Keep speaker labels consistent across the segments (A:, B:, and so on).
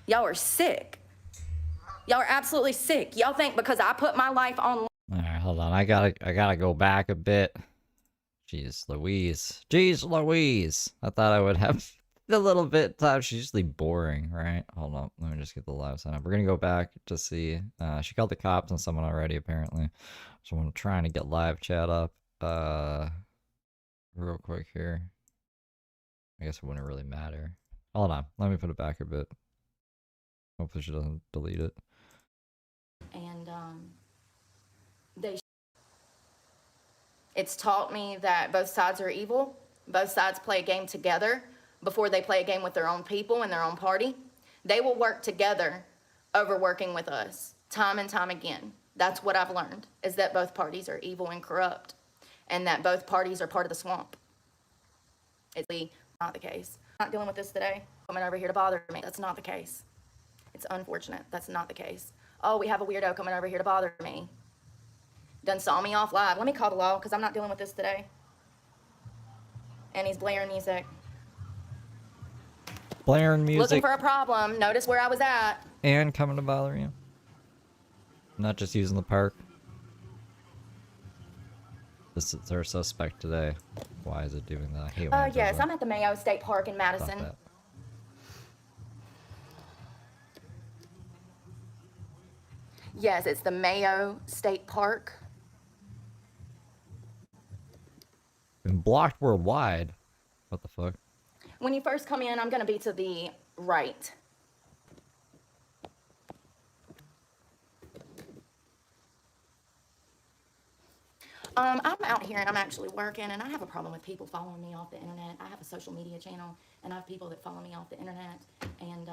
A: Y'all are sick. Y'all are absolutely sick. Y'all think because I put my life on...
B: Alright, hold on. I gotta go back a bit. Jeez Louise. Jeez Louise. I thought I would have a little bit of time. She's usually boring, right? Hold on. Let me just get the live sign up. We're gonna go back to see. She called the cops on someone already, apparently. So I'm trying to get live chat up. Real quick here. I guess it wouldn't really matter. Hold on. Let me put it back a bit. Hopefully she doesn't delete it.
A: And, it's taught me that both sides are evil. Both sides play a game together before they play a game with their own people and their own party. They will work together over working with us, time and time again. That's what I've learned, is that both parties are evil and corrupt, and that both parties are part of the swamp. It's not the case. I'm not dealing with this today. Coming over here to bother me. That's not the case. It's unfortunate. That's not the case. Oh, we have a weirdo coming over here to bother me. Done saw me off live. Let me call the law, because I'm not dealing with this today. And he's blaring music.
B: Blaring music.
A: Looking for a problem. Notice where I was at.
B: And coming to bother you. Not just using the park. This is their suspect today. Why is it doing that? I hate when
A: yes, I'm at the Mayo State Park in Madison. Yes, it's the Mayo State Park.
B: Been blocked worldwide. What the fuck?
A: When you first come in, I'm going to be to the right. I'm out here and I'm actually working, and I have a problem with people following me off the internet. I have a social media channel, and I have people that follow me off the internet, and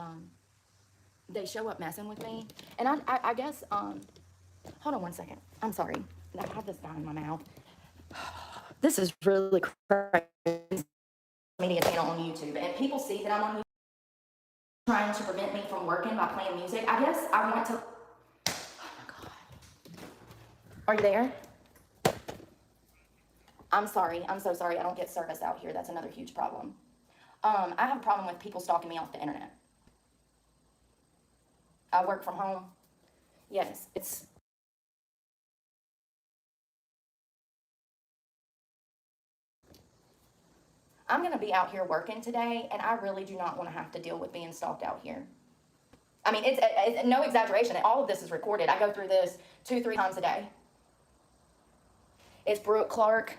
A: they show up messing with me. And I guess, hold on one second. I'm sorry. I have this guy in my mouth. This is really crazy. Media channel on YouTube, and people see that I'm on YouTube trying to prevent me from working by playing music. I guess I want to... Oh my God. Are you there? I'm sorry. I'm so sorry. I don't get service out here. That's another huge problem. I have a problem with people stalking me off the internet. I work from home. Yes, it's... I'm going to be out here working today, and I really do not want to have to deal with being stalked out here. I mean, it's no exaggeration. All of this is recorded. I go through this 2-3 times a day. It's Brooke Clark.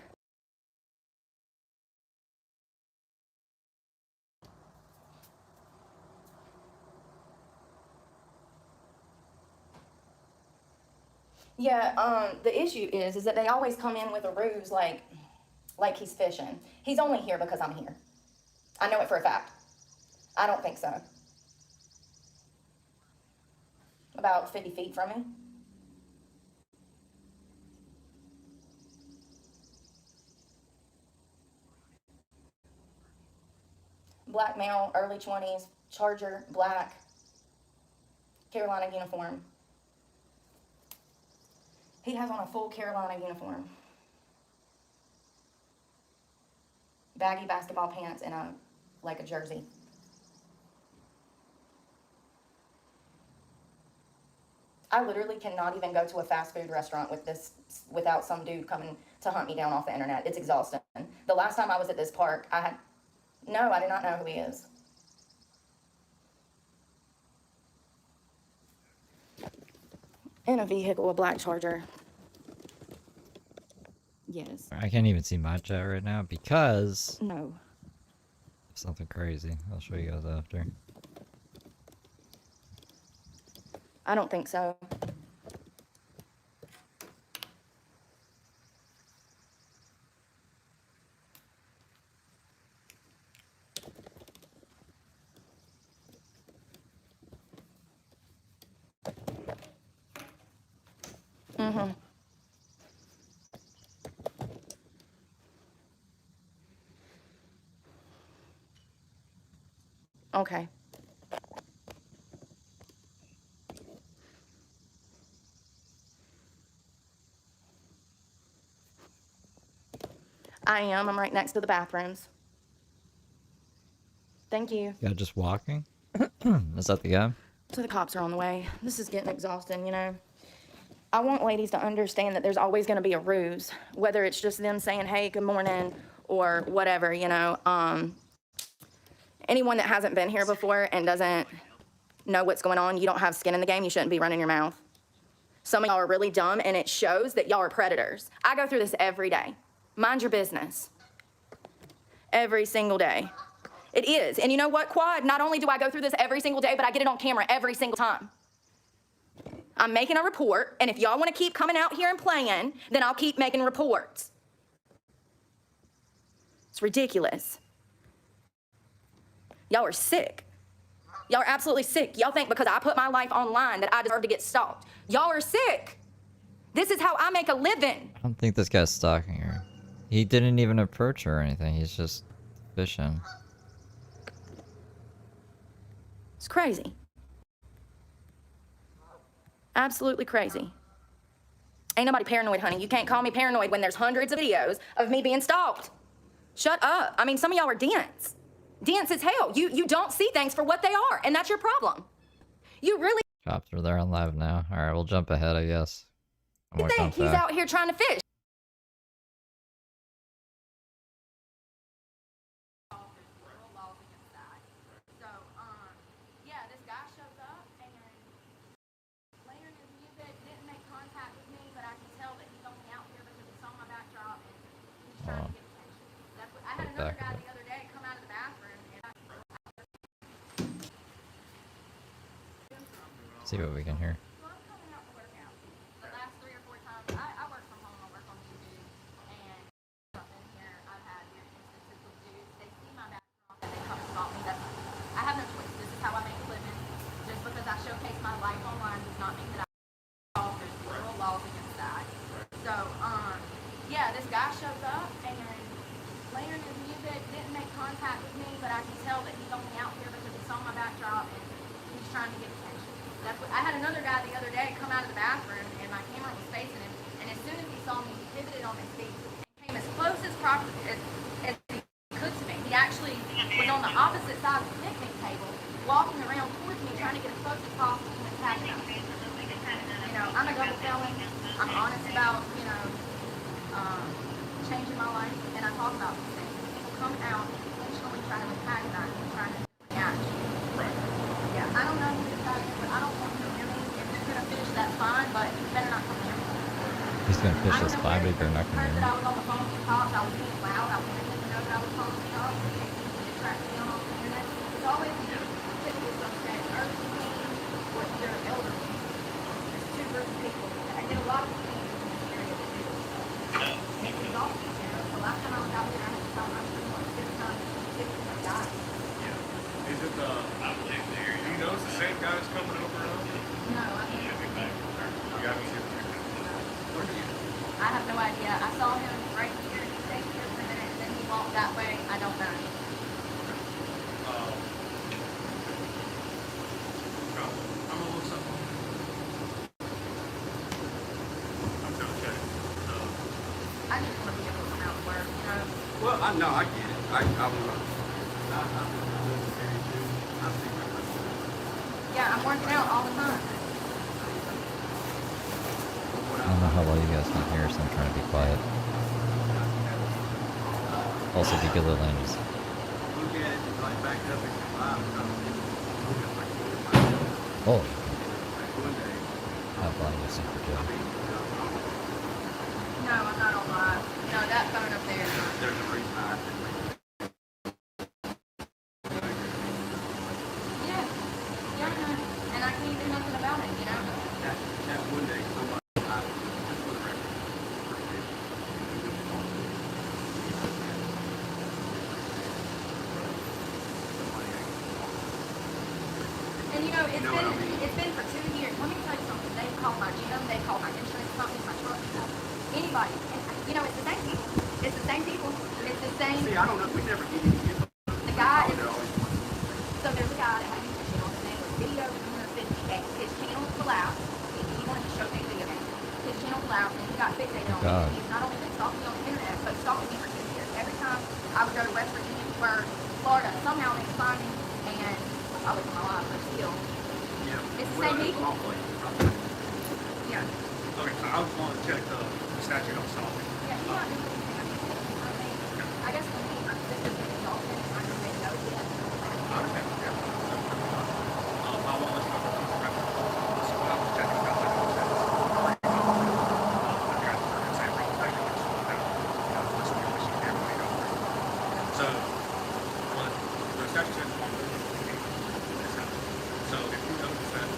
A: Yeah, the issue is that they always come in with a ruse like he's fishing. He's only here because I'm here. I know it for a fact. I don't think so. About 50 feet from me. Black male, early 20s, Charger, black, Carolina uniform. He has on a full Carolina uniform. Baggy basketball pants and a jersey. I literally cannot even go to a fast food restaurant without some dude coming to hunt me down off the internet. It's exhausting. The last time I was at this park, I did not know who he is. In a vehicle, a black Charger. Yes.
B: I can't even see my chat right now because...
A: No.
B: Something crazy. I'll show you guys after.
A: I don't think so. Mm-hmm. Okay. I am. I'm right next to the bathrooms. Thank you.
B: Yeah, just walking? Is that the guy?
A: So the cops are on the way. This is getting exhausting, you know. I want ladies to understand that there's always going to be a ruse, whether it's just them saying, hey, good morning, or whatever, you know. Anyone that hasn't been here before and doesn't know what's going on, you don't have skin in the game, you shouldn't be running your mouth. Some of y'all are really dumb, and it shows that y'all are predators. I go through this every day. Mind your business. Every single day. It is. And you know what, Quad? Not only do I go through this every single day, but I get it on camera every single time. I'm making a report, and if y'all want to keep coming out here and playing, then I'll keep making reports. It's ridiculous. Y'all are sick. Y'all are absolutely sick. Y'all think because I put my life online that I deserve to get stalked. Y'all are sick. This is how I make a living.
B: I don't think this guy's stalking her. He didn't even approach her or anything. He's just fishing.
A: It's crazy. Absolutely crazy. Ain't nobody paranoid, honey. You can't call me paranoid when there's hundreds of videos of me being stalked. Shut up. I mean, some of y'all are dense. Dense as hell. You don't see things for what they are, and that's your problem. You really
B: Cops are there on live now. Alright, we'll jump ahead, I guess.
A: think he's out here trying to fish. Yeah, this guy shows up and layering his music, didn't make contact with me, but I can tell that he's only out here because he saw my backdrop and he's trying to get attention. That's what, I had another guy the other day come out of the bathroom and
B: See what we can hear.
A: well, I'm coming out to work out. The last 3 or 4 times, I work from home, I work on YouTube, and something here, I've had weird instances with dudes. They see my backdrop and they come and stalk me. I have no choice. This is how I make a living. Just because I showcase my life online does not mean that there's literal laws against that. So, yeah, this guy shows up and layering his music, didn't make contact with me, but I can tell that he's only out here because he saw my backdrop and he's trying to get attention. That's what, I had another guy the other day come out of the bathroom and my camera was facing him, and as soon as he saw me, he pivoted on his feet and came as close as he could to me. He actually was on the opposite side of the picnic table, walking around towards me, trying to get as close as possible to attack me. You know, I'm a double felon. I'm honest about, you know, changing my life, and I talk about these things. People come out and intentionally try to antagonize me, trying to react. Yeah, I don't know who this guy is, but I don't want him to hear me. If he's gonna fish, that's fine, but he better not come near me.
B: He's gonna fish this fine, but he better not come
A: Heard
B: near
A: that I
B: me.
A: was on the phone with the cops. I was being loud. I wanted him to know that I was calling the cops in case he could distract me on the internet. It's always typical suspect, urban teen, or either elderly. There's 2 groups of people. I get a lot of teens in this area that do this stuff. And it's all teachers. The last time I was out there, I had to tell my students like 6 times, 6 different guys.
C: Is it the? Do you know it's the same guy that's coming over and over?
A: No, I mean,
C: You got me.
A: I have no idea. I saw him right here. He stayed here for a minute, and then he walked that way. I don't know.
C: I'm gonna look something. I'm gonna check.
A: I just want to be able to come out and work, you know.
D: Well, I know, I get it. I was
A: Yeah, I'm working out all the time.
B: I don't know how well you guys can hear, so I'm trying to be quiet. Also, if you get a little just
D: look at it, like back up and live.
B: oh,
D: One day,
B: how blind is super good.
A: No, I'm not on live. No, that phone up there.
D: there's a reason I have to
A: Yeah. Yeah, I know. And I can't do nothing about it, you know.
D: that one day somebody, just for the record,
A: And you know,
D: You know what I mean?
A: it's been for 2 years. Let me tell you something. They call my gym, they call my insurance company, my truck people, anybody. And, you know, it's the same people. It's the same people. It's the same.
D: See, I don't know, we never get any.
A: The guy is.
D: They're always one.
A: So there's a guy that had a YouTube channel. His name was Video 250X. His channel collapsed. He wanted to show me video games. His channel collapsed and he got fixated on
B: God.
A: me. He's not only been stalking me on the internet, but stalking me for 2 years. Every time I would go to West Virginia or Florida, somehow they would find me, and I was in my life, but still.
D: Yeah, small place. Right?
A: Yeah.
C: Okay, so I was wanting to check the statute on stalking.
A: Yeah, he's not doing anything. I mean, I guess for me, this is an adult thing. I can say no yet.
C: I understand. Yeah. I won't let you go for the rest of the so what I was checking about that was that I tried to work and say wrong thing and just without, listening to what everybody go through. So, what the statute says is 1 this happens. So if you notice that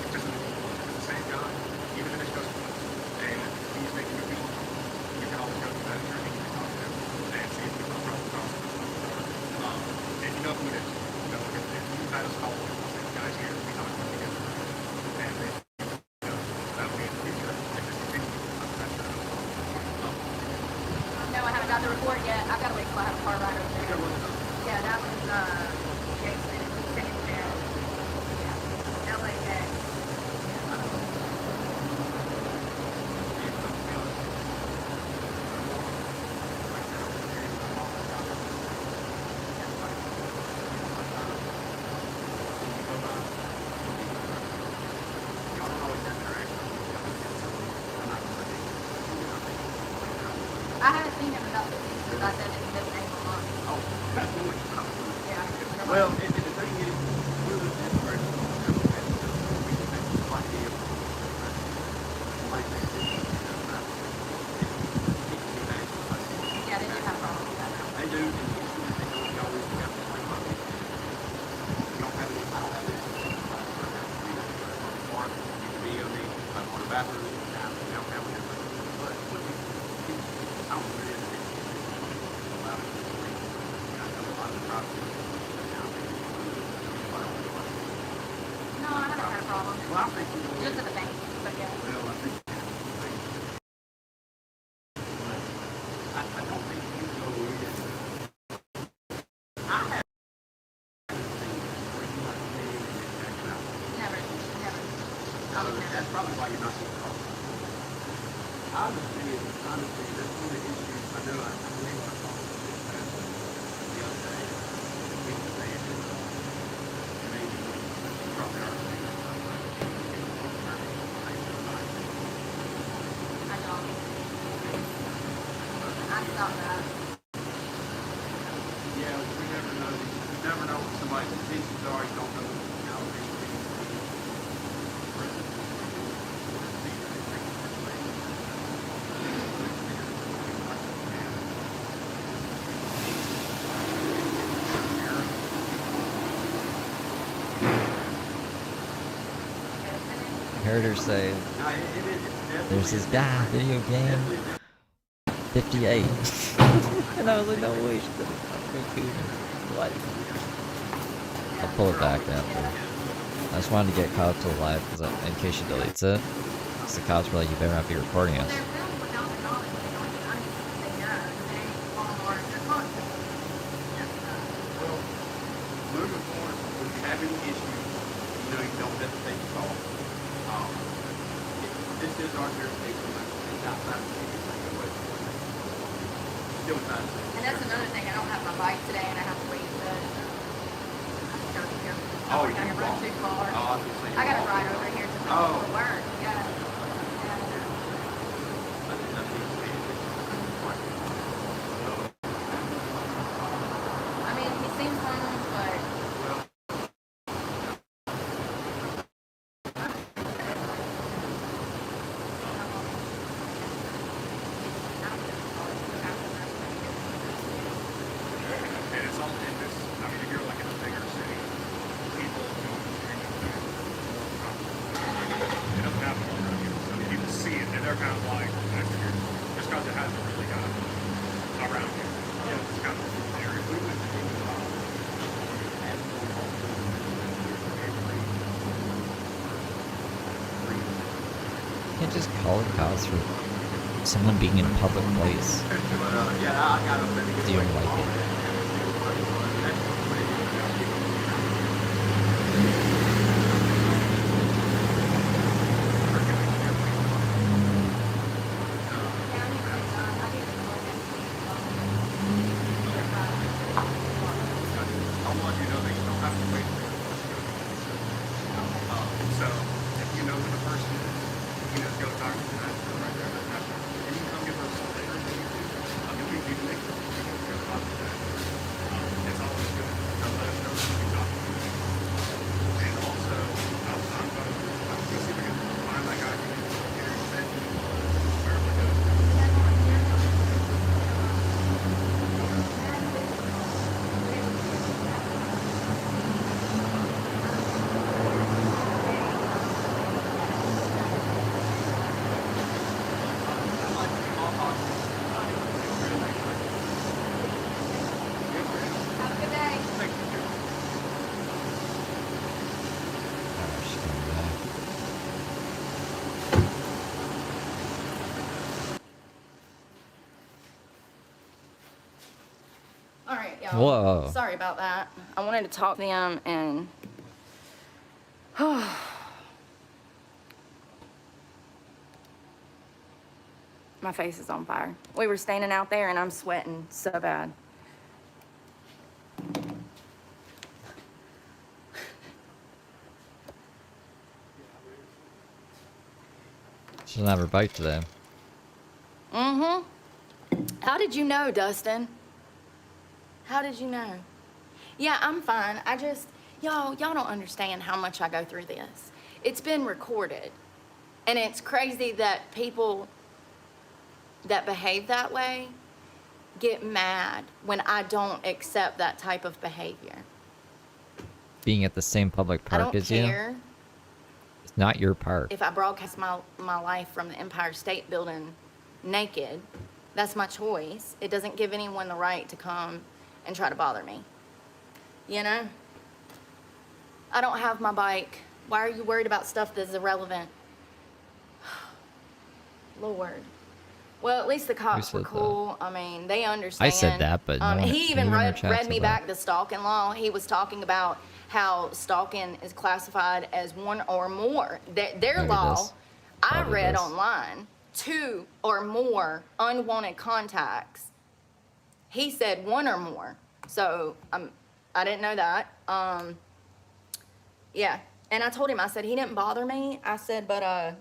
C: it's just it's the same guy, even if it's just once, and he's making you feel uncomfortable, you can always go to that attorney and talk to him and see if we can approach the process. And you know who it is. You know, if you had us call one of these guys here, we talked about together. And then, that way in the future, if this continues, that's your
A: No, I haven't got the report yet. I've got to wait till I have a car ride over there. Yeah, that was Jason. He said it was there. Yeah. LAX. I haven't seen him about this because I said that he doesn't name a month.
D: Oh, that's the one you're talking about.
A: Yeah.
D: Well, the thing is, we're the best person to come up with it. We can make it like it. Like that.
A: Yeah, they do have problems with that.
D: They do, and you always got the same money. You don't have any, I don't have this. Or you can be on the bathroom, you don't have one. But when you, I don't know what it is. Allow it to sleep. I know a lot of the property.
A: No, I haven't had a problem.
D: Well, I think you will.
A: Just at the bank, but yeah.
D: Well, I think. I don't think you go in. I have seen where you like to dig and check it out.
A: Never.
D: So that's probably why you're not getting caught. I understand. That's one of the issues. I know. I believe I talked to this past the other day. He was saying that maybe probably our thing.
A: I don't. I stopped that.
D: Yeah, we never know. You never know what somebody's intentions are. You don't know.
B: Heard her say,
D: No, it is.
B: there's this guy, video game, 58. And I was like, no way, she's gonna fucking what? I'll pull it back then. I just wanted to get caught to live because in case she deletes it. Because the cops were like, you better not be recording us.
A: They're filmed without the knowledge. They don't even understand. They know. They ain't on our content.
D: Well, moving forward, when you have any issues, you don't hesitate to call. This is our jurisdiction. It's outside of the city. Still inside the city.
A: And that's another thing. I don't have my bike today, and I have to wait to go here.
D: Oh,
A: I gotta
D: you
A: run
D: walk.
A: too far.
D: Oh, I was gonna say
A: I gotta
D: you
A: ride
D: walk.
A: over here to
D: Oh.
A: work. Yeah. I mean, he seems harmless, but
C: And it's all in this, I mean, if you're like in a bigger city, people don't it doesn't happen all around you. So you can see it, and they're kind of like, that's weird. Just because it hasn't really got around you. It's kind of an area. We went to
B: You can't just call the cops for someone being in a public place.
D: Yeah, I got a
B: Do you like it?
C: I want you to know that you don't have to wait for it. So, if you
B: Whoa.
A: Sorry about that. I wanted to talk to them and. My face is on fire. We were standing out there and I'm sweating so bad.
B: She doesn't have her bike today.
A: Mm-hmm. How did you know, Dustin? How did you know? Yeah, I'm fine. Y'all don't understand how much I go through this. It's been recorded. And it's crazy that people that behave that way get mad when I don't accept that type of behavior.
B: Being at the same public
A: I
B: park
A: don't
B: as you?
A: care
B: It's not your park.
A: if I broadcast my life from the Empire State Building naked. That's my choice. It doesn't give anyone the right to come and try to bother me. You know? I don't have my bike. Why are you worried about stuff that's irrelevant? Lord. Well, at least the cops were
B: said that?
A: cool. I mean, they understand.
B: I said that, but no one-
A: he even
B: no one in your
A: read
B: chat
A: me
B: said
A: back
B: that.
A: the stalking law. He was talking about how stalking is classified as one or more. Their
B: Maybe
A: law,
B: this.
A: I
B: Probably
A: read
B: this.
A: online, 2 or more unwanted contacts. He said 1 or more. So I didn't know that. Yeah. And I told him, I said, he didn't bother me. I said, but,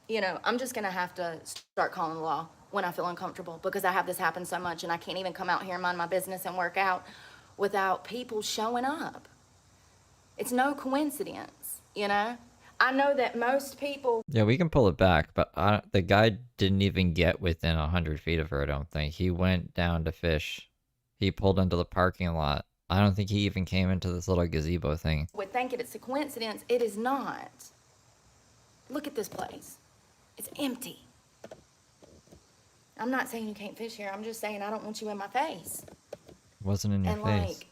A: you know, I'm just going to have to start calling the law when I feel uncomfortable because I have this happen so much and I can't even come out here and mind my business and work out without people showing up. It's no coincidence, you know? I know that most people.
B: Yeah, we can pull it back, but the guy didn't even get within 100 feet of her, I don't think. He went down to fish. He pulled into the parking lot. I don't think he even came into this little gazebo thing.
A: Would think it's a coincidence. It is not. Look at this place. It's empty. I'm not saying you can't fish here. I'm just saying I don't want you in my face.
B: Wasn't in your
A: And
B: face.
A: like,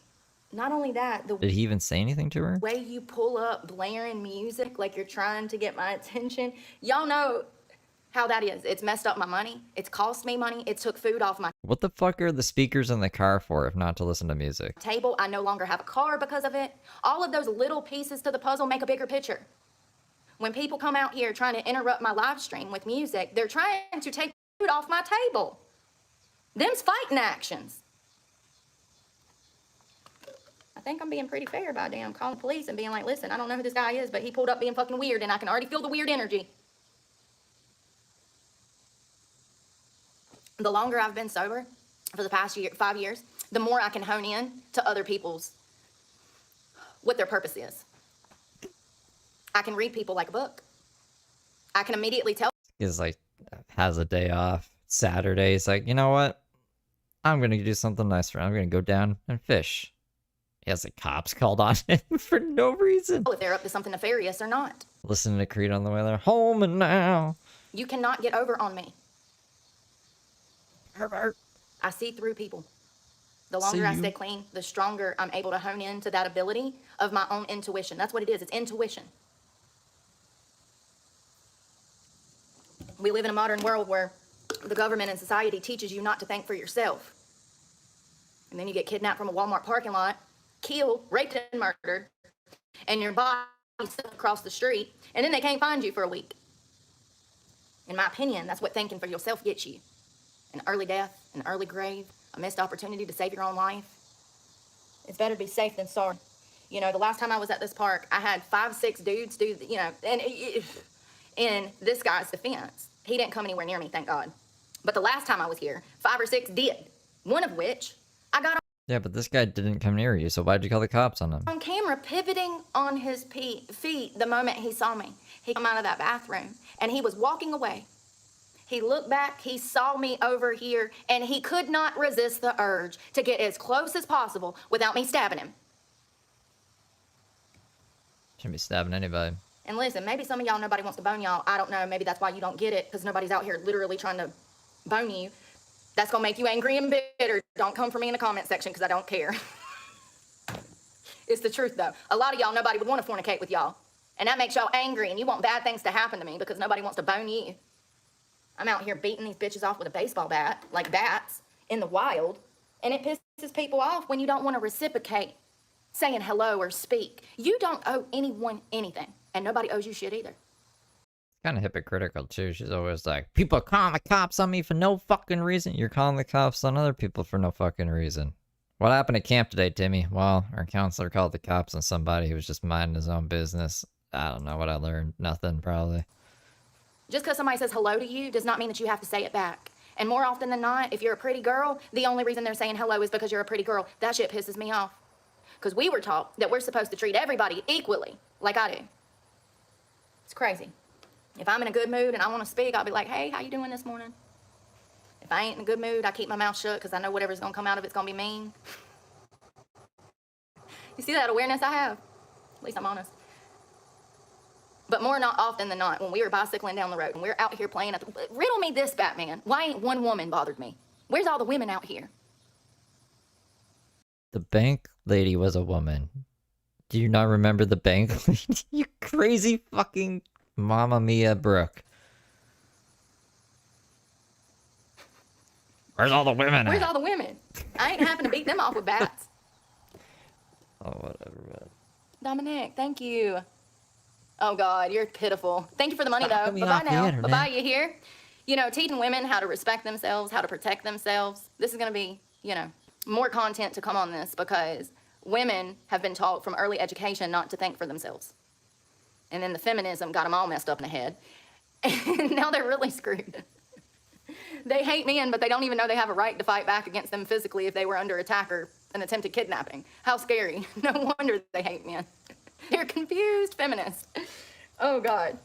A: not only that, the
B: Did he even say anything to her?
A: way you pull up blaring music like you're trying to get my attention, y'all know how that is. It's messed up my money. It's cost me money. It took food off my
B: What the fuck are the speakers in the car for if not to listen to music?
A: table. I no longer have a car because of it. All of those little pieces to the puzzle make a bigger picture. When people come out here trying to interrupt my live stream with music, they're trying to take food off my table. Them's fighting actions. I think I'm being pretty fair by damn calling the police and being like, listen, I don't know who this guy is, but he pulled up being fucking weird and I can already feel the weird energy. The longer I've been sober, for the past 5 years, the more I can hone in to other people's, what their purpose is. I can read people like a book. I can immediately tell.
B: He's like, has a day off. Saturday, he's like, you know what? I'm going to do something nice for him. I'm going to go down and fish. He has the cops called on him for no reason.
A: if they're up to something nefarious or not.
B: Listening to Creed on the way there. Home and now.
A: You cannot get over on me.
B: Herbert.
A: I see through people. The longer I
B: See
A: stay
B: you.
A: clean, the stronger I'm able to hone into that ability of my own intuition. That's what it is. It's intuition. We live in a modern world where the government and society teaches you not to think for yourself. And then you get kidnapped from a Walmart parking lot, killed, raped, and murdered, and your body stuck across the street, and then they can't find you for a week. In my opinion, that's what thinking for yourself gets you. An early death, an early grave, a missed opportunity to save your own life. It's better to be safe than sorry. You know, the last time I was at this park, I had 5, 6 dudes do, you know, and in this guy's defense, he didn't come anywhere near me, thank God. But the last time I was here, 5 or 6 did. One of which I got
B: Yeah, but this guy didn't come near you, so why'd you call the cops on him?
A: on camera pivoting on his feet the moment he saw me. He came out of that bathroom and he was walking away. He looked back, he saw me over here, and he could not resist the urge to get as close as possible without me stabbing him.
B: Shouldn't be stabbing anybody.
A: And listen, maybe some of y'all, nobody wants to bone y'all. I don't know, maybe that's why you don't get it, because nobody's out here literally trying to bone you. That's gonna make you angry and bitter. Don't come for me in the comment section, because I don't care. It's the truth, though. A lot of y'all, nobody would want to fornicate with y'all. And that makes y'all angry, and you want bad things to happen to me because nobody wants to bone you. I'm out here beating these bitches off with a baseball bat, like bats, in the wild, and it pisses pisses people off when you don't want to reciprocate saying hello or speak. You don't owe anyone anything, and nobody owes you shit either.
B: Kind of hypocritical too. She's always like, people are calling the cops on me for no fucking reason. You're calling the cops on other people for no fucking reason. What happened at camp today, Timmy? Well, our counselor called the cops on somebody who was just minding his own business. I don't know what I learned. Nothing, probably.
A: Just because somebody says hello to you does not mean that you have to say it back. And more often than not, if you're a pretty girl, the only reason they're saying hello is because you're a pretty girl. That shit pisses me off. Because we were taught that we're supposed to treat everybody equally, like I do. It's crazy. If I'm in a good mood and I want to speak, I'll be like, hey, how you doing this morning? If I ain't in a good mood, I keep my mouth shut because I know whatever's going to come out of it's going to be mean. You see that awareness I have? At least I'm honest. But more not often than not, when we were bicycling down the road and we were out here playing, riddle me this, Batman. Why ain't one woman bothered me? Where's all the women out here?
B: The bank lady was a woman. Do you not remember the bank lady? You crazy fucking Mamma Mia, Brooke. Where's all the women
A: Where's
B: at?
A: all the women? I ain't having to beat them off with bats.
B: Oh, whatever, man.
A: Dominic, thank you. Oh, God, you're pitiful. Thank you for the money,
B: Stop
A: though.
B: coming
A: Bye-bye
B: off the
A: now.
B: internet.
A: Bye-bye, you hear? You know, teaching women how to respect themselves, how to protect themselves. This is going to be, you know, more content to come on this because women have been taught from early education not to think for themselves. And then the feminism got them all messed up in the head. And now they're really screwed. They hate men, but they don't even know they have a right to fight back against them physically if they were under attack or an attempted kidnapping. How scary. No wonder they hate men. They're confused feminists. Oh, God.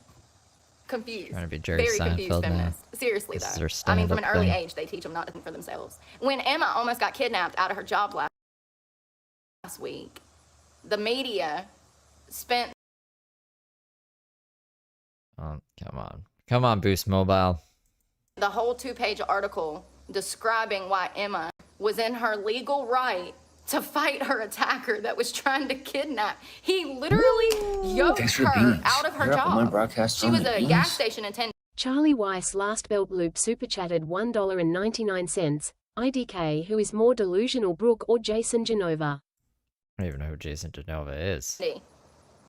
A: Confused.
B: Trying to be Jerry
A: Very confused
B: Seinfeld now.
A: feminists. Seriously,
B: This is
A: though.
B: their
A: I mean, from an
B: stand-up
A: early
B: thing.
A: age, they teach them not to think for themselves. When Emma almost got kidnapped out of her job last week, the media spent
B: Oh, come on. Come on, Boost Mobile.
A: the whole 2-page article describing why Emma was in her legal right to fight her attacker that was trying to kidnap. He literally yoked
E: Thanks for
A: her
E: beans.
A: out of her
E: You're up on my
A: job.
E: broadcast
A: She
E: on
A: was
E: the
A: a
E: beans.
A: gas station attendant.
F: Charlie Weiss last belt loop super chatted $1.99. IDK, who is more delusional, Brooke or Jason Genova?
B: I don't even know who Jason Genova is. Thank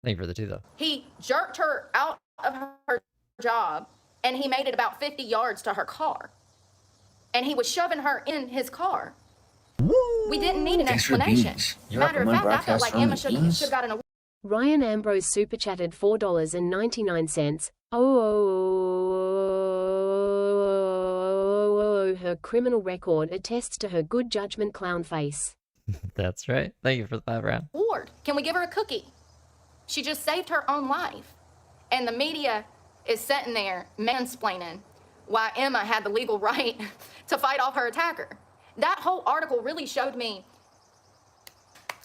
B: you for the two, though.
A: He jerked her out of her job and he made it about 50 yards to her car. And he was shoving her in his car. We didn't need an
E: Thanks for
A: explanation.
E: beans. You're up
A: Matter
E: on
A: of
E: my
A: fact, I felt
E: broadcast
A: like
E: on
A: Emma
E: the
A: should
E: beans.
A: have gotten a
F: Ryan Ambrose super chatted $4.99. Oh, her criminal record attests to her good judgment, clown face.
B: That's right. Thank you for the 5 round.
A: award. Can we give her a cookie? She just saved her own life. And the media is sitting there mansplaining why Emma had the legal right to fight off her attacker. That whole article really showed me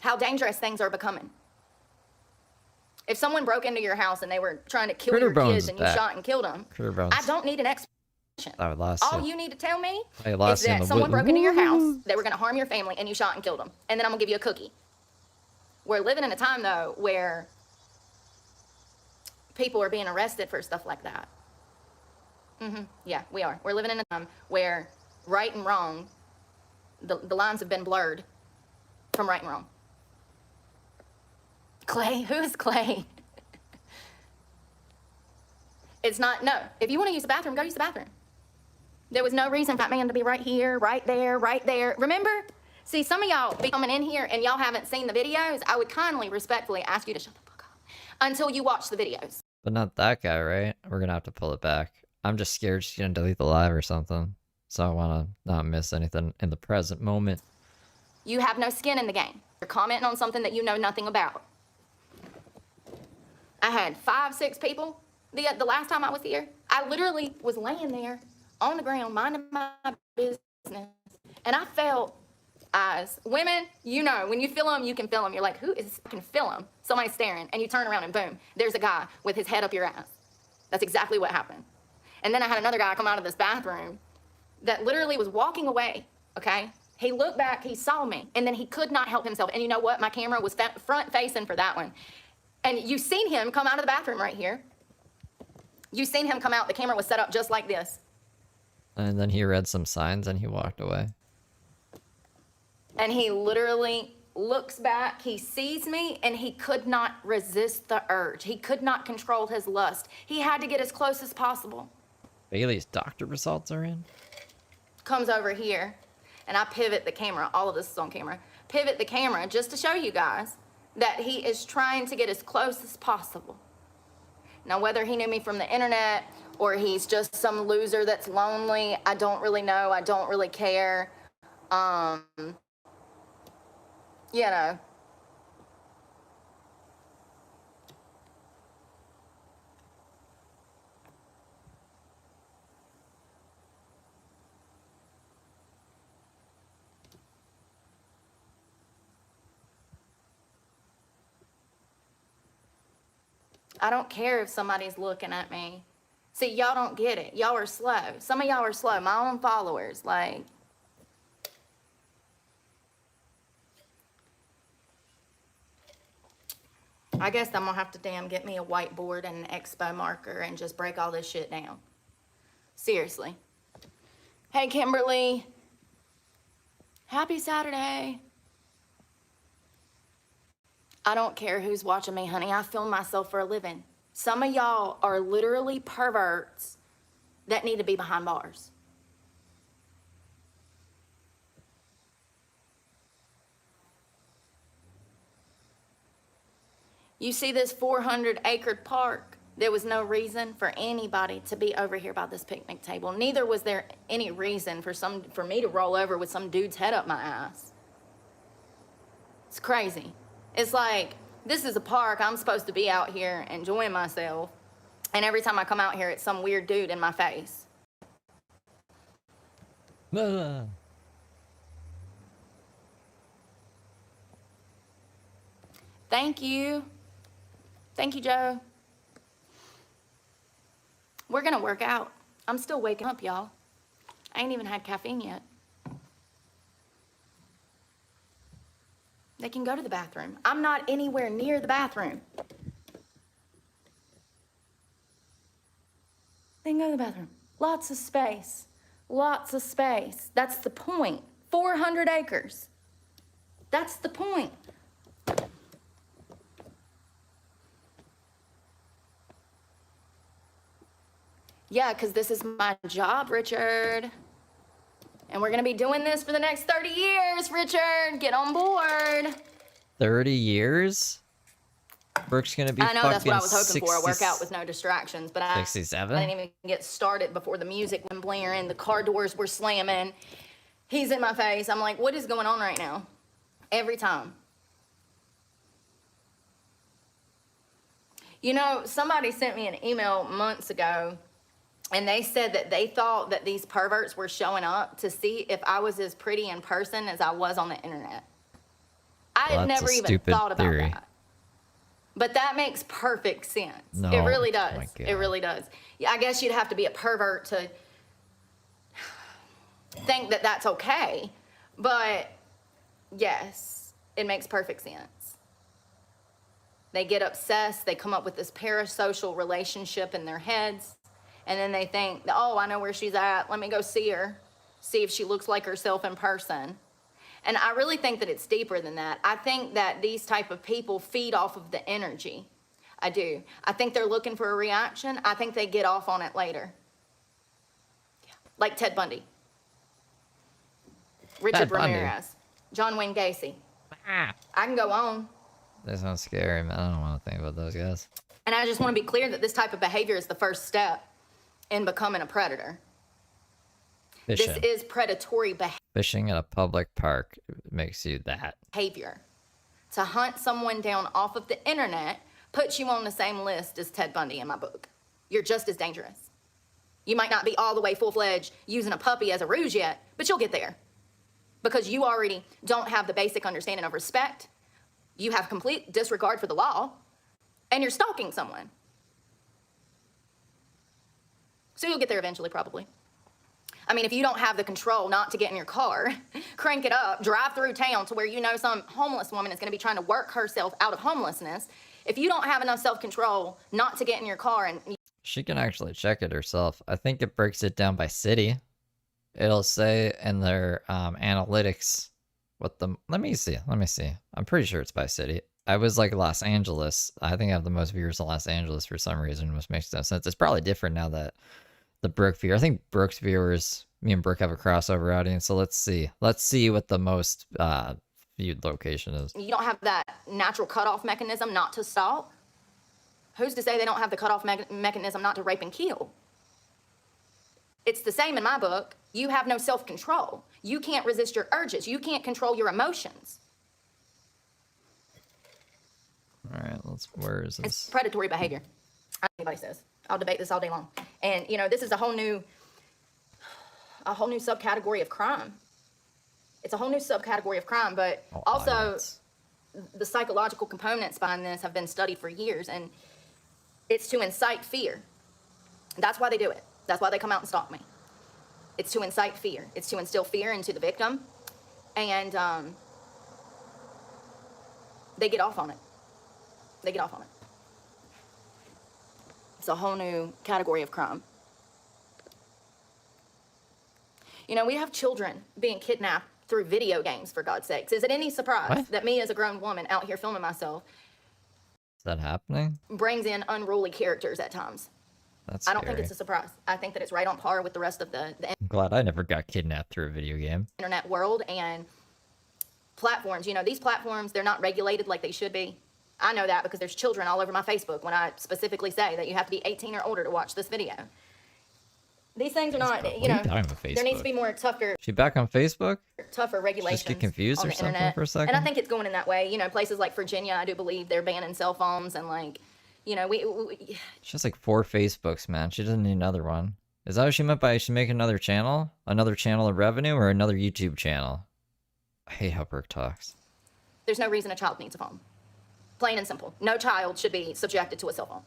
A: how dangerous things are becoming. If someone broke into your house and they were trying to kill
B: Critter
A: your
B: Bones
A: kids
B: is
A: and you
B: back.
A: shot and killed them,
B: Critter Bones.
A: I don't need an explanation.
B: I would lost
A: All
B: you.
A: you need to tell me
B: I
A: is
B: lost you in
A: that
B: the
A: someone
B: wood-
A: broke into your house,
B: Woo!
A: they were going to harm your family, and you shot and killed them. And then I'm going to give you a cookie. We're living in a time, though, where people are being arrested for stuff like that. Yeah, we are. We're living in a time where right and wrong, the lines have been blurred from right and wrong. Clay? Who is Clay? It's not, no. If you want to use the bathroom, go use the bathroom. There was no reason for that man to be right here, right there, right there. Remember? See, some of y'all be coming in here and y'all haven't seen the videos. I would kindly, respectfully ask you to shut the fuck up until you watch the videos.
B: But not that guy, right? We're gonna have to pull it back. I'm just scared she's gonna delete the live or something. So I wanna not miss anything in the present moment.
A: You have no skin in the game. You're commenting on something that you know nothing about. I had 5, 6 people the last time I was here. I literally was laying there on the ground, minding my business, and I felt eyes. Women, you know, when you feel them, you can feel them. You're like, who is fucking feel them? Somebody's staring, and you turn around and boom, there's a guy with his head up your ass. That's exactly what happened. And then I had another guy come out of this bathroom that literally was walking away, okay? He looked back, he saw me, and then he could not help himself. And you know what? My camera was front facing for that one. And you seen him come out of the bathroom right here. You seen him come out, the camera was set up just like this.
B: And then he read some signs and he walked away.
A: And he literally looks back, he sees me, and he could not resist the urge. He could not control his lust. He had to get as close as possible.
B: Bailey's doctor results are in?
A: Comes over here, and I pivot the camera. All of this is on camera. Pivot the camera just to show you guys that he is trying to get as close as possible. Now, whether he knew me from the internet or he's just some loser that's lonely, I don't really know. I don't really care. You know. I don't care if somebody's looking at me. See, y'all don't get it. Y'all are slow. Some of y'all are slow. My own followers, like. I guess I'm gonna have to get me a whiteboard and an expo marker and just break all this shit down. Seriously. Hey, Kimberly. Happy Saturday. I don't care who's watching me, honey. I film myself for a living. Some of y'all are literally perverts that need to be behind bars. You see this 400-acre park? There was no reason for anybody to be over here by this picnic table. Neither was there any reason for me to roll over with some dude's head up my ass. It's crazy. It's like, this is a park. I'm supposed to be out here enjoying myself. And every time I come out here, it's some weird dude in my face. Thank you. Thank you, Joe. We're gonna work out. I'm still waking up, y'all. I ain't even had caffeine yet. They can go to the bathroom. I'm not anywhere near the bathroom. They can go to the bathroom. Lots of space. Lots of space. That's the point. 400 acres. That's the point. Yeah, because this is my job, Richard. And we're gonna be doing this for the next 30 years, Richard. Get on board.
B: 30 years? Brooke's gonna be
A: I know, that's what I was hoping for, a
B: 60,
A: workout with no distractions. But I
B: 67?
A: didn't even get started before the music went blaring, the car doors were slamming. He's in my face. I'm like, what is going on right now? Every time. You know, somebody sent me an email months ago, and they said that they thought that these perverts were showing up to see if I was as pretty in person as I was on the internet. I had
B: That's
A: never
B: a
A: even
B: stupid
A: thought about
B: theory.
A: that. But that makes perfect sense.
B: No.
A: It really
B: Oh
A: does.
B: my God.
A: It really does. Yeah, I guess you'd have to be a pervert to think that that's okay. But yes, it makes perfect sense. They get obsessed. They come up with this parasocial relationship in their heads. And then they think, oh, I know where she's at. Let me go see her. See if she looks like herself in person. And I really think that it's deeper than that. I think that these type of people feed off of the energy. I do. I think they're looking for a reaction. I think they get off on it later. Yeah. Like Ted Bundy. Richard
B: Ted Bundy.
A: Ramirez. John Wayne Gacy.
B: Ah.
A: I can go on.
B: That sounds scary, man. I don't want to think about those guys.
A: And I just want to be clear that this type of behavior is the first step in becoming a predator.
B: Fishing.
A: This is predatory
B: Fishing at a public park makes you that.
A: behavior. To hunt someone down off of the internet puts you on the same list as Ted Bundy in my book. You're just as dangerous. You might not be all the way full-fledged using a puppy as a ruse yet, but you'll get there. Because you already don't have the basic understanding of respect. You have complete disregard for the law, and you're stalking someone. So you'll get there eventually, probably. I mean, if you don't have the control not to get in your car, crank it up, drive through town to where you know some homeless woman is going to be trying to work herself out of homelessness. If you don't have enough self-control not to get in your car and...
B: She can actually check it herself. I think it breaks it down by city. It'll say in their analytics what the. Let me see. I'm pretty sure it's by city. I was like Los Angeles. I think I have the most viewers in Los Angeles for some reason, which makes no sense. It's probably different now that the Brooke viewer. I think Brooke's viewers. Me and Brooke have a crossover audience, so let's see. Let's see what the most viewed location is.
A: You don't have that natural cutoff mechanism not to stalk. Who's to say they don't have the cutoff mechanism not to rape and kill? It's the same in my book. You have no self-control. You can't resist your urges. You can't control your emotions.
B: All right, where is this?
A: It's predatory behavior. I don't know what anybody says. I'll debate this all day long. And, you know, this is a whole new subcategory of crime. It's a whole new subcategory of crime, but also the psychological components behind this have been studied for years, and it's to incite fear. That's why they do it. That's why they come out and stalk me. It's to incite fear. It's to instill fear into the victim, and they get off on it. It's a whole new category of crime. You know, we have children being kidnapped through video games, for God's sakes. Is it any surprise that me as a grown woman out here filming myself
B: is that happening?
A: Brings in unruly characters at times?
B: That's
A: I don't think it's a surprise. I think that it's right on par with the rest of the
B: I'm glad I never got kidnapped through a video game.
A: internet world and platforms. You know, these platforms, they're not regulated like they should be. I know that because there's children all over my Facebook when I specifically say that you have to be 18 or older to watch this video. These things are not, you know, there needs to be more tougher
B: She back on Facebook?
A: regulations
B: Just get confused
A: on
B: or
A: the
B: something
A: internet.
B: for a second?
A: And I think it's going in that way. You know, places like Virginia, I do believe they're banning cell phones and like, you know,
B: She has like 4 Facebooks, man. She doesn't need another one. Is that what she meant by she make another channel? Another channel of revenue or another YouTube channel? I hate how Brooke talks.
A: there's no reason a child needs a phone. Plain and simple. No child should be subjected to a cell phone.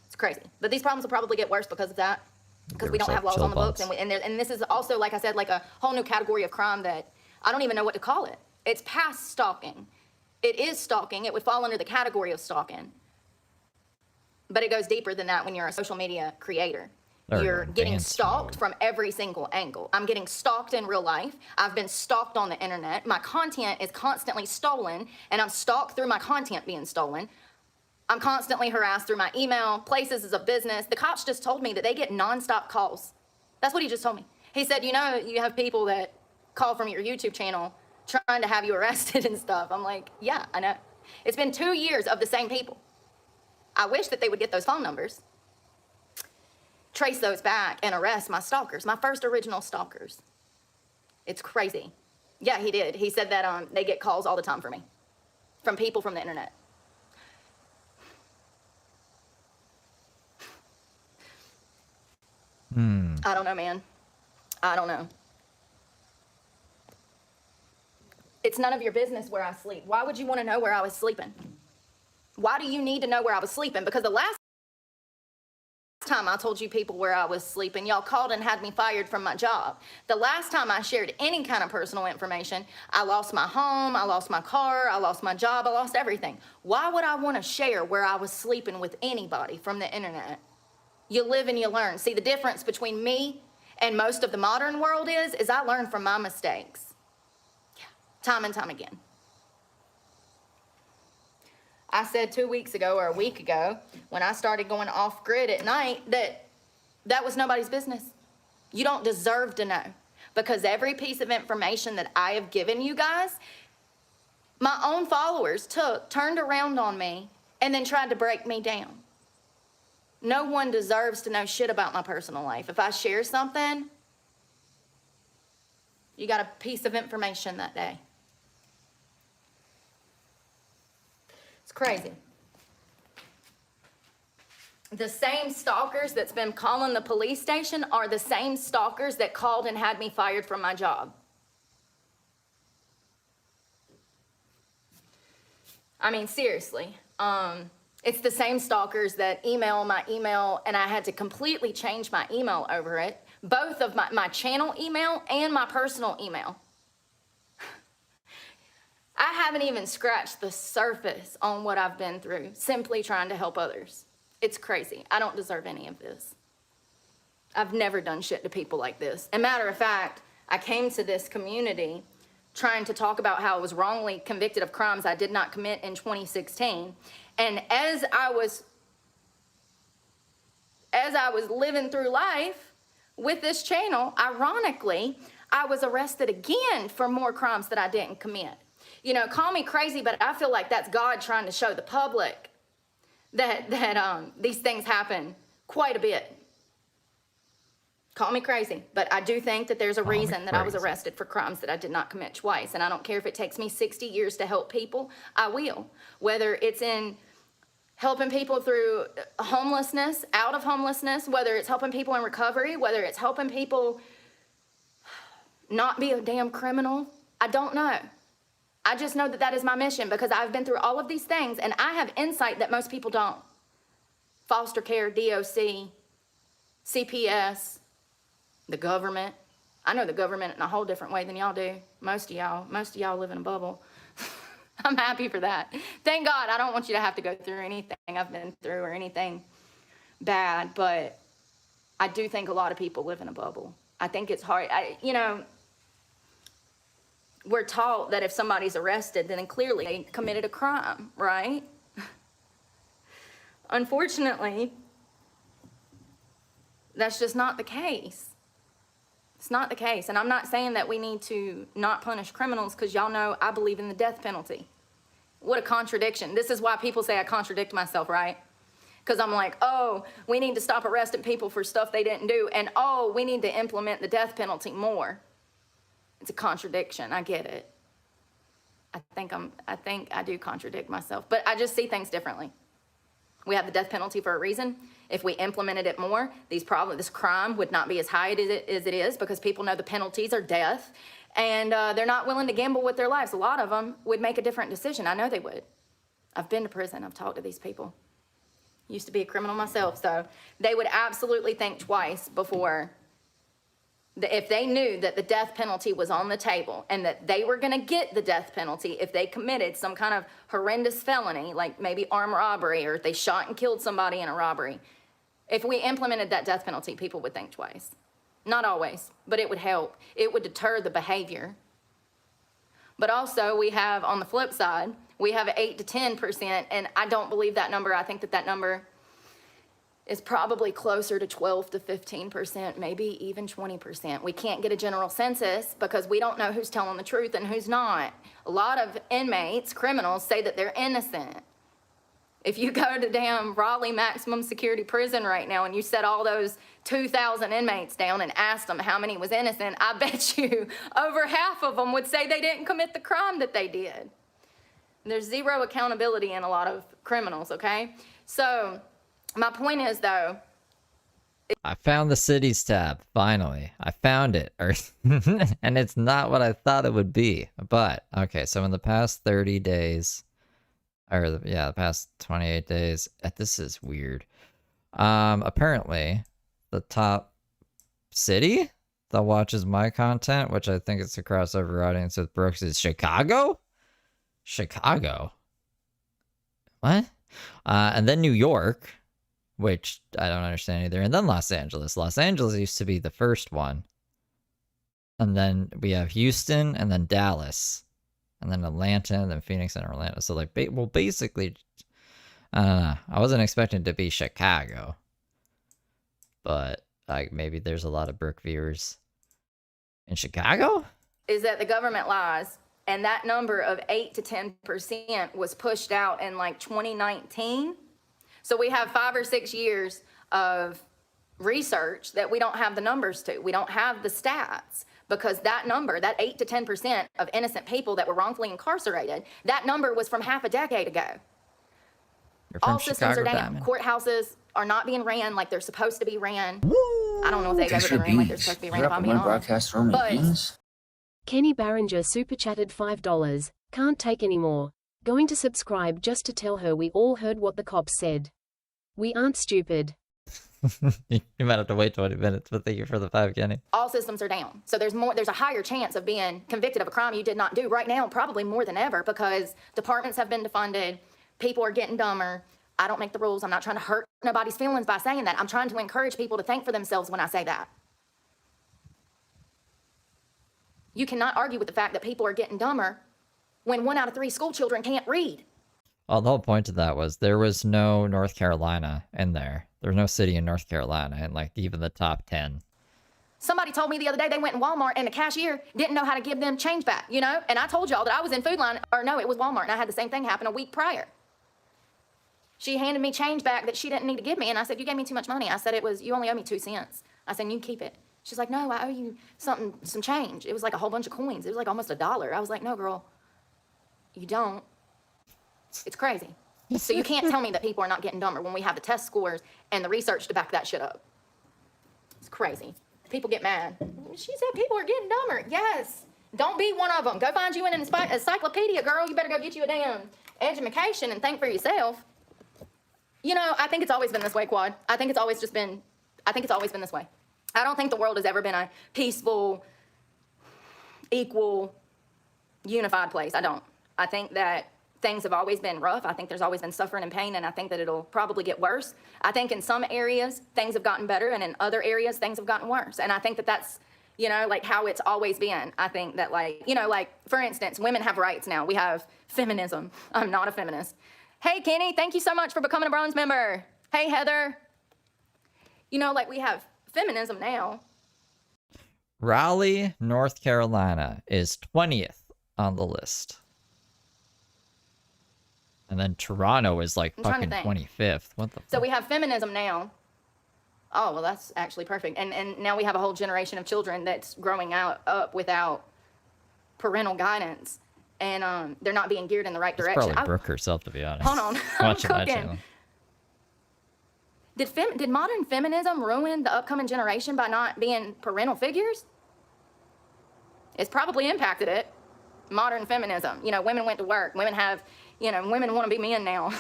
A: It's crazy. But these problems will probably get worse because of that. Because we don't have laws on the books. And this is also, like I said, like a whole new category of crime that I don't even know what to call it. It's past stalking. It is stalking. It would fall under the category of stalking. But it goes deeper than that when you're a social media creator. You're getting stalked from every single angle. I'm getting stalked in real life. I've been stalked on the internet. My content is constantly stolen, and I'm stalked through my content being stolen. I'm constantly harassed through my email, places as a business. The cops just told me that they get nonstop calls. That's what he just told me. He said, you know, you have people that call from your YouTube channel trying to have you arrested and stuff. I'm like, yeah, I know. It's been 2 years of the same people. I wish that they would get those phone numbers, trace those back, and arrest my stalkers, my first original stalkers. It's crazy. Yeah, he did. He said that they get calls all the time for me from people from the internet. I don't know, man. I don't know. It's none of your business where I sleep. Why would you want to know where I was sleeping? Why do you need to know where I was sleeping? Because the last time I told you people where I was sleeping, y'all called and had me fired from my job. The last time I shared any kind of personal information, I lost my home, I lost my car, I lost my job, I lost everything. Why would I want to share where I was sleeping with anybody from the internet? You live and you learn. See, the difference between me and most of the modern world is I learn from my mistakes. Yeah, time and time again. I said 2 weeks ago or a week ago when I started going off grid at night that was nobody's business. You don't deserve to know, because every piece of information that I have given you guys, my own followers turned around on me and then tried to break me down. No one deserves to know shit about my personal life. If I share something, you got a piece of information that day. It's crazy. The same stalkers that's been calling the police station are the same stalkers that called and had me fired from my job. I mean, seriously. It's the same stalkers that email my email, and I had to completely change my email over it. Both of my channel email and my personal email. I haven't even scratched the surface on what I've been through, simply trying to help others. It's crazy. I don't deserve any of this. I've never done shit to people like this. And matter of fact, I came to this community trying to talk about how I was wrongly convicted of crimes I did not commit in 2016. And as I was living through life with this channel, ironically, I was arrested again for more crimes that I didn't commit. You know, call me crazy, but I feel like that's God trying to show the public that these things happen quite a bit. Call me crazy, but I do think that there's a reason that I was arrested for crimes that I did not commit twice. And I don't care if it takes me 60 years to help people, I will. Whether it's in helping people through homelessness, out of homelessness, whether it's helping people in recovery, whether it's helping people not be a damn criminal, I don't know. I just know that that is my mission because I've been through all of these things and I have insight that most people don't. Foster care, DOC, CPS, the government. I know the government in a whole different way than y'all do. Most of y'all live in a bubble. I'm happy for that. Thank God I don't want you to have to go through anything I've been through or anything bad, but I do think a lot of people live in a bubble. I think it's hard. You know, we're taught that if somebody's arrested, then clearly they committed a crime, right? Unfortunately, that's just not the case. It's not the case. And I'm not saying that we need to not punish criminals because y'all know I believe in the death penalty. What a contradiction. This is why people say I contradict myself, right? Because I'm like, oh, we need to stop arresting people for stuff they didn't do. And oh, we need to implement the death penalty more. It's a contradiction. I get it. I think I do contradict myself, but I just see things differently. We have the death penalty for a reason. If we implemented it more, this crime would not be as high as it is because people know the penalties are death and they're not willing to gamble with their lives. A lot of them would make a different decision. I know they would. I've been to prison. I've talked to these people. Used to be a criminal myself, so they would absolutely think twice before, if they knew that the death penalty was on the table and that they were going to get the death penalty if they committed some kind of horrendous felony, like maybe armed robbery or if they shot and killed somebody in a robbery. If we implemented that death penalty, people would think twice. Not always, but it would help. It would deter the behavior. But also we have, on the flip side, we have 8 to 10%, and I don't believe that number. I think that number is probably closer to 12 to 15%, maybe even 20%. We can't get a general census because we don't know who's telling the truth and who's not. A lot of inmates, criminals, say that they're innocent. If you go to damn Raleigh maximum security prison right now and you set all those 2,000 inmates down and asked them how many was innocent, I bet you over half of them would say they didn't commit the crime that they did. There's zero accountability in a lot of criminals, okay? So my point is, though,
B: I found the cities tab, finally. I found it. And it's not what I thought it would be. But, okay, so in the past 30 days, the past 28 days, this is weird. Apparently, the top city that watches my content, which I think it's a crossover audience with Brooks, is Chicago? Chicago? What? And then New York, which I don't understand either. And then Los Angeles. Los Angeles used to be the first one. And then we have Houston, and then Dallas, and then Atlanta, and then Phoenix and Orlando. So, like, basically, I don't know. I wasn't expecting it to be Chicago. But, like, maybe there's a lot of Brooke viewers in Chicago?
A: is that the government lies. And that number of 8 to 10% was pushed out in like 2019. So we have 5 or 6 years of research that we don't have the numbers to. We don't have the stats because that number, that 8 to 10% of innocent people that were wrongfully incarcerated, that number was from half a decade ago. All systems are down. Courthouses are not being ran like they're supposed to be ran. I don't know if they've ever been ran like they're supposed to be ran, if I'm being honest. But
F: Kenny Barringer super chatted $5. Can't take any more. Going to subscribe just to tell her we all heard what the cops said. We aren't stupid.
B: You might have to wait 20 minutes, but thank you for the 5, Kenny.
A: all systems are down. So there's a higher chance of being convicted of a crime you did not do right now, probably more than ever, because departments have been defunded, people are getting dumber. I don't make the rules. I'm not trying to hurt nobody's feelings by saying that. I'm trying to encourage people to think for themselves when I say that. You cannot argue with the fact that people are getting dumber when 1 out of 3 school children can't read.
B: Oh, the whole point of that was there was no North Carolina in there. There's no city in North Carolina in, like, even the top 10.
A: Somebody told me the other day they went in Walmart and the cashier didn't know how to give them change back, you know? And I told y'all that I was in Food Line, or no, it was Walmart, and I had the same thing happen a week prior. She handed me change back that she didn't need to give me, and I said, you gave me too much money. I said, you only owe me 2 cents. I said, you can keep it. She's like, no, I owe you some change. It was like a whole bunch of coins. It was like almost $1. I was like, no, girl, you don't. It's crazy. So you can't tell me that people are not getting dumber when we have the test scores and the research to back that shit up. It's crazy. People get mad. She said people are getting dumber. Yes. Don't be one of them. Go find you an encyclopedia, girl. You better go get you a damn education and think for yourself. You know, I think it's always been this way, Quad. I think it's always been this way. I don't think the world has ever been a peaceful, equal, unified place. I don't. I think that things have always been rough. I think there's always been suffering and pain, and I think that it'll probably get worse. I think in some areas, things have gotten better, and in other areas, things have gotten worse. And I think that that's, you know, like how it's always been. I think that, like, you know, like, for instance, women have rights now. We have feminism. I'm not a feminist. Hey, Kenny, thank you so much for becoming a bronze member. Hey, Heather. You know, like, we have feminism now.
B: Raleigh, North Carolina is 20th on the list. And then Toronto is like fucking 25th. What the
A: So we have feminism now. Oh, well, that's actually perfect. And now we have a whole generation of children that's growing up without parental guidance. And they're not being geared in the right direction.
B: Probably Brooke herself, to be honest.
A: Hold on. I'm
B: Watching that
A: cooking.
B: channel.
A: Did modern feminism ruin the upcoming generation by not being parental figures? It's probably impacted it. Modern feminism. You know, women went to work. Women have, you know, women want to be men now.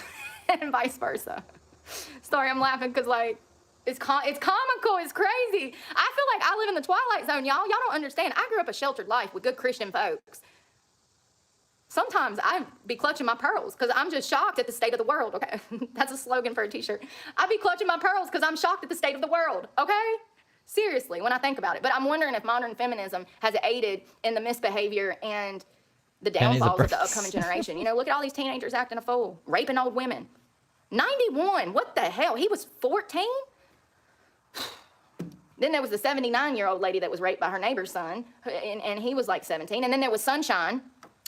A: And vice versa. Sorry, I'm laughing because, like, it's comical. It's crazy. I feel like I live in the Twilight Zone, y'all. Y'all don't understand. I grew up a sheltered life with good Christian folks. Sometimes I'd be clutching my pearls because I'm just shocked at the state of the world, okay? That's a slogan for a t-shirt. I'd be clutching my pearls because I'm shocked at the state of the world, okay? Seriously, when I think about it. But I'm wondering if modern feminism has aided in the misbehavior and the downfalls of the upcoming generation. You know, look at all these teenagers acting a fool, raping old women. 91, what the hell? He was 14? Then there was the 79-year-old lady that was raped by her neighbor's son, and he was like 17. And then there was Sunshine.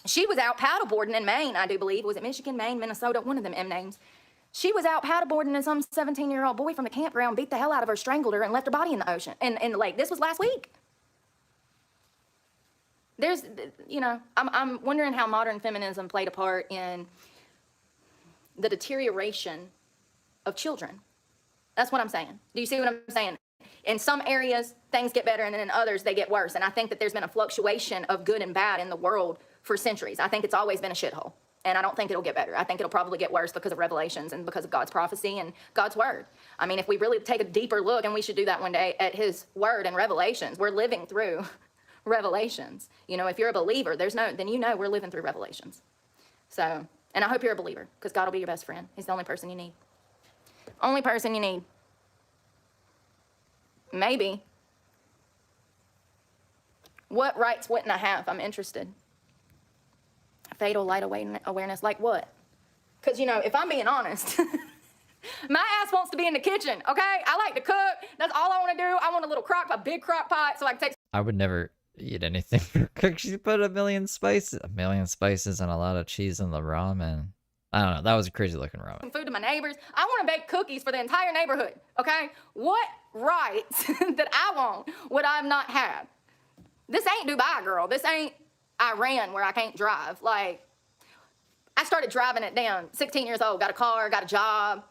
A: She was out paddleboarding in Maine, I do believe. Was it Michigan, Maine, Minnesota? One of them M names. She was out paddleboarding and some 17-year-old boy from the campground beat the hell out of her, strangled her, and left her body in the ocean, in the lake. This was last week. There's, you know, I'm wondering how modern feminism played a part in the deterioration of children. That's what I'm saying. Do you see what I'm saying? In some areas, things get better, and then in others, they get worse. And I think that there's been a fluctuation of good and bad in the world for centuries. I think it's always been a shithole. And I don't think it'll get better. I think it'll probably get worse because of Revelations and because of God's prophecy and God's word. I mean, if we really take a deeper look, and we should do that one day, at his word and Revelations, we're living through Revelations. You know, if you're a believer, then you know we're living through Revelations. So, and I hope you're a believer, because God will be your best friend. He's the only person you need. Only person you need. Maybe. What rights wouldn't I have? I'm interested. Fatal light awareness, like what? Because, you know, if I'm being honest, my ass wants to be in the kitchen, okay? I like to cook. That's all I want to do. I want a big crock pot, so I can take. I
B: would never eat anything for cook. She put a million spices and a lot of cheese in the ramen. I don't know. That was a crazy looking ramen.
A: Some food to my neighbors. I want to bake cookies for the entire neighborhood, okay? What rights that I want would I have not had? This ain't Dubai, girl. This ain't Iran where I can't drive. Like, I started driving it down, 16 years old, got a car, got a job.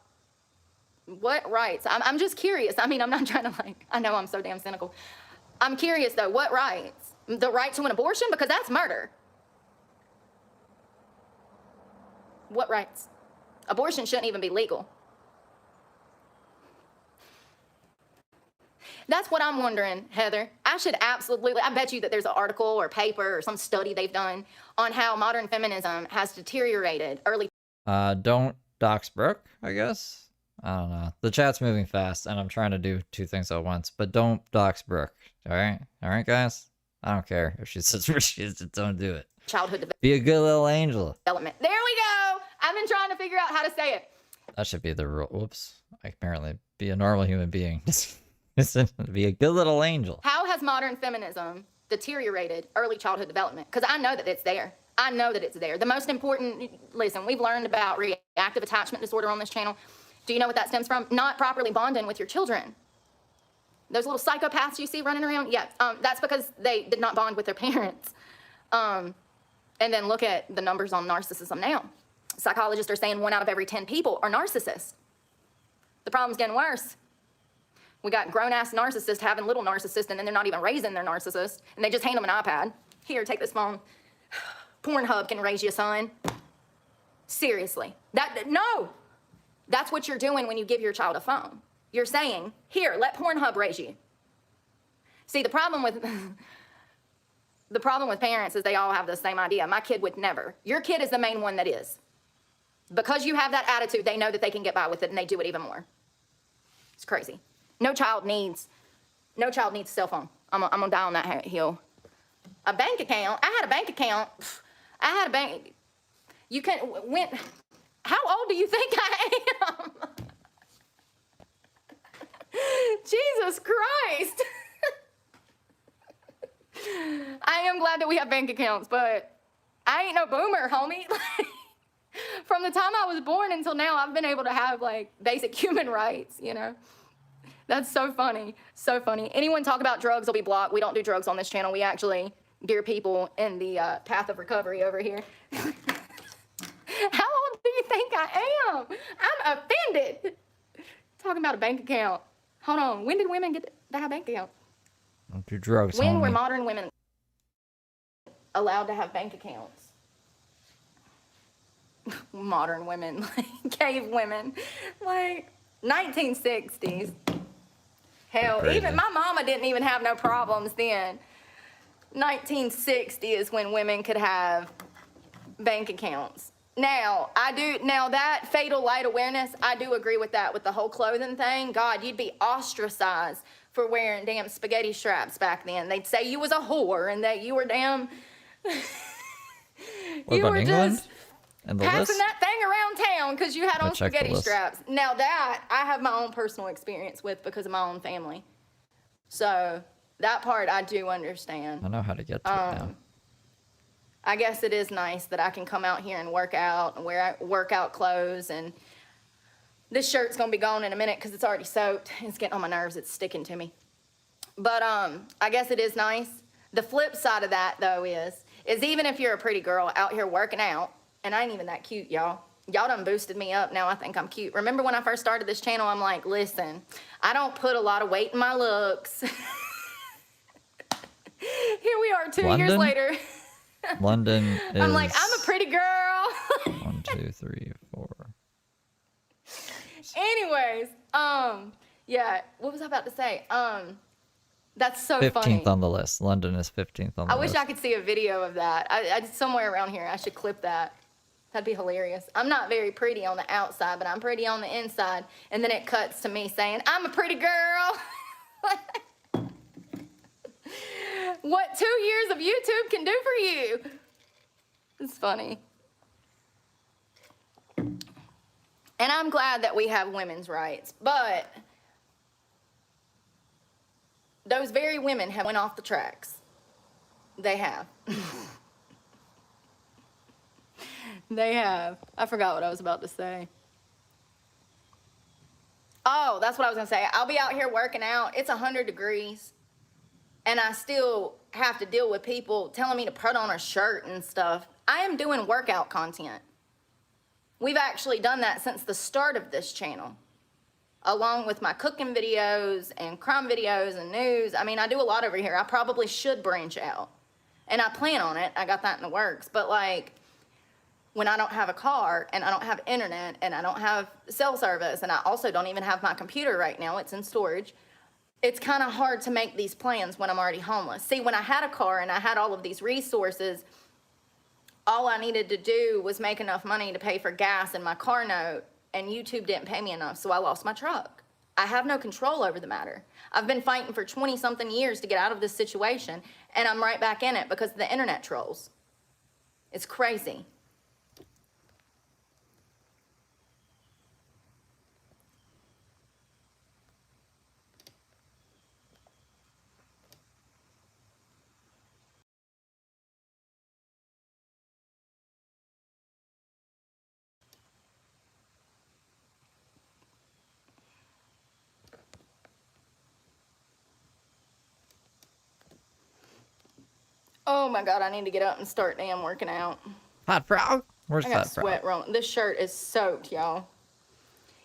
A: What rights? I'm just curious. I mean, I'm not trying to, like, I know I'm so damn cynical. I'm curious, though, what rights? The right to an abortion? Because that's murder. What rights? Abortion shouldn't even be legal. That's what I'm wondering, Heather. I bet you that there's an article or paper or some study they've done on how modern feminism has deteriorated early.
B: Don't dox Brooke, I guess? I don't know. The chat's moving fast, and I'm trying to do 2 things at once, but don't dox Brooke, alright? Alright, guys? I don't care if she says where she is. Don't do it.
A: childhood
B: Be a good little angel.
A: development. There we go. I've been trying to figure out how to say it.
B: That should be the rule. Whoops. Apparently, be a normal human being. Just be a good little angel.
A: How has modern feminism deteriorated early childhood development? Because I know that it's there. I know that it's there. The most important, listen, we've learned about reactive attachment disorder on this channel. Do you know what that stems from? Not properly bonding with your children. Those little psychopaths you see running around, yeah, that's because they did not bond with their parents. And then look at the numbers on narcissism now. Psychologists are saying 1 out of every 10 people are narcissists. The problem's getting worse. We got grown-ass narcissists having little narcissists, and then they're not even raising their narcissist, and they just hand them an iPad. Here, take this phone. Pornhub can raise you, son. Seriously. No! That's what you're doing when you give your child a phone. You're saying, here, let Pornhub raise you. See, the problem with parents is they all have the same idea. My kid would never. Your kid is the main one that is. Because you have that attitude, they know that they can get by with it, and they do it even more. It's crazy. No child needs a cell phone. I'm gonna die on that hill. A bank account. I had a bank account. You can how old do you think I am? Jesus Christ. I am glad that we have bank accounts, but I ain't no boomer, homie. From the time I was born until now, I've been able to have like basic human rights, you know? That's so funny. So funny. Anyone talk about drugs will be blocked. We don't do drugs on this channel. We actually gear people in the path of recovery over here. How old do you think I am? I'm offended. Talking about a bank account. Hold on. When did women get to have a bank account?
B: Don't do drugs.
A: When were
B: homie.
A: modern women allowed to have bank accounts? Modern women, like cave women, like 1960s. Hell,
B: Crazy.
A: even my mama didn't even have no problems then. 1960 is when women could have bank accounts. Now, that fatal light awareness, I do agree with that, with the whole clothing thing. God, you'd be ostracized for wearing damn spaghetti straps back then. They'd say you was a whore and that you were damn...
B: What about England? And the
A: passing
B: list?
A: that thing around town because you had
B: I
A: on
B: checked the
A: spaghetti
B: list.
A: straps. Now that I have my own personal experience with because of my own family. So that part I do understand.
B: I know how to get to it now.
A: I guess it is nice that I can come out here and work out and wear workout clothes, and this shirt's gonna be gone in a minute because it's already soaked. It's getting on my nerves. It's sticking to me. But I guess it is nice. The flip side of that though is even if you're a pretty girl out here working out, and I ain't even that cute, y'all. Y'all done boosted me up. Now I think I'm cute. Remember when I first started this channel, I'm like, listen, I don't put a lot of weight in my looks. Here we are 2 years
B: London?
A: later.
B: London is...
A: I'm like, I'm a pretty girl.
B: 1, 2, 3, 4.
A: Anyways, yeah, what was I about to say? That's so
B: 15th
A: funny.
B: on the list. London is 15th on the
A: I wish
B: list.
A: I could see a video of that. I somewhere around here. I should clip that. That'd be hilarious. I'm not very pretty on the outside, but I'm pretty on the inside. And then it cuts to me saying, I'm a pretty girl. What 2 years of YouTube can do for you. It's funny. And I'm glad that we have women's rights, but those very women have went off the tracks. They have. They have. I forgot what I was about to say. Oh, that's what I was gonna say. I'll be out here working out. It's 100 degrees. And I still have to deal with people telling me to put on a shirt and stuff. I am doing workout content. We've actually done that since the start of this channel, along with my cooking videos and crime videos and news. I mean, I do a lot over here. I probably should branch out. And I plan on it. I got that in the works. But like, when I don't have a car and I don't have internet and I don't have cell service and I also don't even have my computer right now, it's in storage, it's kind of hard to make these plans when I'm already homeless. See, when I had a car and I had all of these resources, all I needed to do was make enough money to pay for gas and my car note, and YouTube didn't pay me enough, so I lost my truck. I have no control over the matter. I've been fighting for 20-something years to get out of this situation, and I'm right back in it because of the internet trolls. It's crazy. Oh my God, I need to get up and start damn working out.
B: Hot frog? Where's
A: I got
B: Fat Frog?
A: sweat rolling. This shirt is soaked, y'all.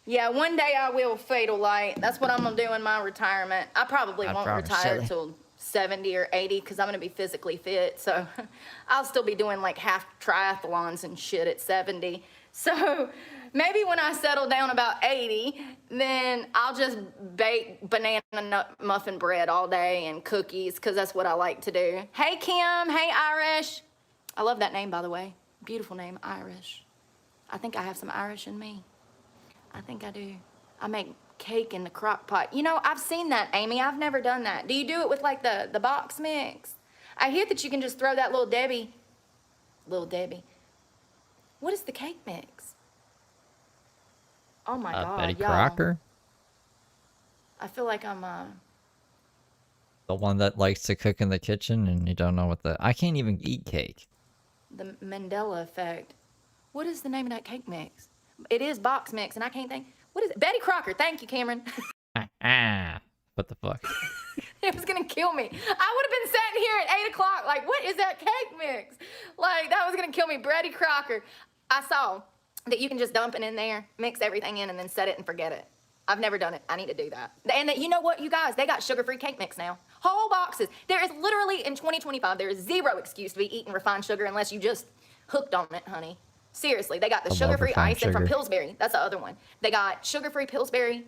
A: Yeah, one day I will fatal light. That's what I'm gonna do in my retirement. I probably
B: Hot
A: won't
B: frog,
A: retire
B: Shelly.
A: till 70 or 80 because I'm gonna be physically fit. So I'll still be doing like half triathlons and shit at 70. So maybe when I settle down about 80, then I'll just bake banana nut muffin bread all day and cookies because that's what I like to do. Hey, Kim. Hey, Irish. I love that name, by the way. Beautiful name, Irish. I think I have some Irish in me. I think I do. I make cake in the crock pot. You know, I've seen that, Amy. I've never done that. Do you do it with like the box mix? I hear that you can just throw that little Debbie. What is the cake mix? Oh my God,
B: Betty
A: y'all.
B: Crocker?
A: I feel like I'm
B: The one that likes to cook in the kitchen and you don't know what the... I can't even eat cake.
A: the Mandela effect. What is the name of that cake mix? It is box mix, and I can't think. What is it? Betty Crocker. Thank you, Cameron.
B: What the fuck?
A: It was gonna kill me. I would have been sitting here at 8 o'clock, like, what is that cake mix? Like, that was gonna kill me. Betty Crocker. I saw that you can just dump it in there, mix everything in, and then set it and forget it. I've never done it. I need to do that. And you know what, you guys? They got sugar-free cake mix now. Whole boxes. There is literally, in 2025, there is zero excuse to be eating refined sugar unless you just hooked on it, honey. Seriously, they got the
B: I love
A: sugar-free
B: refined
A: ice and from
B: sugar.
A: Pillsbury. That's the other one. They got sugar-free Pillsbury,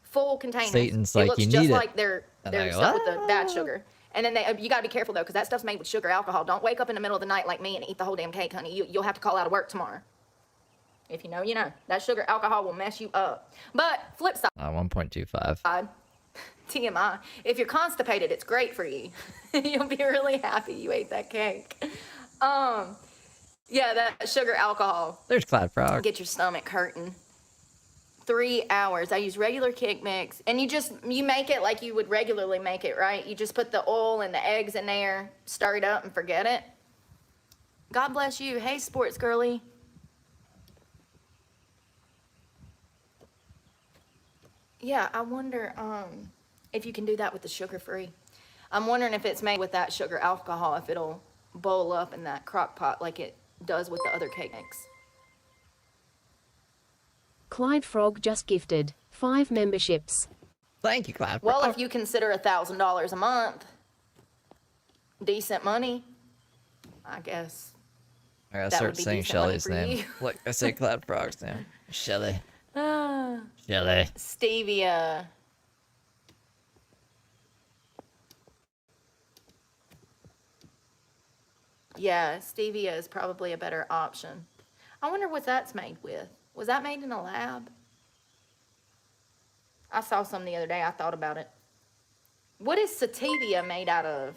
A: full containers.
B: Satan's
A: it
B: like,
A: looks
B: "You
A: just
B: need it."
A: like their
B: And I go,
A: stuff with the bad sugar. And then you gotta be careful though, because that stuff's made with sugar alcohol. Don't wake up in the middle of the night like me and eat the whole damn cake, honey. You'll have to call out of work tomorrow. If you know, you know. That sugar alcohol will mess you up. But flip side.
B: 1.25.
A: TMI. If you're constipated, it's great for you. You'll be really happy you ate that cake. Yeah, that sugar alcohol.
B: There's Fat Frog.
A: Get your stomach hurting. 3 hours. I use regular cake mix, and you make it like you would regularly make it, right? You just put the oil and the eggs in there, stir it up, and forget it. God bless you. Hey, sports girly. Yeah, I wonder if you can do that with the sugar-free. I'm wondering if it's made with that sugar alcohol, if it'll boil up in that crock pot like it does with the other cake mix.
F: Clyde Frog just gifted 5 memberships.
B: Thank you, Fat Frog.
A: Well, if you consider $1,000 a month decent money, I guess.
B: I gotta
A: that would
B: start
A: be
B: saying
A: decent money
B: Shelly's
A: for
B: name.
A: you.
B: Look, I say Cloud Frog's name. Shelly.
A: Ah,
B: Shelly.
A: stevia. Yeah, stevia is probably a better option. I wonder what that's made with. Was that made in a lab? I saw some the other day. I thought about it. What is sativia made out of?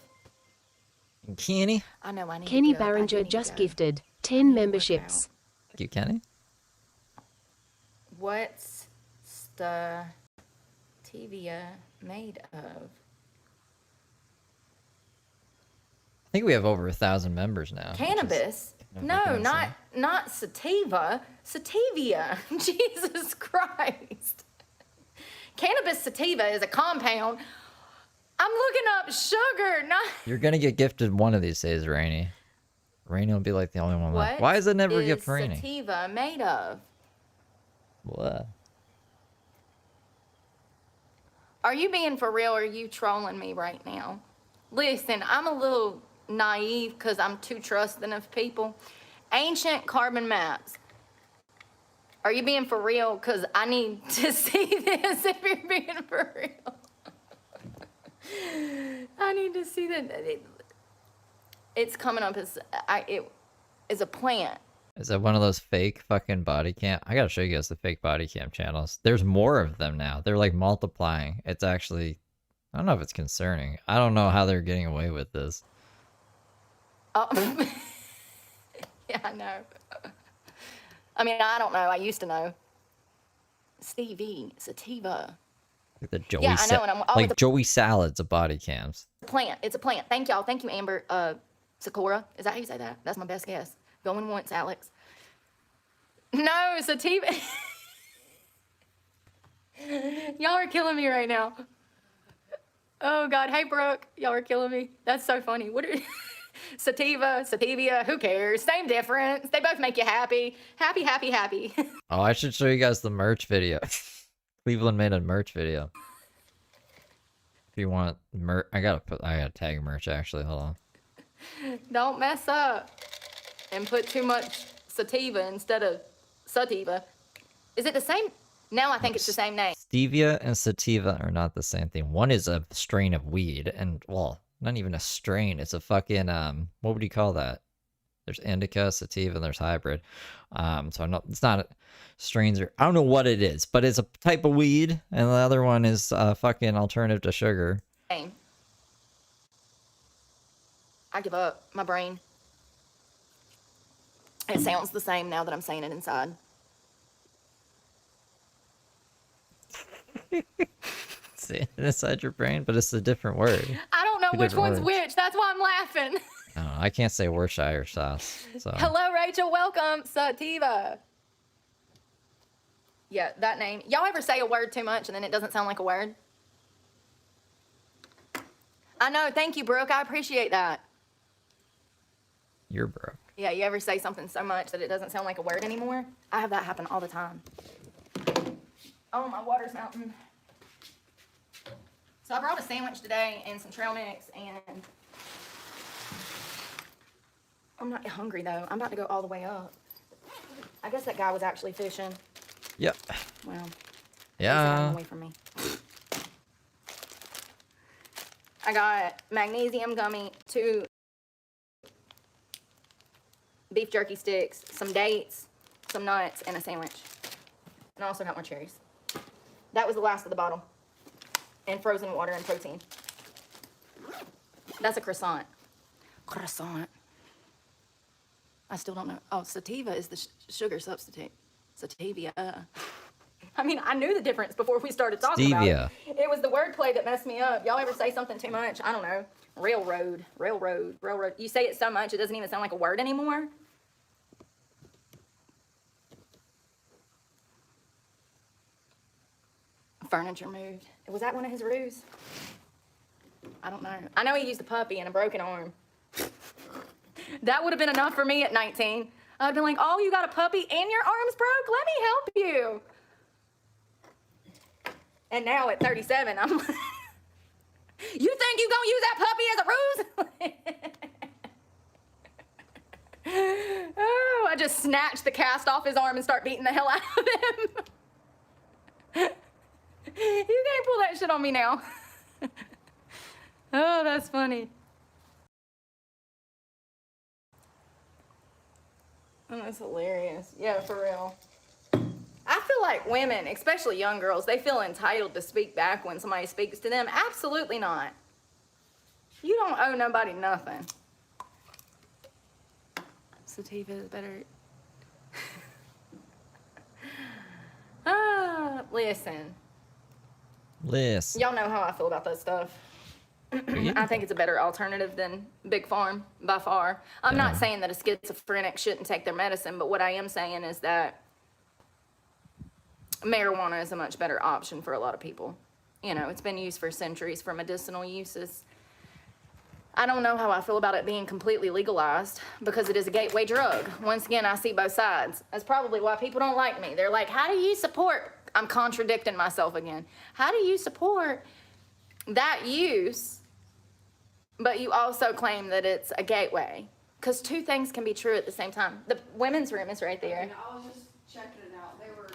B: Kenny.
A: I know I need
F: Kenny
A: to go. I do
F: Barringer
A: need to
F: just
A: go.
F: gifted
A: I
F: 10
A: need to work
F: memberships.
B: Thank you, Kenny.
A: What's sativia made of?
B: I think we have over 1,000 members now. which is-
A: Cannabis?
B: No,
A: No,
B: fucking
A: not sativa. Sativia. Jesus Christ. Cannabis sativa is a compound. I'm looking up sugar, not.
B: You're gonna get gifted one of these days, Rainy. Rainy will be like the only one left.
A: What
B: Why is it never
A: is
B: gift Rainy?
A: sativa made of?
B: What?
A: Are you being for real or are you trolling me right now? Listen, I'm a little naive because I'm too trusting of people. Ancient carbon maps. Are you being for real? Because I need to see this if you're being for real. I need to see that. It's coming up as it is a plant.
B: Is that one of those fake fucking body cam? I gotta show you guys the fake body cam channels. There's more of them now. They're like multiplying. It's actually, I don't know if it's concerning. I don't know how they're getting away with this.
A: Oh, yeah, I know. I mean, I don't know. I used to know. Stevie, sativa.
B: Like the Joey,
A: Yeah, I know, and I'm always
B: like Joey Salads of body cams.
A: Plant. It's a plant. Thank y'all. Thank you, Amber. Sakura. Is that how you say that? That's my best guess. Going once, Alex. No, sativa. Y'all are killing me right now. Oh God. Hey, Brooke. Y'all are killing me. That's so funny. What are sativa, sativia? Who cares? Same difference. They both make you happy. Happy, happy, happy.
B: Oh, I should show you guys the merch video. Cleveland made a merch video. If you want merch, I gotta tag merch actually. Hold on.
A: Don't mess up and put too much sativa instead of sativa. Is it the same? Now I think it's the same name.
B: Stevia and sativa are not the same thing. One is a strain of weed, and well, not even a strain. It's a fucking what would you call that? There's indica, sativa, and there's hybrid. So I'm not. It's not strains or I don't know what it is, but it's a type of weed, and the other one is fucking alternative to sugar.
A: Name. I give up. My brain. It sounds the same now that I'm saying it inside.
B: See it inside your brain, but it's a different word.
A: I don't know
B: Two
A: which
B: different
A: one's
B: words.
A: which. That's why I'm laughing.
B: I don't know. I can't say Worcestershire sauce. So
A: Hello, Rachel. Welcome. Sativa. Yeah, that name. Y'all ever say a word too much and then it doesn't sound like a word? I know. Thank you, Brooke. I appreciate that.
B: you're broke.
A: Yeah, you ever say something so much that it doesn't sound like a word anymore? I have that happen all the time. Oh, my water's mountain. So I brought a sandwich today and some trail mix, and I'm not hungry though. I'm about to go all the way up. I guess that guy was actually fishing.
B: Yep.
A: Well, he's
B: Yeah.
A: gotten away from me. I got magnesium gummy, 2 beef jerky sticks, some dates, some nuts, and a sandwich. And I also got more cherries. That was the last of the bottle. And frozen water and protein. That's a croissant. Croissant. I still don't know. Oh, sativa is the sugar substitute. Sativa. I mean, I knew the difference before we started talking about
B: Stevia.
A: it. It was the wordplay that messed me up. Y'all ever say something too much? I don't know. Railroad. You say it so much, it doesn't even sound like a word anymore. Furniture moved. Was that one of his ruse? I don't know. I know he used a puppy and a broken arm. That would have been enough for me at 19. I'd been like, oh, you got a puppy and your arm's broke? Let me help you. And now at 37, I'm like, you think you gonna use that puppy as a ruse? Oh, I just snatched the cast off his arm and start beating the hell out of him. You can't pull that shit on me now. Oh, that's funny. Oh, that's hilarious. Yeah, for real. I feel like women, especially young girls, they feel entitled to speak back when somebody speaks to them. Absolutely not. You don't owe nobody nothing. Sativa is better. Listen. Y'all know how I feel about that stuff. I think it's a better alternative than Big Farm, by far. I'm not saying that a schizophrenic shouldn't take their medicine, but what I am saying is that marijuana is a much better option for a lot of people. You know, it's been used for centuries for medicinal uses. I don't know how I feel about it being completely legalized because it is a gateway drug. Once again, I see both sides. That's probably why people don't like me. They're like, how do you support? I'm contradicting myself again. How do you support that use, but you also claim that it's a gateway? Because two things can be true at the same time. The women's room is right there.
E: And I was just checking it out. They were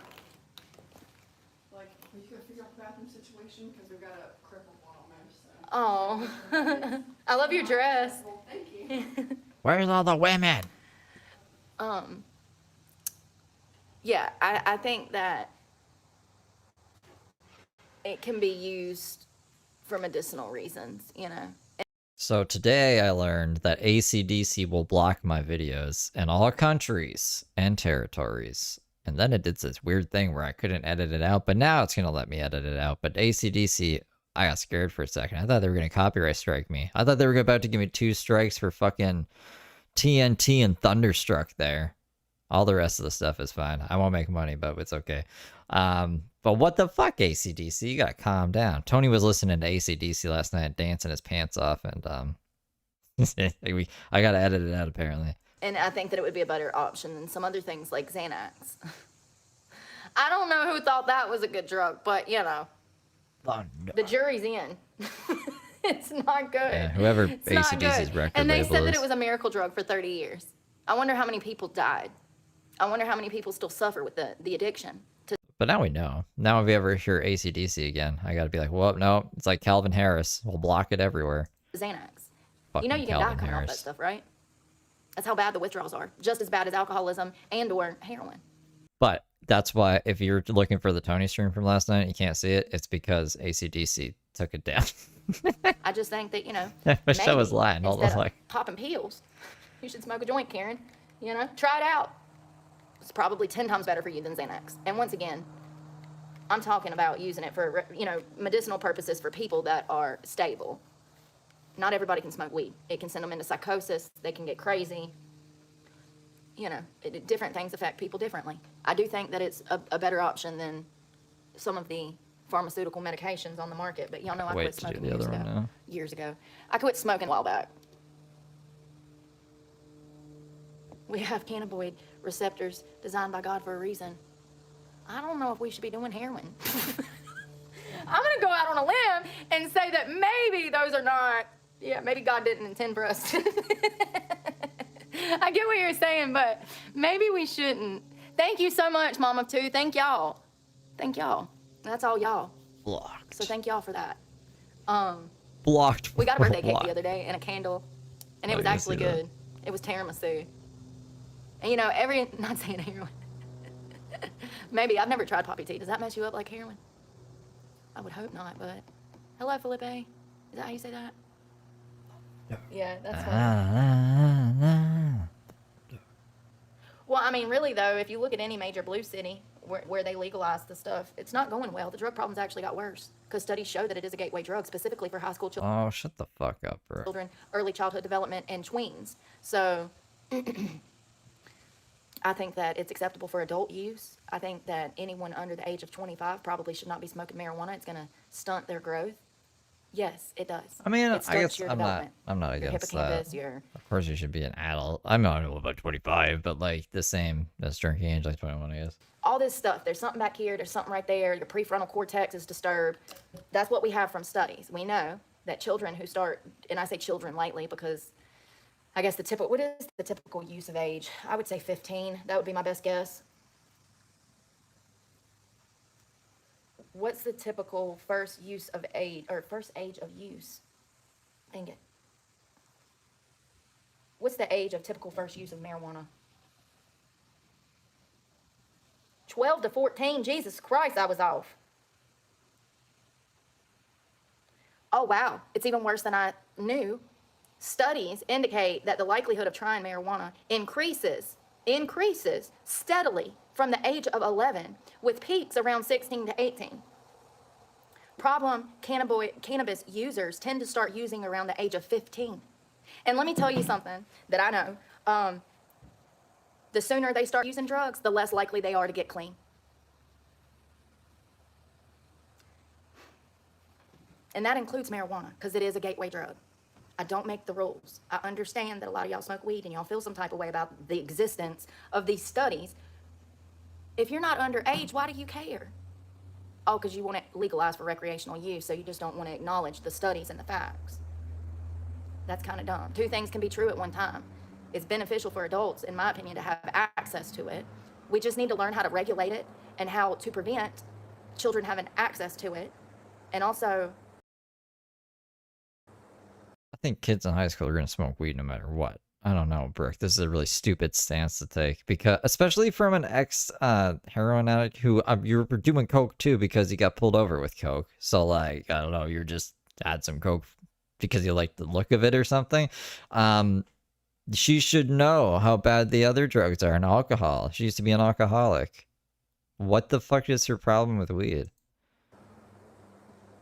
E: like, we could figure out the bathroom situation because we've got a crippled one almost. So.
A: Oh, I love your dress.
E: Well, thank you.
B: Where's all the women?
A: Yeah, I think that it can be used for medicinal reasons, you know.
B: So today I learned that AC/DC will block my videos in all countries and territories. And then it did this weird thing where I couldn't edit it out, but now it's going to let me edit it out. But AC/DC, I got scared for a second. I thought they were going to copyright strike me. I thought they were about to give me 2 strikes for fucking TNT and Thunderstruck there. All the rest of the stuff is fine. I won't make money, but it's okay. But what the fuck, AC/DC? You gotta calm down. Tony was listening to AC/DC last night, dancing his pants off, and I gotta edit it out apparently.
A: And I think that it would be a better option than some other things like Xanax. I don't know who thought that was a good drug, but you know, the jury's in. It's not good.
B: Yeah, whoever
A: It's not
B: AC/DC's
A: good.
B: record
A: And they
B: label
A: said that
B: is.
A: it was a miracle drug for 30 years. I wonder how many people died. I wonder how many people still suffer with the addiction to
B: But now we know. Now if we ever hear AC/DC again, I gotta be like, well, no, it's like Calvin Harris. We'll block it everywhere.
A: Xanax.
B: Fucking
A: You know you can
B: Calvin
A: die coming off that
B: Harris.
A: stuff, right? That's how bad the withdrawals are. Just as bad as alcoholism and or heroin.
B: But that's why if you're looking for the Tony stream from last night, you can't see it. It's because AC/DC took it down.
A: I just think that, you know,
B: I wish I was
A: maybe
B: lying. Hold on,
A: instead of
B: like,
A: popping pills, you should smoke a joint, Karen. You know, try it out. It's probably 10 times better for you than Xanax. And once again, I'm talking about using it for, you know, medicinal purposes for people that are stable. Not everybody can smoke weed. It can send them into psychosis. They can get crazy. You know, different things affect people differently. I do think that it's a better option than some of the pharmaceutical medications on the market. But y'all know I
B: wait
A: quit
B: to do
A: smoking
B: the
A: years
B: other
A: ago.
B: one now.
A: Years ago. I quit smoking a while back. We have cannabinoid receptors designed by God for a reason. I don't know if we should be doing heroin. I'm gonna go out on a limb and say that maybe those are not, yeah, maybe God didn't intend for us to. I get what you're saying, but maybe we shouldn't. Thank you so much, Mom of Two. Thank y'all. Thank y'all. That's all y'all.
B: Blocked.
A: So thank y'all for that.
B: Blocked.
A: We got a birthday cake
B: Blocked.
A: the other day and a candle, and it
B: Oh,
A: was
B: you
A: actually
B: see that.
A: good. It was tiramisu. And you know, not saying heroin. Maybe, I've never tried poppy tea. Does that mess you up like heroin? I would hope not, but. Hello, Felipe. Is that how you say that? Yeah, that's fine. Well, I mean, really though, if you look at any major blue city where they legalized the stuff, it's not going well. The drug problems actually got worse because studies show that it is a gateway drug, specifically for high school
B: Oh, shut the fuck up, bro.
A: children, early childhood development, and tweens. So I think that it's acceptable for adult use. I think that anyone under the age of 25 probably should not be smoking marijuana. It's going to stunt their growth. Yes, it does.
B: I mean,
A: It
B: I
A: stunts
B: guess
A: your
B: I'm not
A: development.
B: against
A: Your
B: that.
A: hippocampus, your
B: Of course, you should be an adult. I'm not about 25, but like the same as drinking age, like 21, I guess.
A: all this stuff. There's something back here, there's something right there, your prefrontal cortex is disturbed. That's what we have from studies. We know that children who start, and I say children lightly because I guess what is the typical use of age? I would say 15. That would be my best guess. What's the typical first use of age, or first age of use? Dang it. What's the age of typical first use of marijuana? 12 to 14. Jesus Christ, I was off. Oh, wow. It's even worse than I knew. Studies indicate that the likelihood of trying marijuana increases steadily from the age of 11, with peaks around 16 to 18. Problem cannabis users tend to start using around the age of 15. And let me tell you something that I know. The sooner they start using drugs, the less likely they are to get clean. And that includes marijuana, because it is a gateway drug. I don't make the rules. I understand that a lot of y'all smoke weed and y'all feel some type of way about the existence of these studies. If you're not underage, why do you care? Oh, because you want it legalized for recreational use, so you just don't want to acknowledge the studies and the facts. That's kind of dumb. Two things can be true at one time. It's beneficial for adults, in my opinion, to have access to it. We just need to learn how to regulate it and how to prevent children having access to it. And also,
B: I think kids in high school are going to smoke weed no matter what. I don't know, Brooke. This is a really stupid stance to take, because especially from an ex heroin addict who you were doing coke too because he got pulled over with coke. So like, I don't know, you're just add some coke because you like the look of it or something. She should know how bad the other drugs are and alcohol. She used to be an alcoholic. What the fuck is her problem with weed?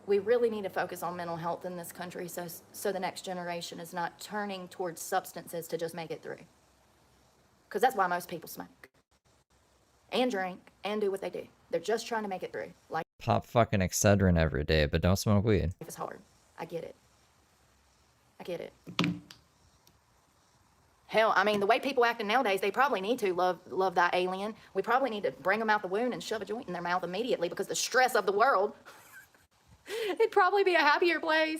A: We really need to focus on mental health in this country so the next generation is not turning towards substances to just make it through. Because that's why most people smoke and drink and do what they do. They're just trying to make it through. Life
B: Pop fucking Excedrin every day, but don't smoke weed.
A: is hard. I get it. I get it. Hell, I mean, the way people acting nowadays, they probably need to love that alien. We probably need to bring them out the wound and shove a joint in their mouth immediately because the stress of the world. It'd probably be a happier place.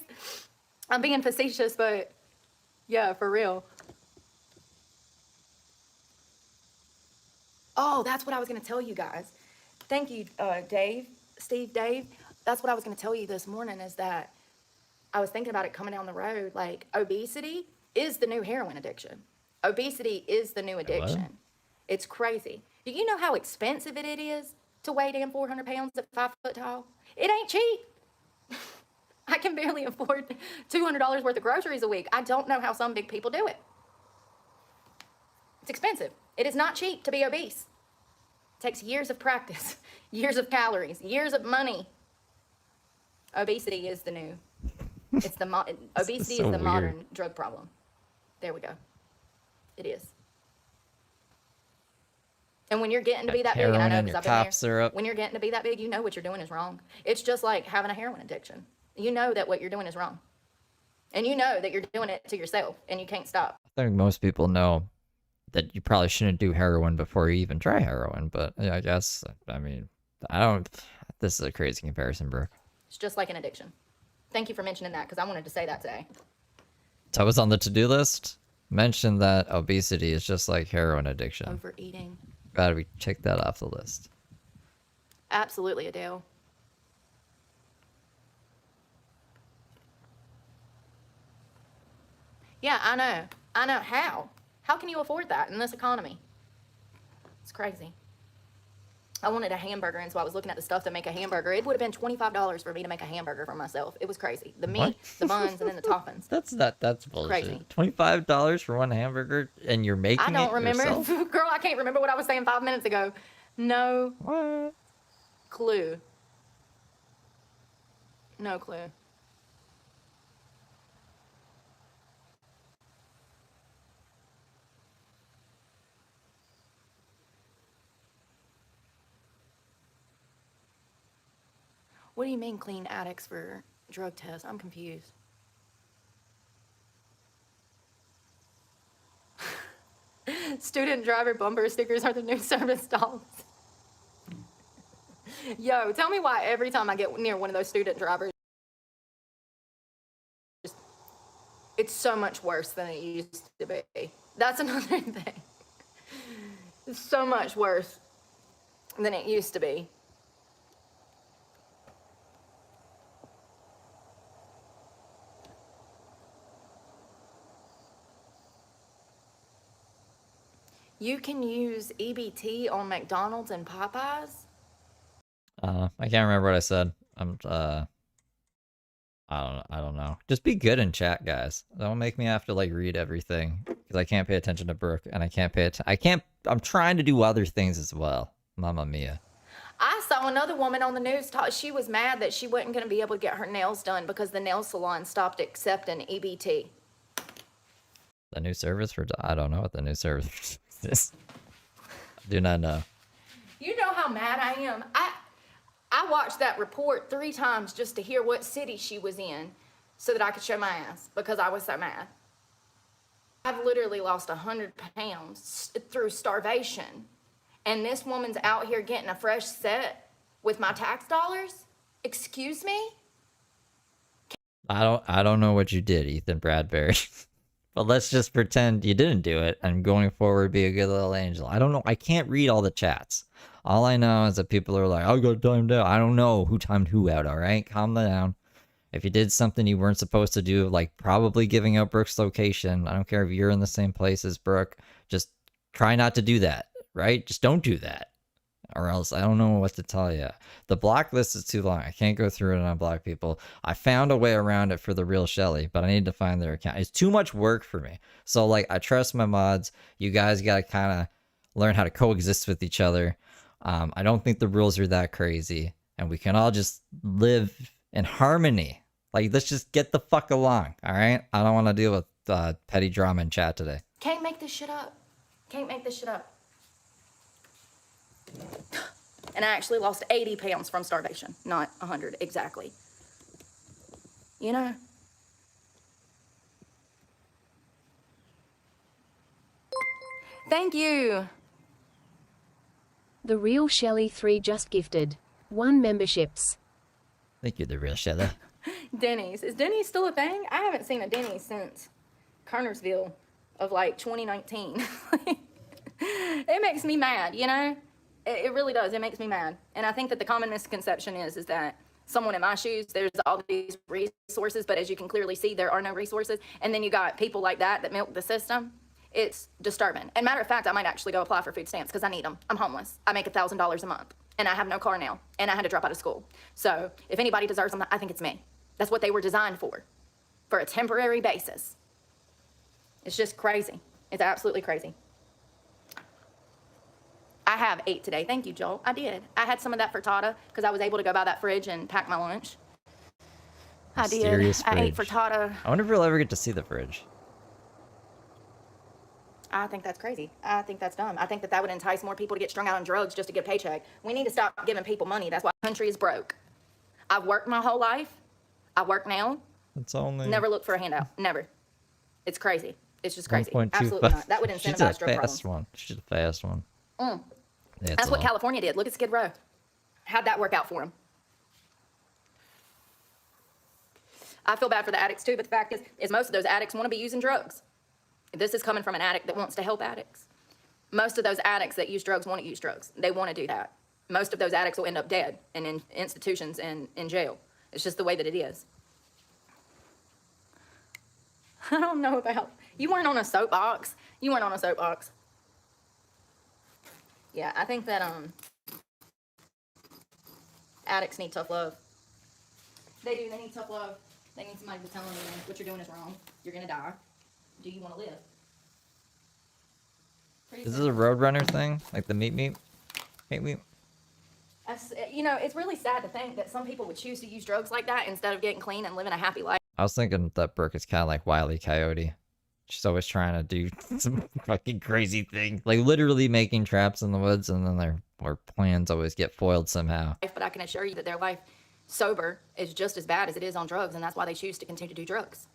A: I'm being facetious, but yeah, for real. Oh, that's what I was going to tell you guys. Thank you, Dave. That's what I was going to tell you this morning is that I was thinking about it coming down the road. Like, obesity is the new heroin addiction. Obesity is the new addiction.
B: What?
A: It's crazy. Do you know how expensive it is to weigh damn 400 pounds at 5 foot tall? It ain't cheap. I can barely afford $200 worth of groceries a week. I don't know how some big people do it. It's expensive. It is not cheap to be obese. It takes years of practice, years of calories, years of money. Obesity is the new. It's the obesity
B: so
A: is the
B: weird.
A: modern drug problem. There we go. It is. And when you're getting to be that big, and I
B: Heroin
A: know
B: in
A: because
B: your
A: I've been
B: cough
A: there.
B: syrup.
A: When you're getting to be that big, you know what you're doing is wrong. It's just like having a heroin addiction. You know that what you're doing is wrong. And you know that you're doing it to yourself and you can't stop.
B: I think most people know that you probably shouldn't do heroin before you even try heroin, but yeah, I guess, I mean, I don't, this is a crazy comparison, Brooke.
A: It's just like an addiction. Thank you for mentioning that because I wanted to say that today.
B: So was on the to-do list. Mention that obesity is just like heroin addiction.
A: Overeating.
B: Gotta be check that off the list.
A: Absolutely, Adele. Yeah, I know. I know. How? How can you afford that in this economy? It's crazy. I wanted a hamburger, and so I was looking at the stuff to make a hamburger. It would have been $25 for me to make a hamburger for myself. It was crazy. The meat,
B: What?
A: the buns, and then the toppings.
B: That's bullshit.
A: Crazy.
B: $25 for one hamburger and you're making
A: I don't
B: it
A: remember.
B: yourself?
A: Girl, I can't remember what I was saying 5 minutes ago. No
B: What?
A: clue. No clue. What do you mean clean addicts for drug tests? I'm confused. Student driver bumper stickers are the new service dogs. Yo, tell me why every time I get near one of those student drivers, it's so much worse than it used to be. That's another thing. It's so much worse than it used to be. You can use EBT on McDonald's and Popeyes?
B: I can't remember what I said. I don't know. Just be good in chat, guys. Don't make me have to like read everything because I can't pay attention to Brooke and I can't pay attention. I'm trying to do other things as well. Mamma mia.
A: I saw another woman on the news talk. She was mad that she wasn't going to be able to get her nails done because the nail salon stopped accepting EBT.
B: The new service for I don't know what the new service is. I do not know.
A: You know how mad I am. I watched that report 3 times just to hear what city she was in so that I could show my ass because I was so mad. I've literally lost 100 pounds through starvation. And this woman's out here getting a fresh set with my tax dollars? Excuse me?
B: I don't know what you did, Ethan Bradbury. But let's just pretend you didn't do it and going forward be a good little angel. I don't know. I can't read all the chats. All I know is that people are like, I'll go time down. I don't know who timed who out, all right? Calm down. If you did something you weren't supposed to do, like probably giving out Brooke's location, I don't care if you're in the same place as Brooke, just try not to do that, right? Just don't do that. Or else I don't know what to tell you. The block list is too long. I can't go through it and unblock people. I found a way around it for the real Shelly, but I need to find their account. It's too much work for me. So, like, I trust my mods. You guys got to kind of learn how to coexist with each other. I don't think the rules are that crazy. And we can all just live in harmony. Like, let's just get the fuck along, all right? I don't want to deal with petty drama in chat today.
A: Can't make this shit up. Can't make this shit up. And I actually lost 80 pounds from starvation, not 100 exactly. You know? Thank you.
F: The Real Shelly 3 just gifted 1 memberships.
B: Thank you, the real Shelly.
A: Denny's. Is Denny's still a thing? I haven't seen a Denny's since Kernersville of like 2019. It makes me mad, you know? It really does. It makes me mad. And I think that the common misconception is that someone in my shoes, there's all these resources, but as you can clearly see, there are no resources. And then you got people like that milk the system. It's disturbing. And matter of fact, I might actually go apply for food stamps because I need them. I'm homeless. I make $1,000 a month. And I have no car now. And I had to drop out of school. So if anybody deserves them, I think it's me. That's what they were designed for a temporary basis. It's just crazy. It's absolutely crazy. I have ate today. Thank you, Joel. I did. I had some of that frittata because I was able to go by that fridge and pack my lunch. I did.
B: Mysterious
A: I ate
B: fridge.
A: frittata.
B: I wonder if we'll ever get to see the fridge.
A: I think that's crazy. I think that's dumb. I think that would entice more people to get strung out on drugs just to get a paycheck. We need to stop giving people money. That's why the country is broke. I've worked my whole life. I work now.
B: It's only
A: Never look for a handout. Never. It's crazy. It's just crazy.
B: 1.25.
A: Absolutely not. That would
B: She's
A: incentivize
B: a
A: drug
B: fast
A: problems.
B: one. She's a fast one.
A: Mm.
B: Yeah,
A: That's what
B: all.
A: California did. Look at Skid Row. How'd that work out for them? I feel bad for the addicts too, but the fact is most of those addicts want to be using drugs. This is coming from an addict that wants to help addicts. Most of those addicts that use drugs want to use drugs. They want to do that. Most of those addicts will end up dead and in institutions and in jail. It's just the way that it is. I don't know about, you weren't on a soapbox. You weren't on a soapbox. Yeah, I think that addicts need tough love. They do. They need tough love. They need somebody to tell them what you're doing is wrong. You're gonna die. Do you want to live? Pretty
B: Is this a Roadrunner thing? Like the meat?
A: You know, it's really sad to think that some people would choose to use drugs like that instead of getting clean and living a happy life.
B: I was thinking that Brooke is kind of like Wile E. Coyote. She's always trying to do some fucking crazy thing. Like literally making traps in the woods and then their plans always get foiled somehow.
A: But I can assure you that their life sober is just as bad as it is on drugs, and that's why they choose to continue to do drugs.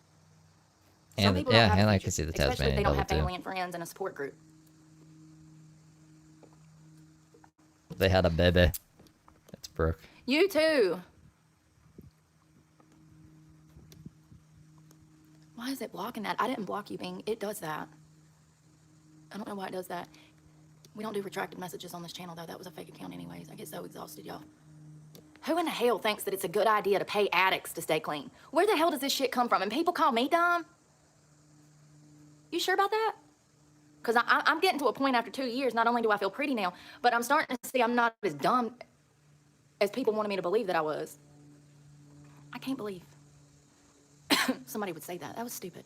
A: Some
B: And
A: people don't
B: yeah,
A: have
B: and I
A: futures,
B: can see the
A: especially if
B: Tasmanian
A: they don't
B: devil
A: have
B: too.
A: family and friends and a support group.
B: They had a baby. It's Brooke.
A: You too. Why is it blocking that? I didn't block you, Bing. It does that. I don't know why it does that. We don't do retracted messages on this channel, though. That was a fake account anyways. I get so exhausted, y'all. Who in the hell thinks that it's a good idea to pay addicts to stay clean? Where the hell does this shit come from? And people call me dumb? You sure about that? Because I'm getting to a point after 2 years, not only do I feel pretty now, but I'm starting to see I'm not as dumb as people wanted me to believe that I was. I can't believe somebody would say that. That was stupid.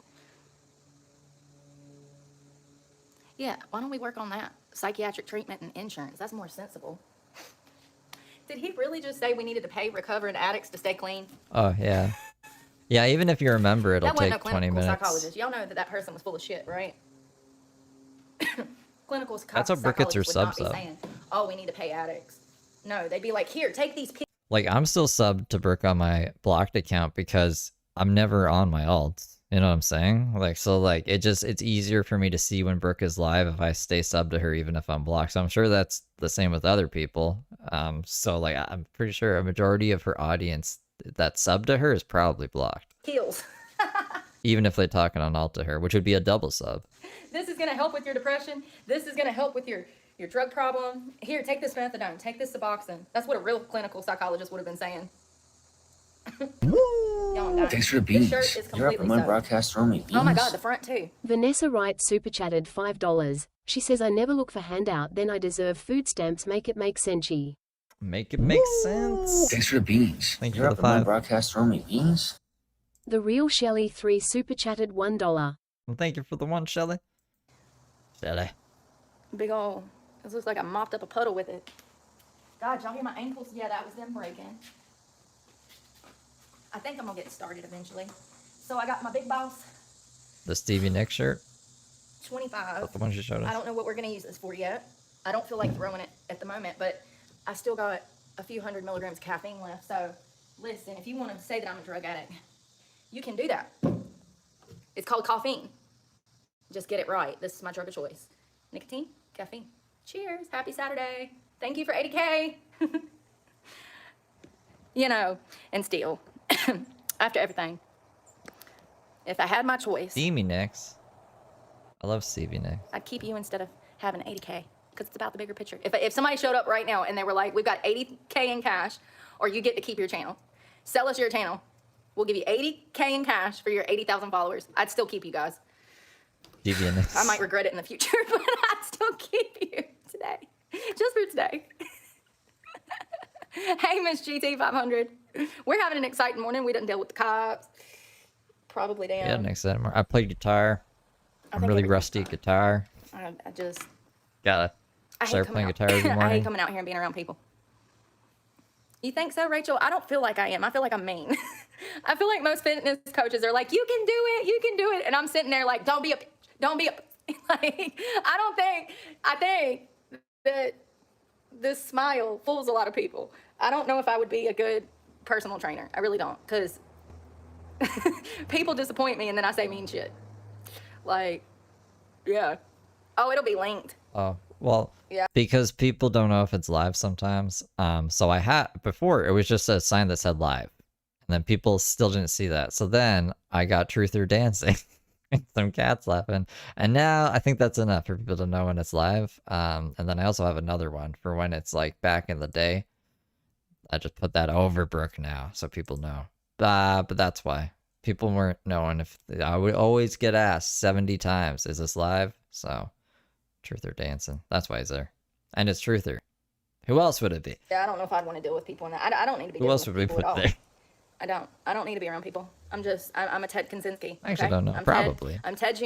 A: Yeah, why don't we work on that? Psychiatric treatment and insurance. That's more sensible. Did he really just say we needed to pay recovering addicts to stay clean?
B: Oh yeah. Yeah, even if you remember, it'll
A: That wasn't
B: take
A: a
B: 20
A: clinical
B: minutes.
A: psychologist. Y'all know that person was full of shit, right? Clinical
B: That's what Brooke gets her
A: psychologists would not
B: subs
A: be saying, oh, we need to pay addicts. No, they'd be like, here, take these pills.
B: Like, I'm still subbed to Brooke on my blocked account because I'm never on my alts. You know what I'm saying? Like, so, like, it's easier for me to see when Brooke is live if I stay subbed to her, even if I'm blocked. So I'm sure that's the same with other people. So, like, I'm pretty sure a majority of her audience that sub to her is probably blocked.
A: Pills.
B: Even if they're talking on alt to her, which would be a double sub.
A: This is going to help with your depression. This is going to help with your drug problem. Here, take this methadone. Take this Suboxone. That's what a real clinical psychologist would have been saying. Y'all, I'm dying.
G: Thanks for the
A: This
G: beans.
A: shirt is
G: You're up
A: completely
G: on my
A: soaked.
G: broadcast throwing me beans.
A: Oh my god, the front too.
F: Vanessa Wright super chatted $5. She says I never look for handout, then I deserve food stamps. Make it make sense.
B: Make it make sense.
G: Thanks for the beans.
B: Thank you
G: You're
B: for
G: up
B: the
G: on my
B: 5.
G: broadcast throwing me beans.
F: The real Shelly 3 super chatted $1.
B: Well, thank you for the 1, Shelly. Shelly.
A: Big ol'. This looks like I mopped up a puddle with it. God, y'all hear my ankles? Yeah, that was them breaking. I think I'm gonna get started eventually. So I got my big boss,
B: The Stevie Nicks shirt.
A: 25.
B: That's the one she showed us.
A: I don't know what we're gonna use this for yet. I don't feel like throwing it at the moment, but I still got a few 100 milligrams of caffeine left. So listen, if you want to say that I'm a drug addict, you can do that. It's called caffeine. Just get it right. This is my drug of choice. Nicotine, caffeine. Cheers. Happy Saturday. Thank you for 80K. You know, and still, after everything, if I had my choice,
B: Stevie Nicks. I love Stevie Nicks.
A: I'd keep you instead of having 80K because it's about the bigger picture. If somebody showed up right now and they were like, we've got 80K in cash or you get to keep your channel, sell us your channel. We'll give you 80K in cash for your 80,000 followers. I'd still keep you guys.
B: Stevie Nicks.
A: I might regret it in the future, but I'd still keep you today. Just for today. Hey, Miss GT500. We're having an exciting morning. We didn't deal with the cops. Probably damn.
B: Yeah, next time. I played guitar. I'm
A: think
B: really
A: everything's
B: rusty at guitar.
A: I just,
B: Gotta
A: I hate
B: start
A: coming
B: playing
A: out.
B: guitar every
A: I hate
B: morning.
A: coming out here and being around people. You think so, Rachel? I don't feel like I am. I feel like I'm mean. I feel like most fitness coaches are like, you can do it, you can do it. And I'm sitting there like, don't be a, don't be a, like, I think that this smile fools a lot of people. I don't know if I would be a good personal trainer. I really don't, because people disappoint me and then I say mean shit. Like, yeah. Oh, it'll be linked.
B: Oh, well,
A: Yeah.
B: because people don't know if it's live sometimes. So I had, before, it was just a sign that said live. And then people still didn't see that. So then I got truther dancing. Some cats laughing. And now I think that's enough for people to know when it's live. And then I also have another one for when it's like back in the day. I just put that over Brooke now so people know. But that's why. People weren't knowing if I would always get asked 70 times, is this live? So truther dancing. That's why he's there. And it's truther. Who else would it be?
A: Yeah, I don't know if I'd want to deal with people in that. I don't need to be
B: Who
A: dealing
B: else
A: with
B: would we
A: people
B: put
A: at all.
B: there?
A: I don't need to be around people. I'm a Ted Kaczynski.
B: I actually
A: okay?
B: don't know.
A: I'm
B: Probably.
A: I'm Ted Jr.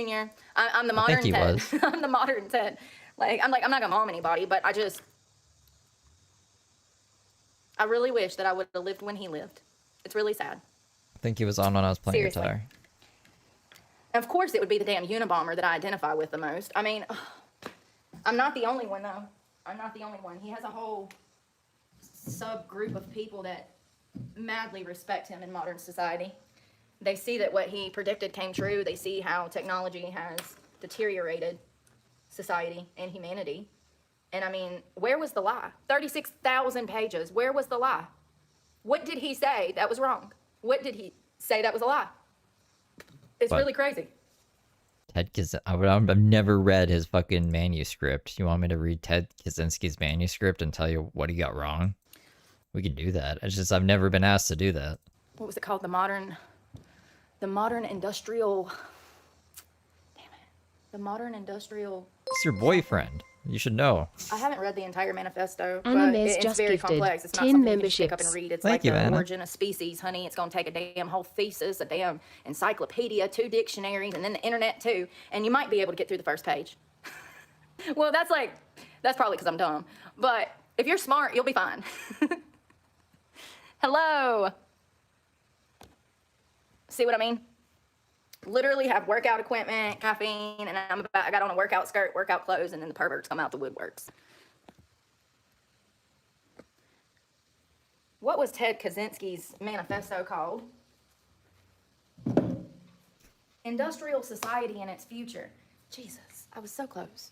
A: I'm the
B: I think
A: modern
B: he
A: Ted.
B: was.
A: I'm the modern Ted. I'm not gonna harm anybody, but I really wish that I would have lived when he lived. It's really sad.
B: I think he was on when I was playing
A: Seriously.
B: guitar.
A: And of course, it would be the damn Unabomber that I identify with the most. I mean, I'm not the only one though. I'm not the only one. He has a whole subgroup of people that madly respect him in modern society. They see that what he predicted came true. They see how technology has deteriorated society and humanity. And I mean, where was the lie? 36,000 pages. Where was the lie? What did he say that was wrong? What did he say that was a lie? It's
B: What?
A: really crazy.
B: Ted I've never read his fucking manuscript. You want me to read Ted Kaczynski's manuscript and tell you what he got wrong? We can do that. It's just I've never been asked to do that.
A: What was it called? The modern industrial. Damn it. The modern industrial.
B: It's your boyfriend. You should know.
A: I haven't read the entire manifesto,
F: Anna
A: but
F: Mez
A: it's
F: just
A: very
F: gifted
A: complex. It's not
F: 10
A: something you can just pick up and
F: memberships.
A: read. It's
B: Thank
A: like
B: you,
A: the
B: Anna.
A: origin of species, honey. It's going to take a damn whole thesis, a damn encyclopedia, 2 dictionaries, and then the internet too. And you might be able to get through the first page. Well, that's probably because I'm dumb. But if you're smart, you'll be fine. Hello. See what I mean? Literally have workout equipment, caffeine, and I got on a workout skirt, workout clothes, and then the perverts come out the woodworks. What was Ted Kaczynski's manifesto called? Industrial Society and Its Future. Jesus, I was so close.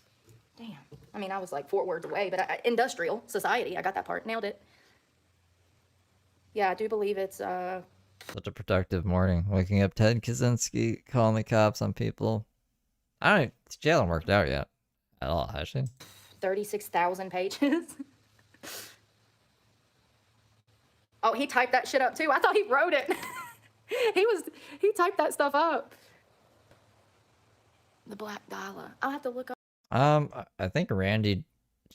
A: Damn. I mean, I was like 4 words away, but Industrial Society, I got that part, nailed it. Yeah, I do believe it's,
B: Such a productive morning. Waking up Ted Kaczynski, calling the cops on people. I don't she hasn't worked out yet. At all, has she?
A: Oh, he typed that shit up too. I thought he wrote it. He typed that stuff up. The Black Gala. I'll have to look up.
B: I think Randy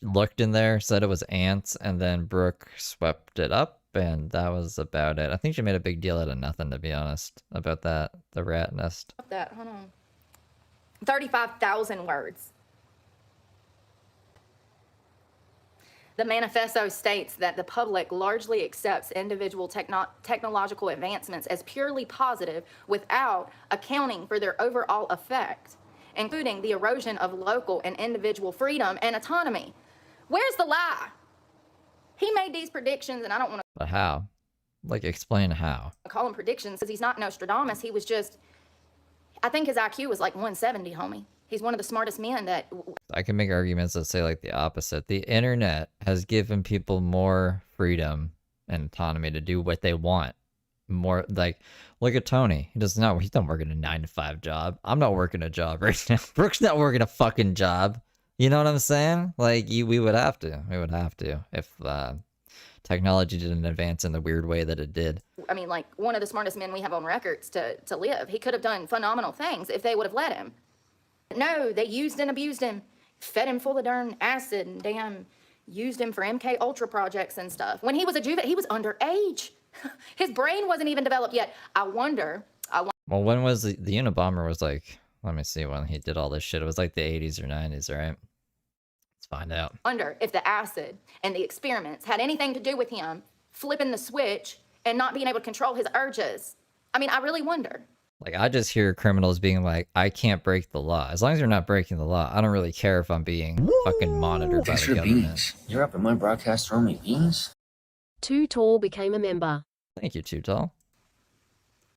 B: looked in there, said it was ants, and then Brooke swept it up, and that was about it. I think she made a big deal out of nothing, to be honest, about that, the rat nest.
A: That, hold on. 35,000 words. The manifesto states that the public largely accepts individual technological advancements as purely positive without accounting for their overall effect, including the erosion of local and individual freedom and autonomy. Where's the lie? He made these predictions, and I don't want
B: But how? Like, explain how.
A: to call them predictions because he's not Nostradamus. He was just, I think his IQ was like 170, homie. He's one of the smartest men that.
B: I can make arguments that say like the opposite. The internet has given people more freedom and autonomy to do what they want. More like, look at Tony. He's not working a 9-to-5 job. I'm not working a job right now. Brooke's not working a fucking job. You know what I'm saying? Like, we would have to. We would have to if technology didn't advance in the weird way that it did.
A: I mean, like, one of the smartest men we have on records to live. He could have done phenomenal things if they would have let him. No, they used and abused him, fed him full of darn acid, and damn used him for MK Ultra projects and stuff. When he was a juvenile, he was underage. His brain wasn't even developed yet. I wonder.
B: Well, when was the Unabomber was like, let me see when he did all this shit. It was like the 80s or 90s, right? Let's find out.
A: Wonder if the acid and the experiments had anything to do with him flipping the switch and not being able to control his urges. I mean, I really wonder.
B: Like, I just hear criminals being like, I can't break the law. As long as you're not breaking the law, I don't really care if I'm being fucking monitored by the
G: Extra
B: government.
G: beans. You're up in my broadcast throwing me beans?
F: Too Tall became a member.
B: Thank you, Too Tall.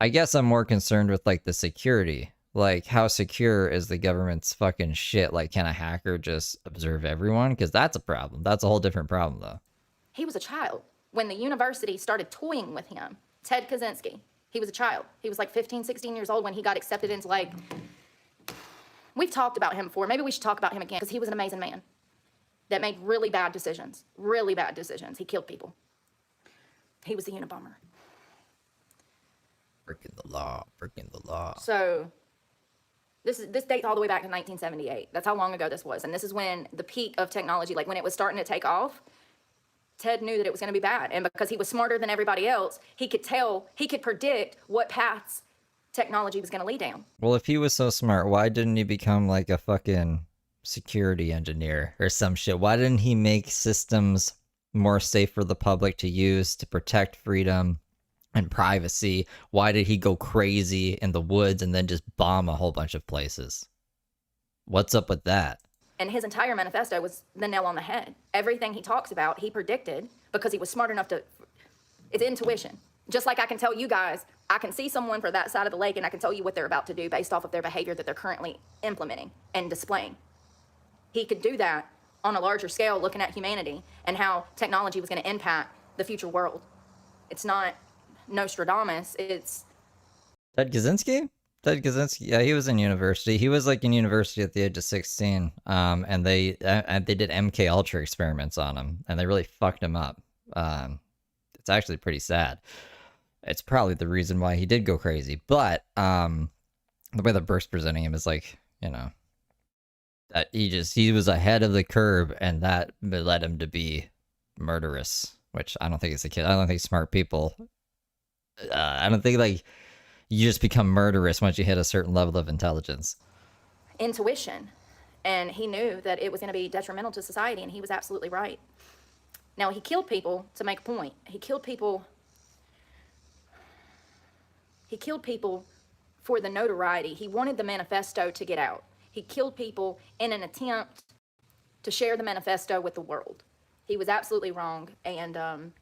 B: I guess I'm more concerned with, like, the security. Like, how secure is the government's fucking shit? Like, can a hacker just observe everyone? Because that's a problem. That's a whole different problem, though.
A: He was a child when the university started toying with him. Ted Kaczynski. He was a child. He was like 15, 16 years old when he got accepted into, like, we've talked about him before. Maybe we should talk about him again because he was an amazing man that made really bad decisions. Really bad decisions. He killed people. He was the Unabomber.
B: Breaking the law. Breaking the law.
A: So this dates all the way back to 1978. That's how long ago this was. And this is when the peak of technology, like when it was starting to take off, Ted knew that it was going to be bad. And because he was smarter than everybody else, he could predict what paths technology was going to lead down.
B: Well, if he was so smart, why didn't he become like a fucking security engineer or some shit? Why didn't he make systems more safe for the public to use to protect freedom and privacy? Why did he go crazy in the woods and then just bomb a whole bunch of places? What's up with that?
A: And his entire manifesto was the nail on the head. Everything he talks about, he predicted because he was smart enough to, it's intuition. Just like I can tell you guys, I can see someone for that side of the lake and I can tell you what they're about to do based off of their behavior that they're currently implementing and displaying. He could do that on a larger scale, looking at humanity and how technology was going to impact the future world. It's not Nostradamus, it's...
B: Ted Kaczynski? Ted Kaczynski, yeah, he was in university. He was like in university at the age of 16, and they did MK Ultra experiments on him, and they really fucked him up. It's actually pretty sad. It's probably the reason why he did go crazy, but the way that Burke's presenting him is like, you know, that he was ahead of the curve, and that led him to be murderous, which I don't think it's a kid. I don't think smart people. I don't think like you just become murderous once you hit a certain level of intelligence.
A: Intuition. And he knew that it was going to be detrimental to society, and he was absolutely right. Now, he killed people to make a point. He killed people for the notoriety. He wanted the manifesto to get out. He killed people in an attempt to share the manifesto with the world. He was absolutely wrong, and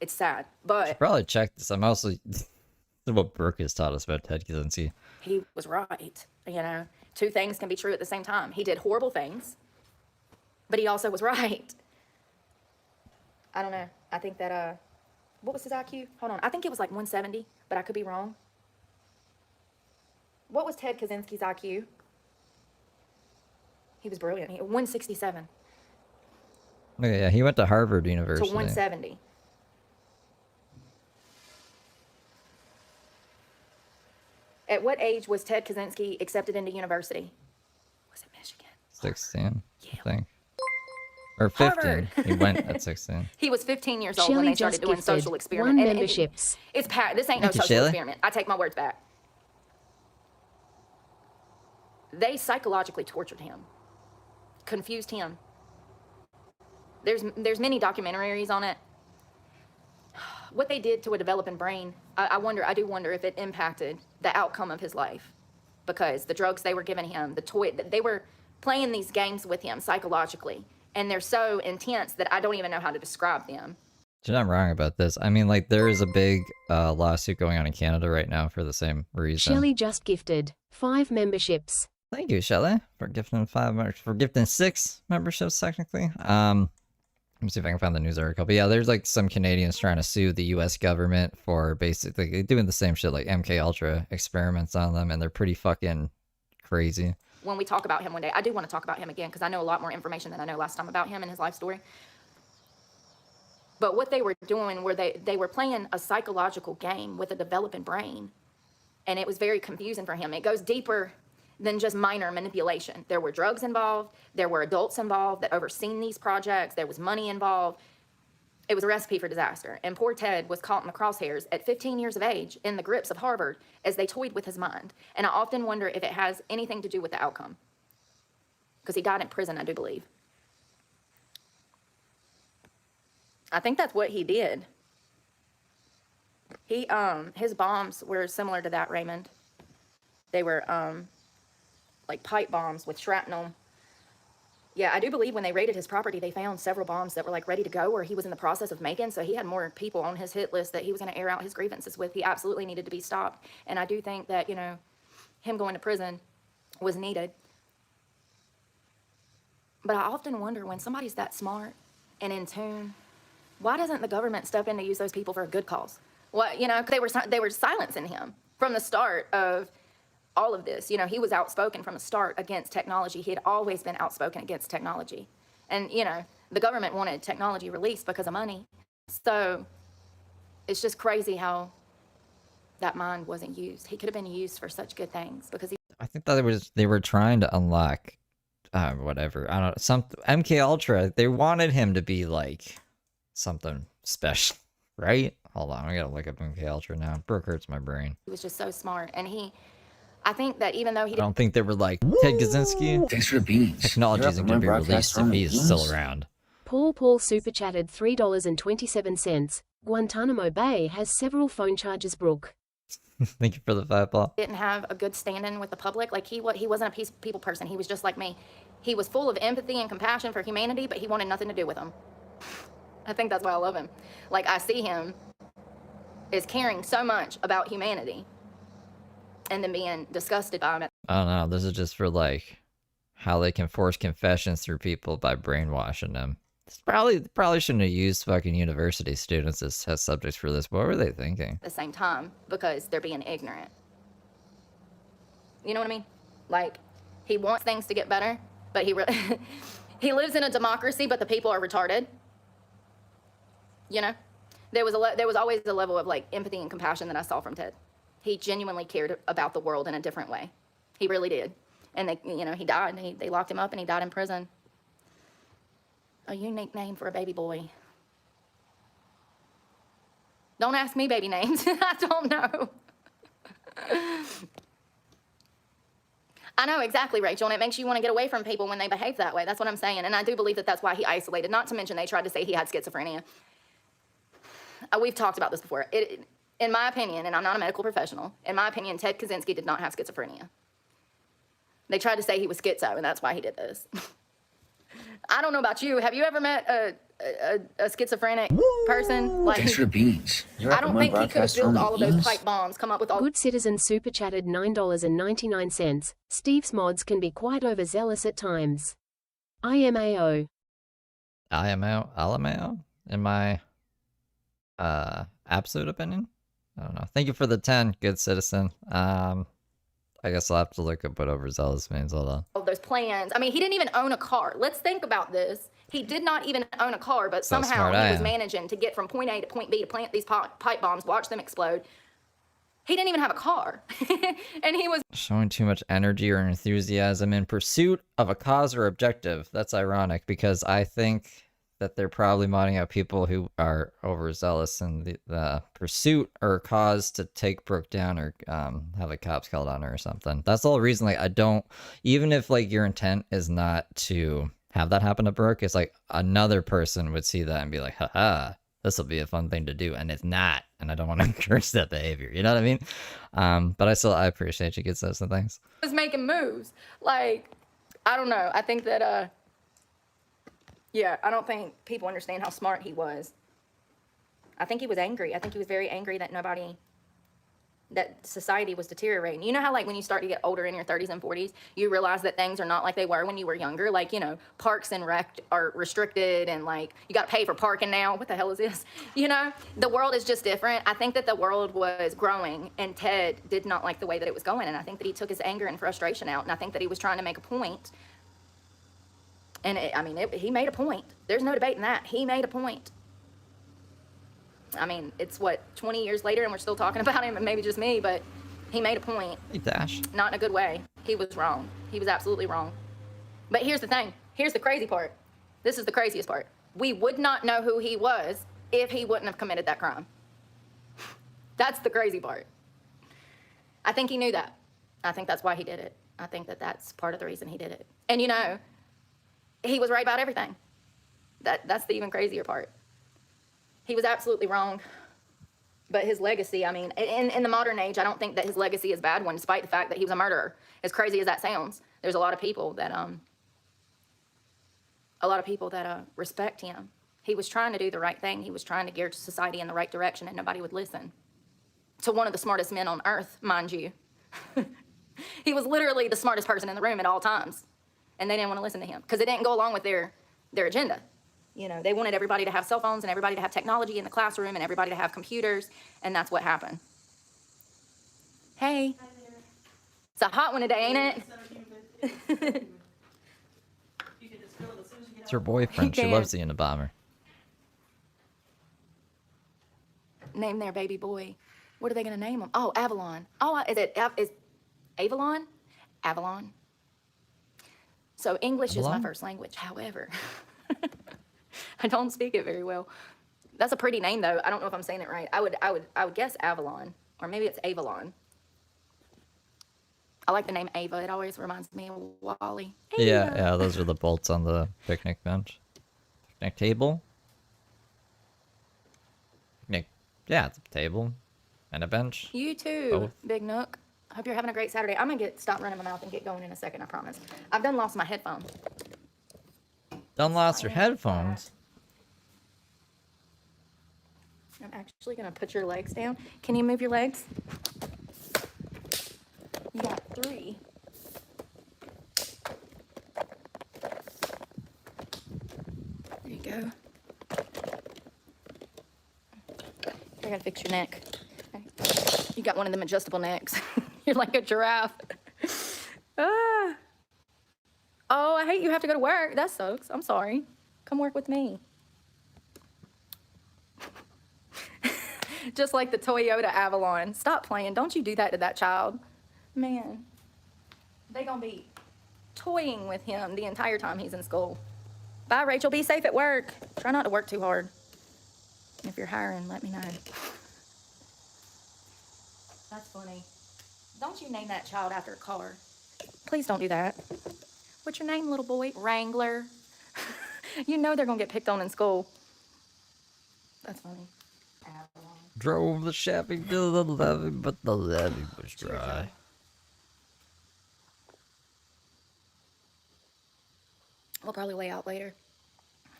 A: it's sad. But
B: Probably check this. I'm also what Brooke has taught us about Ted Kaczynski.
A: he was right. You know, two things can be true at the same time. He did horrible things, but he also was right. I don't know. I think that, what was his IQ? Hold on. I think it was like 170, but I could be wrong. What was Ted Kaczynski's IQ? He was brilliant. 167
B: Okay, yeah, he went to Harvard
A: to
B: University.
A: 170. At what age was Ted Kaczynski accepted into university? Was it Michigan?
B: 16,
A: Yeah.
B: I think. Or 15.
A: Harvard.
B: He went at 16.
A: He was 15 years old when
F: Shelly
A: they started
F: just
A: doing
F: gifted
A: social experiment.
F: 1
A: And
F: memberships.
A: this ain't no
B: Thank you,
A: social
B: Shelly.
A: experiment. I take my words back. They psychologically tortured him, confused him. There's many documentaries on it. What they did to a developing brain, I do wonder if it impacted the outcome of his life, because the drugs they were giving him, they were playing these games with him psychologically, and they're so intense that I don't even know how to describe them.
B: You're not wrong about this. I mean, like, there is a big lawsuit going on in Canada right now for the same reason.
F: Shelly just gifted 5 memberships.
B: Thank you, Shelly, for gifting 6 memberships, technically. Let me see if I can find the news article. But yeah, there's like some Canadians trying to sue the U.S. government for basically doing the same shit, like MK Ultra experiments on them, and they're pretty fucking crazy.
A: When we talk about him one day, I do want to talk about him again because I know a lot more information than I know last time about him and his life story. But what they were doing were they were playing a psychological game with a developing brain, and it was very confusing for him. It goes deeper than just minor manipulation. There were drugs involved. There were adults involved that overseen these projects. There was money involved. It was a recipe for disaster. And poor Ted was caught in the crosshairs at 15 years of age in the grips of Harvard as they toyed with his mind. And I often wonder if it has anything to do with the outcome. Because he died in prison, I do believe. I think that's what he did. His bombs were similar to that, Raymond. They were, like pipe bombs with shrapnel. Yeah, I do believe when they raided his property, they found several bombs that were like ready to go or he was in the process of making. So he had more people on his hit list that he was going to air out his grievances with. He absolutely needed to be stopped. And I do think that, him going to prison was needed. But I often wonder when somebody's that smart and in tune, why doesn't the government step in to use those people for a good cause? Well, they were silencing him from the start of all of this. He was outspoken from the start against technology. He had always been outspoken against technology. And, the government wanted technology released because of money. So it's just crazy how that mind wasn't used. He could have been used for such good things because
B: I think that they were trying to unlock whatever. I don't know, some MK Ultra. They wanted him to be like something special, right? Hold on, I gotta look up MK Ultra now. Brooke hurts my brain.
A: he was just so smart. And I think that even though he
B: I don't think they were like, Ted Kaczynski,
G: Thanks for the beans.
B: technology
G: You're up
B: isn't
G: on
B: going
G: my
B: to be
G: broadcast
B: released if
G: room,
B: he's
G: Geese.
B: still around.
F: Paul super chatted $3.27. Guantanamo Bay has several phone charges, Brooke.
B: Thank you for the 5 ball.
A: didn't have a good stand-in with the public. Like he wasn't a people person. He was just like me. He was full of empathy and compassion for humanity, but he wanted nothing to do with them. I think that's why I love him. Like I see him as caring so much about humanity and then being disgusted by him.
B: I don't know. This is just for like how they can force confessions through people by brainwashing them. It's probably shouldn't have used fucking university students as test subjects for this. What were they thinking?
A: At the same time because they're being ignorant. You know what I mean? Like he wants things to get better, but he lives in a democracy, but the people are retarded. There was always a level of like empathy and compassion that I saw from Ted. He genuinely cared about the world in a different way. He really did. And he died. They locked him up and he died in prison. A unique name for a baby boy. Don't ask me baby names. I don't know. I know exactly, Rachel, and it makes you want to get away from people when they behave that way. That's what I'm saying. And I do believe that that's why he isolated. Not to mention they tried to say he had schizophrenia. We've talked about this before. In my opinion, and I'm not a medical professional, in my opinion, Ted Kaczynski did not have schizophrenia. They tried to say he was schizo, and that's why he did this. I don't know about you. Have you ever met a schizophrenic person? Like,
G: Thanks for the beans. You're
A: I
G: up on
A: don't
G: my
A: think he could have
G: broadcast
A: built
G: room,
A: all of those
G: Geese.
A: pipe bombs, come up with all.
F: Good citizen super chatted $9.99. Steve's mods can be quite overzealous at times. IMAO.
B: LMAO? In my absolute opinion? I don't know. Thank you for the 10, good citizen. I guess I'll have to look up what overzealous means. Hold on.
A: Of those plans. I mean, he didn't even own a car. Let's think about this. He did not even own a car, but somehow
B: smart I
A: he was
B: am.
A: managing to get from point A to point B to plant these pipe bombs, watch them explode. He didn't even have a car. And he was
B: Showing too much energy or enthusiasm in pursuit of a cause or objective. That's ironic because I think that they're probably modding out people who are overzealous in the pursuit or cause to take Brooke down or have the cops called on her or something. That's the whole reason. Like, I don't, even if like your intent is not to have that happen to Brooke, it's like another person would see that and be like, haha, this will be a fun thing to do, and it's not, and I don't want to encourage that behavior. You know what I mean? But I appreciate she gets those things.
A: making moves. Like, I don't know. I think that, yeah, I don't think people understand how smart he was. I think he was angry. I think he was very angry that that society was deteriorating. You know how, like, when you start to get older in your 30s and 40s, you realize that things are not like they were when you were younger. Like, you know, parks and rec are restricted, and, like, you got to pay for parking now. What the hell is this? You know, the world is just different. I think that the world was growing, and Ted did not like the way that it was going, and I think that he took his anger and frustration out, and I think that he was trying to make a point. And, he made a point. There's no debating that. He made a point. I mean, it's what, 20 years later, and we're still talking about him, and maybe just me, but he made a point.
B: Hey, Dash.
A: Not in a good way. He was wrong. He was absolutely wrong. But here's the thing. Here's the crazy part. This is the craziest part. We would not know who he was if he wouldn't have committed that crime. That's the crazy part. I think he knew that. I think that's why he did it. I think that that's part of the reason he did it. And, you know, he was right about everything. That's the even crazier part. He was absolutely wrong, but his legacy, I mean, in the modern age, I don't think that his legacy is a bad one, despite the fact that he was a murderer. As crazy as that sounds, there's a lot of people that respect him. He was trying to do the right thing. He was trying to gear society in the right direction, and nobody would listen. To one of the smartest men on earth, mind you. He was literally the smartest person in the room at all times, and they didn't want to listen to him because it didn't go along with their agenda. You know, they wanted everybody to have cell phones and everybody to have technology in the classroom and everybody to have computers, and that's what happened. Hey.
E: Hi there.
A: It's a hot one today, ain't it?
E: You can just feel it as soon as you get
B: It's her boyfriend. She
A: can.
B: loves the Unabomber.
A: Name their baby boy. What are they going to name him? Oh, Avalon. Oh, is Avalon? Avalon. So English is
B: Avalon?
A: my first language. However, I don't speak it very well. That's a pretty name, though. I don't know if I'm saying it right. I would guess Avalon, or maybe it's Avalon. I like the name Ava. It always reminds me of Wally.
B: Yeah,
A: Ava.
B: yeah, those are the bolts on the picnic bench. Picnic table? Picnic, yeah, it's a table and a bench.
A: You too,
B: Both.
A: Big Nook. Hope you're having a great Saturday. I'm gonna stop running my mouth and get going in a second, I promise. I've done lost my headphones.
B: Done lost your headphones.
A: I'm actually gonna put your legs down. Can you move your legs? You got 3. There you go. I gotta fix your neck. You got one of them adjustable necks. You're like a giraffe. Ah. Oh, I hate you have to go to work. That sucks. I'm sorry. Come work with me. Just like the Toyota Avalon. Stop playing. Don't you do that to that child. Man, they gonna be toying with him the entire time he's in school. Bye, Rachel. Be safe at work. Try not to work too hard. If you're hiring, let me know. That's funny. Don't you name that child after a car. Please don't do that. What's your name, little boy? Wrangler. You know they're gonna get picked on in school. That's funny. Avalon.
B: Drove the Chevy to the levee, but the levee was
A: Cheers,
B: dry.
A: Joey. We'll probably lay out later,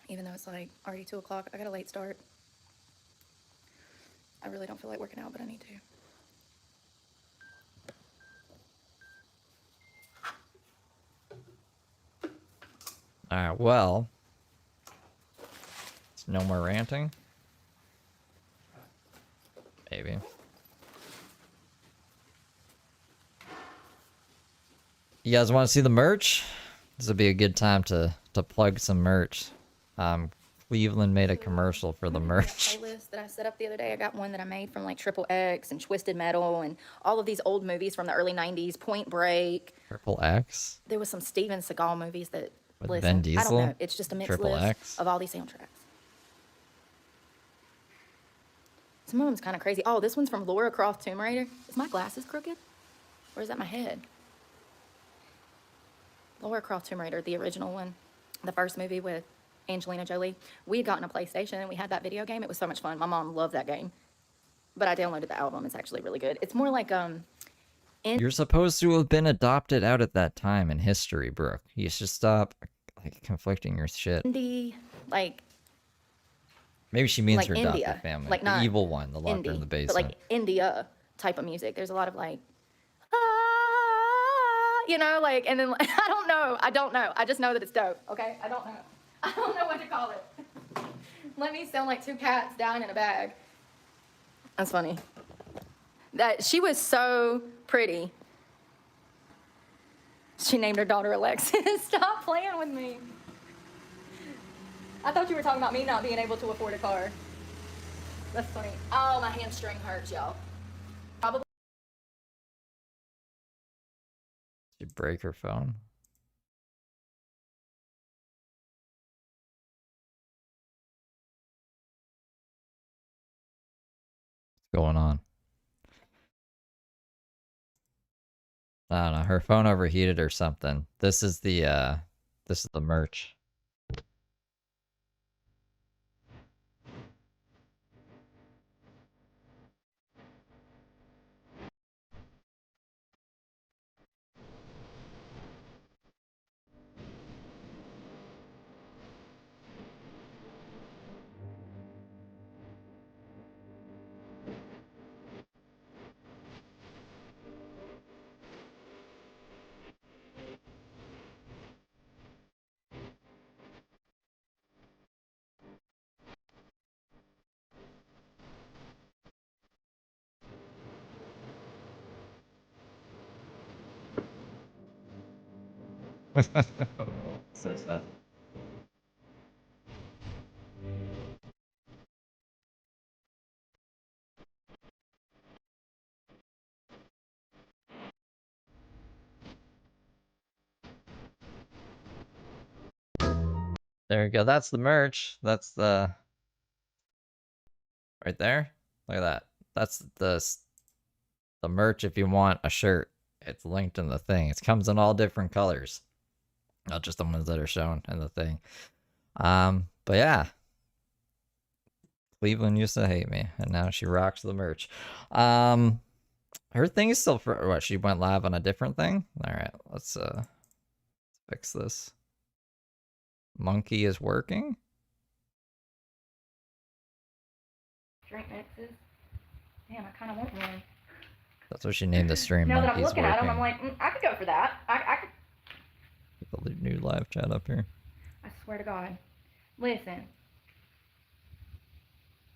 A: even though it's like already 2 o'clock. I got a late start. I really don't feel like working out, but I need to.
B: Alright, well. It's no more ranting. Maybe. You guys want to see the merch? This would be a good time to plug some merch. Cleveland made a commercial for the merch.
A: Playlist that I set up the other day. I got one that I made from like Triple X and Twisted Metal and all of these old movies from the early '90s. Point Break.
B: Triple X?
A: There was some Steven Seagal movies that.
B: With
A: Listen,
B: Vin
A: I don't
B: Diesel?
A: know. It's just a mixed
B: Triple
A: list
B: X?
A: of all these soundtracks. Some of them's kind of crazy. Oh, this one's from Lara Croft Tomb Raider. Is my glasses crooked? Or is that my head? Lara Croft Tomb Raider, the original one. The first movie with Angelina Jolie. We had gotten a PlayStation and we had that video game. It was so much fun. My mom loved that game. But I downloaded the album. It's actually really good. It's more like
B: You're supposed to have been adopted out at that time in history, Brooke. You should stop like conflicting your shit.
A: indie, like
B: Maybe she means
A: like
B: her adopted
A: India,
B: family.
A: like
B: the
A: not
B: evil one, the locker in
A: indie,
B: the
A: but
B: basement.
A: like India type of music. There's a lot of like, you know, like, and then like, I don't know. I just know that it's dope. Okay, I don't know. I don't know what to call it. Let me sound like two cats dying in a bag. That's funny. That she was so pretty. She named her daughter Alexis. Stop playing with me. I thought you were talking about me not being able to afford a car. That's funny. Oh, my hamstring hurts, y'all. Probably.
B: Did you break her phone? What's going on? I don't know. Her phone overheated or something. This is the merch. Says that. There we go. That's the merch. That's the right there. Look at that. That's the merch if you want a shirt. It's linked in the thing. It comes in all different colors. Not just the ones that are shown in the thing. But yeah. Cleveland used to hate me, and now she rocks the merch. Her thing is still for what? She went live on a different thing? Alright, let's fix this. Monkey is working?
A: Drink mixes. Damn, I kind of want one.
B: That's what she named the stream.
A: Now that I'm
B: Monkey's
A: looking at them, I'm
B: working.
A: like, I could go for that. I could.
B: Put the new live chat up here.
A: I swear to God. Listen.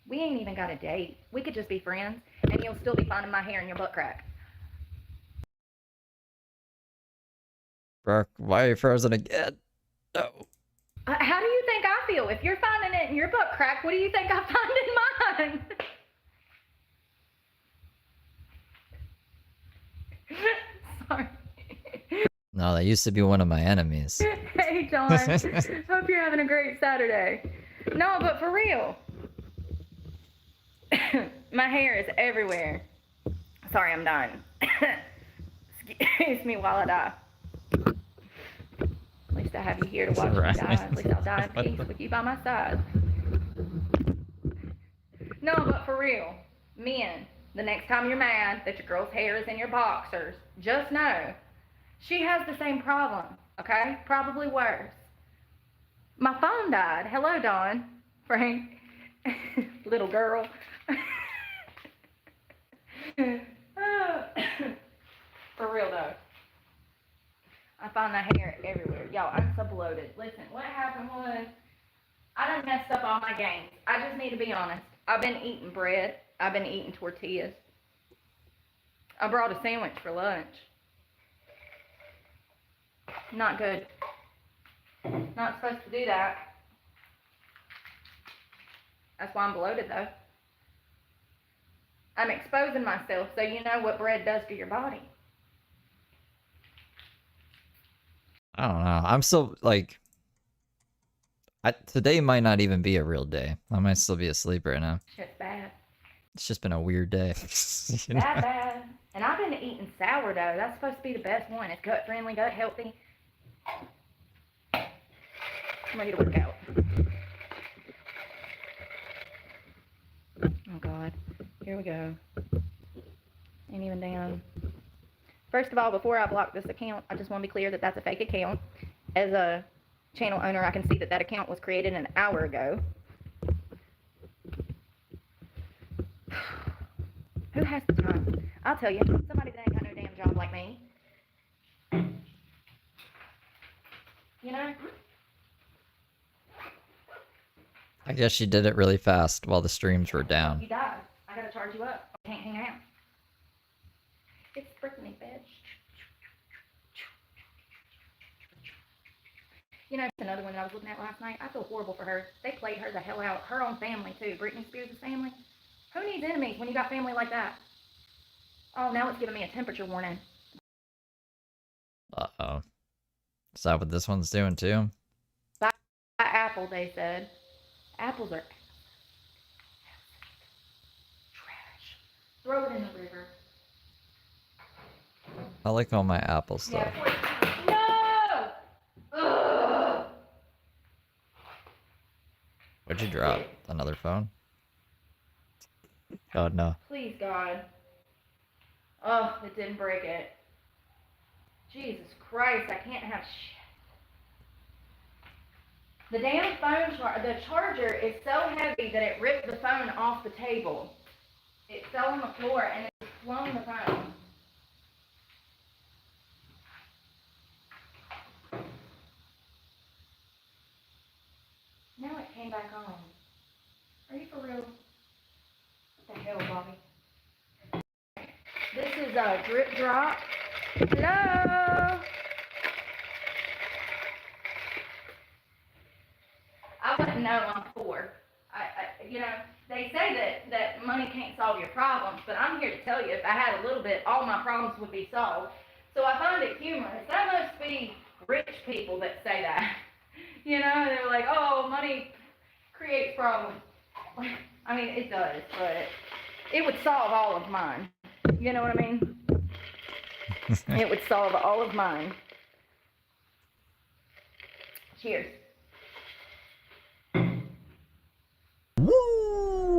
A: We ain't even got a date. We could just be friends, and you'll still be finding my hair in your butt crack.
B: Brooke, why are you frozen again? No.
A: How do you think I feel? If you're finding it in your butt crack, what do you think I find in mine? Sorry.
B: No, that used to be one of my enemies.
A: Hey, John. Hope you're having a great Saturday. No, but for real. My hair is everywhere. Sorry, I'm dying. Excuse me while I die. At least I have you here to watch me die. At least I'll die in peace with you by my side. No, but for real. Men, the next time you're mad that your girl's hair is in your boxers, just know she has the same problem, okay? Probably worse. My phone died. Hello, Dawn. Frank. Little girl. For real, though. I find that hair everywhere. Y'all, I'm so bloated. Listen, what happened was I done messed up all my games. I just need to be honest. I've been eating bread. I've been eating tortillas. I brought a sandwich for lunch. Not good. Not supposed to do that. That's why I'm bloated, though. I'm exposing myself so you know what bread does to your body.
B: I don't know. I'm still like, today might not even be a real day. I might still be asleep right now.
A: Shit's bad.
B: It's just been a weird day. You know?
A: Bad. And I've been eating sourdough. That's supposed to be the best one. It's gut friendly, gut healthy. I'm ready to work out. Oh God. Here we go. Ain't even down. First of all, before I block this account, I just want to be clear that that's a fake account. As a channel owner, I can see that that account was created an hour ago. Who has the time? I'll tell you, somebody that ain't got no damn job like me. You know?
B: I guess she did it really fast while the streams were down.
A: You died. I gotta charge you up. I can't hang out. It's Brittany, bitch. You know, another one that I was looking at last night. I feel horrible for her. They played her the hell out. Her own family, too. Britney Spears' family. Who needs enemies when you got family like that? Oh, now it's giving me a temperature warning.
B: Uh-oh. Is that what this one's doing, too?
A: Buy apple, they said. Apples are trash. Throw it in the river.
B: I like all my Apple stuff.
A: Yeah, no! Ugh!
B: What'd you drop? Another phone? God, no.
A: Please, God. Oh, it didn't break it. Jesus Christ, I can't have shit. The damn phone the charger is so heavy that it ripped the phone off the table. It fell on the floor and it flung the phone. Now it came back on. Are you for real? What the hell, Bobby? This is a drip drop. Hello? I wouldn't know I'm poor. You know, they say that money can't solve your problems, but I'm here to tell you, if I had a little bit, all my problems would be solved. So I find it humorous. That must be rich people that say that. You know, they're like, oh, money creates problems. I mean, it does, but it would solve all of mine. You know what I mean? It would solve all of mine. Cheers.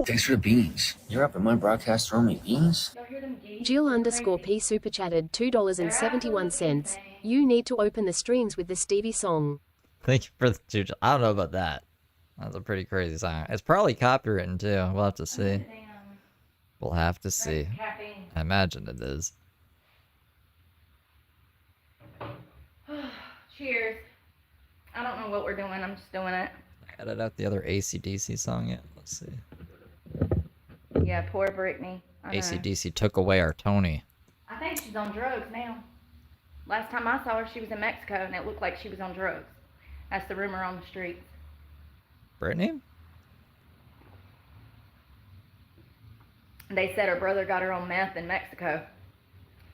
G: Thanks for the beans. You're up in my broadcast throwing me beans?
A: Y'all hear them geese?
F: Jill_P super chatted $2.71. You need to open the streams with the Stevie song.
B: Thank you for the tutorial. I don't know about that. That's a pretty crazy song. It's probably copywritten too. We'll have to see. We'll have to see.
A: Caffeine.
B: I imagine it is.
A: Cheers. I don't know what we're doing. I'm just doing it.
B: I added out the other AC/DC song yet. Let's see.
A: Yeah, poor Brittany. I know.
B: AC/DC took away our Tony.
A: I think she's on drugs now. Last time I saw her, she was in Mexico, and it looked like she was on drugs. That's the rumor on the streets.
B: Brittany?
A: They said her brother got her on meth in Mexico.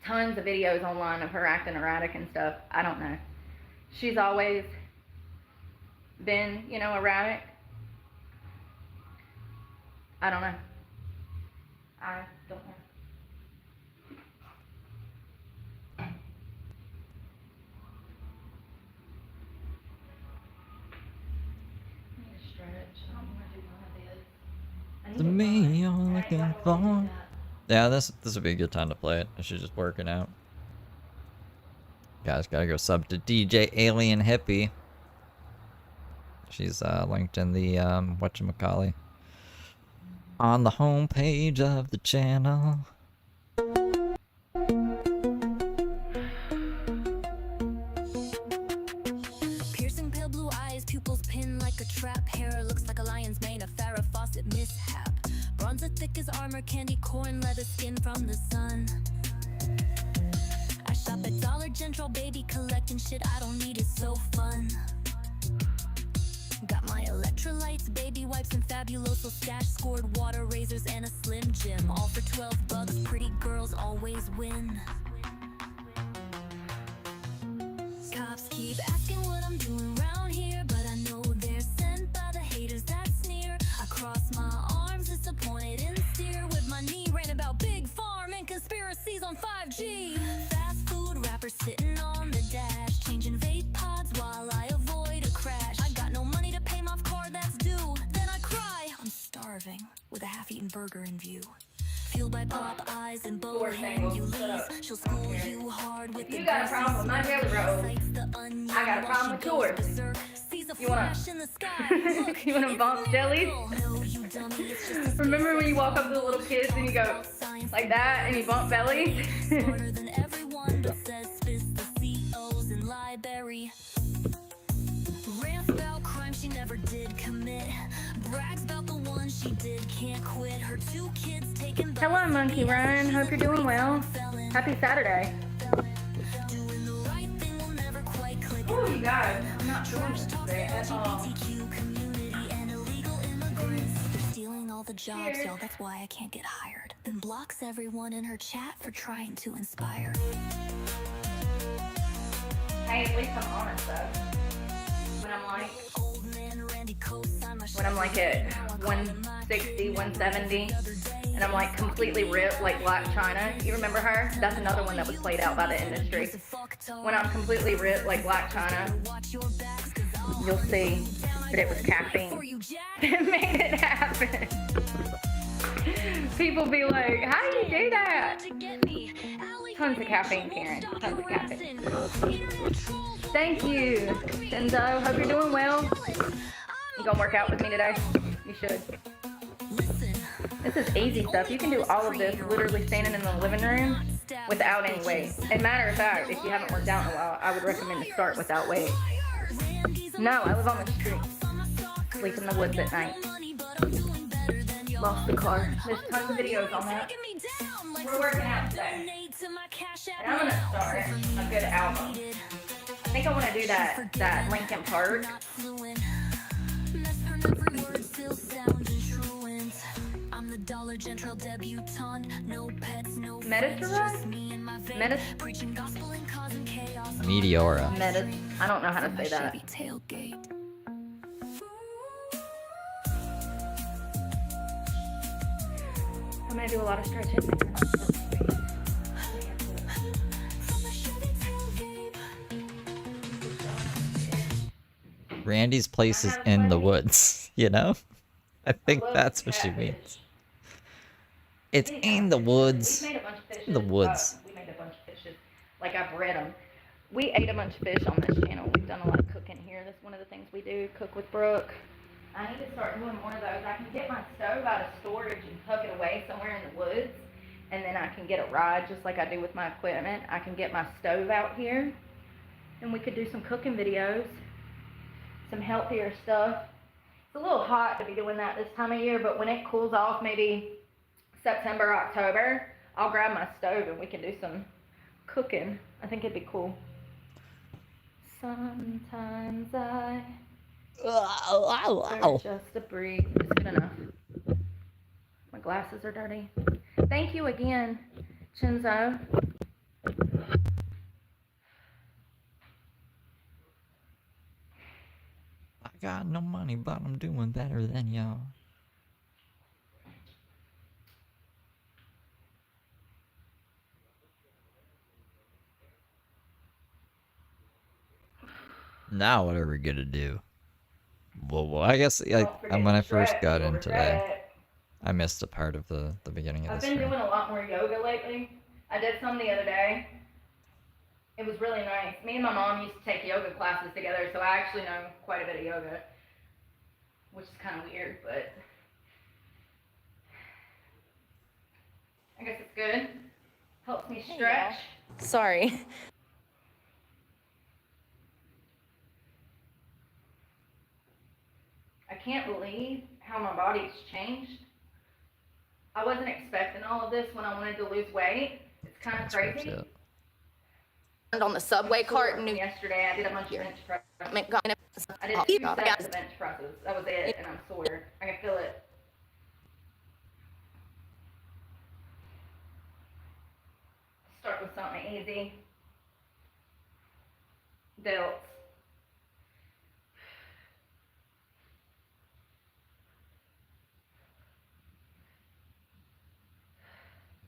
A: Tons of videos online of her acting erratic and stuff. I don't know. She's always been, you know, erratic. I don't know. I don't know. I need to stretch. I don't want to do one of these. I need
B: To
A: to
B: me, you're
A: run.
B: looking
A: Right, why would I
B: for.
A: do that?
B: Yeah, this would be a good time to play it. She's just working out. Guys, gotta go sub to DJ Alien Hippie. She's linked in the whatchamacallit on the home page of the channel.
H: Piercing pale blue eyes, pupils pinned like a trap. Hair looks like a lion's mane, a Farrah Fawcett mishap. Bronze as thick as armor, candy corn, leather skin from the sun. I shop at Dollar General, baby, collecting shit I don't need, it's so fun. Got my electric electrolytes, baby wipes, and fabuloso stash. Scored water razors and a Slim Jim. All for $12. Pretty girls always win. Cops keep asking what I'm doing around here, but I know they're sent by the haters that sneer. I cross my arms, disappointed and steer with my knee ran about big farm and conspiracies on 5G. Fast food rappers sitting on the dash, changing vape pods while I avoid a crash. I got no money to pay my card that's due. Then I cry, I'm starving with a half-eaten burger in view. Fueled by pop eyes and bohem, you lose. She'll school you hard with the
A: You got a problem with my jelly roll. I got a problem with yours. You wanna you wanna bump jellies? Remember when you walk up to the little kids and you go like that and you bump bellies?
H: Smarter than everyone, but says fist the COs in library. Rants about crime she never did commit. Brags about the one she did, can't quit. Her 2 kids taken back.
A: Hello, Monkey Run. Hope you're doing well. Happy Saturday.
H: Doing the right thing will never quite click.
A: Oh, you guys, I'm not doing this today at all.
H: LGBTQ community and illegal immigrants. They're stealing all the jobs, y'all. That's why I can't get hired. Then blocks everyone in her chat for trying to inspire.
A: Hey, at least I'm honest though. When I'm like at 160, 170, and I'm like completely ripped like Black China. You remember her? That's another one that was played out by the industry. When I'm completely ripped like Black China, you'll see that it was caffeine that made it happen. People be like, how do you do that? Tons of caffeine, Karen. Tons of caffeine. Thank you, Shinzo. Hope you're doing well. You gonna work out with me today? You should. This is easy stuff. You can do all of this literally standing in the living room without any weight. And matter of fact, if you haven't worked out in a while, I would recommend to start without weight. No, I live on the street. Sleep in the woods at night. Lost the car. There's tons of videos on that. We're working out today. And I'm gonna start a good album. I think I want to do that Linkin Park.
B: Meteora.
A: I don't know how to say that. I'm gonna do a lot of stretching.
B: Randy's place is in the woods, you know? I think that's what she means. It's in the woods.
A: We made a bunch of fishes.
B: In the woods.
A: We made a bunch of fishes. Like I've read them. We ate a bunch of fish on this channel. We've done a lot of cooking here. That's one of the things we do. Cook with Brooke. I need to start doing more of those. I can get my stove out of storage and tuck it away somewhere in the woods. And then I can get a ride just like I do with my equipment. I can get my stove out here. And we could do some cooking videos. Some healthier stuff. It's a little hot to be doing that this time of year, but when it cools off, maybe September, October, I'll grab my stove and we can do some cooking. I think it'd be cool. Sometimes I just to breathe. It's good enough. My glasses are dirty. Thank you again, Shinzo.
B: I got no money, but I'm doing better than y'all. Now what are we gonna do? Well, I guess like when I first got in today, I missed a part of the beginning of
A: I've
B: the
A: been
B: stream.
A: doing a lot more yoga lately. I did some the other day. It was really nice. Me and my mom used to take yoga classes together, so I actually know quite a bit of yoga, which is kind of weird, but I guess it's good. Helps me stretch. Sorry. I can't believe how my body's changed. I wasn't expecting all of this when I wanted to lose weight. It's kind of crazy. on the subway cart in New
I: Yesterday, I did a bunch of bench presses. I did 2
A: York.
I: sets of bench presses. That was it, and I'm sore. I can feel it. Start with something easy. Delts.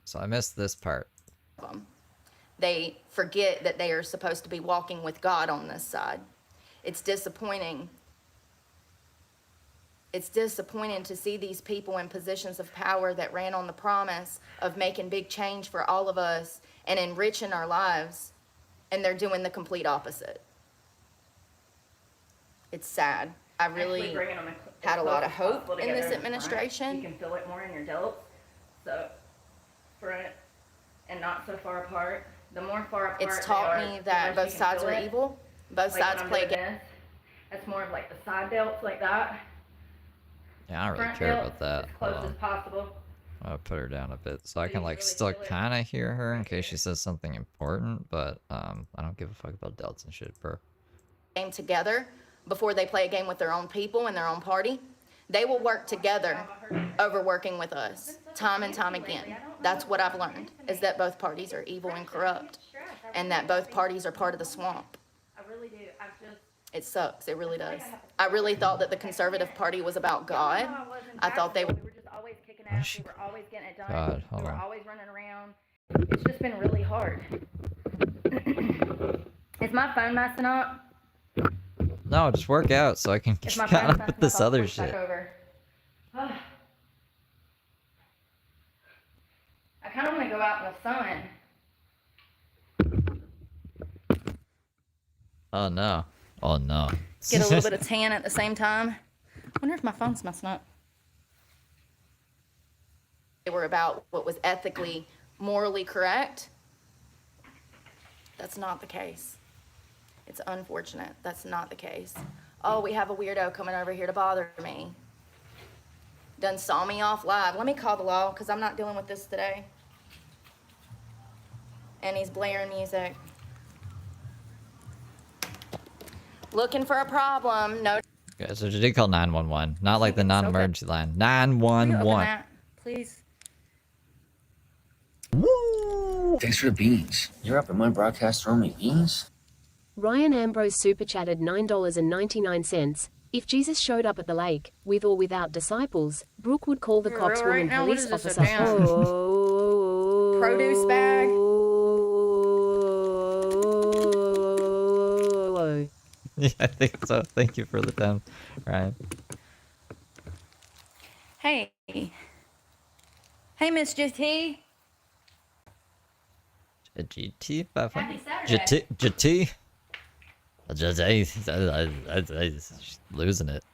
B: So I missed this part.
A: They forget that they are supposed to be walking with God on this side. It's disappointing. It's disappointing to see these people in positions of power that ran on the promise of making big change for all of us and enriching our lives, and they're doing the complete opposite. It's sad. I really had a lot of hope in this administration.
I: You can feel it more in your delts. So, front and not so far apart. The more far apart
A: It's taught me that both sides are evil. Both sides play games.
I: That's more of like the side delts like that.
B: Yeah, I don't really
I: Front
B: care
I: delts
B: about that.
I: as close as possible.
B: I'll put her down a bit so I can like
I: really
B: still
I: feel it.
B: kind of hear her in case she says something important, but I don't give a fuck about delts and shit, bro.
A: Game together before they play a game with their own people and their own party. They will work together over working with us, time and time again. That's what I've learned, is that both parties are evil and corrupt, and that both parties are part of the swamp.
I: I really do. I just.
A: It sucks, it really does. I really thought that the Conservative Party was about God. I thought they
I: We
A: were
I: were just always kicking ass. We were always getting it done.
B: God, hold
I: we were
B: on.
I: always running around. It's just been really hard. Is my phone messing up?
B: No, just work out so I can
I: Is
B: get
I: my
B: out
I: phone
B: of
I: messing
B: this
I: up? I'll
B: other
I: switch back
B: shit.
I: over. I kind of want to go out in the sun.
B: Oh no. Oh no.
A: get a little bit of tan at the same time. I wonder if my phone's messing up. They were about what was ethically, morally correct. That's not the case. It's unfortunate. That's not the case. Oh, we have a weirdo coming over here to bother me. Done saw me off live. Let me call the law because I'm not dealing with this today. And he's blaring music. Looking for a problem. No.
B: Okay, so she did call 911, not like the
A: It's okay.
B: non-emergency line.
A: Will you open
B: 911.
A: that, please?
B: Woo!
G: Thanks for the beans. You're up at my broadcast throwing me beans?
F: Ryan Ambrose super chatted $9.99. If Jesus showed up at the lake, with or without disciples, Brooke would call the
A: For
F: cops
A: real right
F: woman
A: now? What
F: police
A: is this, a
F: officer.
A: damn produce bag?
B: Yeah, I think so. Thank you for the time, Ryan.
A: Hey. Hey, Miss GT.
B: GT 500.
I: Happy
B: GT. She's losing it.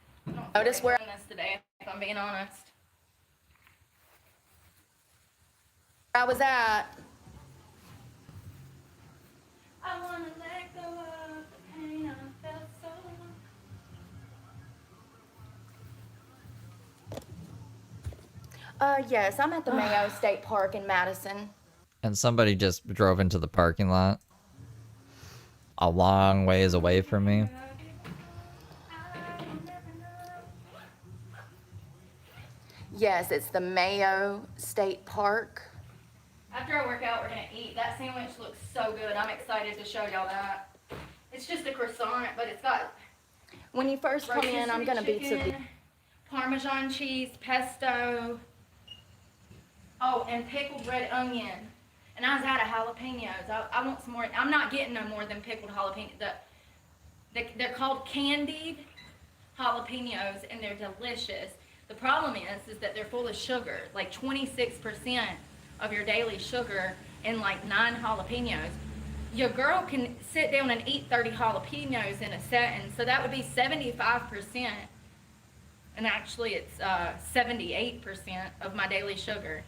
A: Notice where I'm this today, if I'm being honest. Where I was at.
I: I wanna let go of the pain I felt so long.
A: Yes, I'm at the Mayo State Park in Madison.
B: And somebody just drove into the parking lot a long ways away from me.
A: Yes, it's the Mayo State Park.
I: After I work out, we're gonna eat. That sandwich looks so good. I'm excited to show y'all that. It's just a croissant, but it's got
A: When you first come in, I'm gonna be to the.
I: chicken, Parmesan cheese, pesto. Oh, and pickled red onion. And I was out of jalapenos. I want some more. I'm not getting no more than pickled jalapeno. They're called candied jalapenos, and they're delicious. The problem is that they're full of sugar, like 26% of your daily sugar in like 9 jalapenos. Your girl can sit down and eat 30 jalapenos in a setting, so that would be 75%. And actually it's 78% of my daily sugar.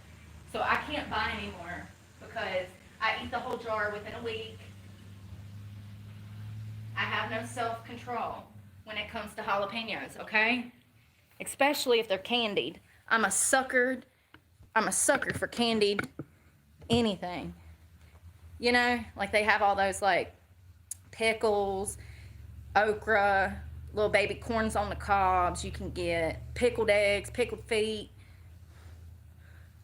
I: So I can't buy any more because I eat the whole jar within a week. I have no self-control when it comes to jalapenos, okay? Especially if they're candied. I'm a sucker for candied anything.
A: You know, like they have all those like pickles, okra, little baby corns on the cobs. You can get pickled eggs, pickled feet.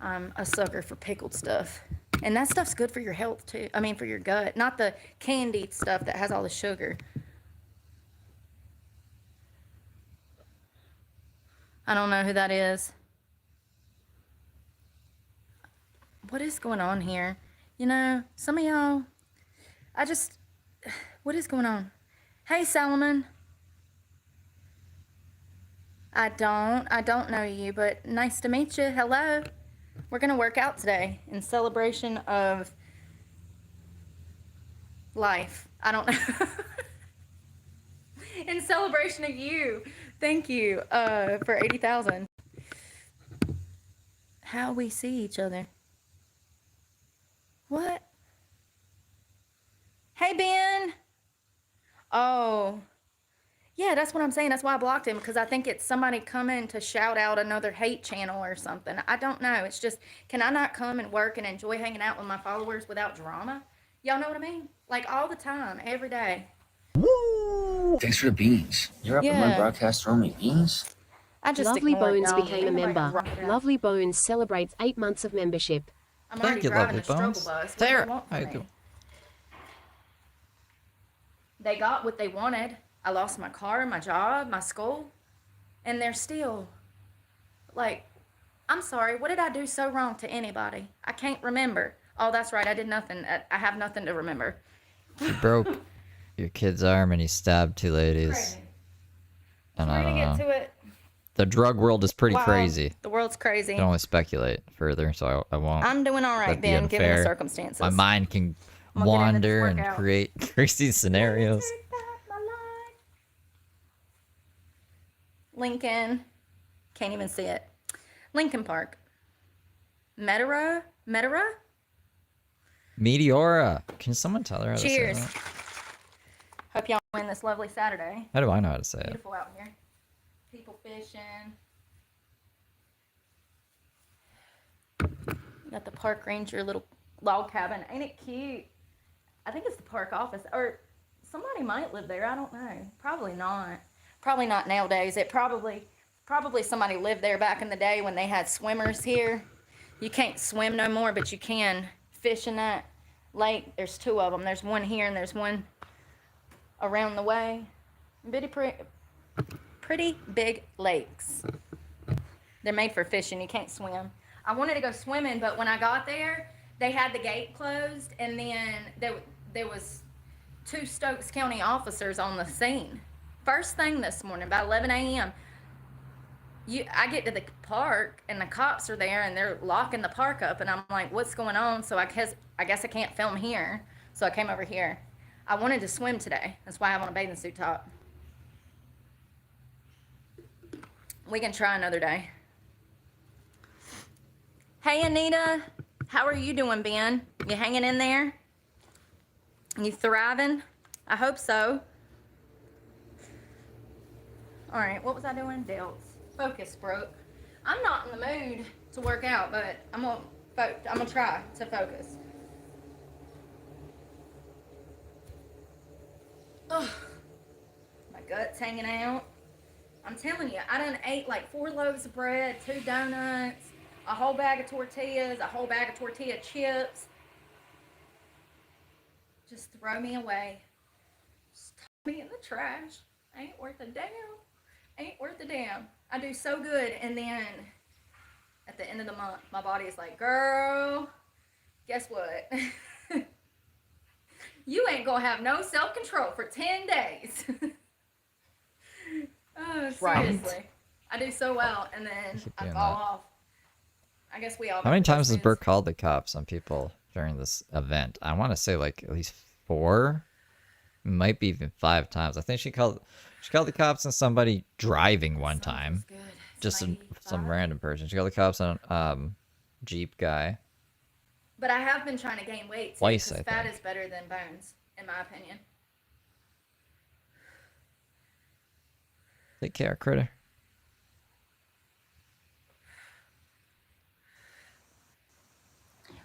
A: I'm a sucker for pickled stuff. And that stuff's good for your health too. I mean, for your gut, not the candied stuff that has all the sugar. I don't know who that is. What is going on here? You know, some of y'all, what is going on? Hey, Solomon. I don't know you, but nice to meet you. Hello. We're gonna work out today in celebration of life. I don't know. In celebration of you. Thank you for 80,000. How we see each other. What? Hey, Ben. Oh. Yeah, that's what I'm saying. That's why I blocked him, because I think it's somebody coming to shout out another hate channel or something. I don't know. It's just, can I not come and work and enjoy hanging out with my followers without drama? Y'all know what I mean? Like all the time, every day.
G: Woo! Thanks for the beans. You're up in my
A: Yeah.
G: broadcast throwing me beans?
A: I just
F: Lovely
A: ignored
F: Bones
A: y'all.
F: became a
A: Ain't nobody
F: member.
A: gonna rock it out.
F: Lovely Bones celebrates 8 months of membership.
A: I'm
B: Thank
A: already
B: you,
A: driving
B: Lovely
A: a struggle
B: Bones.
A: bus. What do
B: Sarah,
A: they want
B: how
A: from
B: you
A: me?
B: doing?
A: They got what they wanted. I lost my car, my job, my school, and they're still like, I'm sorry, what did I do so wrong to anybody? I can't remember. Oh, that's right, I did nothing. I have nothing to remember.
B: You broke your kid's arm and you stabbed two ladies.
A: Crazy.
B: And
A: We're
B: I
A: gonna
B: don't
A: get
B: know.
A: to it.
B: The drug world is pretty
A: Wow,
B: crazy.
A: The world's crazy.
B: I can only speculate further, so I won't.
A: I'm doing all right,
B: That'd be
A: Ben, given the
B: unfair.
A: circumstances.
B: My mind can
A: I'm gonna get into this
B: wander and
A: workout.
B: create crazy scenarios.
A: Take back my life. Lincoln. Can't even see it. Lincoln Park. Metairie?
B: Meteora. Can someone tell her how to say
A: Cheers.
B: that?
A: Hope y'all win this lovely Saturday.
B: How do I know how to say it?
A: Beautiful out here. People fishing. You got the park ranger little log cabin. Ain't it cute? I think it's the park office. Or somebody might live there. I don't know. Probably not. Probably not nowadays. It probably somebody lived there back in the day when they had swimmers here. You can't swim no more, but you can fish in that lake. There's two of them. There's one here and there's one around the way. Pretty big lakes. They're made for fishing. You can't swim. I wanted to go swimming, but when I got there, they had the gate closed, and then there was 2 Stokes County officers on the scene. First thing this morning, about 11 a.m., I get to the park, and the cops are there, and they're locking the park up, and I'm like, what's going on? So I guess I can't film here, so I came over here. I wanted to swim today. That's why I have on a bathing suit top. We can try another day. Hey, Anita. How are you doing, Ben? You hanging in there? You thriving? I hope so. All right, what was I doing? Delts. Focus, Brooke. I'm not in the mood to work out, but I'm gonna try to focus. Ugh. My gut's hanging out. I'm telling you, I done ate like 4 loaves of bread, 2 donuts, a whole bag of tortillas, a whole bag of tortilla chips. Just throw me away. Just throw me in the trash. Ain't worth a damn. Ain't worth a damn. I do so good, and then at the end of the month, my body is like, girl, guess what? You ain't gonna have no self-control for 10 days. Oh, seriously. I do so well, and then
B: Keep
A: I
B: doing
A: fall
B: that.
A: off. I guess we all.
B: How many
A: go through
B: times has
A: those
B: Brooke called the cops on people during this event? I want to say like at least 4. Might be even 5 times. I think she called the cops on somebody driving one time.
A: Good.
B: Just some
A: 95.
B: random person. She called the cops on Jeep guy.
A: But I have been trying to gain weight.
B: Twice,
A: Because
B: I
A: fat
B: think.
A: is better than bones, in my opinion.
B: Take care, critter.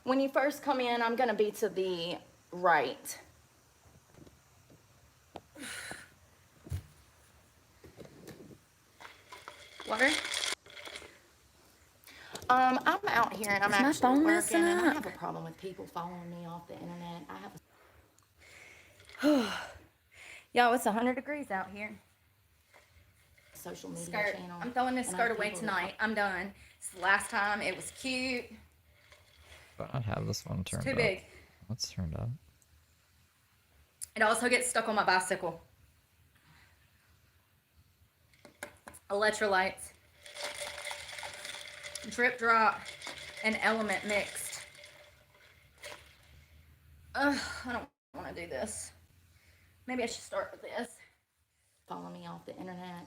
A: When you first come in, I'm gonna be to the Right. Water? I'm out here and I'm
I: Is my
A: actually
I: phone
A: working,
I: messing
A: and I
I: up?
A: have a problem with people following me off the internet. I have
I: Y'all, it's 100 degrees out here.
A: a social media
I: Skirt.
A: channel.
I: I'm throwing this
A: and I
I: skirt
A: have
I: away
A: people that
I: tonight. I'm done. It's the last time. It was cute.
B: But I'd have this one turned
I: Too
B: up.
I: big.
B: What's turned up?
I: It also gets stuck on my bicycle. Electrolytes. Drip drop. And element mixed. Ugh, I don't want to do this. Maybe I should start with this.
A: follow me off the internet,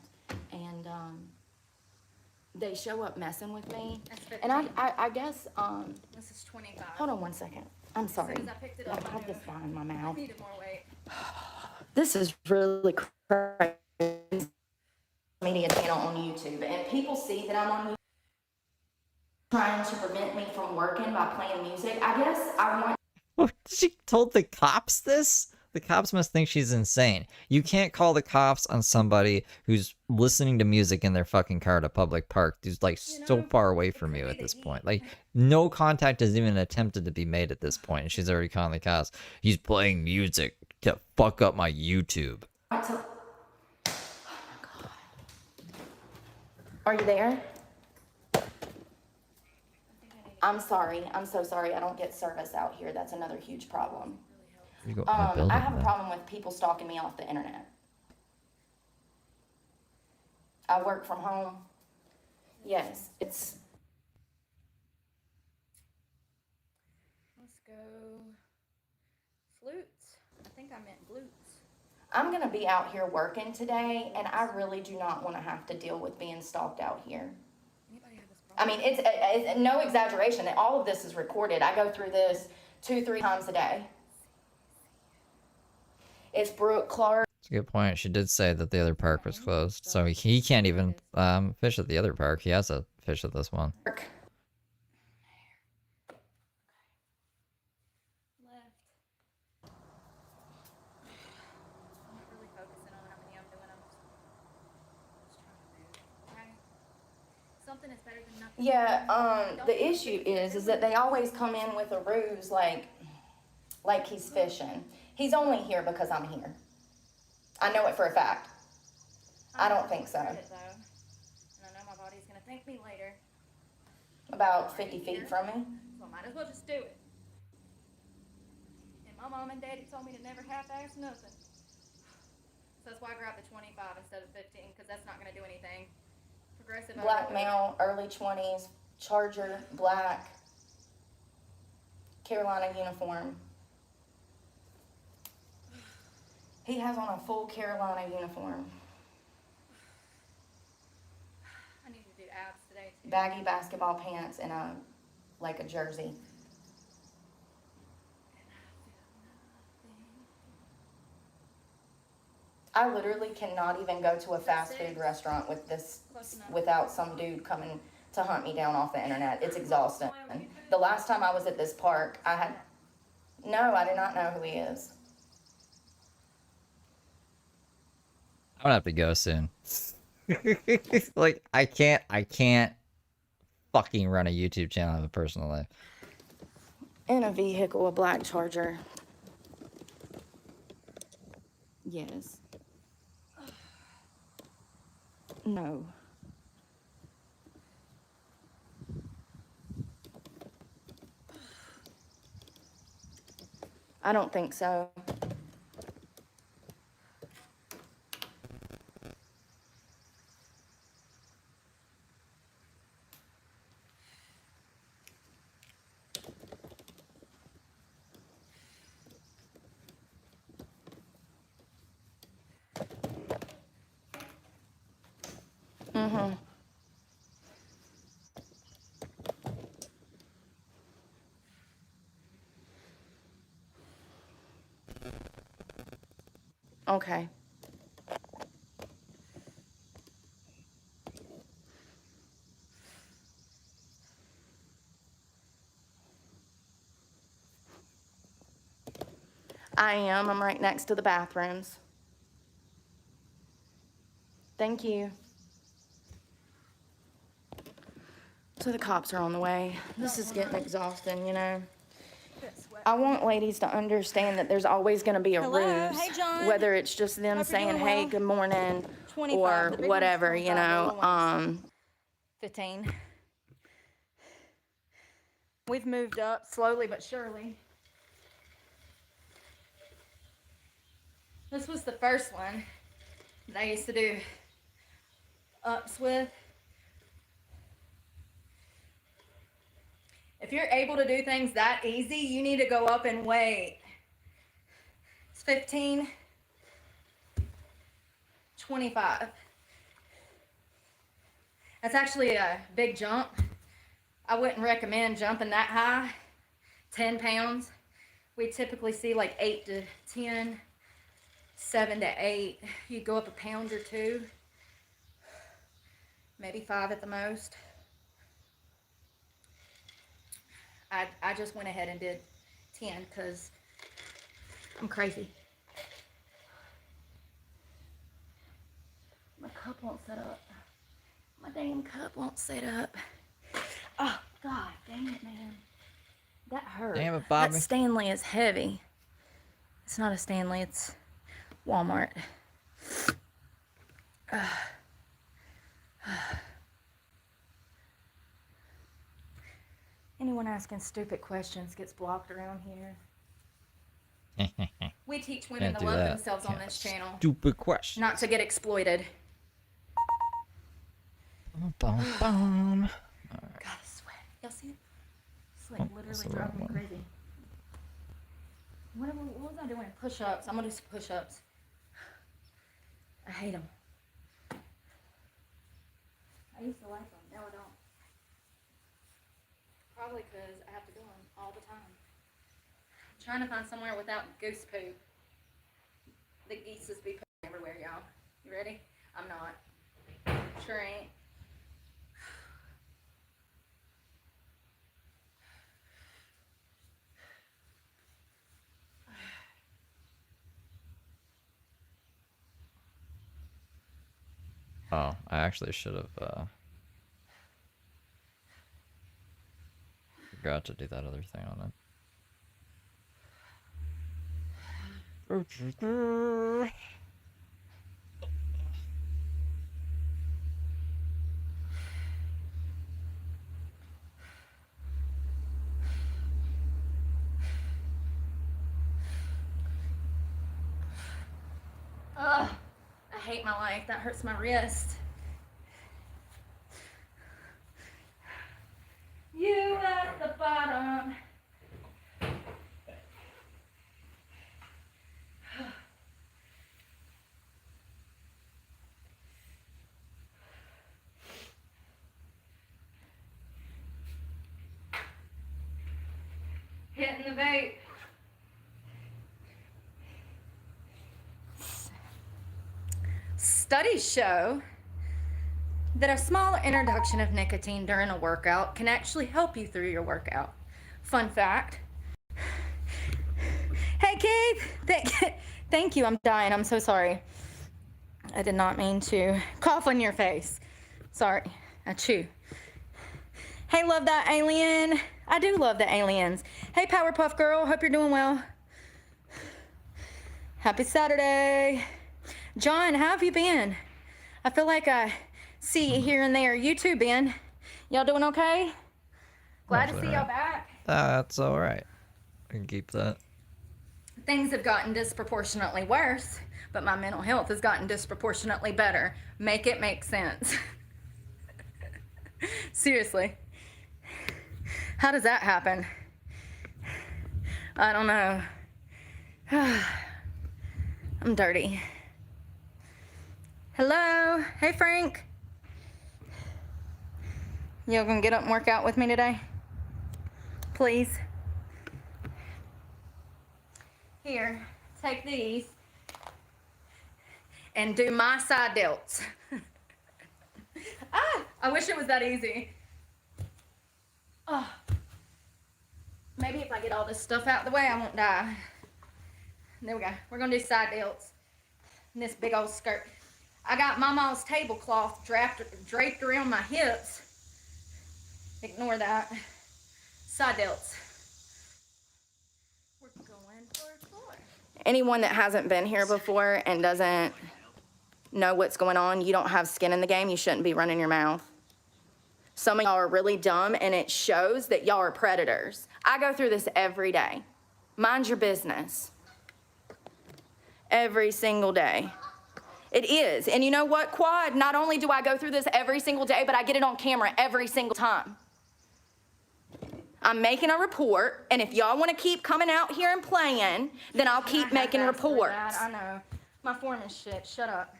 A: and they show up messing with me.
I: That's
A: And
I: 15.
A: I guess
I: This is 25.
A: hold on one second. I'm sorry.
I: As soon as I picked it up,
A: I
I: I
A: have
I: knew
A: this guy in my
I: I
A: mouth.
I: needed more weight.
A: This is really crazy. Media channel on YouTube, and people see that I'm on YouTube trying to prevent me from working by playing music. I guess I want.
B: Oh, she told the cops this? The cops must think she's insane. You can't call the cops on somebody who's listening to music in their fucking car at a public park who's like so far away from you at this point. Like, no contact is even attempted to be made at this point, and she's already calling the cops. He's playing music to fuck up my YouTube.
A: Oh my God. Are you there? I'm sorry. I'm so sorry. I don't get service out here. That's another huge problem.
B: You go in the building
A: I have a
B: then.
A: problem with people stalking me off the internet. I work from home. Yes, it's.
I: Let's go. Flutes. I think I meant glutes.
A: I'm gonna be out here working today, and I really do not want to have to deal with being stalked out here.
I: Anybody have this
A: I
I: problem?
A: mean, it's no exaggeration. All of this is recorded. I go through this 2-3 times a day. It's Brooke, Clark.
B: That's a good point. She did say that the other park was closed, so he can't even fish at the other park. He has to fish at this one.
I: Left. I'm not really focusing on how many I'm doing. I'm just trying to move. Okay? Something is better than nothing.
A: Yeah, the issue is that they always come in with a ruse like he's fishing. He's only here because I'm here. I know it for a fact. I don't think so.
I: Regret it, though. And I know my body's gonna thank me later.
A: About 50 feet from me.
I: So I might as well just do it. And my mom and daddy told me to never half-ass nothing. So that's why I grabbed the 25 instead of 15, because that's not gonna do anything. Progressive.
A: Black male, early 20s, Charger, black, Carolina uniform. He has on a full Carolina uniform.
I: I need to do abs today too.
A: Baggy basketball pants and a jersey. I literally cannot even go to a fast food restaurant with this without some dude coming to hunt me down off the internet. It's exhausting. The last time I was at this park, I do not know who he is.
B: I'm gonna have to go soon. Like, I can't fucking run a YouTube channel in a personal life.
A: In a vehicle, a black Charger. Yes. No. I don't think so. Mm-hmm. Okay. I am. I'm right next to the bathrooms. Thank you. So the cops are on the way. This is getting exhausting, you know. I want ladies to understand that there's always going to be a
I: Hello?
A: ruse.
I: Hey, John.
A: Whether it's just them
I: Hope you're
A: saying,
I: doing
A: hey,
I: well.
A: good morning,
I: 25.
A: or
I: The big one's
A: whatever, you
I: 25, the
A: know.
I: little one's 15. We've moved up slowly but surely. This was the first one that I used to do ups with. If you're able to do things that easy, you need to go up and wait. It's 15, 25. That's actually a big jump. I wouldn't recommend jumping that high, 10 pounds. We typically see like 8 to 10, 7 to 8. You go up a pound or 2, maybe 5 at the most. I just went ahead and did 10 because I'm crazy. My cup won't set up. My damn cup won't set up. Oh, God, dang it, man. That hurt.
B: Damn it, Bobby.
I: That Stanley is heavy. It's not a Stanley, it's Walmart. Anyone asking stupid questions gets blocked around here. We teach women
B: Can't
I: to
B: do
I: love
B: that.
I: themselves on
B: Can't.
I: this channel,
B: Stupid question.
I: not to get exploited.
B: Bum, bum.
I: God, I sweat. Y'all see it? It's like
B: Oh, that's
I: literally
B: the
I: driving me
B: wrong one.
I: crazy. What was I doing? Push-ups. I'm gonna do some push-ups. I hate them. I used to like them. Now I don't. Probably because I have to do them all the time. I'm trying to find somewhere without goose poop. The geeses be pooping everywhere, y'all. You ready? I'm not. Sure ain't.
B: Oh, I actually should have forgot to do that other thing on it.
I: Ugh, I hate my life. That hurts my wrist. You at the bottom. Hitting the vape. Studies show that a small introduction of nicotine during a workout can actually help you through your workout. Fun fact. Hey, Keith. Thank you. I'm dying. I'm so sorry. I did not mean to cough on your face. Sorry. Achoo. Hey, love that alien. I do love the aliens. Hey, Powerpuff Girl. Hope you're doing well. Happy Saturday. John, how have you been? I feel like I see you here and there. You too, Ben. Y'all doing okay? Glad to see y'all back.
B: That's alright. I can keep that.
I: Things have gotten disproportionately worse, but my mental health has gotten disproportionately better. Make it make sense. Seriously. How does that happen? I don't know. I'm dirty. Hello. Hey, Frank. Y'all gonna get up and work out with me today? Please. Here, take these and do my side delts. I wish it was that easy. Maybe if I get all this stuff out the way, I won't die. There we go. We're gonna do side delts. And this big old skirt. I got Mama's tablecloth draped around my hips. Ignore that. Side delts. We're going for floor.
A: Anyone that hasn't been here before and doesn't know what's going on, you don't have skin in the game, you shouldn't be running your mouth. Some of y'all are really dumb, and it shows that y'all are predators. I go through this every day. Mind your business. Every single day. It is. And you know what, Quad? Not only do I go through this every single day, but I get it on camera every single time. I'm making a report, and if y'all want to keep coming out here and playing, then I'll keep making reports.
I: I know. My form is shit. Shut up.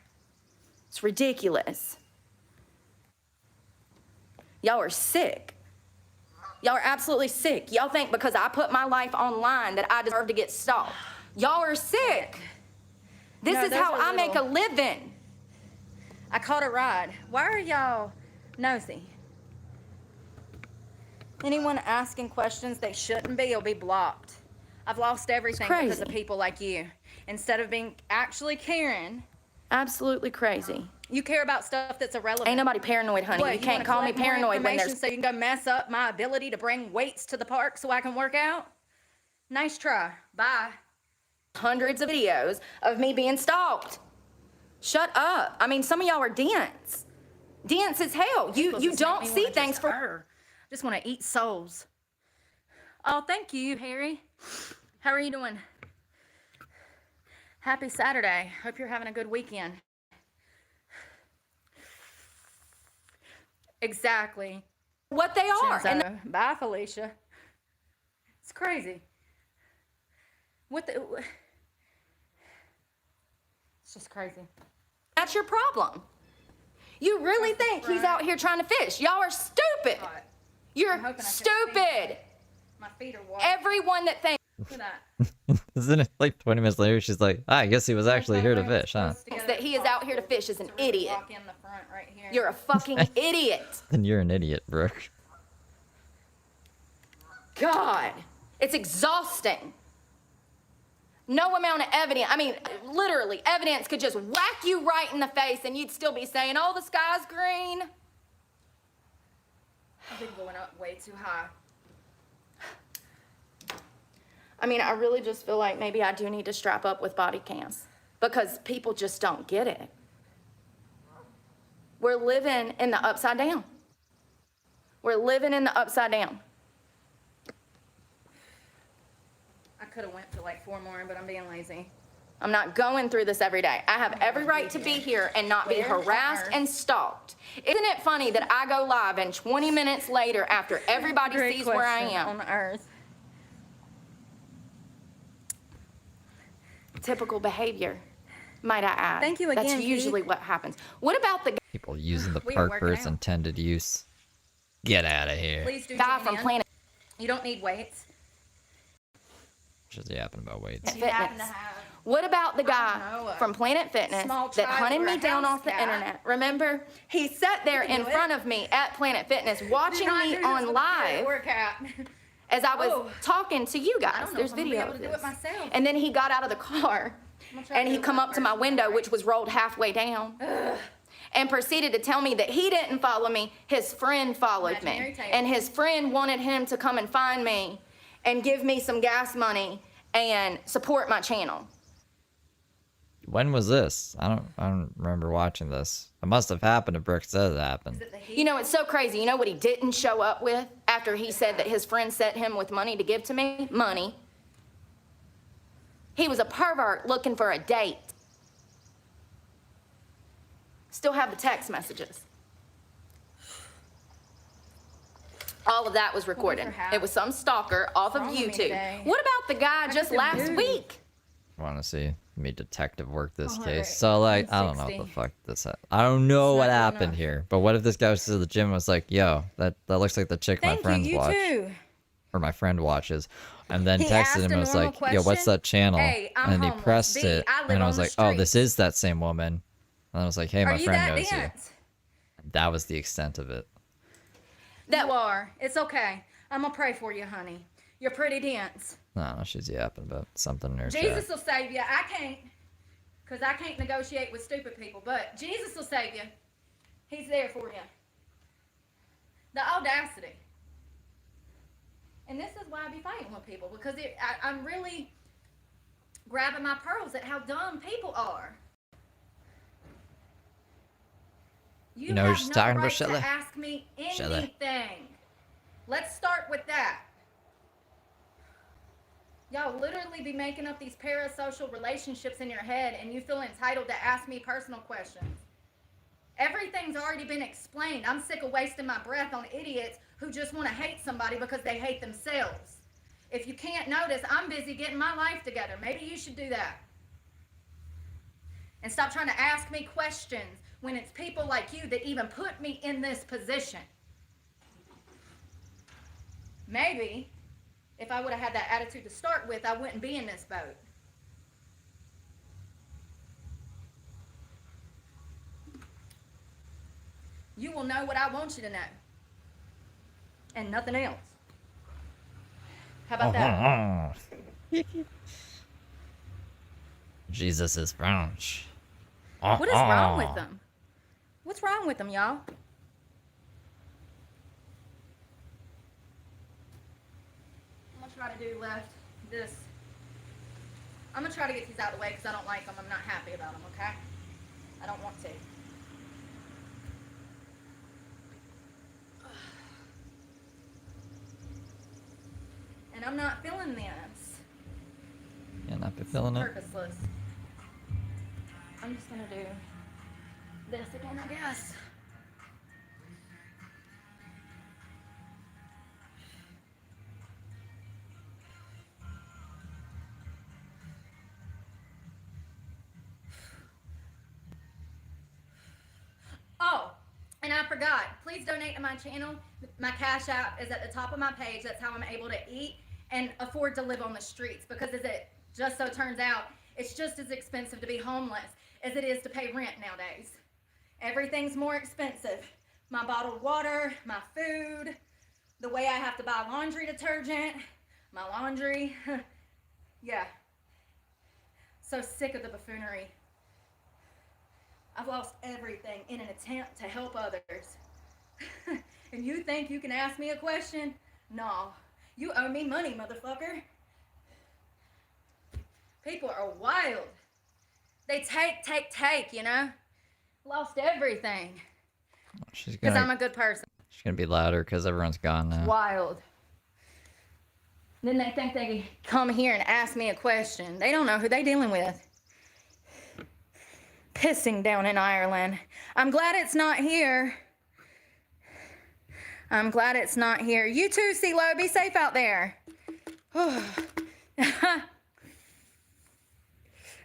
A: It's ridiculous. Y'all are sick. Y'all are absolutely sick. Y'all think because I put my life online that I deserve to get stalked. Y'all are sick. This
I: No,
A: is
I: those
A: how
I: are
A: I make a
I: little.
A: living.
I: I caught a ride. Why are y'all nosy? Anyone asking questions they shouldn't be will be blocked. I've lost everything because of
A: crazy.
I: people like you. Instead of being actually caring,
A: Absolutely crazy.
I: you care about stuff that's irrelevant.
A: Ain't nobody paranoid, honey.
I: What,
A: You can't
I: wanna
A: call me
I: collect more
A: paranoid when
I: information
A: there's
I: so you can go mess up my ability to bring weights to the park so I can work out? Nice try. Bye.
A: hundreds of videos of me being stalked. Shut up. I mean, some of y'all are dense. Dense as hell.
I: People
A: You
I: just
A: don't
I: make me
A: see
I: wanna
A: things
I: just
A: for...
I: err. Just want to eat souls. Oh, thank you, Harry. How are you doing? Happy Saturday. Hope you're having a good weekend. Exactly.
A: what they are. And
I: Shinzo. Bye, Felicia. It's crazy. What the... It's just crazy.
A: that's your problem. You really think he's out here trying to fish. Y'all are stupid.
I: Hot.
A: You're
I: I'm hoping I can
A: stupid.
I: My feet are water.
A: Everyone that thinks
I: Look at that.
B: Isn't it like 20 minutes later? She's like, I guess he was actually here to fish, huh?
A: that he is out here to fish is an idiot.
I: Walk in the front right here.
A: You're a fucking idiot.
B: Then you're an idiot, Brooke.
A: God, it's exhausting. No amount of evidence, I mean, literally, evidence could just whack you right in the face and you'd still be saying, oh, the sky's green.
I: I've been going up way too high.
A: I mean, I really just feel like maybe I do need to strap up with body cams because people just don't get it. We're living in the upside down. We're living in the upside down.
I: I could have went for like 4 more, but I'm being lazy.
A: I'm not going through this every day. I have every right to be here and not be
I: Where on
A: harassed
I: earth?
A: and stalked. Isn't it funny that I go live and 20 minutes later, after everybody
I: Great
A: sees where I
I: question.
A: am,
I: On earth.
A: typical behavior, might I add.
I: Thank you again,
A: That's
I: Keith.
A: usually what happens. What about the
B: People using the
I: We were
B: park for
I: working
B: its
I: out.
B: intended use. Get out of here.
I: Please do
A: guy
I: join
A: from
I: in.
A: Planet
I: You don't need weights.
B: Just yapping about weights.
I: If you happen to
A: Fitness?
I: have
A: What about the
I: know,
A: guy
I: a
A: from Planet Fitness
I: small
A: that
I: child
A: hunted
I: or
A: me
I: a
A: down
I: house
A: off the
I: cat.
A: internet? Remember? He sat there
I: can
A: in
I: do
A: front
I: it.
A: of me at Planet Fitness watching
I: Did not do
A: me
I: this
A: on
I: with a
A: live
I: kid or a cat.
A: as I was
I: Oh.
A: talking to you guys.
I: I don't know
A: There's
I: if I'm gonna be
A: video
I: able
A: of
I: to do
A: this.
I: it myself.
A: And then he got out of the car
I: I'm gonna try
A: and
I: to
A: he
I: do it
A: come
I: one
A: up to my
I: person,
A: window,
I: right?
A: which was rolled halfway down. And proceeded to tell me that he didn't follow me, his friend followed
I: Imaginary
A: me.
I: table.
A: And his friend wanted him to come and find me and give me some gas money and support my channel.
B: When was this? I don't remember watching this. It must have happened if Brooke says it happened.
A: You know, it's so crazy. You know what he didn't show up with after he said that his friend sent him with money to give to me? Money. He was a pervert looking for a date. Still have the text messages. All of that was recorded.
I: hat?
A: It was some stalker off of
I: wrong with me
A: YouTube.
I: today?
A: What about the guy just
I: feel
A: last
I: nude.
A: week?
B: Want to see me detective work this
I: Oh,
B: case?
I: right.
B: So like, I don't know what the
I: 160.
B: fuck this. I don't know
I: It's
B: what
I: not good
B: happened
I: enough.
B: here. But what if this guy was to the gym and was like, "Yo, that looks like the chick my
I: Thank you,
B: friends
I: you
B: watch
I: too.
B: or my friend watches," and then
I: He
B: texted
I: asked
B: him
I: a
B: and was
I: normal
B: like, "Yo, what's
I: question.
B: that channel?"
I: Hey, I'm
B: and then he
I: homeless.
B: pressed
I: B,
B: it,
I: I live
B: and I
I: on
B: was
I: the
B: like, "Oh, this
I: streets.
B: is that same woman." And I was like, "Hey,
I: Are
B: my
I: you
B: friend
I: that
B: knows you."
I: dense?
B: That was the extent of it.
A: That
I: You are. It's okay. I'm gonna pray for you, honey. You're pretty dense.
B: No, she's yapping about something in her
I: Jesus
B: chat.
I: will save you. I can't, because I can't negotiate with stupid people. But Jesus will save you. He's there for you. The audacity. And this is why I be fighting with people, because I'm really grabbing my pearls at how dumb people are. You
B: know,
I: have
B: she's
I: no
B: talking about
I: right
B: Shelley.
I: to ask me
B: Shelley.
I: anything. Let's start with that. Y'all literally be making up these parasocial relationships in your head, and you feel entitled to ask me personal questions. Everything's already been explained. I'm sick of wasting my breath on idiots who just want to hate somebody because they hate themselves. If you can't notice, I'm busy getting my life together. Maybe you should do that. And stop trying to ask me questions when it's people like you that even put me in this position. Maybe if I would have had that attitude to start with, I wouldn't be in this boat. You will know what I want you to know. And nothing else. How about that?
B: Jesus is French.
I: What is wrong with them? What's wrong with them, y'all? I'm gonna try to do this. I'm gonna try to get these out of the way because I don't like them. I'm not happy about them, okay? I don't want to. And I'm not feeling this.
B: Yeah, not be feeling it.
I: Purposeless. I'm just gonna do this again, I guess. Oh, and I forgot. Please donate to my channel. My Cash App is at the top of my page. That's how I'm able to eat and afford to live on the streets, because as it just so turns out, it's just as expensive to be homeless as it is to pay rent nowadays. Everything's more expensive. My bottled water, my food, the way I have to buy laundry detergent, my laundry. Yeah. So sick of the buffoonery. I've lost everything in an attempt to help others. And you think you can ask me a question? No. You owe me money, motherfucker. People are wild. They take, you know? Lost everything.
B: She's
I: Because I'm
B: gonna,
I: a good person.
B: she's gonna be louder because everyone's gone now.
I: Wild. Then they think they come here and ask me a question. They don't know who they dealing with. Pissing down in Ireland. I'm glad it's not here. I'm glad it's not here. You too, CeeLo. Be safe out there.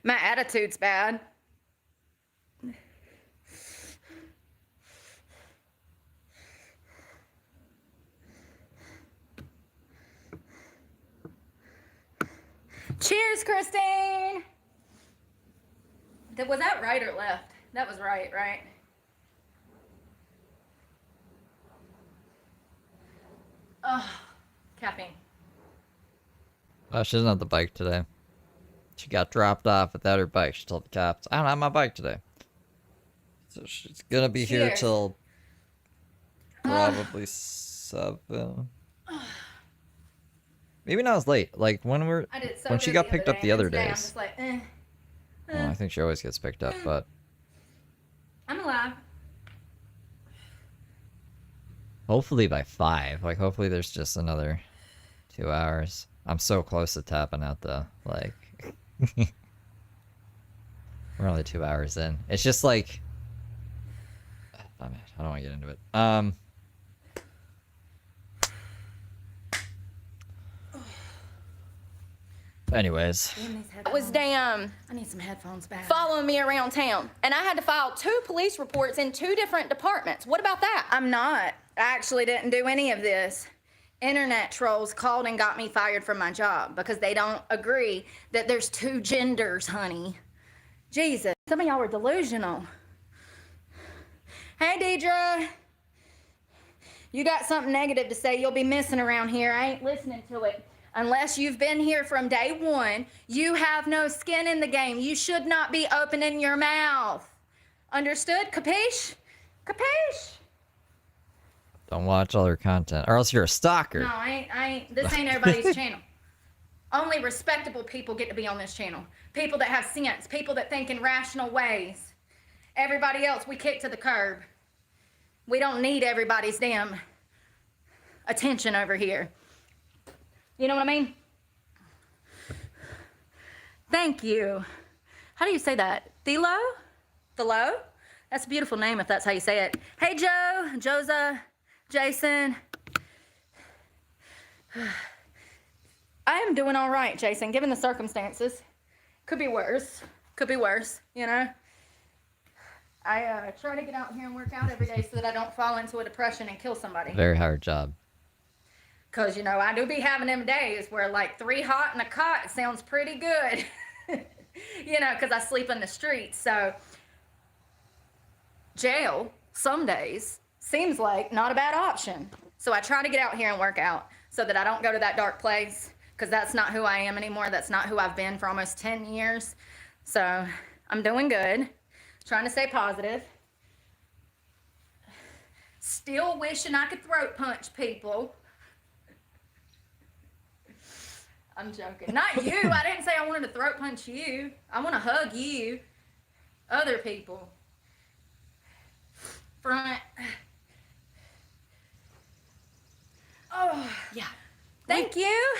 I: My attitude's bad. Cheers, Christine. Was that right or left? That was right, right? Ugh, caffeine.
B: Oh, she doesn't have the bike today. She got dropped off without her bike. She told the cops, I don't have my bike today. So she's gonna be here
I: Cheers.
B: till probably 7. Maybe not as late. Like when
I: I did so
B: when
I: good
B: she got
I: the
B: picked
I: other
B: up
I: day,
B: the
I: and
B: other
I: today I'm
B: days.
I: just like,
B: Well, I think she always gets picked up, but
I: I'm alive.
B: hopefully by 5. Like hopefully there's just another 2 hours. I'm so close to tapping out though. Like we're only 2 hours in. It's just like I don't want to get into it. Anyways,
I: It was damn. I need some headphones back. Following me around town. And I had to file 2 police reports in 2 different departments. What about that? I'm not. I actually didn't do any of this. Internet trolls called and got me fired from my job because they don't agree that there's 2 genders, honey. Jesus. Some of y'all are delusional. Hey, Deidre. You got something negative to say, you'll be missing around here. I ain't listening to it.
A: Unless you've been here from day one, you have no skin in the game. You should not be opening your mouth. Understood? Capiche? Capiche?
B: Don't watch other content, or else you're a stalker.
A: No, I ain't. This ain't everybody's channel. Only respectable people get to be on this channel. People that have sense. People that think in rational ways. Everybody else, we kick to the curb. We don't need everybody's damn attention over here. You know what I mean? Thank you. How do you say that? Thelo? Thelo? That's a beautiful name if that's how you say it. Hey, Joe, Josa, Jason. I am doing all right, Jason, given the circumstances. Could be worse. Could be worse, you know? I try to get out here and work out every day so that I don't fall into a depression and kill somebody.
B: Very hard job.
A: Because, you know, I do be having them days where, like, 3 hot in a cot sounds pretty good. You know, because I sleep in the streets. So, jail, some days, seems like not a bad option. So I try to get out here and work out so that I don't go to that dark place. Because that's not who I am anymore. That's not who I've been for almost 10 years. So, I'm doing good. Trying to stay positive. Still wishing I could throat punch people. I'm joking. Not you. I didn't say I wanted to throat punch you. I want to hug you. Other people. Front. Oh, yeah. Thank you.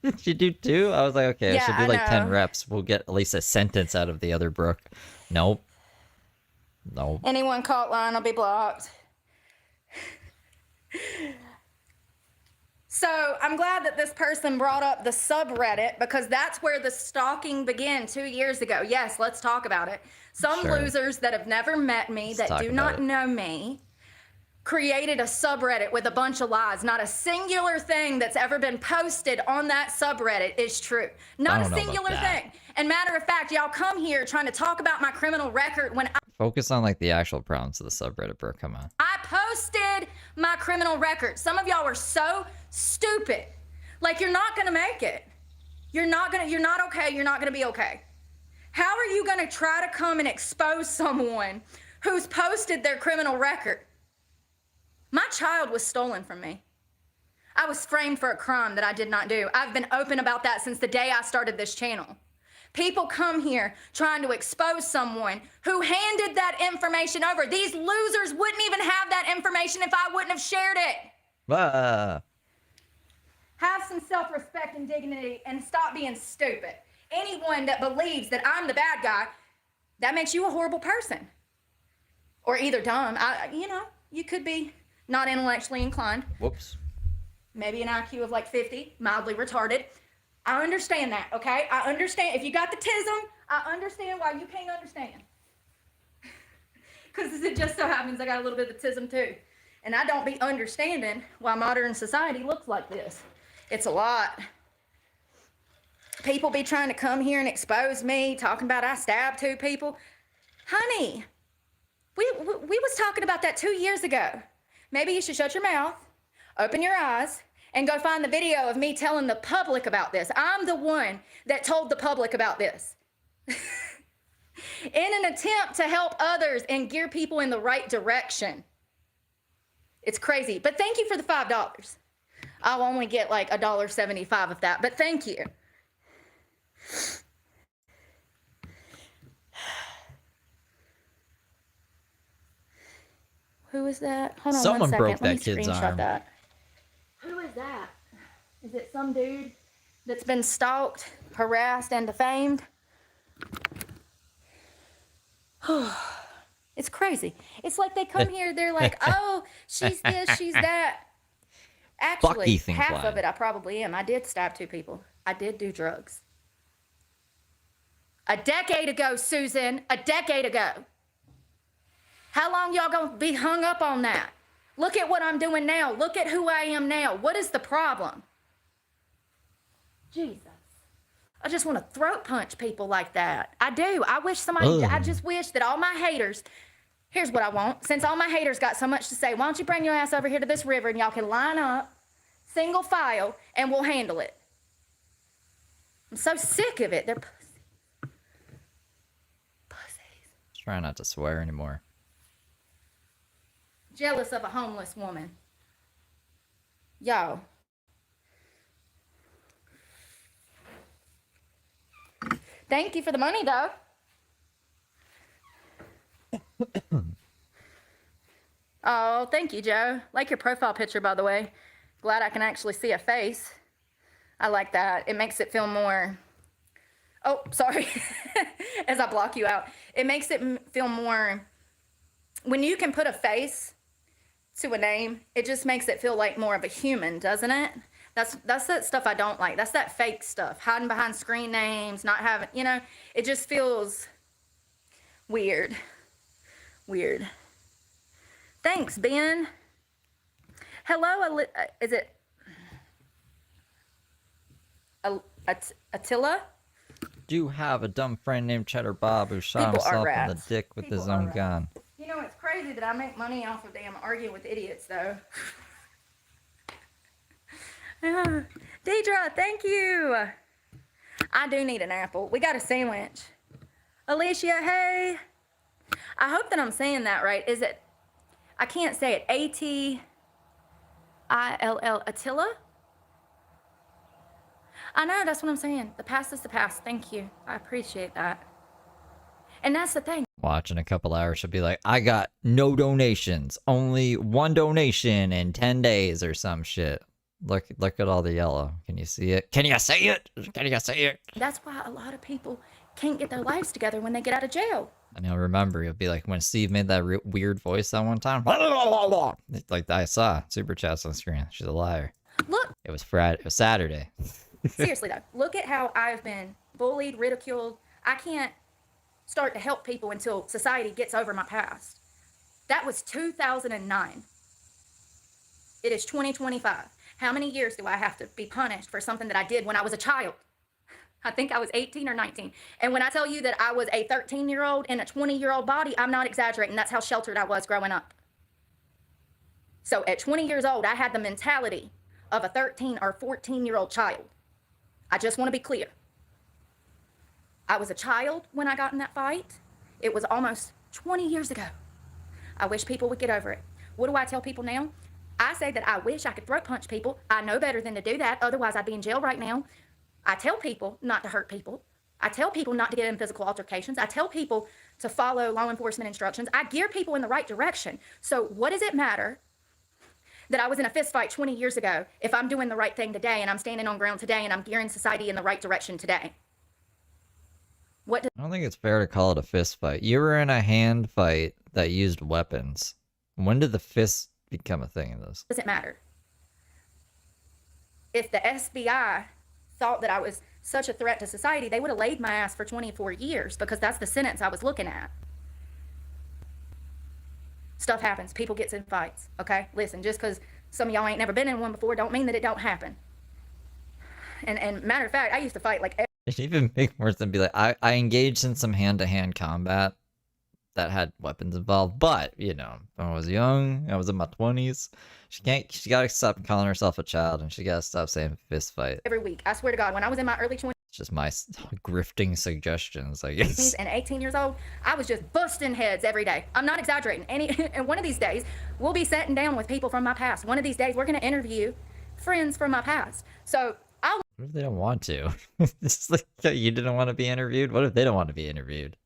B: Did you do 2? I was like, okay,
A: Yeah,
B: I should do
A: I
B: like 10
A: know.
B: reps. We'll get at least a sentence out of the other Brooke. Nope. Nope.
A: Anyone caught line will be blocked. So I'm glad that this person brought up the subreddit because that's where the stalking began 2 years ago. Yes, let's talk about it. Some
B: Sure.
A: losers that have never met me,
B: Let's
A: that
B: talk
A: do
B: about
A: not
B: it.
A: know me, created a subreddit with a bunch of lies. Not a singular thing that's ever been posted on that subreddit is true. Not a
B: don't know about
A: singular
B: that.
A: thing. And matter of fact, y'all come here trying to talk about my criminal record when
B: Focus on like the actual problems of the subreddit, Brooke. Come on.
A: I posted my criminal record. Some of y'all are so stupid. Like, you're not gonna make it. You're not okay. You're not gonna be okay. How are you gonna try to come and expose someone who's posted their criminal record? My child was stolen from me. I was framed for a crime that I did not do. I've been open about that since the day I started this channel. People come here trying to expose someone who handed that information over. These losers wouldn't even have that information if I wouldn't have shared it.
B: Ah.
A: Have some self-respect and dignity and stop being stupid. Anyone that believes that I'm the bad guy, that makes you a horrible person. Or either dumb. You could be not intellectually inclined.
B: Whoops.
A: Maybe an IQ of like 50, mildly retarded. I understand that, okay? I understand. If you got the tism, I understand why you can't understand. Because it just so happens I got a little bit of the tism too. And I don't be understanding why modern society looks like this. It's a lot. People be trying to come here and expose me, talking about I stabbed 2 people. Honey, we was talking about that 2 years ago. Maybe you should shut your mouth, open your eyes, and go find the video of me telling the public about this. I'm the one that told the public about this. In an attempt to help others and gear people in the right direction. It's crazy. But thank you for the $5. I'll only get like $1.75 of that, but thank you. Who is that? Hold on
B: Someone
A: one second.
B: broke
A: Let me
B: that kid's
A: screenshot
B: arm.
A: that. Who is that? Is it some dude that's been stalked, harassed, and defamed? It's crazy. It's like they come here, they're like, oh, she's this, she's that. Actually,
B: Ethan
A: half
B: Klein.
A: of it I probably am. I did stab 2 people. I did do drugs. A decade ago, Susan. A decade ago. How long y'all gonna be hung up on that? Look at what I'm doing now. Look at who I am now. What is the problem? Jesus. I just want to throat punch people like that. I do. I wish somebody, I just wish that all my haters, here's what I want. Since all my haters got so much to say, why don't you bring your ass over here to this river and y'all can line up, single file, and we'll handle it. I'm so sick of it. They're pussies.
B: Try not to swear anymore.
A: Jealous of a homeless woman. Yo. Thank you for the money, though. Oh, thank you, Joe. Like your profile picture, by the way. Glad I can actually see a face. I like that. It makes it feel more... Oh, sorry. As I block you out. It makes it feel more... When you can put a face to a name, it just makes it feel like more of a human, doesn't it? That's that stuff I don't like. That's that fake stuff. Hiding behind screen names, not having... You know, it just feels weird. Weird. Thanks, Ben. Hello, is it Attila?
B: Do have a dumb friend named Cheddar Bob who shot
A: People are
B: himself in the
A: rats.
B: dick with
A: People
B: his
A: are
B: own
A: rats.
B: gun.
A: You know, it's crazy that I make money off of damn arguing with idiots, though. Deidre, thank you. I do need an apple. We got a sandwich. Alicia, hey. I hope that I'm saying that right. Is it... I can't say it. Attill, Attila? I know, that's what I'm saying. The past is the past. Thank you. I appreciate that. And that's the thing.
B: Watch in a couple hours, she'll be like, I got no donations. Only one donation in 10 days or some shit. Look at all the yellow. Can you see it? Can you see it? Can you see it?
A: That's why a lot of people can't get their lives together when they get out of jail.
B: And he'll remember. He'll be like when Steve made that weird voice that one time. Like I saw super chats on the screen. She's a liar.
A: Look,
B: It was Friday. It was Saturday.
A: seriously though, look at how I've been bullied, ridiculed. I can't start to help people until society gets over my past. That was 2009. It is 2025. How many years do I have to be punished for something that I did when I was a child? I think I was 18 or 19. And when I tell you that I was a 13-year-old in a 20-year-old body, I'm not exaggerating. That's how sheltered I was growing up. So at 20 years old, I had the mentality of a 13 or 14-year-old child. I just want to be clear. I was a child when I got in that fight. It was almost 20 years ago. I wish people would get over it. What do I tell people now? I say that I wish I could throat punch people. I know better than to do that. Otherwise, I'd be in jail right now. I tell people not to hurt people. I tell people not to get in physical altercations. I tell people to follow law enforcement instructions. I gear people in the right direction. So what does it matter that I was in a fist fight 20 years ago if I'm doing the right thing today and I'm standing on ground today and I'm gearing society in the right direction today?
B: I don't think it's fair to call it a fist fight. You were in a hand fight that used weapons. When did the fist become a thing in this?
A: Does it matter? If the SBI thought that I was such a threat to society, they would have laid my ass for 24 years because that's the sentence I was looking at. Stuff happens. People gets in fights, okay? Listen, just because some of y'all ain't never been in one before don't mean that it don't happen. And matter of fact, I used to fight like...
B: It'd even make more sense to be like, I engaged in some hand-to-hand combat that had weapons involved, but, you know, when I was young, I was in my 20s. She gotta stop calling herself a child, and she gotta stop saying fist fight.
A: Every week. I swear to God, when I was in my early 20s
B: It's just my grifting suggestions, I guess.
A: and 18 years old, I was just busting heads every day. I'm not exaggerating. And one of these days, we'll be sitting down with people from my past. One of these days, we're going to interview friends from my past. So I'll...
B: What if they don't want to? It's like, you didn't want to be interviewed? What if they don't want to be interviewed?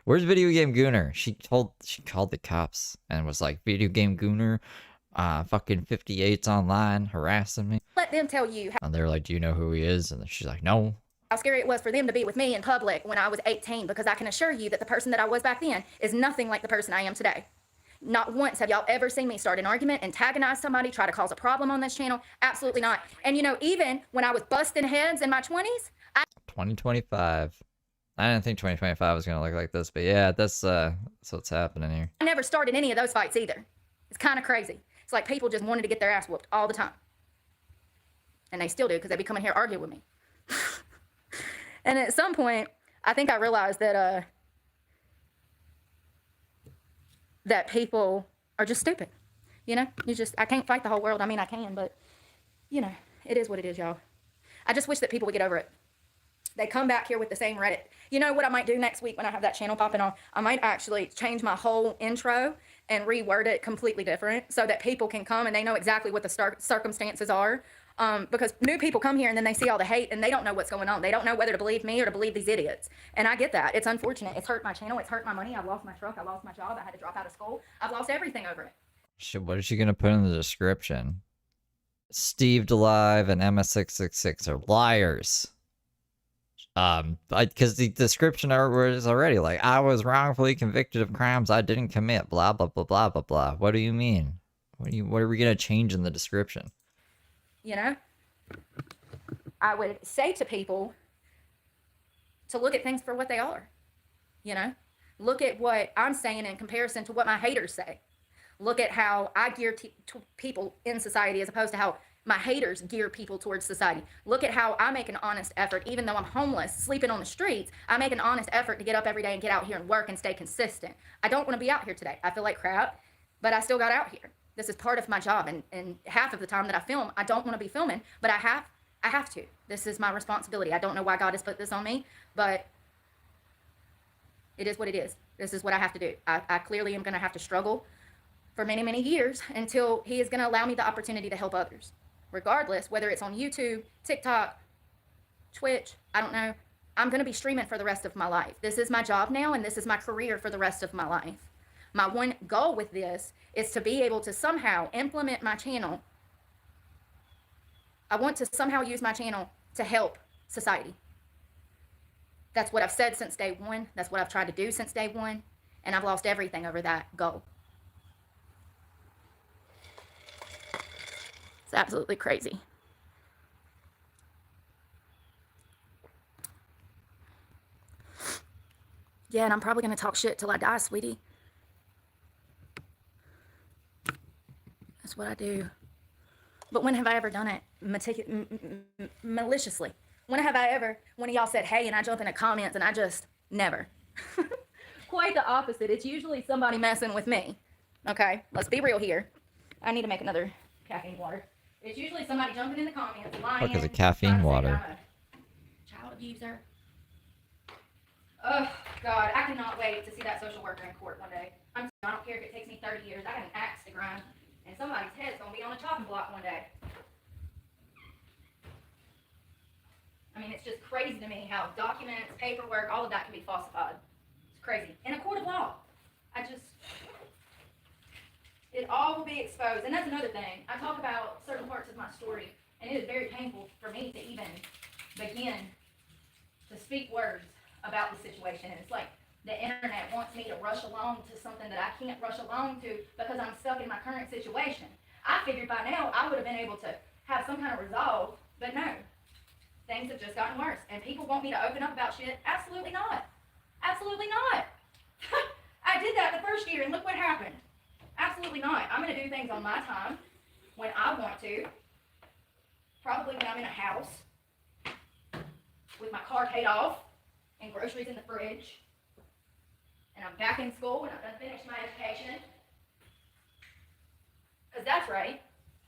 B: Where's Video Game Gooner? She called the cops and was like, Video Game Gooner, fucking 58's online harassing me.
A: let them tell you
B: And they were like, do you know who he is? And she's like, no.
A: how scary it was for them to be with me in public when I was 18, because I can assure you that the person that I was back then is nothing like the person I am today. Not once have y'all ever seen me start an argument, antagonize somebody, try to cause a problem on this channel. Absolutely not. And you know, even when I was busting heads in my 20s,
B: 2025. I didn't think 2025 was going to look like this, but yeah, that's what's happening here.
A: I never started any of those fights either. It's kind of crazy. It's like people just wanted to get their ass whooped all the time. And they still do, because they be coming here arguing with me. And at some point, I think I realized that that people are just stupid. You know, I can't fight the whole world. I mean, I can, but you know, it is what it is, y'all. I just wish that people would get over it. They come back here with the same Reddit. You know what I might do next week when I have that channel popping on? I might actually change my whole intro and reword it completely different so that people can come and they know exactly what the circumstances are. Because new people come here and then they see all the hate and they don't know what's going on. They don't know whether to believe me or to believe these idiots. And I get that. It's unfortunate. It's hurt my channel. It's hurt my money. I've lost my truck. I lost my job. I had to drop out of school. I've lost everything over it.
B: What is she gonna put in the description? Steve Delive and MS666 are liars. Because the description is already like, I was wrongfully convicted of crimes I didn't commit, blah, blah, blah, blah, blah, blah. What do you mean? What are we going to change in the description?
A: You know? I would say to people to look at things for what they are. You know? Look at what I'm saying in comparison to what my haters say. Look at how I gear to people in society as opposed to how my haters gear people towards society. Look at how I make an honest effort, even though I'm homeless, sleeping on the streets, I make an honest effort to get up every day and get out here and work and stay consistent. I don't want to be out here today. I feel like crap, but I still got out here. This is part of my job, and half of the time that I film, I don't want to be filming, but I have to. This is my responsibility. I don't know why God has put this on me, but it is what it is. This is what I have to do. I clearly am going to have to struggle for many, many years until He is going to allow me the opportunity to help others. Regardless, whether it's on YouTube, TikTok, Twitch, I don't know. I'm going to be streaming for the rest of my life. This is my job now, and this is my career for the rest of my life. My one goal with this is to be able to somehow implement my channel. I want to somehow use my channel to help society. That's what I've said since day one. That's what I've tried to do since day one. And I've lost everything over that goal. It's absolutely crazy. Yeah, and I'm probably going to talk shit till I die, sweetie. That's what I do. But when have I ever done it maliciously? When have I ever, one of y'all said, hey, and I jump in the comments and I just, never. Quite the opposite. It's usually somebody messing with me. Okay, let's be real here. I need to make another caffeine water. It's usually somebody jumping in the comments, lying.
B: Fuck is a caffeine water?
A: I'm a child abuser. Oh, God, I cannot wait to see that social worker in court one day. I don't care if it takes me 30 years. I got an axe to grind, and somebody's head's going to be on a chopping block one day. I mean, it's just crazy to me how documents, paperwork, all of that can be falsified. It's crazy. In a court of law. It all will be exposed. And that's another thing. I talk about certain parts of my story, and it is very painful for me to even begin to speak words about the situation. It's like the internet wants me to rush along to something that I can't rush along to because I'm stuck in my current situation. I figured by now I would have been able to have some kind of resolve, but no. Things have just gotten worse. And people want me to open up about shit? Absolutely not. Absolutely not. I did that the first year, and look what happened. Absolutely not. I'm going to do things on my time when I want to. Probably when I'm in a house with my car paid off and groceries in the fridge. And I'm back in school and I'm going to finish my education. Because that's right.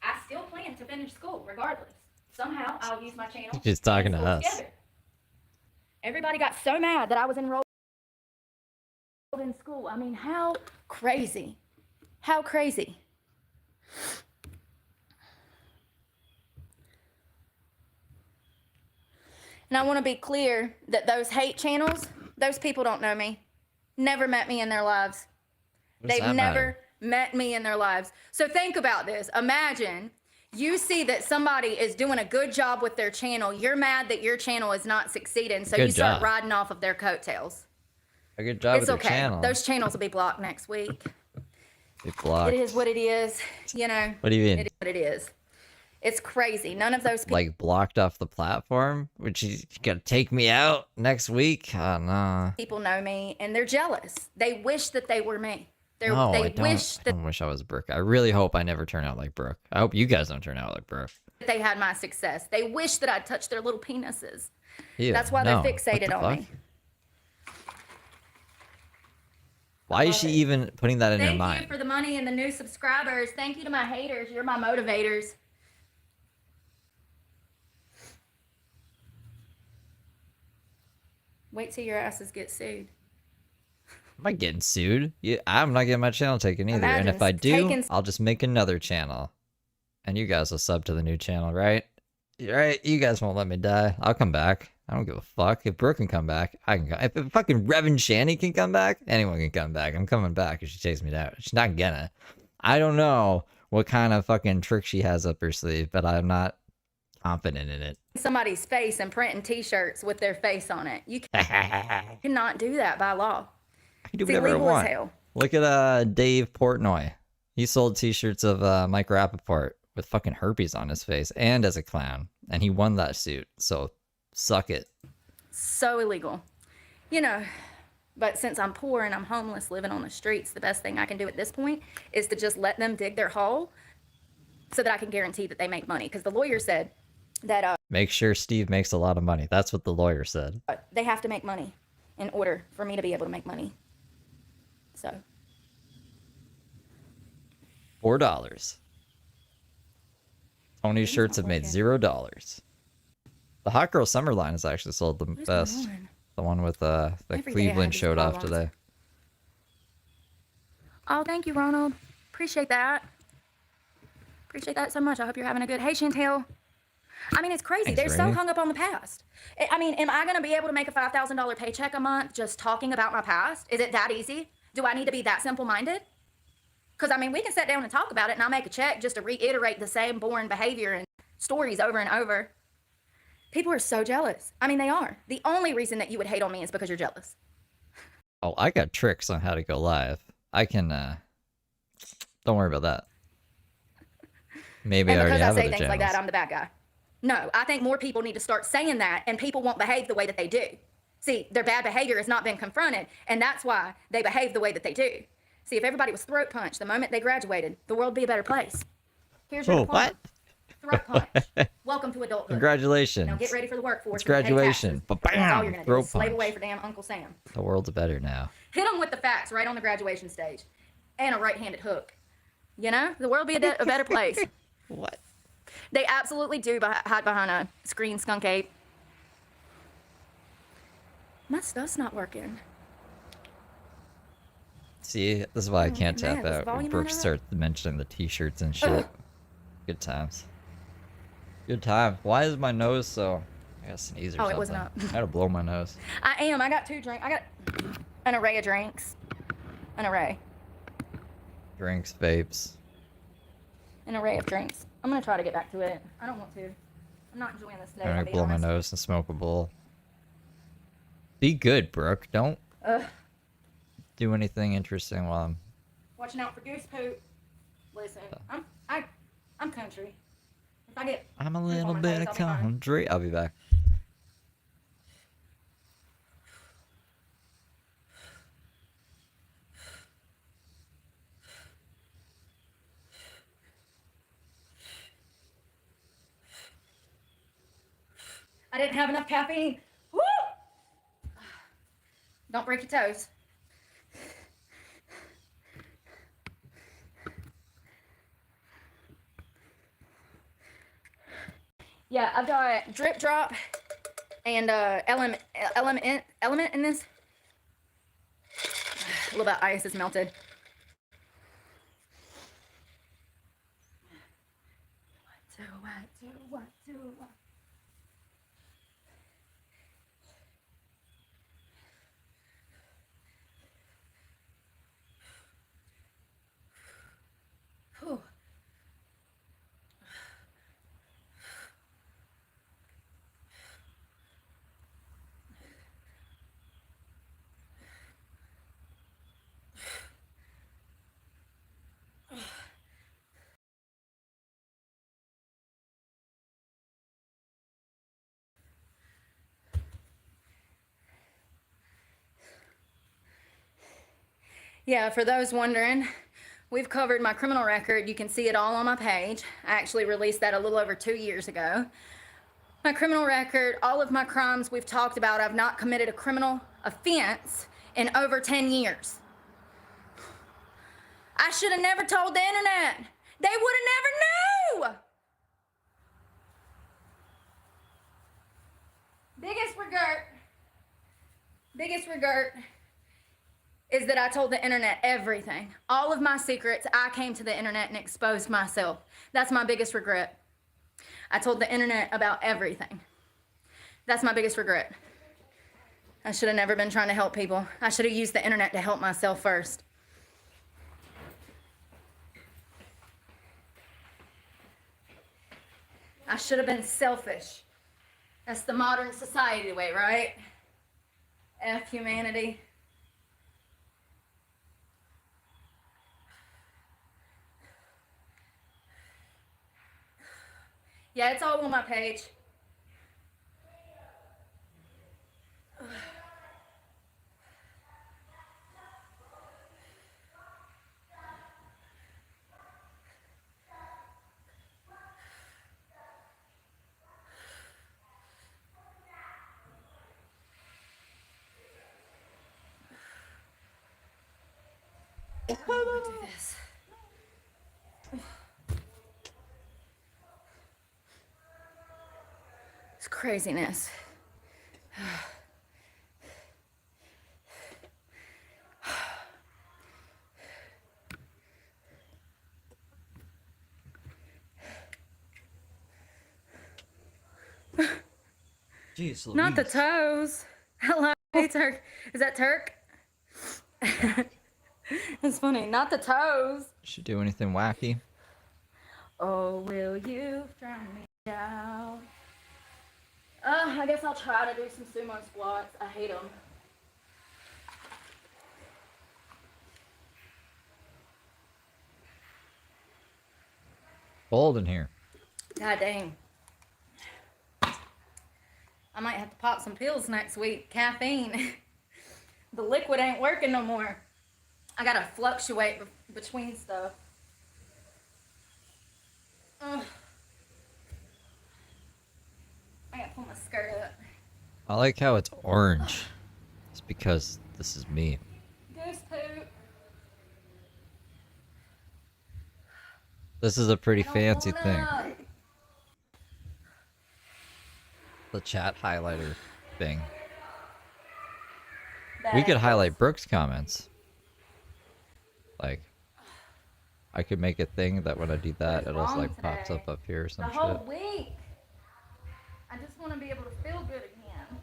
A: I still plan to finish school regardless. Somehow I'll use my channel.
B: She's talking to us.
A: Together. Everybody got so mad that I was enrolled in school. I mean, how crazy. How crazy. And I want to be clear that those hate channels, those people don't know me. Never met me in their lives. They've never met me in their lives. So think about this. Imagine you see that somebody is doing a good job with their channel. You're mad that your channel is not succeeding, so you start riding off of their coattails.
B: A good job with
A: your
B: channel.
A: Those channels will be blocked next week.
B: Blocked.
A: It is what it is, you know.
B: What do you mean?
A: It is what it is. It's crazy. None of those people
B: like blocked off the platform, which is gonna take me out next week. Oh no.
A: People know me and they're jealous. They wish that they were me.
B: I don't wish I was Brooke. I really hope I never turn out like Brooke. I hope you guys don't turn out like Brooke.
A: They had my success. They wish that I'd touch their little penises.
B: Ew,
A: that's why they're fixated on me.
B: Why is she even putting that in her mind?
A: Thank you for the money and the new subscribers. Thank you to my haters. You're my motivators. Wait till your asses get sued.
B: I'm not getting sued. Yeah, I'm not getting my channel taken either. And if I
A: Imagine
B: do,
A: taking-
B: I'll just make another channel. And you guys will sub to the new channel, right? Right? You guys won't let me die. I'll come back. I don't give a fuck. If Brooke can come back, I can come. If fucking Reverend Shanny can come back, anyone can come back. I'm coming back if she takes me down. She's not gonna. I don't know what kind of fucking trick she has up her sleeve, but I'm not confident in it.
A: Somebody's face and printing t-shirts with their face on it. You cannot do that by law.
B: I can do
A: It's
B: whatever I
A: illegal as
B: want.
A: hell.
B: Look at Dave Portnoy. He sold t-shirts of Mike Rappaport with fucking herpes on his face and as a clown. And he won that suit. So suck it.
A: So illegal. You know, but since I'm poor and I'm homeless living on the streets, the best thing I can do at this point is to just let them dig their hole so that I can guarantee that they make money. Because the lawyer said that
B: Make sure Steve makes a lot of money. That's what the lawyer said.
A: they have to make money in order for me to be able to make money. So
B: $4. Tony's shirts have made $0. The Hot Girl Summer line has actually sold the best. The one with that
A: Every day I have
B: Cleveland
A: these
B: showed off
A: problems.
B: today.
A: Oh, thank you, Ronald. Appreciate that. Appreciate that so much. I hope you're having a good. Hey, Chantel. I mean, it's crazy.
B: Thanks,
A: They're so
B: Rainey.
A: hung up on the past. I mean, am I going to be able to make a $5,000 paycheck a month just talking about my past? Is it that easy? Do I need to be that simple-minded? Because, I mean, we can sit down and talk about it, and I'll make a check just to reiterate the same boring behavior and stories over and over. People are so jealous. I mean, they are. The only reason that you would hate on me is because you're jealous.
B: Oh, I got tricks on how to go live. I can, don't worry about that. Maybe
A: And
B: I already
A: because I
B: have
A: say
B: other
A: things
B: channels.
A: like that, I'm the bad guy. No, I think more people need to start saying that, and people won't behave the way that they do. See, their bad behavior has not been confronted, and that's why they behave the way that they do. See, if everybody was throat punched the moment they graduated, the world would be a better place. Here's your
B: Oh,
A: diploma.
B: what?
A: Throat punch. Welcome to adulthood.
B: Congratulations.
A: Now get ready for the workforce.
B: It's
A: and pay
B: graduation.
A: taxes. That's all you're gonna do.
B: Throat
A: is Slave
B: punch.
A: away for damn Uncle Sam.
B: The world's better now.
A: Hit them with the facts right on the graduation stage, and a right-handed hook. You know, the world would be a better place.
B: What?
A: They absolutely do hide behind a screen skunk ape. My stuff's not working.
B: See, this is why I can't
A: man,
B: tap
A: this
B: out when
A: volume
B: Brooke
A: on it?
B: starts mentioning the t-shirts and shit. Good times. Good time. Why is my nose so... I gotta sneeze or
A: Oh,
B: something.
A: it was not.
B: I gotta blow my nose.
A: I am. I got 2 drinks. I got an array of drinks. An array.
B: Drinks, vapes.
A: An array of drinks. I'm gonna try to get back to it. I don't want to. I'm not enjoying this today.
B: I'm
A: I'll
B: gonna
A: be
B: blow my
A: honest.
B: nose and smoke a bowl. Be good, Brooke. Don't do anything interesting while I'm...
A: Watching out for goose poop. Listen, I'm country. If I get
B: I'm a
A: poop on
B: little
A: my
B: bit
A: face,
B: of
A: I'll be fine.
B: country. I'll be back.
A: I didn't have enough caffeine. Woo! Don't break your toes. Yeah, I've got drip drop and element in this. A little bit of ice is melted. What? Whew. Yeah, for those wondering, we've covered my criminal record. You can see it all on my page. I actually released that a little over 2 years ago. My criminal record, all of my crimes we've talked about, I've not committed a criminal offense in over 10 years. I should have never told the internet. They would have never knew. Biggest regret. Biggest regret is that I told the internet everything. All of my secrets, I came to the internet and exposed myself. That's my biggest regret. I told the internet about everything. That's my biggest regret. I should have never been trying to help people. I should have used the internet to help myself first. I should have been selfish. That's the modern society way, right? F humanity. Yeah, it's all on my page. I'm gonna do this. It's craziness.
B: Jeez,
A: Not the
B: Louise.
A: toes. Hello, hey Turk. Is that Turk? That's funny. Not the toes.
B: Should do anything wacky?
A: Oh, will you drown me out? I guess I'll try to do some sumo squats. I hate them.
B: Cold in here.
A: God dang. I might have to pop some pills next week. Caffeine. The liquid ain't working no more. I gotta fluctuate between stuff. Ugh. I gotta pull my skirt up.
B: I like how it's orange. It's because this is me.
A: Goose poop.
B: This is a pretty
A: I don't
B: fancy thing.
A: wanna.
B: The chat highlighter thing. We could highlight Brooke's comments. Like, I could make a thing that when I do that,
A: What is
B: it
A: wrong
B: like pops
A: today?
B: up here or
A: The
B: some
A: whole
B: shit.
A: week. I just want to be able to feel good again.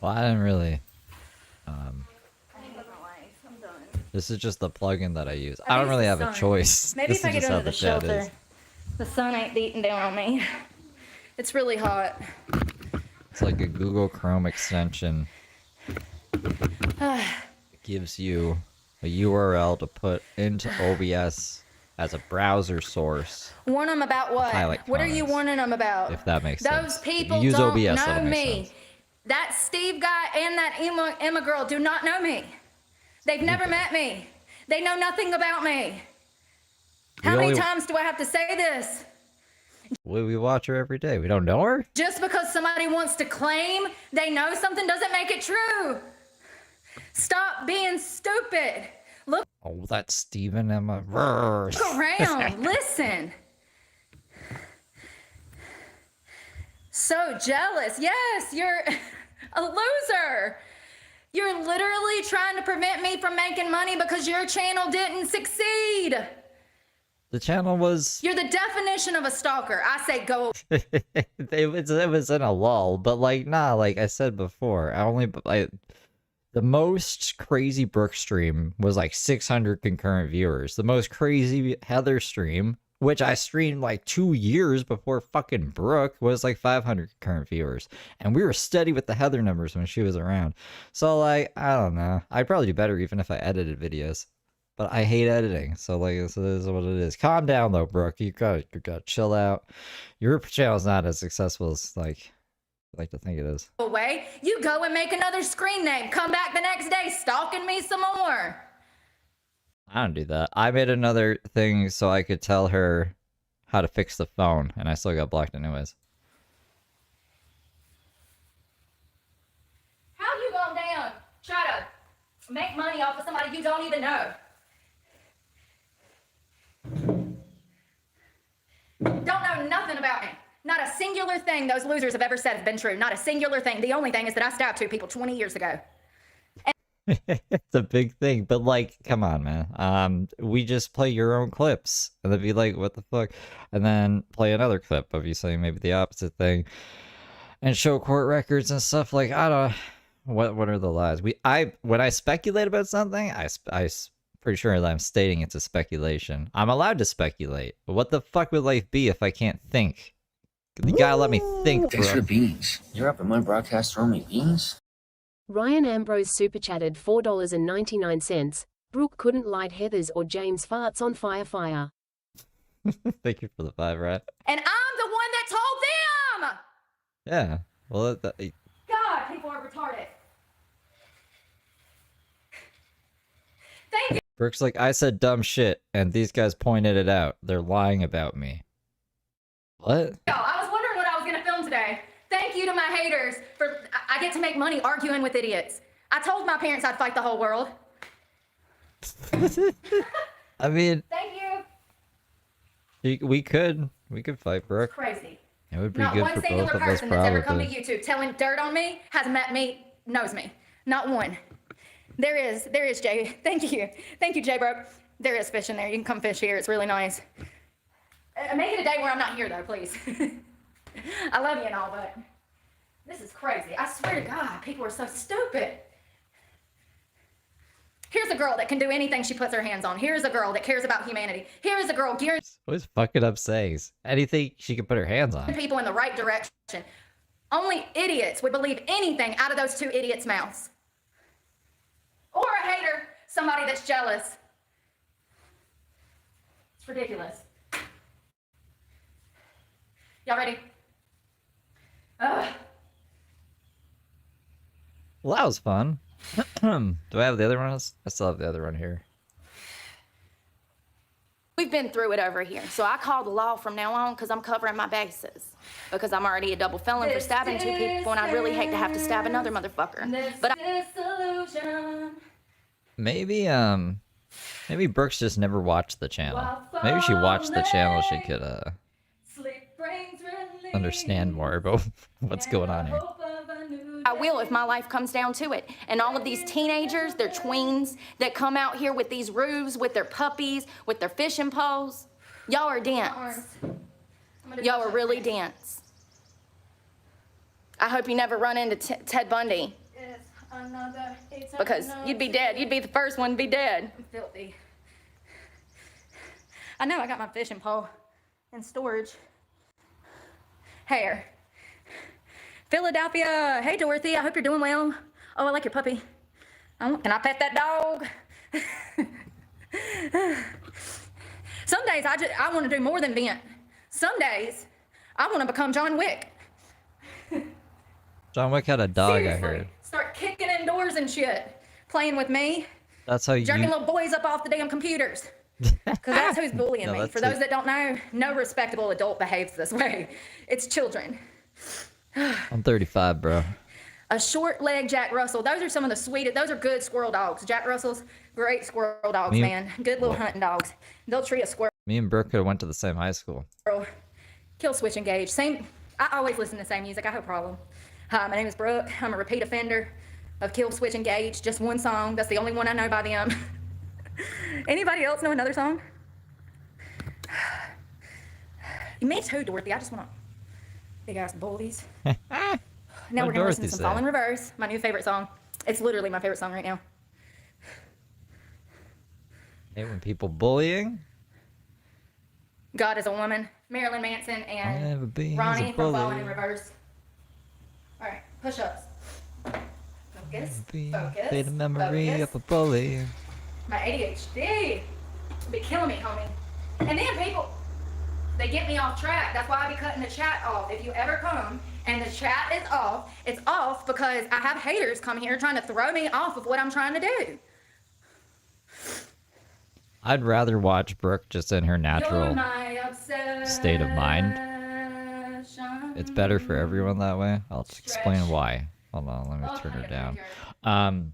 B: Well, I didn't really.
A: I hate my life. I'm done.
B: This is just the plugin that I use.
A: I
B: I
A: think
B: don't really
A: it's
B: have
A: the
B: a
A: sun.
B: choice.
A: Maybe
B: This
A: if I
B: is
A: get
B: just how
A: into the
B: chat
A: shelter,
B: is.
A: the sun ain't beating down on me. It's really hot.
B: It's like a Google Chrome extension. It gives you a URL to put into OBS as a browser source.
A: Warn them about what?
B: Highlight
A: What are you
B: comments,
A: warning them about?
B: if that makes
A: Those
B: sense. If you
A: people
B: use
A: don't
B: OBS,
A: know
B: that'll make
A: me.
B: sense.
A: That Steve guy and that Emma girl do not know me. They've never met me. They know nothing about me. How many times do I have to say this?
B: We watch her every day. We don't know her?
A: Just because somebody wants to claim they know something doesn't make it true. Stop being stupid. Look
B: Oh, that's Stephen Emma. Rrr.
A: around. Listen. So jealous. Yes, you're a loser. You're literally trying to prevent me from making money because your channel didn't succeed.
B: The channel was...
A: You're the definition of a stalker. I say go.
B: it was in a lull, but like, nah, like I said before, the most crazy Brooke stream was like 600 concurrent viewers. The most crazy Heather stream, which I streamed like 2 years before fucking Brooke, was like 500 concurrent viewers. And we were steady with the Heather numbers when she was around. So like, I don't know. I'd probably do better even if I edited videos. But I hate editing, so like, this is what it is. Calm down though, Brooke. You gotta chill out. Your channel's not as successful as like I like to think it is.
A: Away. You go and make another screen name. Come back the next day, stalking me some more.
B: I don't do that. I made another thing so I could tell her how to fix the phone, and I still got blocked anyways.
I: How you going down? Try to make money off of somebody you don't even know. Don't know nothing about me. Not a singular thing those losers have ever said has been true. Not a singular thing. The only thing is that I stabbed 2 people 20 years ago.
B: It's a big thing, but like, come on, man. We just play your own clips, and then be like, "What the fuck?" And then play another clip of you saying maybe the opposite thing, and show court records and stuff. Like, I don't. What are the lies? When I speculate about something, pretty sure that I'm stating it's a speculation. I'm allowed to speculate, but what the fuck would life be if I can't think? You gotta let me think, bro.
G: Extra beans. You're up at my broadcast throwing me beans?
F: Ryan Ambrose super chatted $4.99. Brooke couldn't light Heather's or James' farts on fire.
B: Thank you for the 5, right?
I: And I'm the one that told them!
B: Yeah. Well,
I: God, people are retarded. Thank you.
B: Brooke's like, I said dumb shit, and these guys pointed it out. They're lying about me. What?
I: I was wondering what I was gonna film today. Thank you to my haters for I get to make money arguing with idiots. I told my parents I'd fight the whole world.
B: I mean,
I: Thank you.
B: we could fight, Brooke.
I: Crazy.
B: It would be
I: Not
B: good
I: one
B: for
I: singular
B: both of us,
I: person that's ever come to
B: probably.
I: YouTube telling dirt on me has met me, knows me. Not one. There is Jay. Thank you, Jay Bro. There is fish in there. You can come fish here. It's really nice. Make it a day where I'm not here though, please. I love you and all, but this is crazy. I swear to God, people are so stupid. Here's a girl that can do anything she puts her hands on. Here's a girl that cares about humanity. Here is a girl gearing
B: Always fucking up sayings. Anything she can put her hands on.
I: people in the right direction. Only idiots would believe anything out of those 2 idiots' mouths. Or a hater, somebody that's jealous. It's ridiculous. Y'all ready? Ugh.
B: Well, that was fun. Do I have the other one? I still have the other one here.
A: We've been through it over here, so I call the law from now on because I'm covering my bases. Because I'm already a double felon for stabbing 2 people, and I'd really hate to have to stab another motherfucker. But
B: Maybe Brooks just never watched the channel. Maybe if she watched the channel, she could understand more about what's going on here.
A: I will if my life comes down to it. And all of these teenagers, they're tweens, that come out here with these roofs, with their puppies, with their fishing poles. Y'all are dense. Y'all are really dense. I hope you never run into Ted Bundy. Because you'd be dead. You'd be the first one to be dead.
I: I'm filthy. I know I got my fishing pole in storage. Hair. Philadelphia. Hey, Dorothy. I hope you're doing well. Oh, I like your puppy. Can I pet that dog? Some days I want to do more than vent. Some days I want to become John Wick.
B: John Wick had a dog,
I: Seriously.
B: I heard.
I: Start kicking indoors and shit. Playing with me.
B: That's how you...
I: Jerking little boys up off the damn computers. Because that's who's bullying
B: No,
I: me.
B: that's
I: For those that don't know, no respectable adult behaves this way. It's children.
B: I'm 35, bro.
I: A short-legged Jack Russell. Those are some of the sweetest. Those are good squirrel dogs. Jack Russell's great squirrel dogs, man. Good little hunting dogs. They'll treat a squirrel.
B: Me and Brooke could have went to the same high school.
I: Kill, switch, engage. Same. I always listen to the same music. I have a problem. Hi, my name is Brooke. I'm a repeat offender of Kill, Switch, Engage. Just one song. That's the only one I know by them. Anybody else know another song? Me too, Dorothy. I just want big ass bullies. Now we're gonna listen to some Fall in Reverse, my new favorite song. It's literally my favorite song right now.
B: Hey, when people bullying.
I: God is a Woman, Marilyn Manson, and
B: Never be
I: Ronnie
B: a
I: from
B: bully.
I: Falling in Reverse. All right, push-ups. Focus, focus,
B: Be the memory
I: focus.
B: of a bully.
I: My ADHD be killing me, homie. And then people, they get me off track. That's why I be cutting the chat off. If you ever come and the chat is off, it's off because I have haters come here trying to throw me off of what I'm trying to do.
B: I'd rather watch Brooke just in her
I: You're
B: natural
I: my
B: state of mind.
I: obsession.
B: It's better for everyone that way. I'll explain
I: Stretch.
B: why. Hold on, let me
I: Oh,
B: turn her
I: I get
B: down.
I: pedicure.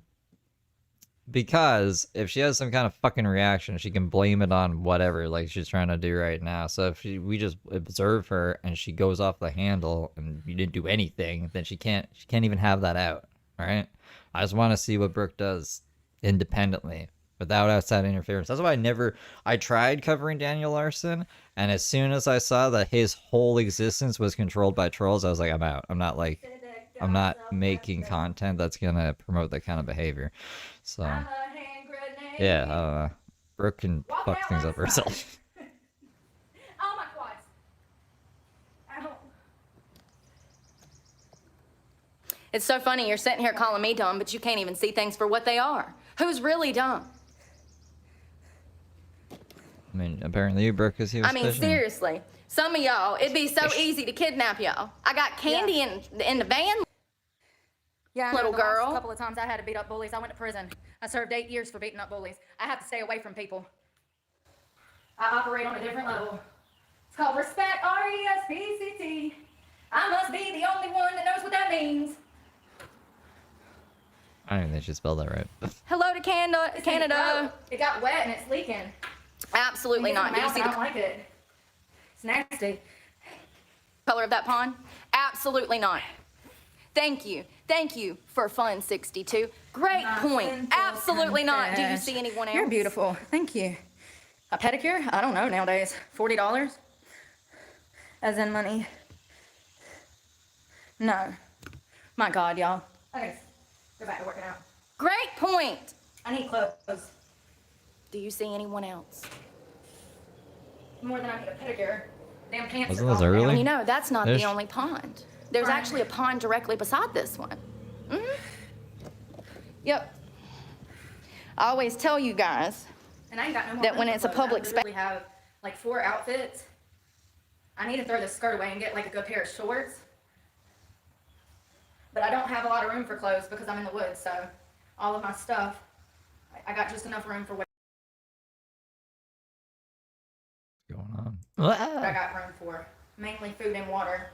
B: Because if she has some kind of fucking reaction, she can blame it on whatever, like she's trying to do right now. So if we just observe her and she goes off the handle and you didn't do anything, then she can't even have that out. All right. I just want to see what Brooke does independently without outside interference. That's why I tried covering Daniel Larson, and as soon as I saw that his whole existence was controlled by trolls, I was like, I'm out. I'm not making content that's gonna promote that kind of behavior. So
I: I'm a hand grenade.
B: yeah, Brooke can
I: Walk
B: fuck
I: down
B: things
I: my
B: up
I: side.
B: herself.
I: Oh, my quads. Ow.
A: It's so funny, you're sitting here calling me dumb, but you can't even see things for what they are. Who's really dumb?
B: I mean, apparently you, Brooke, because he was
A: I mean,
B: fishing.
A: seriously. Some of y'all, it'd be so easy to kidnap y'all. I got candy in the van.
I: Yeah,
A: Little
I: the
A: girl.
I: last couple of times I had to beat up bullies. I went to prison. I served 8 years for beating up bullies. I have to stay away from people. I operate on a different level. It's called respect, R-E-S-P-C-T. I must be the only one that knows what that means.
B: I don't even think she spelled that right.
A: Hello to Canada.
I: It's in the throat. It got wet and it's leaking.
A: Absolutely
I: It's in
A: not.
I: my
A: Do you
I: mouth
A: see
I: and
A: the
I: I don't like it. It's nasty.
A: color of that pond? Absolutely not. Thank you. Thank you for Fun 62. Great
I: My
A: point.
I: sinful
A: Absolutely not. Do you
I: confess.
A: see anyone else?
I: You're beautiful. Thank you. A pedicure? I don't know nowadays. $40? As in money? No. My God, y'all. Okay, go back to working out.
A: Great point.
I: I need clothes.
A: Do you see anyone else?
I: More than I need a pedicure. Damn pants
B: Wasn't
I: are
B: this
I: falling down.
B: early?
A: You know, that's not
B: Ish.
A: the only pond. There's
I: Right.
A: actually a pond directly beside this one. Yep. I always tell you guys,
I: And I ain't got no more
A: that
I: room
A: when
I: for
A: it's a
I: clothes.
A: public
I: I literally have like 4 outfits. I need to throw this skirt away and get like a good pair of shorts. But I don't have a lot of room for clothes because I'm in the woods, so all of my stuff, I got just enough room for what
B: What's going on?
I: I got room for. Mainly food and water.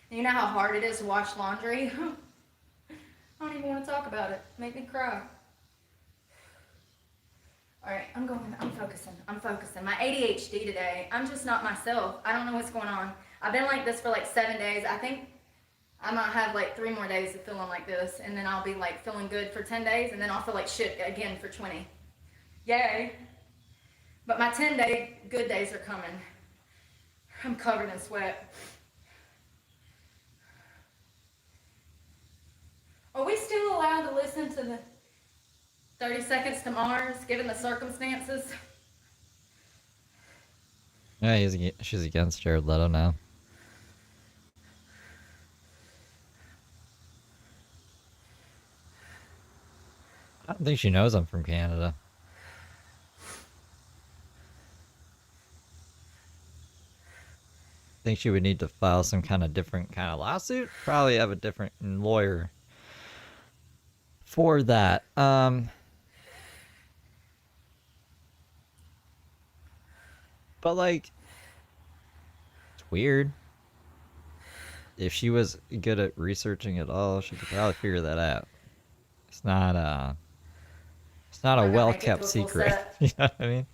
I: You know how hard it is to wash laundry? I don't even want to talk about it. Make me cry. All right, I'm focusing. My ADHD today, I'm just not myself. I don't know what's going on. I've been like this for like 7 days. I think I might have like 3 more days of feeling like this, and then I'll be like feeling good for 10 days, and then I'll feel like shit again for 20. Yay. But my 10-day good days are coming. I'm covered in sweat. Are we still allowed to listen to the 30 Seconds to Mars, given the circumstances?
B: Yeah, she's against Jared Leto now. I don't think she knows I'm from Canada. I think she would need to file some kind of different kind of lawsuit. Probably have a different lawyer for that. But like, it's weird. If she was good at researching it all, she could probably figure that out. It's not a
I: Might not make it
B: well-kept
I: to a full
B: secret.
I: set.
B: You know what I mean?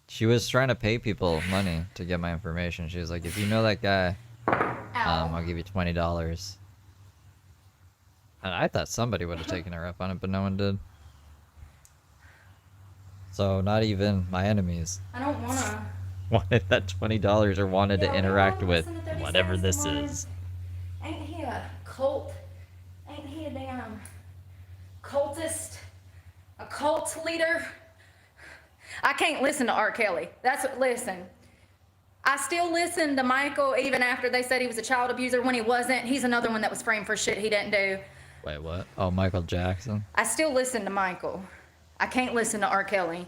B: She was trying to pay people money to get my information. She was like, if you know that guy, I'll give you $20. And I thought somebody would have taken her up on it, but no one did. So not even my enemies
I: I don't wanna.
B: wanted that $20 or wanted
I: Yeah,
B: to
I: we
B: interact
I: all
B: with
I: listen to 30
B: whatever
I: Seconds
B: this
I: to Mars.
B: is.
I: Ain't he a cult? Ain't he a damn cultist? A cult leader? I can't listen to R. Kelly. Listen. I still listen to Michael even after they said he was a child abuser when he wasn't. He's another one that was framed for shit he didn't do.
B: Wait, what? Oh, Michael Jackson?
I: I still listen to Michael. I can't listen to R. Kelly.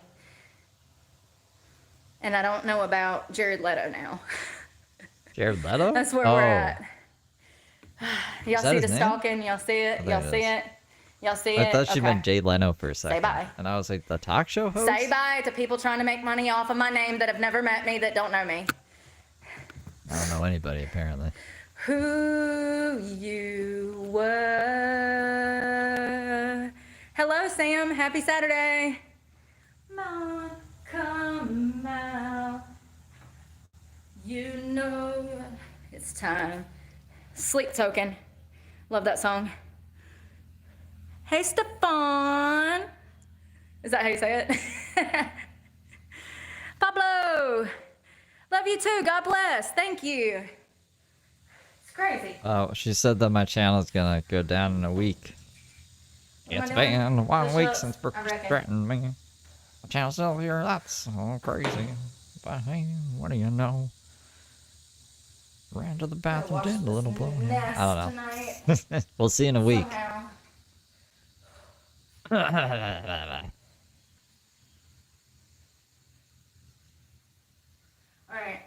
I: And I don't know about Jared Leto now.
B: Jared Leto?
I: That's where
B: oh,
I: we're at.
A: Y'all
B: Is that
A: see
B: his
A: the
B: name?
A: stalking? Y'all see it?
B: Oh, there
A: Y'all
B: it
A: see
B: is.
A: it? Y'all see it?
B: I thought she
A: Okay.
B: meant Jay Leno for a second.
A: bye.
B: And I was like, the talk show host?
A: Say bye to people trying to make money off of my name that have never met me, that don't know me.
B: I don't know anybody, apparently.
A: Who you were. Hello, Sam. Happy Saturday. Mom, come out. You know it's time. Sleep Token. Love that song. Hey, Stefan. Is that how you say it? Pablo. Love you too. God bless. Thank you. It's crazy.
B: Oh, she said that my channel's gonna go down in a week.
A: What am I
B: It's
A: doing?
B: been 1
A: Push
B: week
A: ups,
B: since Brooke
A: I reckon.
B: threatened me. My channel's still here, that's so crazy. But hey, what do you know? Ran to the bathroom,
A: Wash
B: did a
A: this
B: little blow.
A: nest
B: I don't know.
A: tonight,
B: We'll see in a week.
A: somehow. All right.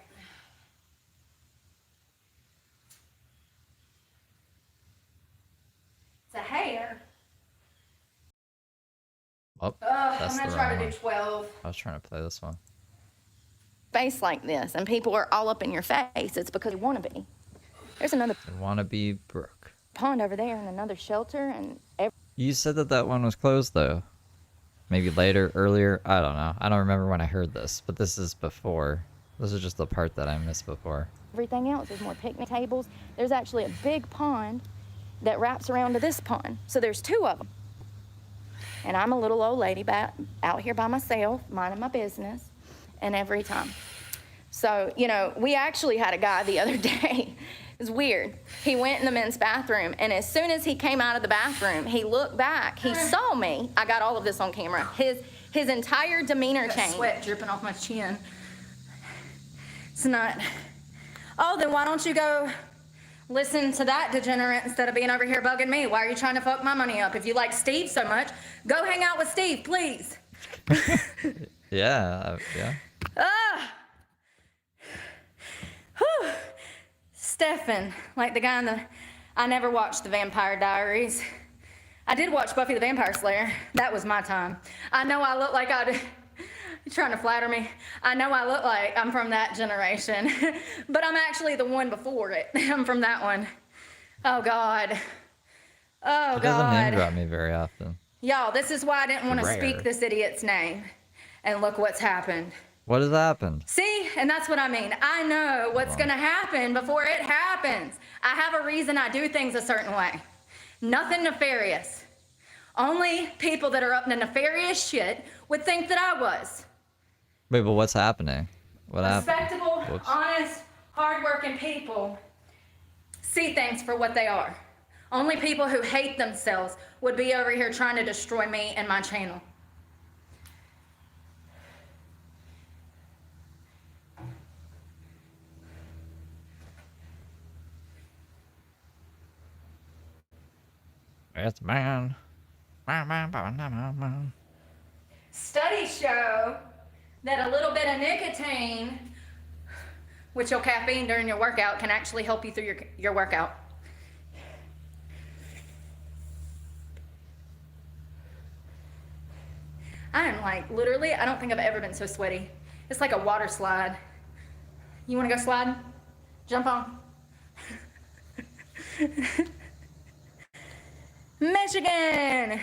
A: It's a hair.
B: Oh,
A: I'm
B: that's
A: gonna
B: the
A: try
B: wrong
A: to
B: one.
A: do 12.
B: I was trying to play this one.
A: Face like this, and people are all up in your face. It's because you want to be. There's another
B: I wanna be Brooke.
A: pond over there and another shelter, and
B: You said that that one was closed, though. Maybe later, earlier. I don't know. I don't remember when I heard this, but this is before. This is just the part that I missed before.
A: everything else. There's more picnic tables. There's actually a big pond that wraps around to this pond. So there's 2 of them. And I'm a little old lady out here by myself, minding my business, and every time. So, you know, we actually had a guy the other day. It was weird. He went in the men's bathroom, and as soon as he came out of the bathroom, he looked back. He saw me. I got all of this on camera. His entire demeanor changed. Sweat dripping off my chin. It's not. Oh, then why don't you go listen to that degenerate instead of being over here bugging me? Why are you trying to fuck my money up? If you like Steve so much, go hang out with Steve, please.
B: Yeah, yeah.
A: Whew. Stefan, like the guy in the. I never watched The Vampire Diaries. I did watch Buffy the Vampire Slayer. That was my time. I know I look like You're trying to flatter me. I know I look like I'm from that generation, but I'm actually the one before it. I'm from that one. Oh, God. Oh,
B: He doesn't name
A: God.
B: drop me very often.
A: Y'all, this is why I didn't want to
B: Rare.
A: speak this idiot's name. And look what's happened.
B: What has happened?
A: See, and that's what I mean. I know what's gonna happen before it happens. I have a reason I do things a certain way. Nothing nefarious. Only people that are up to nefarious shit would think that I was.
B: Wait, but what's happening? What happened?
A: Respectable,
B: Whoops.
A: honest, hardworking people see things for what they are. Only people who hate themselves would be over here trying to destroy me and my channel.
B: It's man.
A: Studies show that a little bit of nicotine, which your caffeine during your workout, can actually help you through your workout. I am like, literally, I don't think I've ever been so sweaty. It's like a water slide. You wanna go slide? Jump on. Michigan!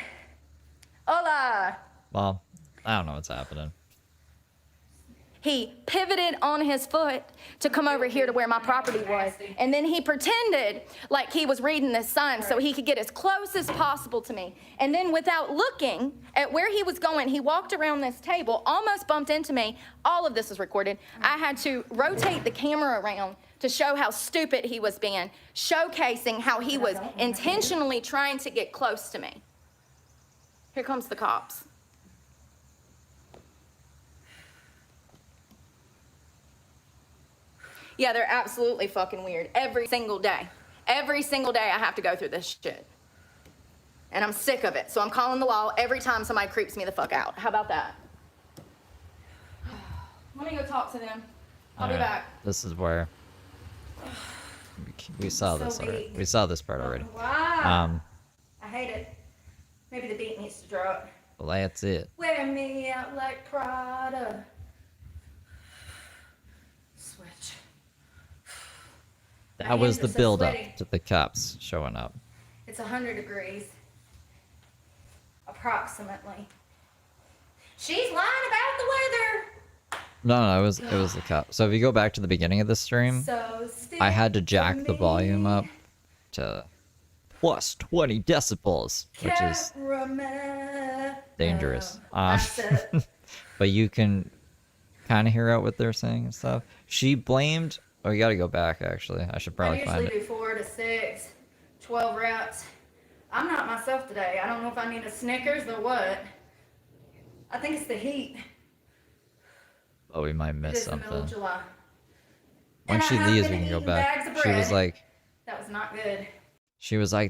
A: Hola!
B: Well, I don't know what's happening.
A: He pivoted on his foot to come over here to where my property was. And then he pretended like he was reading this sign so he could get as close as possible to me. And then without looking at where he was going, he walked around this table, almost bumped into me. All of this is recorded. I had to rotate the camera around to show how stupid he was being, showcasing how he was intentionally trying to get close to me. Here comes the cops. Yeah, they're absolutely fucking weird. Every single day. Every single day I have to go through this shit. And I'm sick of it. So I'm calling the law every time somebody creeps me the fuck out. How about that? Let me go talk to them. I'll be
B: Alright,
A: back.
B: This is where we We saw
I: So
B: this already.
I: weak.
B: We saw this part already.
I: Wow. I hate it. Maybe the beat needs to drop.
B: Well, that's it.
I: Wear me out like Prada. Switch. My
B: That was
I: hands
B: the
I: are so
B: build up
I: sweaty.
B: to the cops showing up.
I: It's 100 degrees. Approximately. She's lying about the weather.
B: No, it was the cop. So if you go back to the beginning of the stream,
I: So still
B: I had to
I: for
B: jack the volume
I: me.
B: up to plus 20 decibels, which is
I: Caramel.
B: dangerous.
I: That's it.
B: But you can kind of hear out what they're saying and stuff. She blamed. Oh, you got to go back. Actually, I should probably
I: I
B: find
I: usually
B: it.
I: do 4 to 6, 12 reps. I'm not myself today. I don't know if I need a Snickers or what. I think it's the heat.
B: Oh, we might
I: It
B: miss
I: is the middle of
B: something.
I: July.
B: When
I: And I
B: she
I: have
B: leaves,
I: been
B: we can go
I: eating
B: back.
I: bags of
B: She was
I: bread.
B: like,
I: That was not good.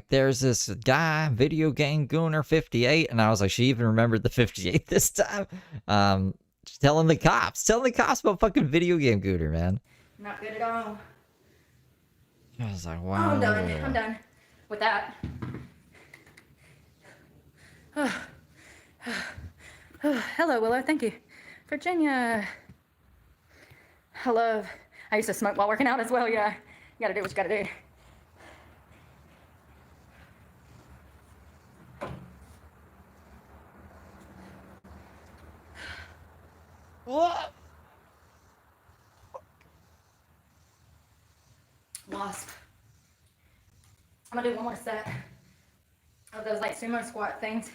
B: there's this guy, video game gooner 58, and I was like, she even remembered the 58 this time. She's telling the cops about fucking video game gooner, man.
I: Not good at all.
B: I was like,
I: Oh,
B: wow.
I: I'm done. I'm done with that. Hello, Willow. Thank you. Virginia. Hello. I used to smoke while working out as well. Yeah. You gotta do what you gotta do.
B: What?
I: Wasp. I'm gonna do one more set of those like sumo squat things.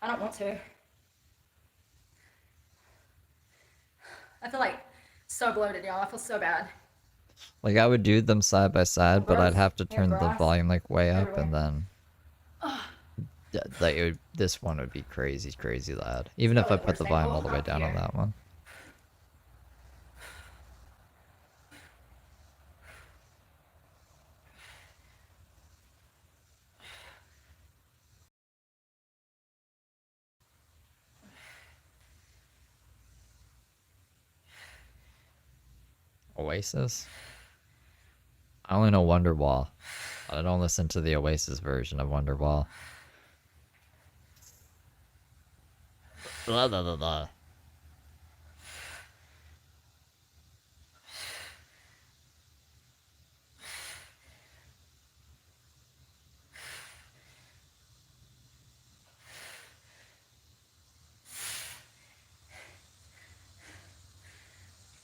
I: I don't want to. I feel like so bloated, y'all. I feel so bad.
B: Like, I would do them side by side, but I'd
I: Gross.
B: have to
I: Yeah,
B: turn the
I: gross.
B: volume like way up,
I: Everywhere.
B: and then this one would be crazy, crazy loud. Even if I
I: Probably the
B: put the
I: worst
B: volume
I: angle
B: all the way
I: up
B: down on
I: here.
B: that one. Oasis? I only know Wonderwall. I don't listen to the Oasis version of Wonderwall. Blah, blah, blah, blah.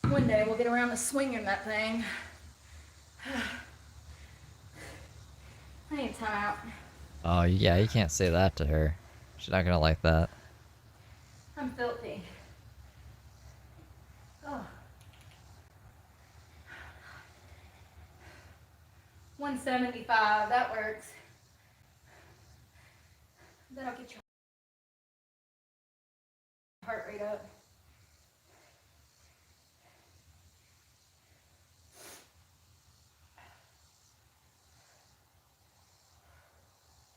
I: One day we'll get around to swinging that thing. I need time out.
B: Oh, yeah, you can't say that to her. She's not gonna like that.
I: I'm filthy. Oh. 175, that works. That'll get your heart rate up.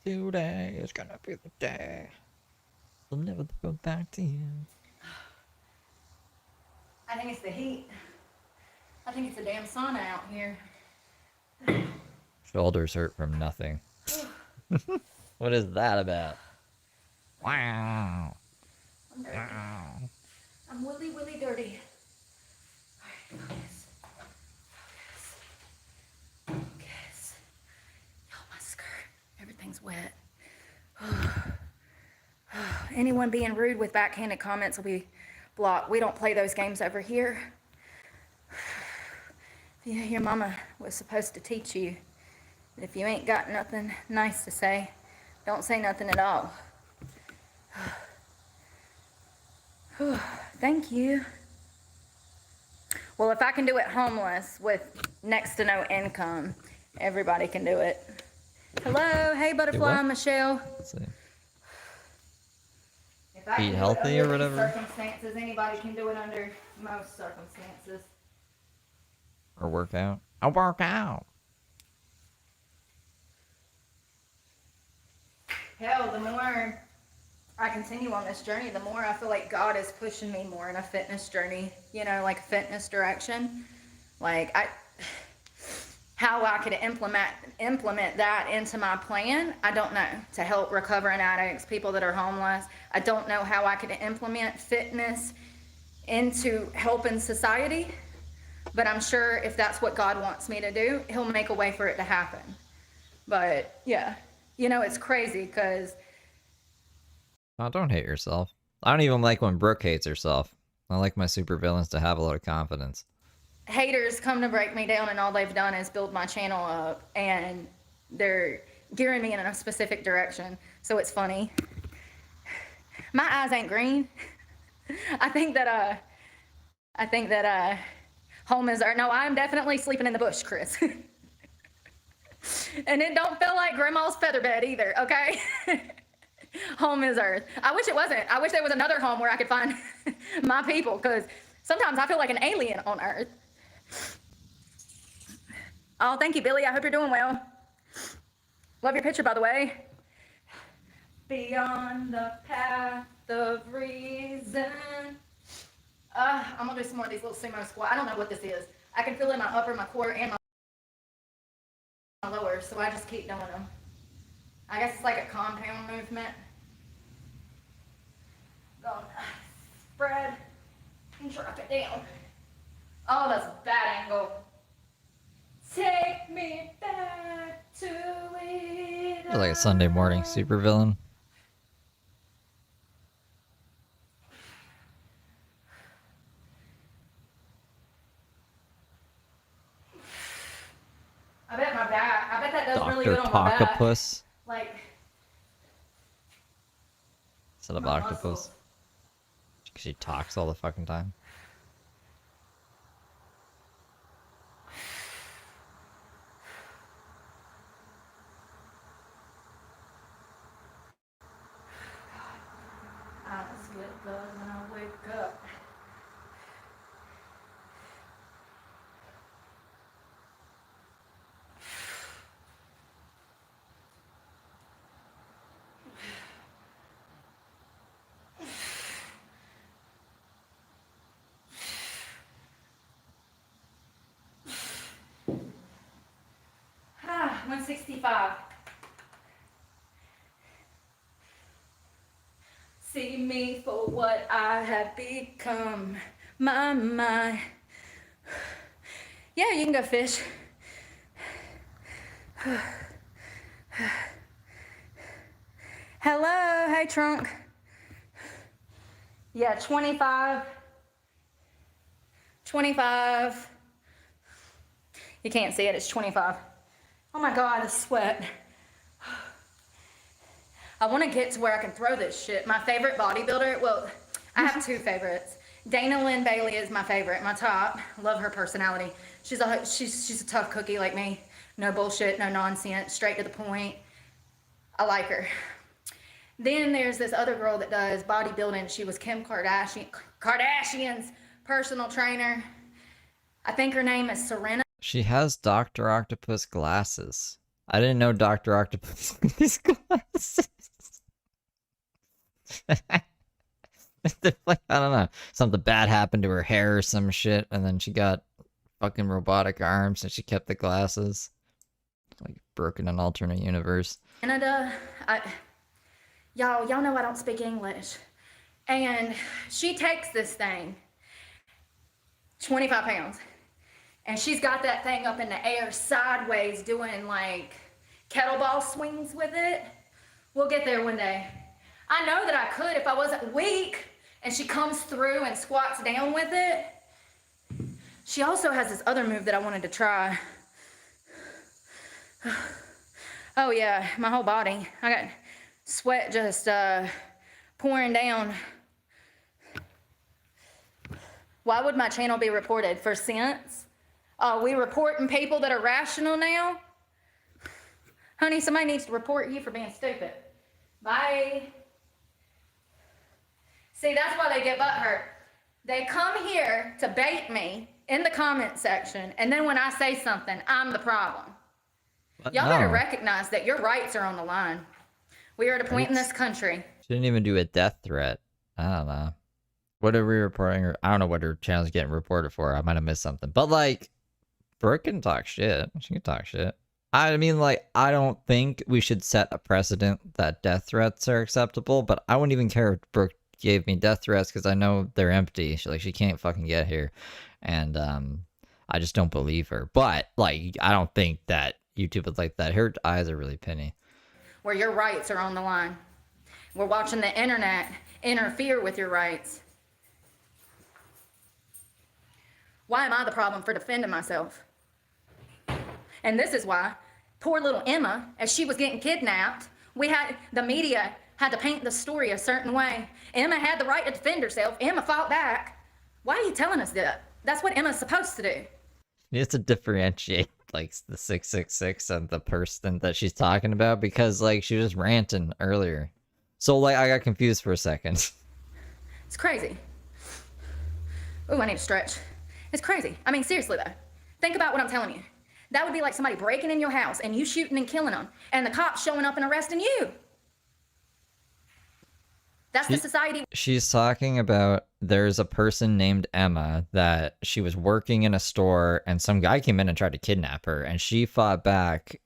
B: Today is gonna be the day. I'll never go back to you.
I: I think it's the heat. I think it's a damn sauna out here.
B: Shoulders hurt from nothing. What is that about? Wow.
I: I'm dirty.
B: Wow.
I: I'm willy, willy dirty. Alright, focus. Focus. Yo, my skirt. Everything's wet. Anyone being rude with backhanded comments will be blocked. We don't play those games over here. Your mama was supposed to teach you that if you ain't got nothing nice to say, don't say nothing at all. Thank you. Well, if I can do it homeless with next to no income, everybody can do it. Hello, hey butterfly,
B: what?
I: Michelle.
B: Let's see.
I: If I
B: Eat
I: can do it
B: healthy
I: under
B: or
I: these
B: whatever?
I: circumstances, anybody can do it under most circumstances.
B: Or work out. I'll work out.
I: Hell, the more I continue on this journey, the more I feel like God is pushing me more in a fitness journey, you know, like a fitness direction. Like,
A: how I could implement that into my plan. I don't know. To help recovering addicts, people that are homeless. I don't know how I could implement fitness into helping society, but I'm sure if that's what God wants me to do, he'll make a way for it to happen. But yeah, you know, it's crazy because
B: Oh, don't hate yourself. I don't even like when Brooke hates herself. I like my supervillains to have a lot of confidence.
A: haters come to break me down, and all they've done is build my channel up, and they're gearing me in a specific direction. So it's funny. My eyes ain't green. I think that home is no, I'm definitely sleeping in the bush, Chris. And it don't feel like grandma's featherbed either, okay? Home is earth. I wish it wasn't. I wish there was another home where I could find my people, because sometimes I feel like an alien on earth. Oh, thank you, Billy. I hope you're doing well. Love your picture, by the way. Beyond the path of reason. I'm gonna do some more of these little sumo squats. I don't know what this is. I can feel it in my upper, my core, and my lower, so I just keep doing them. I guess it's like a compound movement. Go spread and drop it down. Oh, that's a bad angle. Take me back to it.
B: Feels like a Sunday morning supervillain.
A: I bet my back. I bet that does really
B: Dr.
A: good on my back.
B: Octopus.
A: Like
B: Instead of
A: my
B: octopus.
A: muscles.
B: Because she talks all the fucking time.
A: I get blood when I wake up. Ah, 165. See me for what I have become. My. Yeah, you can go fish. Hello, hey trunk. Yeah, 25. 25. You can't see it, it's 25. Oh my God, the sweat. I want to get to where I can throw this shit. My favorite bodybuilder, well, I have two favorites. Dana Lynn Bailey is my favorite, my top. Love her personality. She's a tough cookie like me. No bullshit, no nonsense, straight to the point. I like her. Then there's this other girl that does bodybuilding. She was Kim Kardashian's personal trainer. I think her name is Serena.
B: She has Dr. Octopus glasses. I didn't know Dr. Octopus had these glasses. Like, I don't know. Something bad happened to her hair or some shit, and then she got fucking robotic arms and she kept the glasses. Like Brooke in an alternate universe.
A: Canada. Y'all know I don't speak English. And she takes this thing, 25 pounds. And she's got that thing up in the air sideways doing like kettlebell swings with it. We'll get there one day. I know that I could if I wasn't weak. And she comes through and squats down with it. She also has this other move that I wanted to try. Oh yeah, my whole body. I got sweat just pouring down. Why would my channel be reported? For sense? Oh, we reporting people that are rational now? Honey, somebody needs to report you for being stupid. Bye. See, that's why they get butthurt. They come here to bait me in the comment section, and then when I say something, I'm the problem. Y'all better recognize that your rights are on the line. We are at a point in this country.
B: She didn't even do a death threat. I don't know. What are we reporting her? I don't know what her channel's getting reported for. I might have missed something. But like, Brooke can talk shit. She can talk shit. I mean, like, I don't think we should set a precedent that death threats are acceptable, but I wouldn't even care if Brooke gave me death threats because I know they're empty. She can't fucking get here. And I just don't believe her. But, like, I don't think that YouTube is like that. Her eyes are really penny.
A: Where your rights are on the line. We're watching the internet interfere with your rights. Why am I the problem for defending myself? And this is why poor little Emma, as she was getting kidnapped, the media had to paint the story a certain way. Emma had the right to defend herself. Emma fought back. Why are you telling us that? That's what Emma's supposed to do.
B: You have to differentiate, like, the 666 and the person that she's talking about because, like, she was ranting earlier. So, like, I got confused for a second.
A: It's crazy. Ooh, I need to stretch. It's crazy. I mean, seriously, though. Think about what I'm telling you. That would be like somebody breaking in your house and you shooting and killing them, and the cops showing up and arresting you. That's the society.
B: She's talking about there's a person named Emma that she was working in a store and some guy came in and tried to kidnap her and she fought back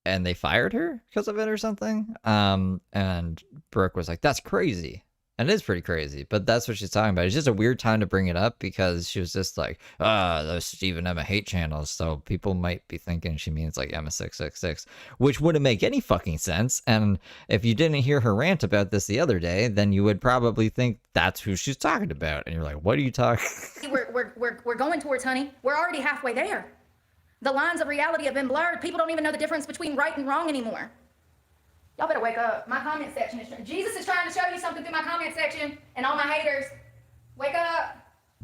B: and they fired her because of it or something. And Brooke was like, that's crazy. And it is pretty crazy, but that's what she's talking about. It's just a weird time to bring it up because she was just like, those Steve and Emma hate channels. So people might be thinking she means like Emma 666, which wouldn't make any fucking sense. And if you didn't hear her rant about this the other day, then you would probably think that's who she's talking about. And you're like, what are you talking?
A: We're going towards, honey. We're already halfway there. The lines of reality have been blurred. People don't even know the difference between right and wrong anymore. Y'all better wake up. My comment section is... Jesus is trying to show you something through my comment section and all my haters. Wake up.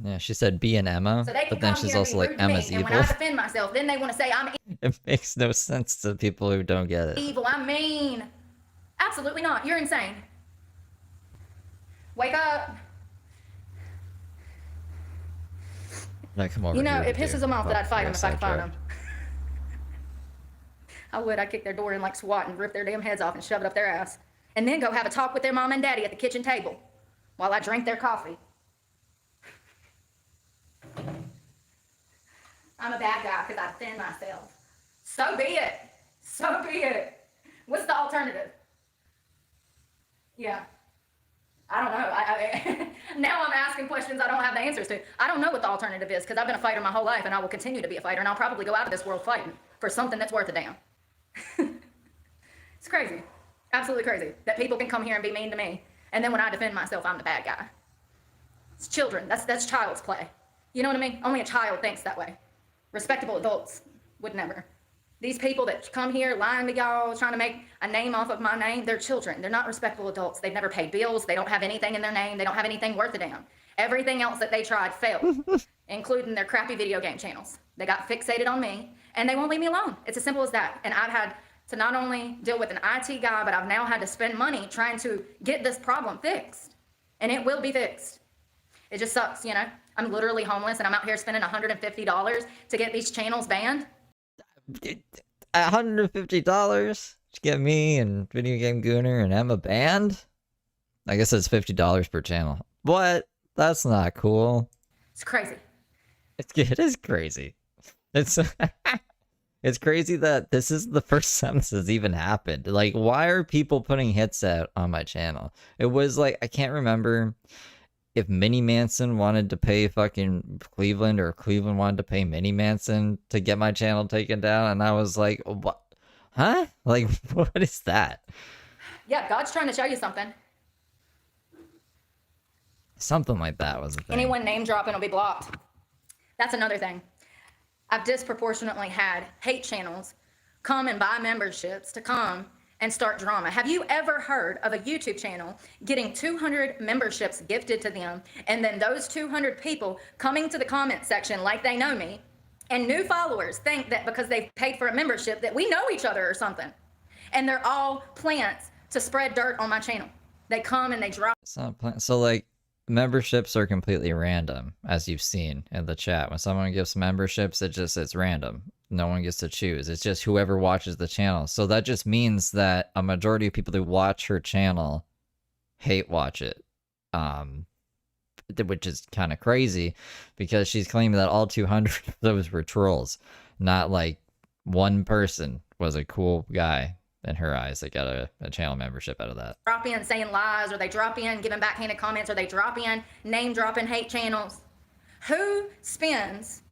B: Yeah, she said be an Emma,
A: So they can
B: but then
A: come
B: she's
A: here and
B: also
A: be
B: like,
A: rude to
B: Emma's
A: me. And
B: evil.
A: when I defend myself, then they want to say I'm
B: It makes no sense to people who don't get it.
A: evil. I'm mean. Absolutely not. You're insane. Wake up.
B: I come over
A: You know,
B: here
A: it
B: to
A: pisses
B: do
A: them off that I'd fight them
B: podcast
A: if I could find
B: outro.
A: them. I would. I'd kick their door in like SWAT and rip their damn heads off and shove it up their ass. And then go have a talk with their mom and daddy at the kitchen table while I drink their coffee. I'm a bad guy because I defend myself. So be it. So be it. What's the alternative? Yeah. I don't know. Now I'm asking questions I don't have the answers to. I don't know what the alternative is because I've been a fighter my whole life and I will continue to be a fighter and I'll probably go out of this world fighting for something that's worth a damn. It's crazy. Absolutely crazy that people can come here and be mean to me. And then when I defend myself, I'm the bad guy. It's children. That's child's play. You know what I mean? Only a child thinks that way. Respectable adults would never. These people that come here lying to y'all, trying to make a name off of my name, they're children. They're not respectable adults. They've never paid bills. They don't have anything in their name. They don't have anything worth a damn. Everything else that they tried failed, including their crappy video game channels. They got fixated on me, and they won't leave me alone. It's as simple as that. And I've had to not only deal with an IT guy, but I've now had to spend money trying to get this problem fixed. And it will be fixed. It just sucks, you know? I'm literally homeless, and I'm out here spending $150 to get these channels banned.
B: $150 to get me and Video Game Gooner and Emma banned? I guess it's $50 per channel. What? That's not cool.
A: It's crazy.
B: It is crazy. It's it's crazy that this is the first time this has even happened. Like, why are people putting hits out on my channel? It was like, I can't remember if Minnie Manson wanted to pay fucking Cleveland or Cleveland wanted to pay Minnie Manson to get my channel taken down. And I was like, what? Huh? Like, what is that?
A: Yeah, God's trying to show you something.
B: Something like that was the thing.
A: Anyone name dropping will be blocked. That's another thing. I've disproportionately had hate channels come and buy memberships to come and start drama. Have you ever heard of a YouTube channel getting 200 memberships gifted to them, and then those 200 people coming to the comment section like they know me, and new followers think that because they've paid for a membership that we know each other or something, and they're all plants to spread dirt on my channel. They come and they drop.
B: It's not so, like, memberships are completely random, as you've seen in the chat. When someone gives memberships, it's random. No one gets to choose. It's just whoever watches the channel. So that just means that a majority of people who watch her channel hate watch it. which is kind of crazy because she's claiming that all 200 of those were trolls, not like one person was a cool guy in her eyes that got a channel membership out of that.
A: Drop in saying lies, or they drop in giving backhanded comments, or they drop in name dropping hate channels. Who spends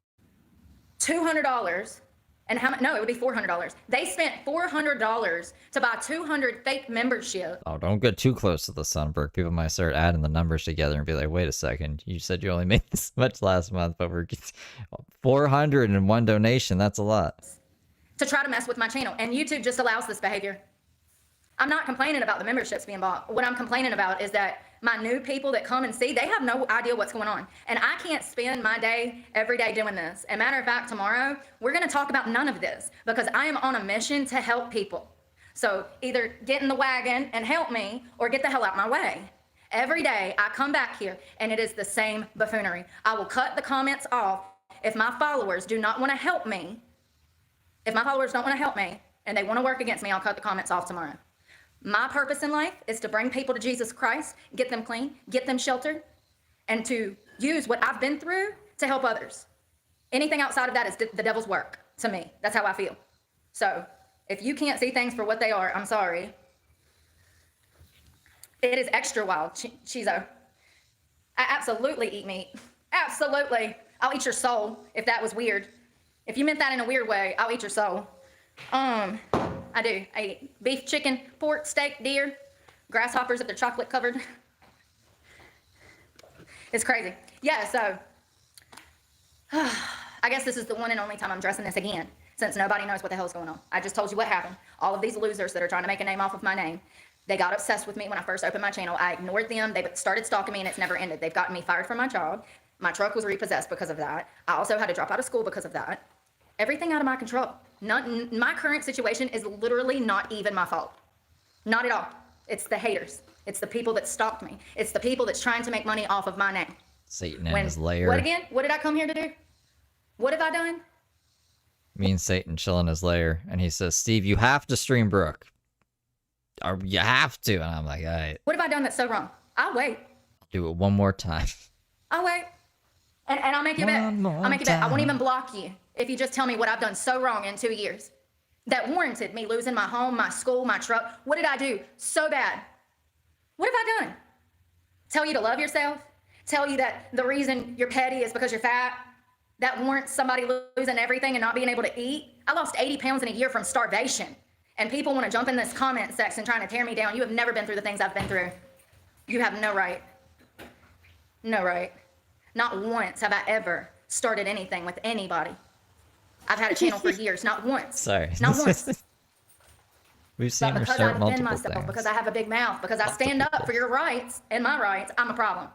A: $200 and how much? No, it would be $400. They spent $400 to buy 200 fake membership.
B: Oh, don't get too close to the sun, Brooke. People might start adding the numbers together and be like, wait a second, you said you only made this much last month, but we're 400 in one donation. That's a lot.
A: To try to mess with my channel, and YouTube just allows this behavior. I'm not complaining about the memberships being bought. What I'm complaining about is that my new people that come and see, they have no idea what's going on. And I can't spend my day every day doing this. And matter of fact, tomorrow, we're gonna talk about none of this because I am on a mission to help people. So either get in the wagon and help me or get the hell out my way. Every day I come back here and it is the same buffoonery. I will cut the comments off if my followers do not wanna help me. If my followers don't wanna help me and they wanna work against me, I'll cut the comments off tomorrow. My purpose in life is to bring people to Jesus Christ, get them clean, get them sheltered, and to use what I've been through to help others. Anything outside of that is the devil's work to me. That's how I feel. So if you can't see things for what they are, I'm sorry. It is extra wild, Chizo. I absolutely eat meat. Absolutely. I'll eat your soul if that was weird. If you meant that in a weird way, I'll eat your soul. I do. I eat beef, chicken, pork, steak, deer, grasshoppers if they're chocolate covered. It's crazy. Yeah, so I guess this is the one and only time I'm addressing this again, since nobody knows what the hell's going on. I just told you what happened. All of these losers that are trying to make a name off of my name, they got obsessed with me when I first opened my channel. I ignored them. They started stalking me, and it's never ended. They've gotten me fired from my job. My truck was repossessed because of that. I also had to drop out of school because of that. Everything out of my control. My current situation is literally not even my fault. Not at all. It's the haters. It's the people that stalked me. It's the people that's trying to make money off of my name.
B: Satan in his lair.
A: What again? What did I come here to do? What have I done?
B: Me and Satan chill in his lair, and he says, Steve, you have to stream Brooke. Or you have to. And I'm like, all right.
A: What have I done that's so wrong? I'll wait.
B: Do it one more time.
A: I'll wait. And I'll make you bet. I'll make you bet. I won't even block you if you just tell me what I've done so wrong in 2 years that warranted me losing my home, my school, my truck. What did I do so bad? What have I done? Tell you to love yourself? Tell you that the reason you're petty is because you're fat? That warrants somebody losing everything and not being able to eat? I lost 80 pounds in a year from starvation. And people want to jump in this comment section trying to tear me down. You have never been through the things I've been through. You have no right. No right. Not once have I ever started anything with anybody. I've had a channel for years, not once.
B: Sorry.
A: Not once.
B: We've seen
A: But
B: her
A: because
B: start
A: I defend
B: multiple
A: myself,
B: things.
A: because I have a big mouth, because I stand up for your rights and my rights, I'm a problem.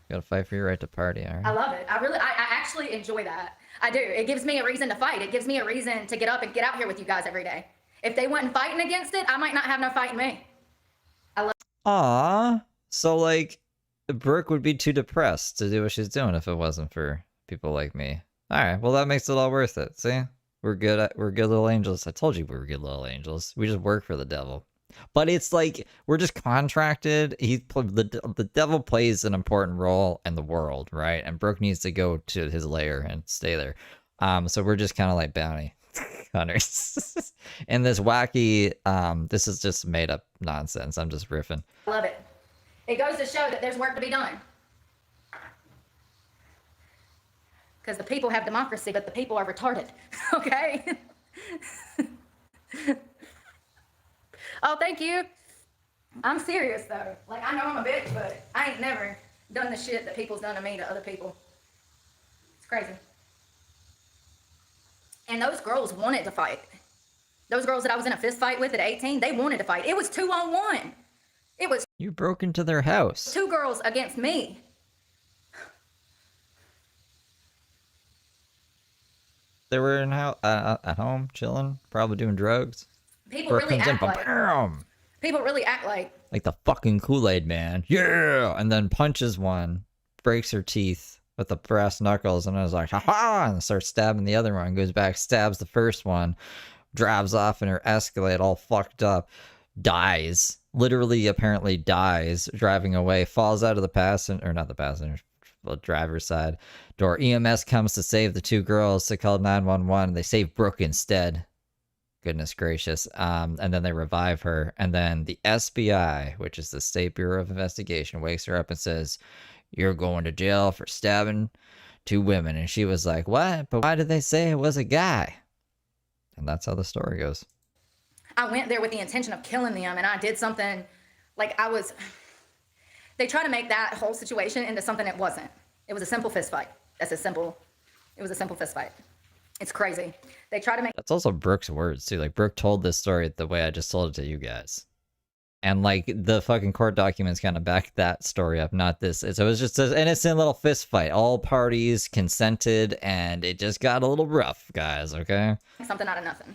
B: Gotta fight for your right to party, all right?
A: I love it. I actually enjoy that. I do. It gives me a reason to fight. It gives me a reason to get up and get out here with you guys every day. If they wasn't fighting against it, I might not have no fight in me.
B: Aww. So, like, Brooke would be too depressed to do what she's doing if it wasn't for people like me. Alright, well that makes it all worth it. See? We're good little angels. I told you we were good little angels. We just work for the devil. But it's like, we're just contracted. The devil plays an important role in the world, right? And Brooke needs to go to his lair and stay there. So we're just kind of like bounty hunters. And this wacky, this is just made up nonsense. I'm just riffing.
A: I love it. It goes to show that there's work to be done. Because the people have democracy, but the people are retarded. Okay? Oh, thank you. I'm serious, though. Like, I know I'm a bitch, but I ain't never done the shit that people's done to me to other people. It's crazy. And those girls wanted to fight. Those girls that I was in a fist fight with at 18, they wanted to fight. It was 2-on-1. It was
B: You broke into their house.
A: 2 girls against me.
B: They were at home, chilling, probably doing drugs.
A: People
B: Brooke
A: really
B: comes in,
A: act like.
B: bam!
A: People really act like.
B: The fucking Kool-Aid man. Yeah! And then punches one, breaks her teeth with the brass knuckles, and I was like, ha-ha! And starts stabbing the other one, goes back, stabs the first one, drives off in her Escalade all fucked up, dies. literally apparently dies driving away, falls out of the passenger, or not the passenger, the driver's side door. EMS comes to save the two girls. They call 911. They save Brooke instead. Goodness gracious. And then they revive her. And then the SBI, which is the State Bureau of Investigation, wakes her up and says, "You're going to jail for stabbing two women." And she was like, "What? But why did they say it was a guy?" And that's how the story goes.
A: I went there with the intention of killing them, and I did something like they try to make that whole situation into something it wasn't. It was a simple fist fight. It was a simple fist fight. It's crazy. They try to make.
B: That's also Brooke's words too. Like, Brooke told this story the way I just told it to you guys. And like the fucking court documents kind of back that story up, not this. So it was just an innocent little fist fight. All parties consented, and it just got a little rough, guys, okay?
A: Something out of nothing.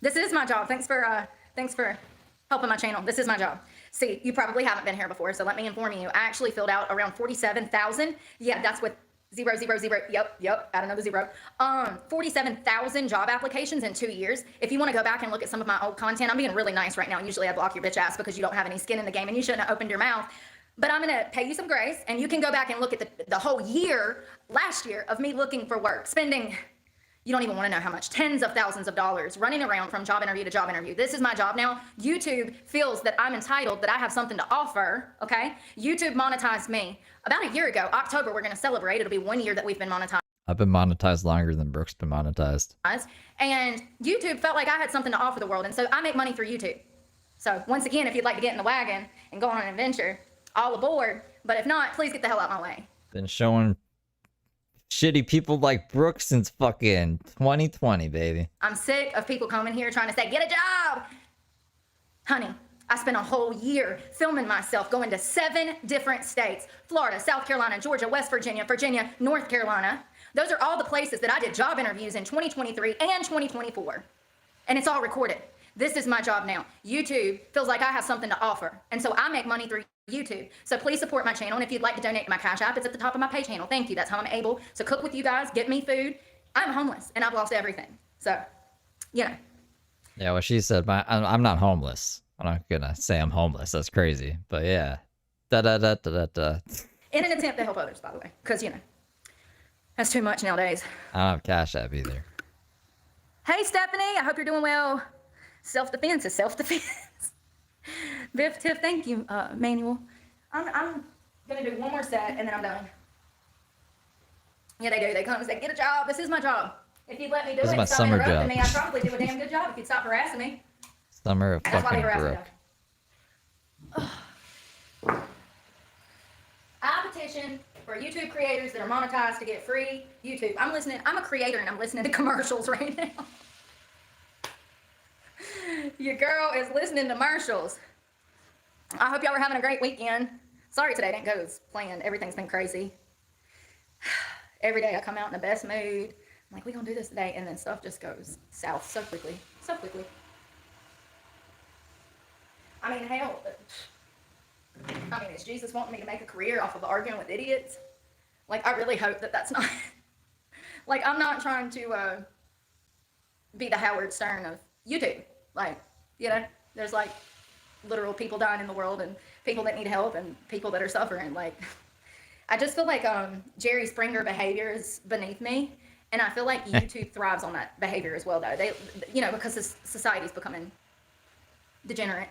A: This is my job. Thanks for helping my channel. This is my job. See, you probably haven't been here before, so let me inform you. I actually filled out around 47,000. Yeah, that's with 000. Yep, add another 0. 47,000 job applications in 2 years. If you want to go back and look at some of my old content, I'm being really nice right now. Usually I block your bitch ass because you don't have any skin in the game and you shouldn't have opened your mouth. But I'm going to pay you some grace, and you can go back and look at the whole year, last year, of me looking for work, spending, you don't even want to know how much, tens of thousands of dollars running around from job interview to job interview. This is my job now. YouTube feels that I'm entitled, that I have something to offer, okay? YouTube monetized me about a year ago. October, we're going to celebrate. It'll be 1 year that we've been monetized.
B: I've been monetized longer than Brooke's been monetized.
A: And YouTube felt like I had something to offer the world, and so I make money through YouTube. So once again, if you'd like to get in the wagon and go on an adventure, all aboard. But if not, please get the hell out of my way.
B: Been showing shitty people like Brooke since fucking 2020, baby.
A: I'm sick of people coming here trying to say, get a job. Honey, I spent a whole year filming myself going to 7 different states. Florida, South Carolina, Georgia, West Virginia, North Carolina. Those are all the places that I did job interviews in 2023 and 2024. And it's all recorded. This is my job now. YouTube feels like I have something to offer. And so I make money through YouTube. So please support my channel. And if you'd like to donate to my Cash App, it's at the top of my pay channel. Thank you. That's how I'm able to cook with you guys, get me food. I'm homeless and I've lost everything. So, you know.
B: Yeah, well, she said, I'm not homeless. I'm not gonna say I'm homeless. That's crazy. But yeah. In
A: an attempt to help others, by the way. Because, you know, that's too much nowadays.
B: I don't have Cash App either.
A: Hey, Stephanie. I hope you're doing well. Self-defense is self-defense. Biff, Tiff, thank you, Manuel. I'm going to do one more set, and then I'm done. Yeah, they do. They come and say, get a job. This is my job. If you'd let me do
B: This is my
A: it, stop
B: summer
A: interrupting
B: job.
A: me, I'd probably do a damn good job if you'd stop harassing me.
B: Summer of
A: That's why they
B: fucking
A: harass me.
B: Brooke.
A: I petition for YouTube creators that are monetized to get free YouTube. I'm a creator, and I'm listening to commercials right now. Your girl is listening to commercials. I hope y'all are having a great weekend. Sorry today didn't go as planned. Everything's been crazy. Every day I come out in the best mood. I'm like, we're going to do this today. And then stuff just goes south so quickly. So quickly. I mean, hell. Is Jesus wanting me to make a career off of arguing with idiots? Like, I really hope that that's not... Like, I'm not trying to be the Howard Stern of YouTube. Like, you know, there's like literal people dying in the world and people that need help and people that are suffering. Like, I just feel like Jerry Springer behavior is beneath me. And I feel like YouTube thrives on that behavior as well, though. They, you know, because this society's becoming degenerate.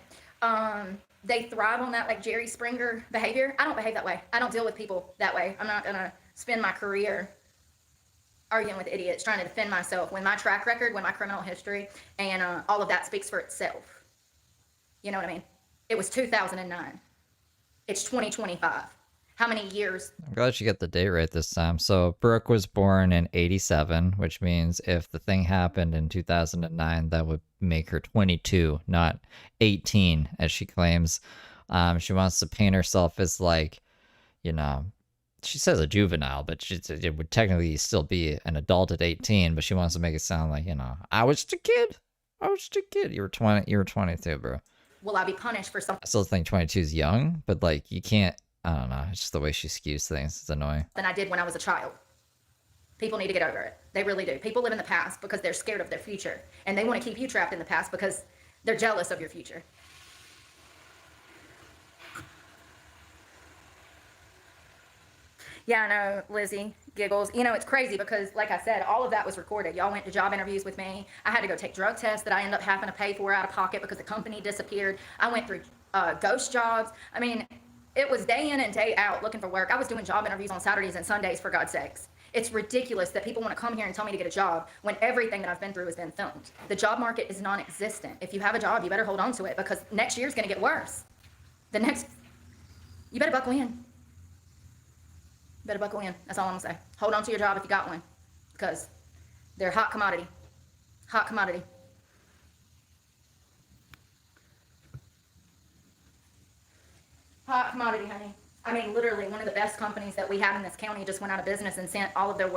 A: They thrive on that, like, Jerry Springer behavior. I don't behave that way. I don't deal with people that way. I'm not going to spend my career arguing with idiots, trying to defend myself when my track record, when my criminal history, and all of that speaks for itself. You know what I mean? It was 2009. It's 2025. How many years?
B: I'm glad you got the date right this time. So Brooke was born in 87, which means if the thing happened in 2009, that would make her 22, not 18, as she claims. She wants to paint herself as, like, you know, she says a juvenile, but it would technically still be an adult at 18, but she wants to make it sound like, you know, I was just a kid. You were 20. You were 22, bro.
A: Will I be punished for something
B: I still think 22 is young, but, like, you can't. I don't know. It's just the way she skews things. It's annoying.
A: I did when I was a child? People need to get over it. They really do. People live in the past because they're scared of their future. And they want to keep you trapped in the past because They're jealous of your future. Yeah, I know, Lizzie giggles. You know, it's crazy because, like I said, all of that was recorded. Y'all went to job interviews with me. I had to go take drug tests that I ended up having to pay for out of pocket because the company disappeared. I went through ghost jobs. I mean, it was day in and day out looking for work. I was doing job interviews on Saturdays and Sundays, for God's sakes. It's ridiculous that people want to come here and tell me to get a job when everything that I've been through has been filmed. The job market is non-existent. If you have a job, you better hold on to it because next year's going to get worse. You better buckle in. Better buckle in. That's all I'm gonna say. Hold on to your job if you got one, because they're a hot commodity. Hot commodity. Hot commodity, honey. I mean, literally, one of the best companies that we had in this county just went out of business and sent all of their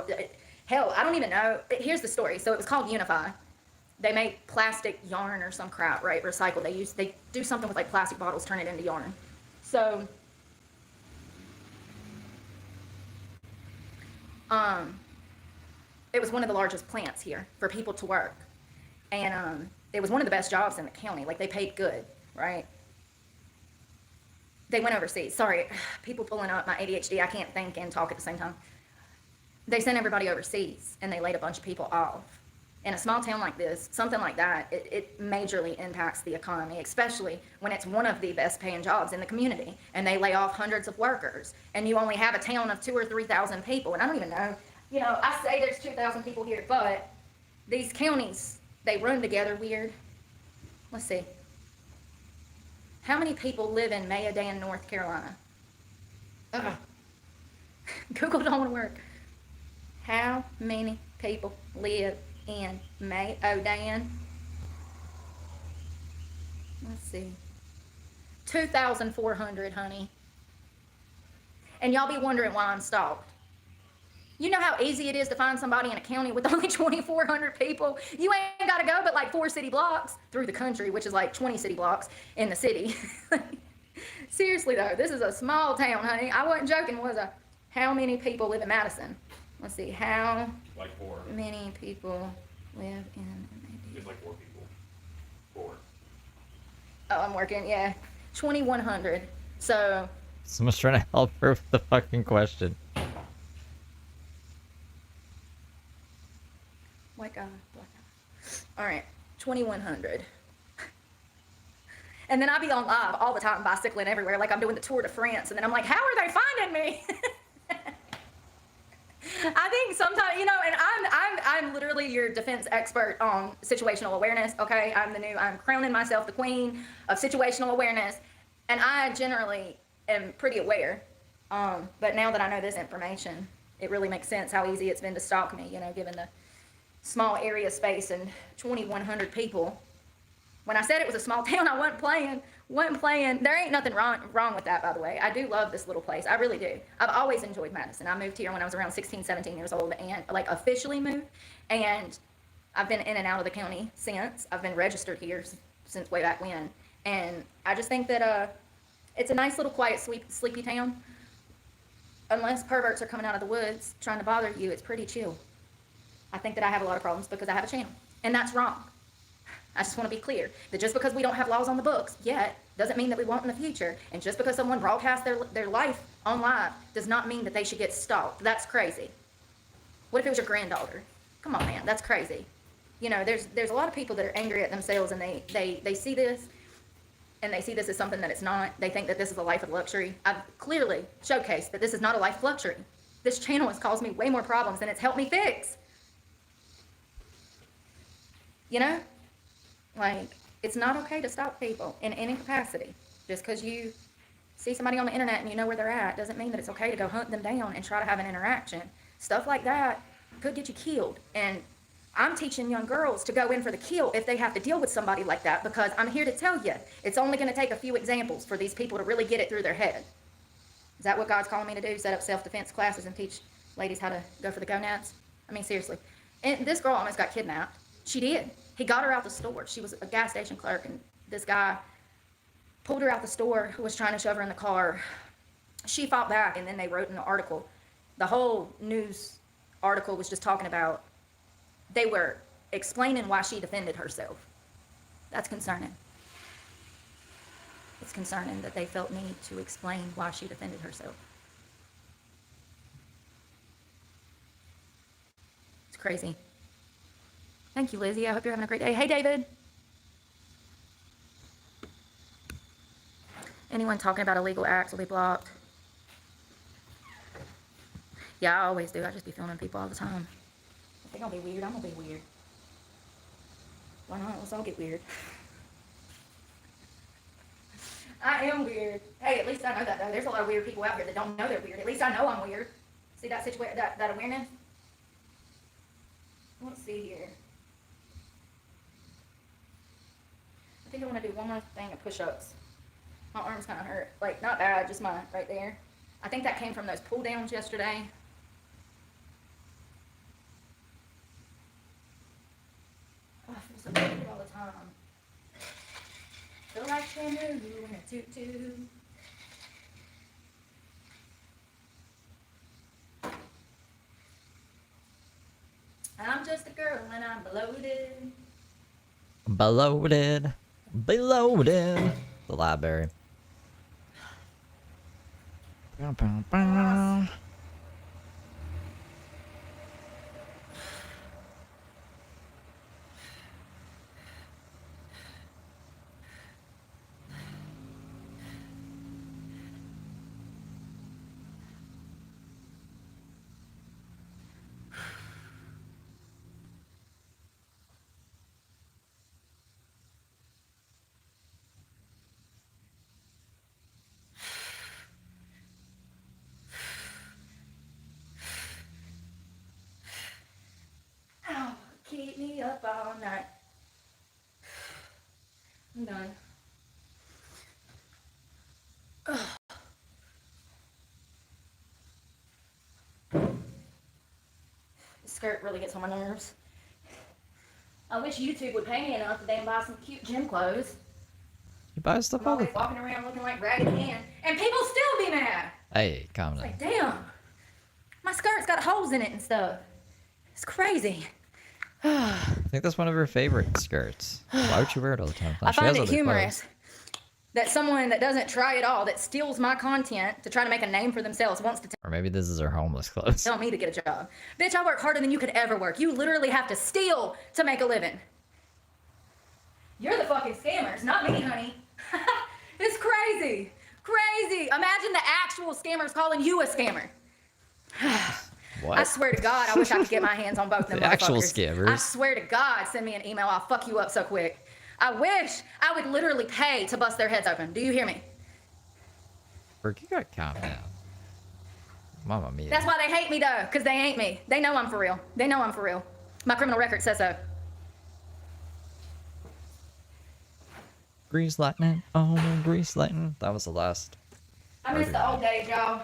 A: hell, I don't even know. Here's the story. So it was called Unify. They make plastic yarn or some crap, right? Recycled. They do something with like plastic bottles, turn it into yarn. So it was one of the largest plants here for people to work. And it was one of the best jobs in the county. Like, they paid good, right? They went overseas. Sorry, people pulling up my ADHD. I can't think and talk at the same time. They sent everybody overseas, and they laid a bunch of people off. In a small town like this, something like that, it majorly impacts the economy, especially when it's one of the best paying jobs in the community, and they lay off hundreds of workers, and you only have a town of 2,000 or 3,000 people, and I don't even know, you know, I say there's 2,000 people here, but these counties, they run together weird. Let's see. How many people live in Mayodan, North Carolina? Google don't want to work. How many people live in Mayodan? Let's see. 2,400, honey. And y'all be wondering why I'm stalked. You know how easy it is to find somebody in a county with only 2,400 people? You ain't got to go but like 4 city blocks through the country, which is like 20 city blocks in the city. Seriously though, this is a small town, honey. I wasn't joking, was I? How many people live in Madison? Let's see, how
C: Like 4.
A: many people live in
C: It's like 4 people. 4.
A: Oh, I'm working, yeah. 2,100. So,
B: Someone's trying to help her with the fucking question.
A: white guy, black guy. All right, 2,100. And then I be on live all the time, bicycling everywhere, like I'm doing the Tour de France. And then I'm like, how are they finding me? I think sometimes, you know, and I'm literally your defense expert on situational awareness, okay? I'm crowning myself the queen of situational awareness, and I generally am pretty aware. But now that I know this information, it really makes sense how easy it's been to stalk me, you know, given the small area space and 2,100 people. When I said it was a small town, I wasn't playing. There ain't nothing wrong with that, by the way. I do love this little place. I really do. I've always enjoyed Madison. I moved here when I was around 16, 17 years old, and like officially moved. And I've been in and out of the county since. I've been registered here since way back when. And I just think that it's a nice little quiet, sleepy town. Unless perverts are coming out of the woods trying to bother you, it's pretty chill. I think that I have a lot of problems because I have a channel. And that's wrong. I just want to be clear that just because we don't have laws on the books yet doesn't mean that we won't in the future. And just because someone broadcasts their life on live does not mean that they should get stalked. That's crazy. What if it was your granddaughter? Come on, man, that's crazy. You know, there's a lot of people that are angry at themselves, and they see this, and they see this as something that it's not. They think that this is a life of luxury. I've clearly showcased that this is not a life of luxury. This channel has caused me way more problems than it's helped me fix. You know? Like, it's not okay to stalk people in any capacity. Just because you see somebody on the internet and you know where they're at doesn't mean that it's okay to go hunt them down and try to have an interaction. Stuff like that could get you killed. And I'm teaching young girls to go in for the kill if they have to deal with somebody like that, because I'm here to tell you, it's only going to take a few examples for these people to really get it through their head. Is that what God's calling me to do? Set up self-defense classes and teach ladies how to go for the gonads? I mean, seriously. And this girl almost got kidnapped. She did. He got her out the store. She was a gas station clerk, and this guy pulled her out the store, who was trying to shove her in the car. She fought back, and then they wrote in the article. The whole news article was just talking about, they were explaining why she defended herself. That's concerning. It's concerning that they felt need to explain why she defended herself. It's crazy. Thank you, Lizzie. I hope you're having a great day. Hey, David. Anyone talking about illegal acts will be blocked. Yeah, I always do. I just be filming people all the time. If they're gonna be weird, I'm gonna be weird. Why not? Let's all get weird. I am weird. Hey, at least I know that though. There's a lot of weird people out here that don't know they're weird. At least I know I'm weird. See that situation, that awareness? Let's see here. I think I want to do one more thing of push-ups. My arms kind of hurt. Like, not bad, just my right there. I think that came from those pull downs yesterday. Oh, I feel so good all the time. Feel like shampoo in a tutu. I'm just a girl and I'm bloated.
B: Bloated. Bloated. The library. Bow, bow, bow.
A: Ow, keep me up all night. I'm done. Ugh. This skirt really gets on my nerves. I wish YouTube would pay me enough to damn buy some cute gym clothes.
B: You buy stuff
A: I'm
B: all the
A: always walking around looking like Raggedy Ann, and people still be mad.
B: Hey, calm down.
A: Like, damn, my skirt's got holes in it and stuff. It's crazy.
B: I think that's one of her favorite skirts. Why would you wear it all the time?
A: I
B: She
A: find
B: has
A: it
B: other
A: humorous
B: clothes.
A: that someone that doesn't try at all, that steals my content to try to make a name for themselves, wants to
B: Or maybe this is her homeless clothes.
A: tell me to get a job. Bitch, I work harder than you could ever work. You literally have to steal to make a living. You're the fucking scammers, not me, honey. It's crazy. Crazy. Imagine the actual scammers calling you a scammer.
B: What?
A: I swear to God, I wish I could get my hands on both of them
B: The actual
A: motherfuckers.
B: scammers.
A: I swear to God, send me an email. I'll fuck you up so quick. I wish I would literally pay to bust their heads open. Do you hear me?
B: Brooke, you gotta calm down. Mama mia.
A: That's why they hate me, though, because they ain't me. They know I'm for real. They know I'm for real. My criminal record says so.
B: Grease lightning. Oh, grease lightning. That was the last.
A: I miss the old days, y'all.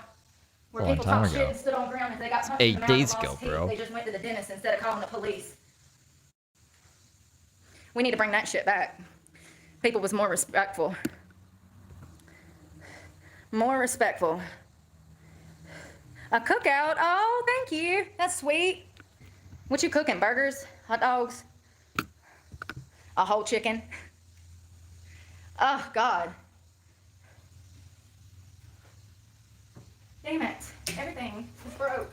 A: Where
B: A long
A: people
B: time
A: talk shit
B: ago.
A: and stood on ground. If they got punched
B: 8
A: in the mouth and
B: days
A: lost
B: ago,
A: teeth,
B: bro.
A: they just went to the dentist instead of calling the police. We need to bring that shit back. People was more respectful. More respectful. A cookout. Oh, thank you. That's sweet. What you cooking? Burgers? Hot dogs? A whole chicken? Oh, God. Damn it. Everything is broke.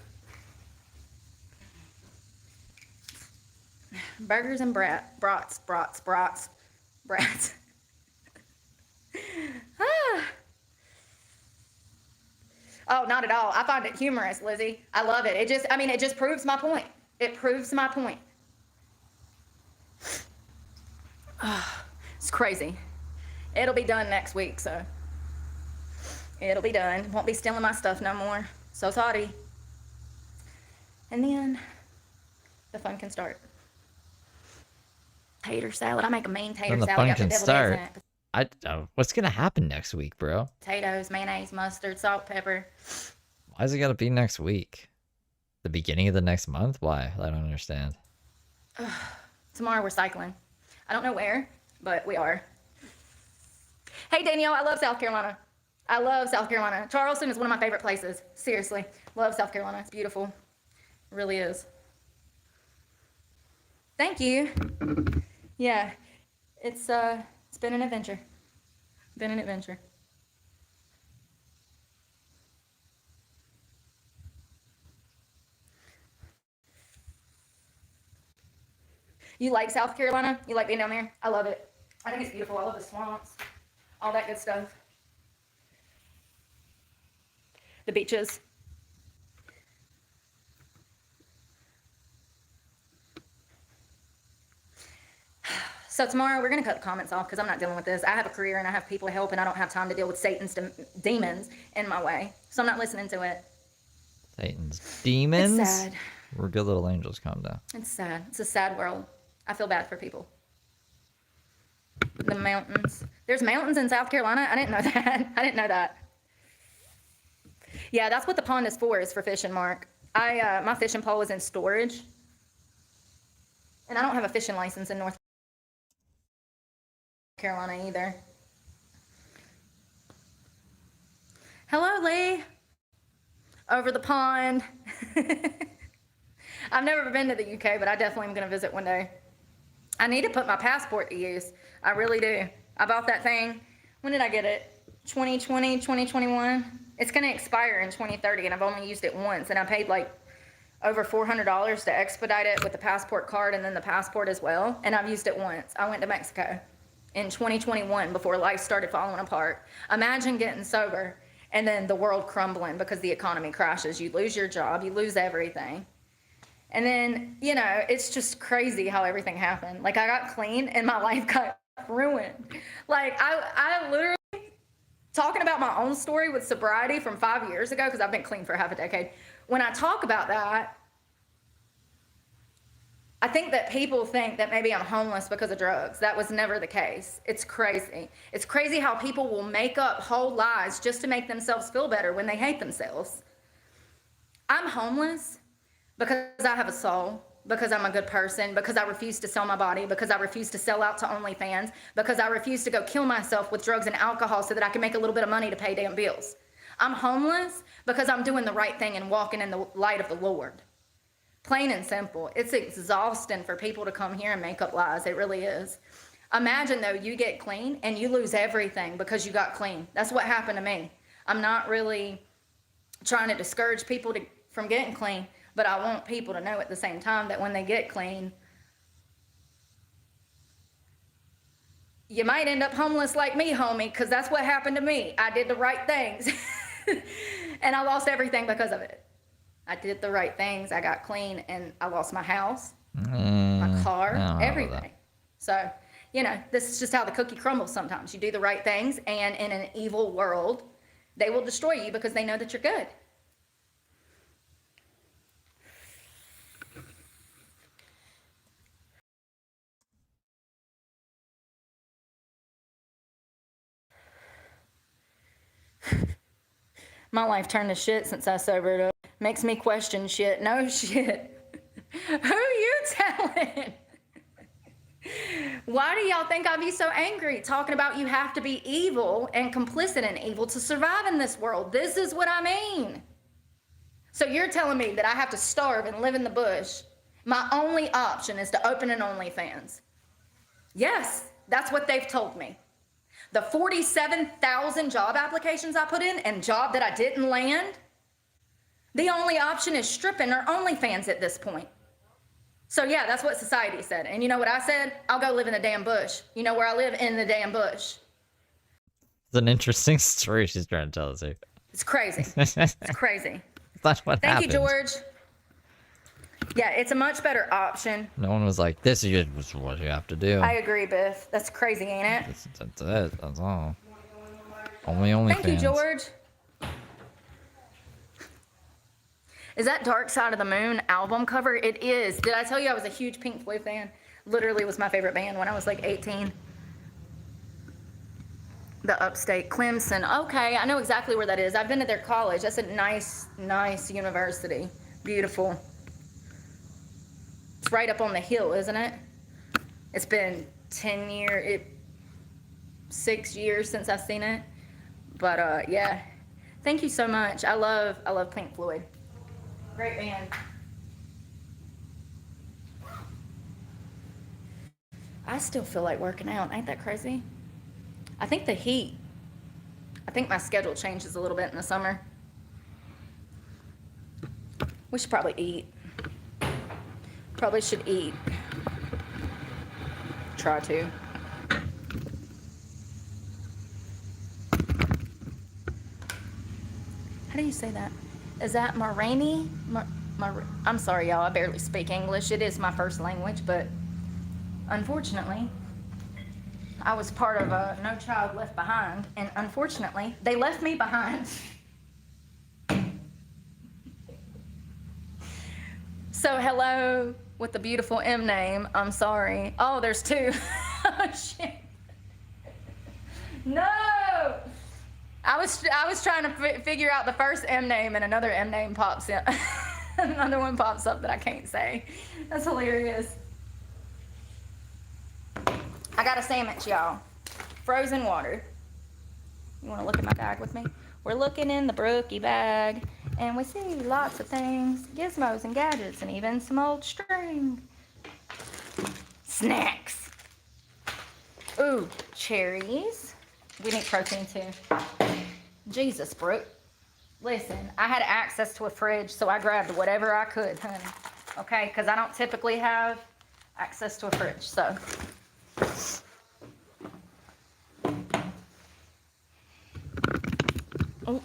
A: Burgers and brats. Ah. Oh, not at all. I find it humorous, Lizzie. I love it. It just proves my point. It proves my point. It's crazy. It'll be done next week, so. It'll be done. Won't be stealing my stuff no more. So sorry. And then the fun can start. Tater salad. I make a mean tater
B: Then the
A: salad.
B: fun
A: Got the
B: can
A: deviled
B: start.
A: eggs in it.
B: What's gonna happen next week, bro?
A: Potatoes, mayonnaise, mustard, salt, pepper.
B: Why is it gotta be next week? The beginning of the next month? Why? I don't understand.
A: Tomorrow we're cycling. I don't know where, but we are. Hey, Danielle, I love South Carolina. I love South Carolina. Charleston is one of my favorite places. Seriously. Love South Carolina. It's beautiful. It really is. Thank you. Yeah. It's been an adventure. Been an adventure. You like South Carolina? You like being down there? I love it. I think it's beautiful. I love the swamps, all that good stuff. The beaches. So tomorrow we're gonna cut the comments off because I'm not dealing with this. I have a career and I have people to help, and I don't have time to deal with Satan's demons in my way. So I'm not listening to it.
B: Satan's demons?
A: It's sad.
B: We're good little angels, calm down.
A: It's sad. It's a sad world. I feel bad for people. The mountains. There's mountains in South Carolina? I didn't know that. I didn't know that. Yeah, that's what the pond is for fishing, Mark. My fishing pole was in storage. And I don't have a fishing license in North Carolina either. Hello, Lee. Over the pond. I've never been to the UK, but I definitely am going to visit one day. I need to put my passport to use. I really do. I bought that thing. When did I get it? 2020, 2021. It's going to expire in 2030, and I've only used it once, and I paid like over $400 to expedite it with the passport card and then the passport as well, and I've used it once. I went to Mexico in 2021 before life started falling apart. Imagine getting sober and then the world crumbling because the economy crashes. You lose your job, you lose everything. And then, you know, it's just crazy how everything happened. Like, I got clean and my life got ruined. Like, I literally, talking about my own story with sobriety from 5 years ago, because I've been clean for half a decade. When I talk about that, I think that people think that maybe I'm homeless because of drugs. That was never the case. It's crazy. It's crazy how people will make up whole lies just to make themselves feel better when they hate themselves. I'm homeless because I have a soul, because I'm a good person, because I refuse to sell my body, because I refuse to sell out to OnlyFans, because I refuse to go kill myself with drugs and alcohol so that I can make a little bit of money to pay damn bills. I'm homeless because I'm doing the right thing and walking in the light of the Lord. Plain and simple. It's exhausting for people to come here and make up lies. It really is. Imagine, though, you get clean and you lose everything because you got clean. That's what happened to me. I'm not really trying to discourage people from getting clean, but I want people to know at the same time that when they get clean, you might end up homeless like me, homie, because that's what happened to me. I did the right things, and I lost everything because of it. I did the right things. I got clean, and I lost my house, my car, everything. So, you know, this is just how the cookie crumbles sometimes. You do the right things, and in an evil world, they will destroy you because they know that you're good. My life turned to shit since I sobered up. Makes me question shit. No shit. Who you telling? Why do y'all think I'd be so angry talking about you have to be evil and complicit in evil to survive in this world? This is what I mean. So you're telling me that I have to starve and live in the bush. My only option is to open an OnlyFans. Yes, that's what they've told me. The 47,000 job applications I put in and job that I didn't land, the only option is stripping or OnlyFans at this point. So yeah, that's what society said. And you know what I said? I'll go live in the damn bush. You know where I live? In the damn bush.
B: It's an interesting story she's trying to tell us here.
A: It's crazy. It's crazy.
B: That's what happened.
A: Thank you, George. Yeah, it's a much better option.
B: No one was like, this is what you have to do.
A: I agree, Biff. That's crazy, ain't it?
B: That's it. That's all. Only
A: Thank you, George. Is that Dark Side of the Moon album cover? It is. Did I tell you I was a huge Pink Floyd fan? Literally was my favorite band when I was like 18. The upstate Clemson. Okay, I know exactly where that is. I've been to their college. That's a nice, nice university. Beautiful. It's right up on the hill, isn't it? It's been 6 years since I've seen it. But yeah. Thank you so much. I love Pink Floyd. Great band. I still feel like working out. Ain't that crazy? I think the heat, I think my schedule changes a little bit in the summer. We should probably eat. Probably should eat. Try to. How do you say that? Is that Marani? I'm sorry, y'all. I barely speak English. It is my first language, but unfortunately, I was part of a No Child Left Behind, and unfortunately, they left me behind. So hello with the beautiful M name. I'm sorry. Oh, there's two. Oh shit. No. I was trying to figure out the first M name, and another M name pops in. Another one pops up that I can't say. That's hilarious. I got a sandwich, y'all. Frozen water. You want to look at my bag with me? We're looking in the Brookie bag, and we see lots of things, gizmos and gadgets, and even some old string. Snacks. Ooh, cherries. We need protein too. Jesus, Brooke. Listen, I had access to a fridge, so I grabbed whatever I could, honey. Okay, because I don't typically have access to a fridge, so. Oh.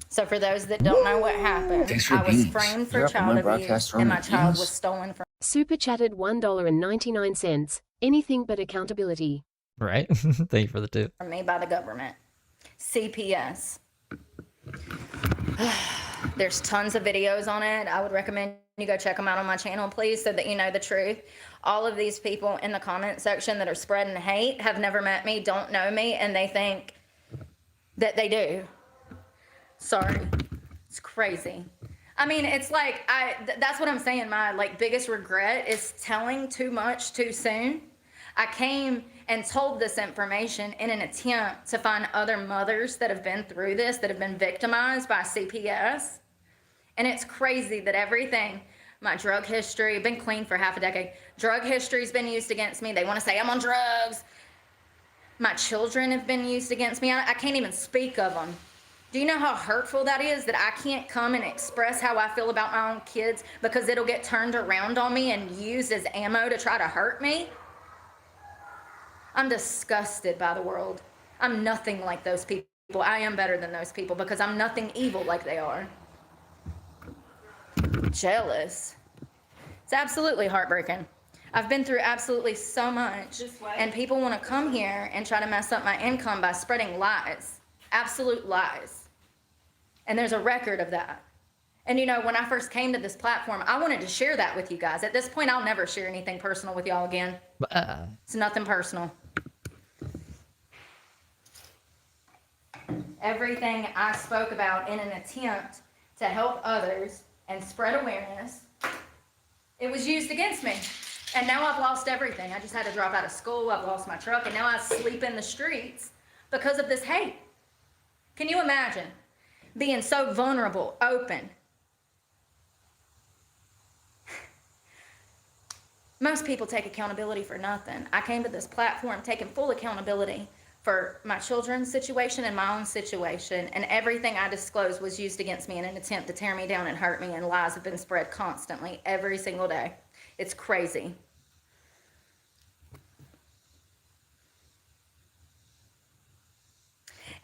A: So for those that don't know what happened,
G: Thanks for
A: I was
G: beans.
A: framed for
G: You're up in my
A: child
G: broadcast
A: abuse,
G: room
A: and my
G: with
A: child
G: beans.
A: was stolen from.
F: Super chatted $1.99. Anything but accountability.
B: Right? Thank you for the tip.
A: Me by the government. CPS. There's tons of videos on it. I would recommend you go check them out on my channel, please, so that you know the truth. All of these people in the comment section that are spreading hate have never met me, don't know me, and they think that they do. Sorry. It's crazy. I mean, it's like, that's what I'm saying. My biggest regret is telling too much too soon. I came and told this information in an attempt to find other mothers that have been through this, that have been victimized by CPS. And it's crazy that everything, my drug history, I've been clean for half a decade. Drug history's been used against me. They want to say I'm on drugs. My children have been used against me. I can't even speak of them. Do you know how hurtful that is, that I can't come and express how I feel about my own kids because it'll get turned around on me and used as ammo to try to hurt me? I'm disgusted by the world. I'm nothing like those people. I am better than those people because I'm nothing evil like they are. Jealous. It's absolutely heartbreaking. I've been through absolutely so much, and people want to come here and try to mess up my income by spreading lies. Absolute lies. And there's a record of that. And you know, when I first came to this platform, I wanted to share that with you guys. At this point, I'll never share anything personal with y'all again. It's nothing personal. Everything I spoke about in an attempt to help others and spread awareness, it was used against me. And now I've lost everything. I just had to drop out of school. I've lost my truck, and now I sleep in the streets because of this hate. Can you imagine being so vulnerable, open? Most people take accountability for nothing. I came to this platform taking full accountability for my children's situation and my own situation, and everything I disclosed was used against me in an attempt to tear me down and hurt me, and lies have been spread constantly every single day. It's crazy.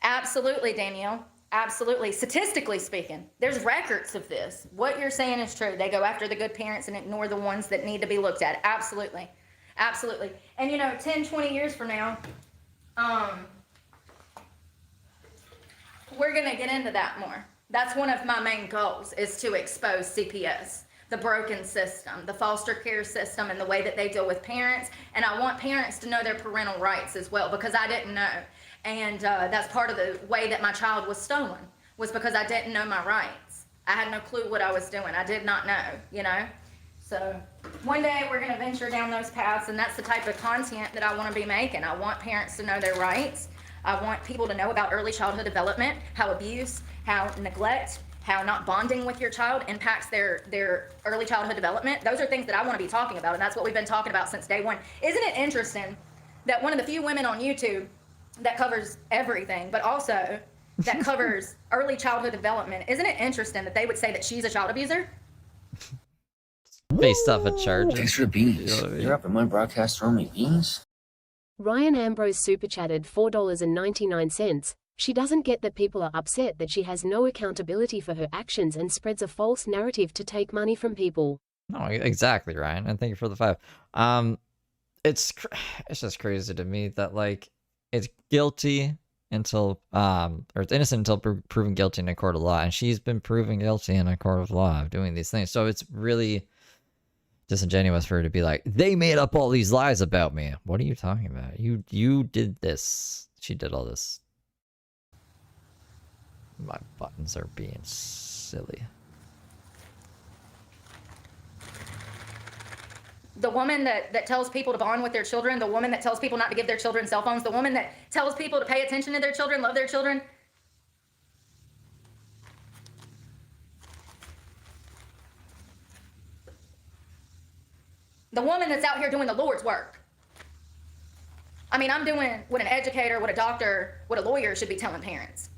A: Absolutely, Danielle. Absolutely. Statistically speaking, there's records of this. What you're saying is true. They go after the good parents and ignore the ones that need to be looked at. Absolutely. Absolutely. And you know, 10, 20 years from now, we're going to get into that more. That's one of my main goals, is to expose CPS, the broken system, the foster care system, and the way that they deal with parents. And I want parents to know their parental rights as well, because I didn't know. And that's part of the way that my child was stolen, was because I didn't know my rights. I had no clue what I was doing. I did not know, you know? So one day we're going to venture down those paths, and that's the type of content that I want to be making. I want parents to know their rights. I want people to know about early childhood development, how abuse, how neglect, how not bonding with your child impacts their early childhood development. Those are things that I want to be talking about, and that's what we've been talking about since day one. Isn't it interesting that one of the few women on YouTube that covers everything, but also that covers early childhood development, isn't it interesting that they would say that she's a child abuser?
B: Based off a charge.
G: Thanks for the beans.
B: You know what I mean?
G: You're up in my broadcast room, me beans.
F: Ryan Ambrose super chatted $4.99. She doesn't get that people are upset that she has no accountability for her actions and spreads a false narrative to take money from people.
B: No, exactly, Ryan. And thank you for the 5. It's just crazy to me that like it's guilty until or it's innocent until proven guilty in a court of law, and she's been proven guilty in a court of law of doing these things. So it's really disingenuous for her to be like, they made up all these lies about me. What are you talking about? You did this. She did all this. My buttons are being silly.
A: The woman that tells people to bond with their children, the woman that tells people not to give their children cell phones, the woman that tells people to pay attention to their children, love their children. The woman that's out here doing the Lord's work. I mean, I'm doing what an educator, what a doctor, what a lawyer should be telling parents.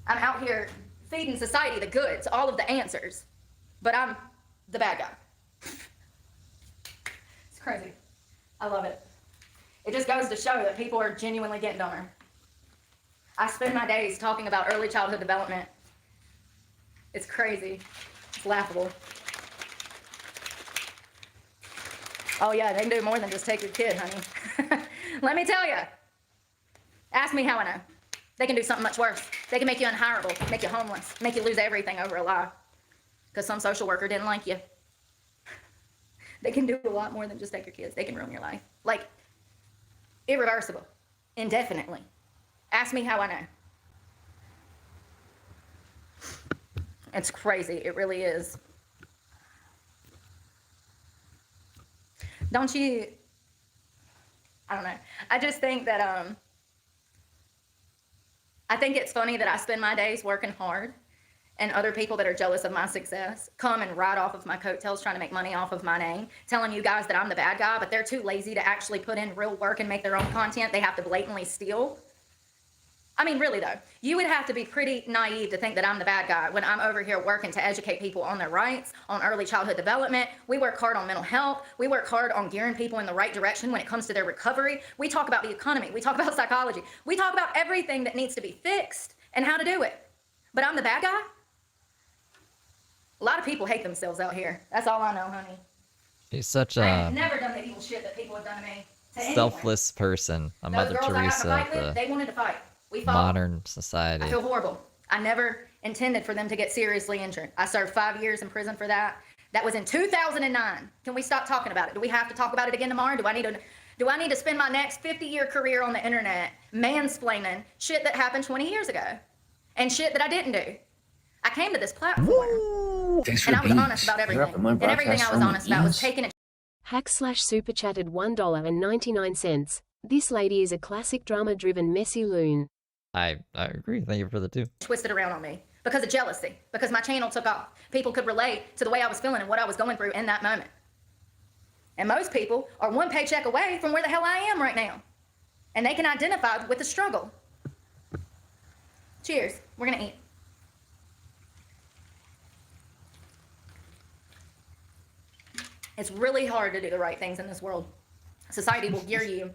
A: I'm out here feeding society the goods, all of the answers, but I'm the bad guy. It's crazy. I love it. It just goes to show that people are genuinely getting on her. I spend my days talking about early childhood development. It's crazy. It's laughable. Oh yeah, they can do more than just take your kid, honey. Let me tell you. Ask me how I know. They can do something much worse. They can make you unhireable, make you homeless, make you lose everything over a lie. Because some social worker didn't like you. They can do a lot more than just take your kids. They can ruin your life. Like, irreversible, indefinitely. Ask me how I know. It's crazy, it really is. Don't you, I don't know. I just think that, I think it's funny that I spend my days working hard and other people that are jealous of my success come and ride off of my coattails trying to make money off of my name, telling you guys that I'm the bad guy, but they're too lazy to actually put in real work and make their own content. They have to blatantly steal. I mean, really though, you would have to be pretty naive to think that I'm the bad guy when I'm over here working to educate people on their rights, on early childhood development. We work hard on mental health. We work hard on gearing people in the right direction when it comes to their recovery. We talk about the economy. We talk about psychology. We talk about everything that needs to be fixed and how to do it. But I'm the bad guy? A lot of people hate themselves out here. That's all I know, honey.
B: She's such
A: I've
B: a
A: never done the evil shit that people have done to me. To anyone.
B: selfless person. A
A: Those
B: Mother
A: girls I got in a
B: Teresa
A: fight
B: of
A: with,
B: the
A: they wanted to fight. We fought.
B: modern society.
A: I feel horrible. I never intended for them to get seriously injured. I served 5 years in prison for that. That was in 2009. Can we stop talking about it? Do we have to talk about it again tomorrow? Do I need to spend my next 50-year career on the internet mansplaining shit that happened 20 years ago and shit that I didn't do? I came to this platform
G: Thanks for
A: and I
G: the
A: was
G: beans.
A: honest about
G: You're up
A: everything.
G: in my
A: And everything I
G: broadcast
A: was
G: room,
A: honest about was
G: beans.
A: taking it
F: Hack/super chatted $1.99. This lady is a classic drama-driven messy loon.
B: I agree. Thank you for the 2.
A: twisted around on me because of jealousy, because my channel took off. People could relate to the way I was feeling and what I was going through in that moment. And most people are one paycheck away from where the hell I am right now. And they can identify with the struggle. Cheers. We're gonna eat. It's really hard to do the right things in this world. Society will gear you.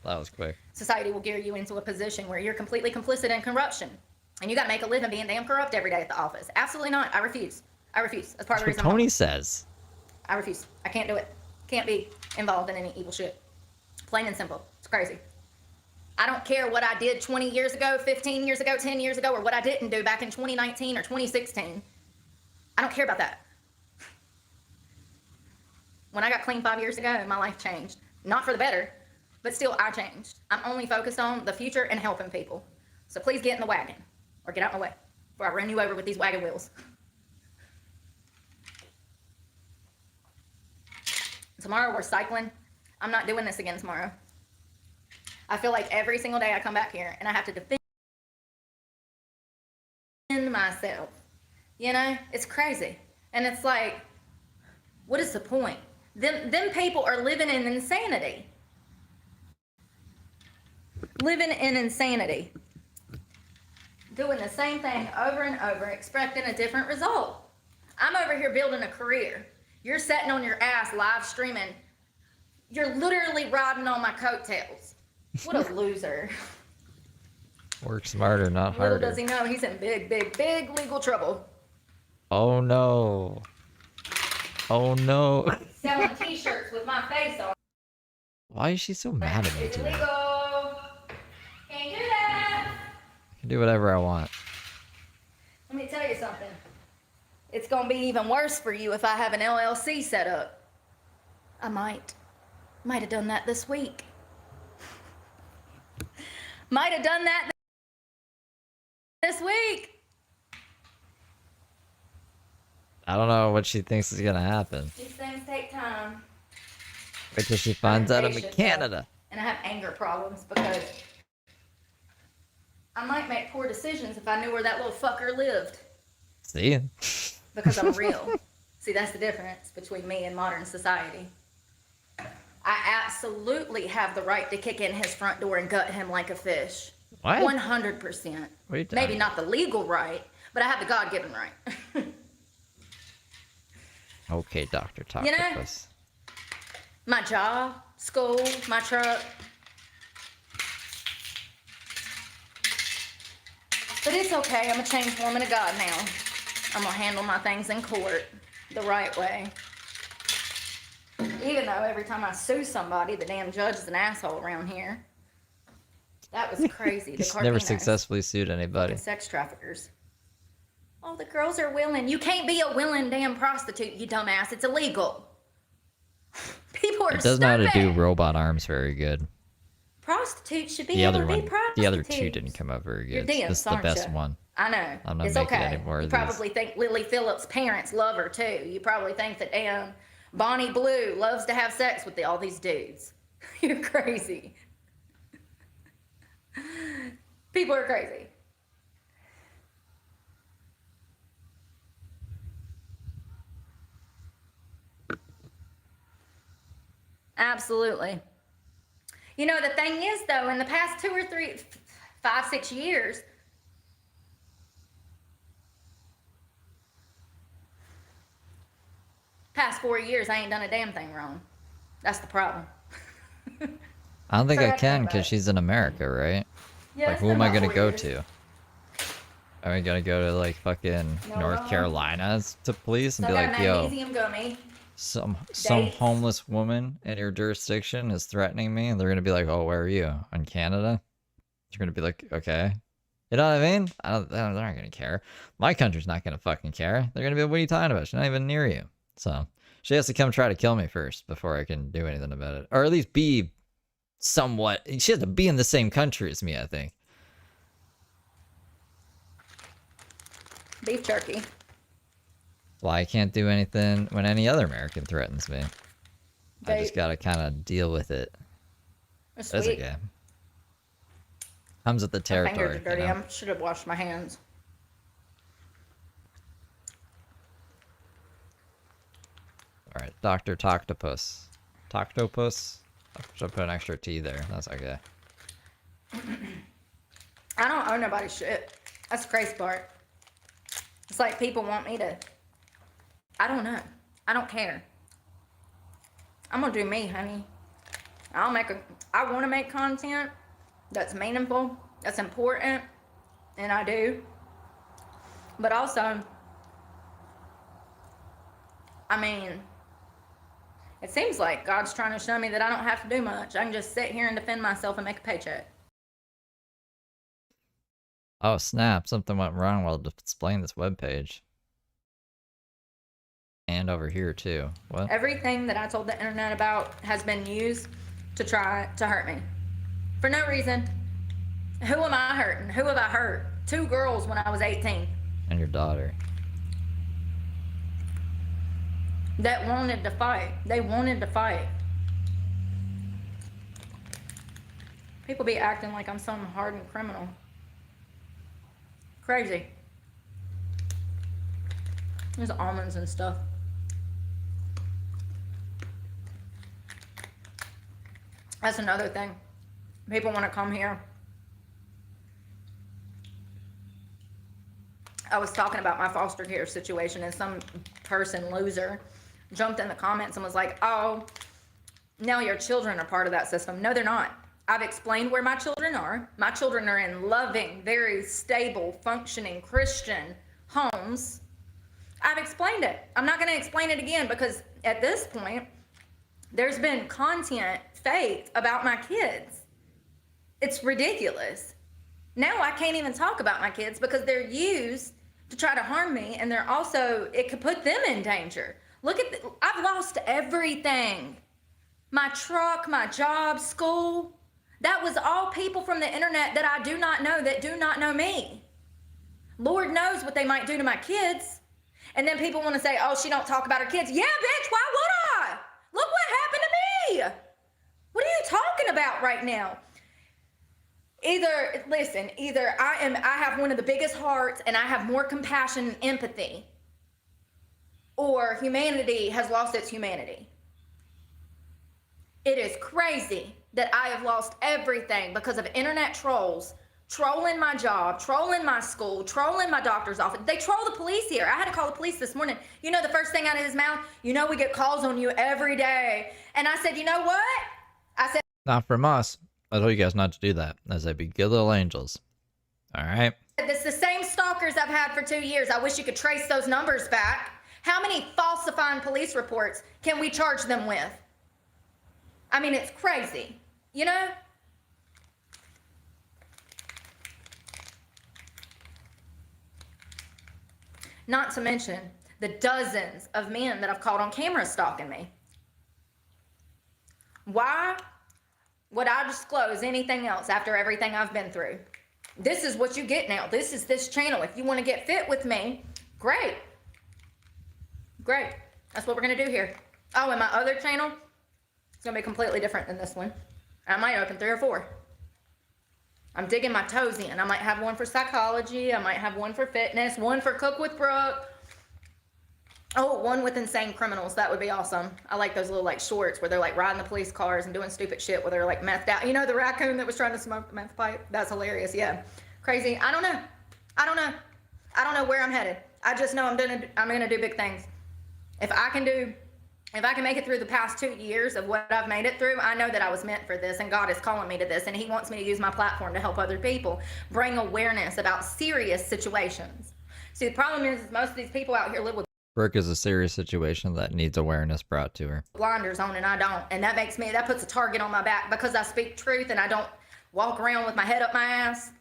B: That was quick.
A: Society will gear you into a position where you're completely complicit in corruption. And you gotta make a living being damn corrupt every day at the office. Absolutely not. I refuse. I refuse. That's part of the
B: That's what
A: reason
B: Tony says.
A: I refuse. I can't do it. Can't be involved in any evil shit. Plain and simple. It's crazy. I don't care what I did 20 years ago, 15 years ago, 10 years ago, or what I didn't do back in 2019 or 2016. I don't care about that. When I got clean 5 years ago, my life changed. Not for the better, but still I changed. I'm only focused on the future and helping people. So please get in the wagon, or get out of my way, before I run you over with these wagon wheels. Tomorrow we're cycling. I'm not doing this again tomorrow. I feel like every single day I come back here and I have to defend myself. You know, it's crazy. And it's like, what is the point? Them people are living in insanity. Living in insanity. Doing the same thing over and over, expecting a different result. I'm over here building a career. You're sitting on your ass live streaming. You're literally riding on my coattails. What a loser.
B: Work smarter, not
A: Little
B: harder.
A: does he know he's in big, big, big legal trouble.
B: Oh no. Oh no.
A: Selling t-shirts with my face on.
B: Why is she so mad at me
A: It's
B: today?
A: illegal. Can't do that.
B: I can do whatever I want.
A: Let me tell you something. It's gonna be even worse for you if I have an LLC set up. I might have done that this week. Might have done that this week.
B: I don't know what she thinks is gonna happen.
A: These things take time.
B: Wait till she finds out I'm in
A: Impatient,
B: Canada.
A: And I have anger problems because I might make poor decisions if I knew where that little fucker lived.
B: See?
A: Because I'm real. See, that's the difference between me and modern society. I absolutely have the right to kick in his front door and gut him like a fish.
B: What?
A: 100%.
B: What are you
A: Maybe
B: talking
A: not the legal right, but I have the God-given right.
B: Okay, Dr.
A: You know?
B: Toctopus.
A: My job, school, my truck. But it's okay. I'm a changed woman of God now. I'm gonna handle my things in court the right way. Even though every time I sue somebody, the damn judge is an asshole around here. That was crazy. The
B: She's never
A: Carpinos,
B: successfully sued anybody.
A: fucking sex traffickers. Oh, the girls are willing. You can't be a willing damn prostitute, you dumbass. It's illegal. People are
B: It doesn't know how to do
A: stupid.
B: robot arms very good.
A: Prostitutes should be
B: The
A: able
B: other
A: to be
B: one,
A: prostitutes.
B: the other two didn't come out very
A: You're
B: good.
A: dense,
B: This is the
A: aren't
B: best
A: ya?
B: one.
A: I know.
B: I'm not
A: it's
B: making
A: okay.
B: any more
A: You
B: of these.
A: probably think Lily Phillips' parents love her too. You probably think that damn Bonnie Blue loves to have sex with all these dudes. You're crazy. People are crazy. Absolutely. You know, the thing is, though, in the past 2 or 3, 5, 6 years, past 4 years, I ain't done a damn thing wrong. That's the problem.
B: I don't think I
A: Forgot
B: can
A: about
B: because
A: it.
B: she's in America, right?
A: Yeah,
B: Like,
A: it's
B: who
A: been
B: am I
A: about
B: gonna
A: 4
B: go
A: years.
B: to? Are we gonna go to, like, fucking North
A: No.
B: Carolina to police and
A: So
B: be
A: I got
B: like,
A: a
B: yo,
A: magnesium gummy.
B: some
A: Dates.
B: homeless woman in your jurisdiction is threatening me, and they're gonna be like, oh, where are you? In Canada? You're gonna be like, okay. You know what I mean? They're not gonna care. My country's not gonna fucking care. They're gonna be like, what are you talking about? She's not even near you. So she has to come try to kill me first before I can do anything about it. Or at least be somewhat. She has to be in the same country as me, I think.
A: Beef jerky.
B: Well, I can't do anything when any other American threatens me. I just
A: Vape.
B: gotta kind of deal with it.
A: That's
B: That's
A: sweet.
B: okay. Comes with the
A: My
B: territory.
A: fingers are dirty.
B: You know?
A: I should have washed my hands.
B: All right, Dr. Toctopus. Toctopus? I should put an extra T there. That's okay.
A: I don't owe nobody's shit. That's the crazy part. It's like people want me to. I don't know. I don't care. I'm gonna do me, honey. I want to make content that's meaningful, that's important, and I do. But also, I mean, it seems like God's trying to show me that I don't have to do much. I can just sit here and defend myself and make a paycheck.
B: Oh, snap. Something went wrong while displaying this webpage. And over here, too. What?
A: Everything that I told the internet about has been used to try to hurt me. For no reason. Who am I hurting? Who have I hurt? 2 girls when I was 18
B: And your daughter.
A: that wanted to fight. They wanted to fight.
I: People be acting like I'm some hardened criminal. Crazy. There's almonds and stuff. That's another thing. People want to come here. I was talking about my foster care situation, and some person, loser, jumped in the comments and was like, oh, now your children are part of that system. No, they're not. I've explained where my children are. My children are in loving, very stable, functioning Christian homes. I've explained it. I'm not going to explain it again because at this point, there's been content faked about my kids. It's ridiculous. Now I can't even talk about my kids because they're used to try to harm me, and they're also, it could put them in danger. Look at, I've lost everything. My truck, my job, school. That was all people from the internet that I do not know, that do not know me. Lord knows what they might do to my kids. And then people want to say, oh, she don't talk about her kids. Yeah, bitch, why would I? Look what happened to me. What are you talking about right now? Either I have one of the biggest hearts and I have more compassion and empathy, or humanity has lost its humanity. It is crazy that I have lost everything because of internet trolls, trolling my job, trolling my school, trolling my doctor's office. They troll the police here. I had to call the police this morning. You know the first thing out of his mouth? You know we get calls on you every day. And I said, you know what? I said,
B: Not from us. I told you guys not to do that, as they be good little angels. All right?
I: it's the same stalkers I've had for 2 years. I wish you could trace those numbers back. How many falsifying police reports can we charge them with? I mean, it's crazy, you know? Not to mention the dozens of men that I've caught on camera stalking me. Why would I disclose anything else after everything I've been through? This is what you get now. This is this channel. If you want to get fit with me, great. Great. That's what we're going to do here. Oh, and my other channel, it's going to be completely different than this one. I might open 3 or 4. I'm digging my toes in. I might have one for psychology. I might have one for fitness, one for Cook with Brooke. Oh, one with insane criminals. That would be awesome. I like those little like shorts where they're like riding the police cars and doing stupid shit where they're like methed out. You know the raccoon that was trying to smoke the meth pipe? That's hilarious. Yeah. Crazy. I don't know. I don't know where I'm headed. I just know I'm gonna do big things. If I can make it through the past 2 years of what I've made it through, I know that I was meant for this, and God is calling me to this, and he wants me to use my platform to help other people bring awareness about serious situations. See, the problem is most of these people out here live with
B: Brooke is a serious situation that needs awareness brought to her.
I: blinders on, and I don't, and that puts a target on my back because I speak truth and I don't walk around with my head up my ass.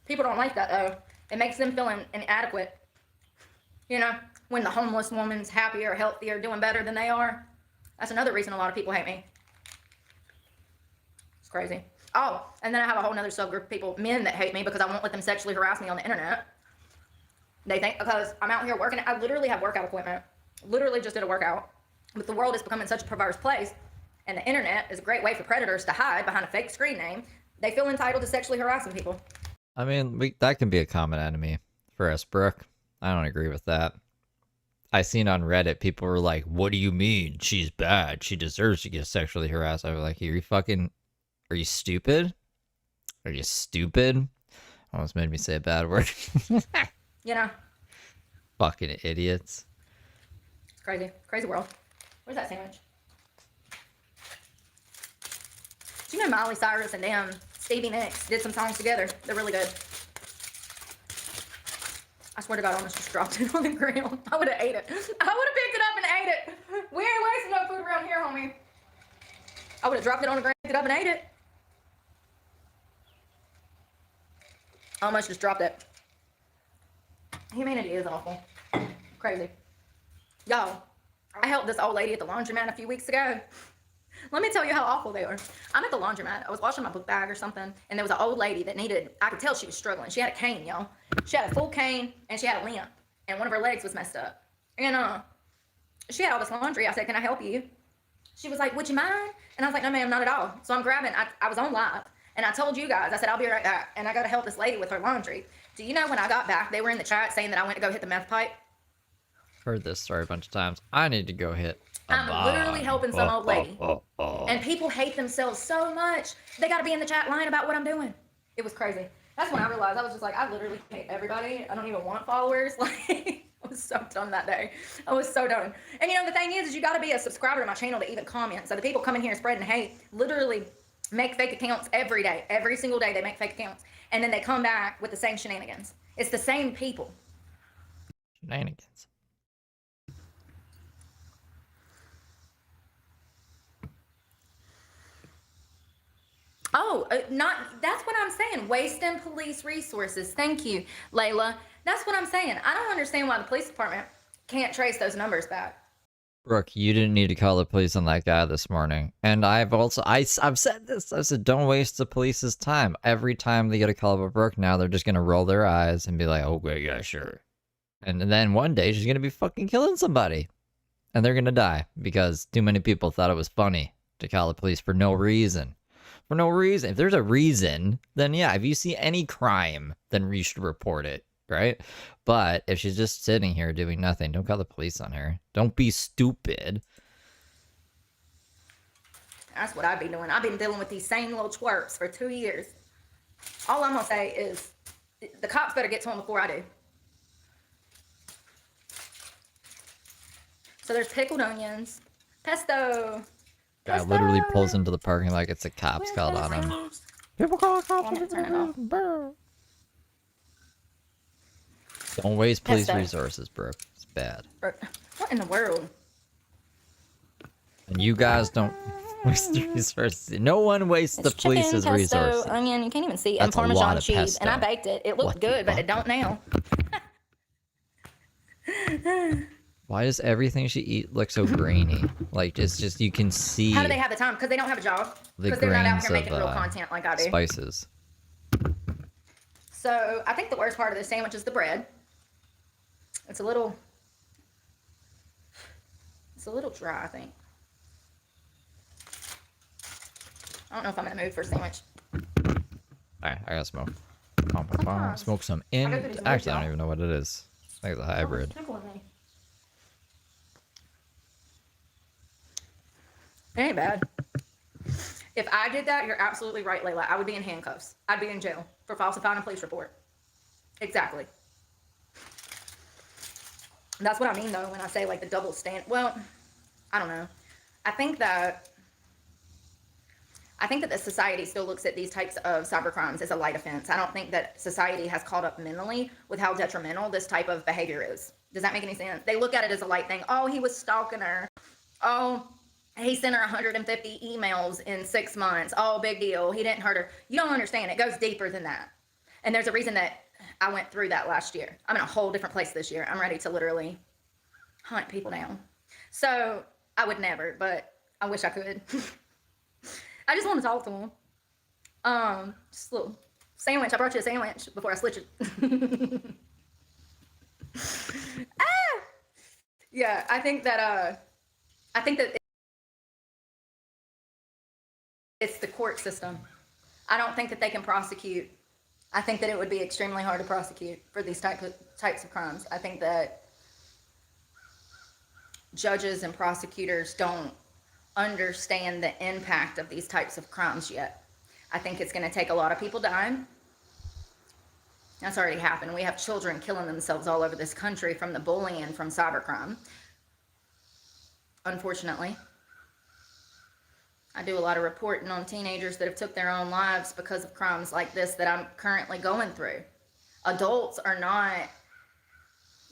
I: People don't like that though. It makes them feel inadequate. You know, when the homeless woman's happier, healthier, doing better than they are. That's another reason a lot of people hate me. It's crazy. Oh, and then I have a whole nother subgroup of people, men that hate me because I won't let them sexually harass me on the internet. They think because I'm out here working, I literally have workout equipment. Literally just did a workout. But the world is becoming such a perverse place, and the internet is a great way for predators to hide behind a fake screen name. They feel entitled to sexually harassing people.
B: I mean, that can be a common enemy for us, Brooke. I don't agree with that. I seen on Reddit, people were like, what do you mean? She's bad. She deserves to get sexually harassed. I was like, are you stupid? Are you stupid? Almost made me say a bad word.
I: You know?
B: Fucking idiots.
I: It's crazy. Crazy world. Where's that sandwich? Do you know Miley Cyrus and Stevie Nicks did some songs together? They're really good. I swear to God, I almost just dropped it on the ground. I would have ate it. I would have picked it up and ate it. We ain't wasting no food around here, homie. I would have dropped it on the ground, picked it up and ate it. I almost just dropped it. Humanity is awful. Crazy. Y'all, I helped this old lady at the laundromat a few weeks ago. Let me tell you how awful they are. I'm at the laundromat. I was washing my book bag or something, and there was an old lady that I could tell she was struggling. She had a cane, y'all. She had a full cane, and she had a limp, and one of her legs was messed up. And she had all this laundry. I said, can I help you?
A: She was like, would you mind? And I was like, no, ma'am, not at all. So I'm grabbing, I was on live. And I told you guys, I said, I'll be right back. And I got to help this lady with her laundry. Do you know when I got back, they were in the chat saying that I went to go hit the meth pipe?
B: Heard this story a bunch of times. I need to go hit a
A: I'm literally
B: bong.
A: helping some old lady.
B: Oh.
A: And people hate themselves so much. They got to be in the chat lying about what I'm doing. It was crazy. That's when I realized I was just like, I literally hate everybody. I don't even want followers. Like, I was so done that day. I was so done. And you know, the thing is you got to be a subscriber to my channel to even comment. So the people coming here spreading hate literally make fake accounts every day. Every single day they make fake accounts. And then they come back with the same shenanigans. It's the same people.
B: Shenanigans.
A: Oh, that's what I'm saying. Wasting police resources. Thank you, Layla. That's what I'm saying. I don't understand why the police department can't trace those numbers back.
B: Brooke, you didn't need to call the police on that guy this morning. And I've said this. I said, don't waste the police's time. Every time they get a call about Brooke now, they're just going to roll their eyes and be like, okay, yeah, sure. And then one day she's going to be fucking killing somebody. And they're going to die because too many people thought it was funny to call the police for no reason. For no reason. If there's a reason, then yeah, if you see any crime, then you should report it, right? But if she's just sitting here doing nothing, don't call the police on her. Don't be stupid.
A: That's what I've been doing. I've been dealing with these same little twerps for 2 years. All I'm going to say is the cops better get to them before I do. So there's pickled onions, pesto.
B: Guy literally pulls into the parking like it's a cops called on him. People call cops. Don't waste police resources, Brooke. It's bad.
A: What in the world?
B: And you guys don't waste the resources. No one wastes the police's
A: pesto,
B: resources.
A: Onion, you can't even see it.
B: That's
A: And
B: a lot
A: Parmesan
B: of
A: cheese.
B: pesto.
A: And I baked it. It looked good, but it don't now.
B: Why does everything she eat look so grainy? Like, it's just, you can see
A: How do they have the time? Because they don't have a job.
B: the
A: Because they're not out
B: grains
A: here making real
B: of
A: content like I do.
B: spices.
A: So I think the worst part of this sandwich is the bread. It's a little dry, I think. I don't know if I'm in the mood for a sandwich.
B: Alright, I gotta smoke.
A: Sometimes.
B: Smoke some
A: I
B: in.
A: go through these
B: Actually, I don't
A: moods,
B: even know what it is. I think it's a hybrid.
A: Tickling me. It ain't bad. If I did that, you're absolutely right, Layla. I would be in handcuffs. I'd be in jail for falsifying a police report. Exactly. That's what I mean, though, when I say, like, the double stand. Well, I don't know. I think that the society still looks at these types of cybercrimes as a light offense. I don't think that society has caught up mentally with how detrimental this type of behavior is. Does that make any sense? They look at it as a light thing. Oh, he was stalking her. Oh, he sent her 150 emails in 6 months. Oh, big deal. He didn't hurt her. You don't understand. It goes deeper than that. And there's a reason that I went through that last year. I'm in a whole different place this year. I'm ready to literally hunt people down. So I would never, but I wish I could. I just want to talk to him. Just a little sandwich. I brought you a sandwich before I switch it. Yeah, I think that it's the court system. I don't think that they can prosecute. I think that it would be extremely hard to prosecute for these types of crimes. I think that judges and prosecutors don't understand the impact of these types of crimes yet. I think it's going to take a lot of people dying. That's already happened. We have children killing themselves all over this country from the bullying and from cybercrime. Unfortunately. I do a lot of reporting on teenagers that have took their own lives because of crimes like this that I'm currently going through. Adults are not,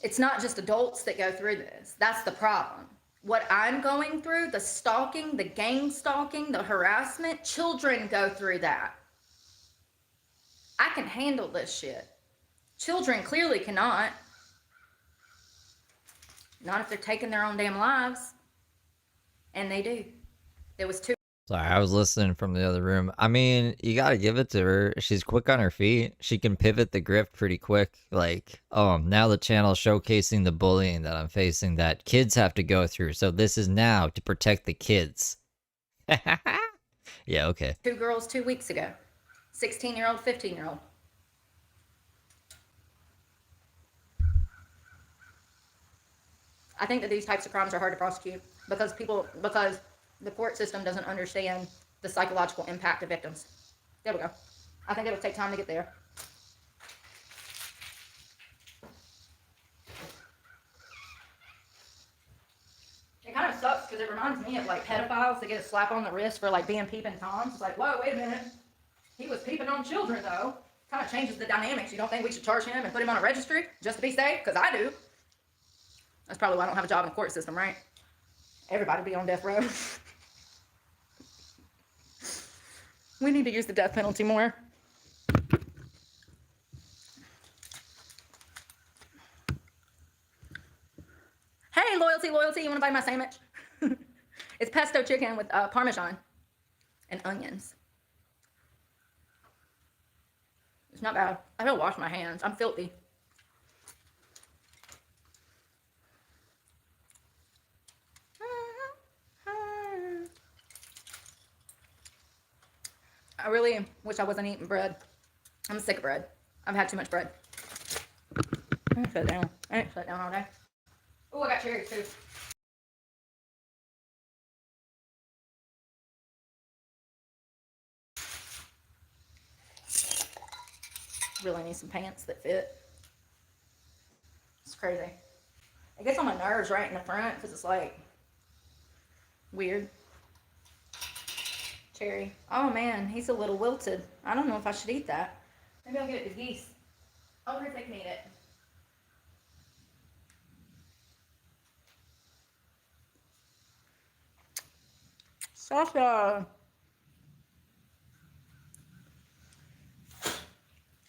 A: it's not just adults that go through this. That's the problem. What I'm going through, the stalking, the gang stalking, the harassment, children go through that. I can handle this shit. Children clearly cannot. Not if they're taking their own damn lives. And they do. There was two.
B: Sorry, I was listening from the other room. I mean, you gotta give it to her. She's quick on her feet. She can pivot the grip pretty quick. Like, oh, now the channel showcasing the bullying that I'm facing that kids have to go through. So this is now to protect the kids. Yeah, okay.
A: 2 girls 2 weeks ago. 16-year-old, 15-year-old. I think that these types of crimes are hard to prosecute because the court system doesn't understand the psychological impact of victims. There we go. I think it'll take time to get there. It kind of sucks because it reminds me of like pedophiles that get a slap on the wrist for like being peeping toms. It's like, whoa, wait a minute. He was peeping on children though. Kind of changes the dynamics. You don't think we should charge him and put him on a registry just to be safe? Because I do. That's probably why I don't have a job in the court system, right? Everybody be on death row. We need to use the death penalty more. Hey, loyalty, you want to buy my sandwich? It's pesto chicken with Parmesan and onions. It's not bad. I gotta wash my hands. I'm filthy. I really wish I wasn't eating bread. I'm sick of bread. I've had too much bread. I ain't sit down. I ain't sit down all day. Oh, I got cherries too. Really need some pants that fit. It's crazy. It gets on my nerves right in the front because it's like weird. Cherry. Oh man, he's a little wilted. I don't know if I should eat that. Maybe I'll give it to Geese. I wonder if they can eat it. Sasha.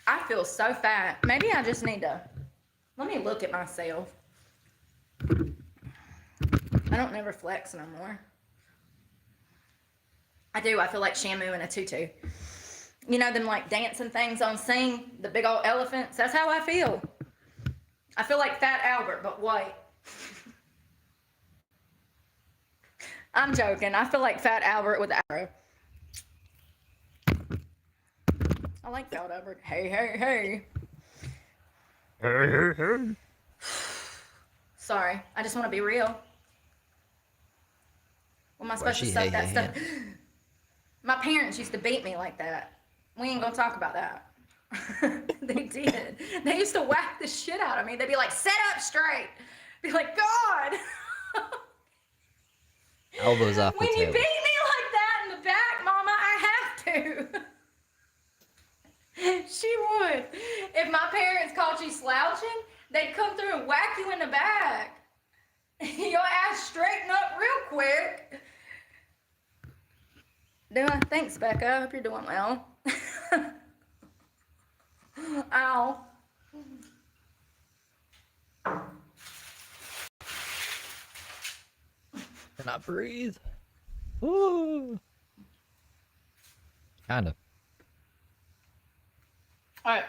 A: I feel so fat. Maybe I just need to, let me look at myself. I don't never flex no more. I do. I feel like Shamu in a tutu. You know them like dancing things on Sing, the big old elephants? That's how I feel. I feel like Fat Albert, but white. I'm joking. I feel like Fat Albert with arrow. I like Fat Albert. Hey, hey, hey.
B: Hey, hey, hey.
A: Sorry. I just want to be real. What am I supposed to suck that stuff? My parents used to beat me like that. We ain't gonna talk about that. They did. They used to whack the shit out of me. They'd be like, sit up straight. Be like, God.
B: Elbows off the
A: When you
B: table.
A: beat me like that in the back, Mama, I have to. She would. If my parents caught you slouching, they'd come through and whack you in the back. Your ass straighten up real quick. Thanks, Becca. I hope you're doing well. Ow.
B: Cannot breathe. Ooh. Kind of.
A: All right.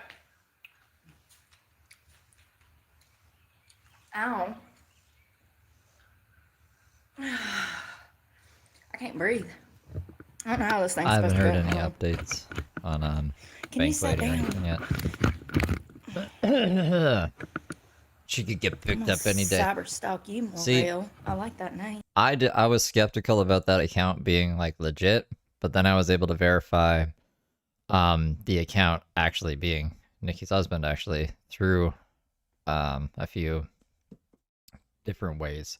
A: Ow. I can't breathe. I don't know how this thing's
B: I
A: supposed
B: haven't
A: to
B: heard
A: go.
B: any updates on
A: Can you sit
B: banquet or
A: down?
B: anything yet. She could get picked up any day.
A: Cyber stalk you more
B: See,
A: real. I like that name.
B: I was skeptical about that account being like legit, but then I was able to verify the account actually being Nikki's husband actually through a few different ways.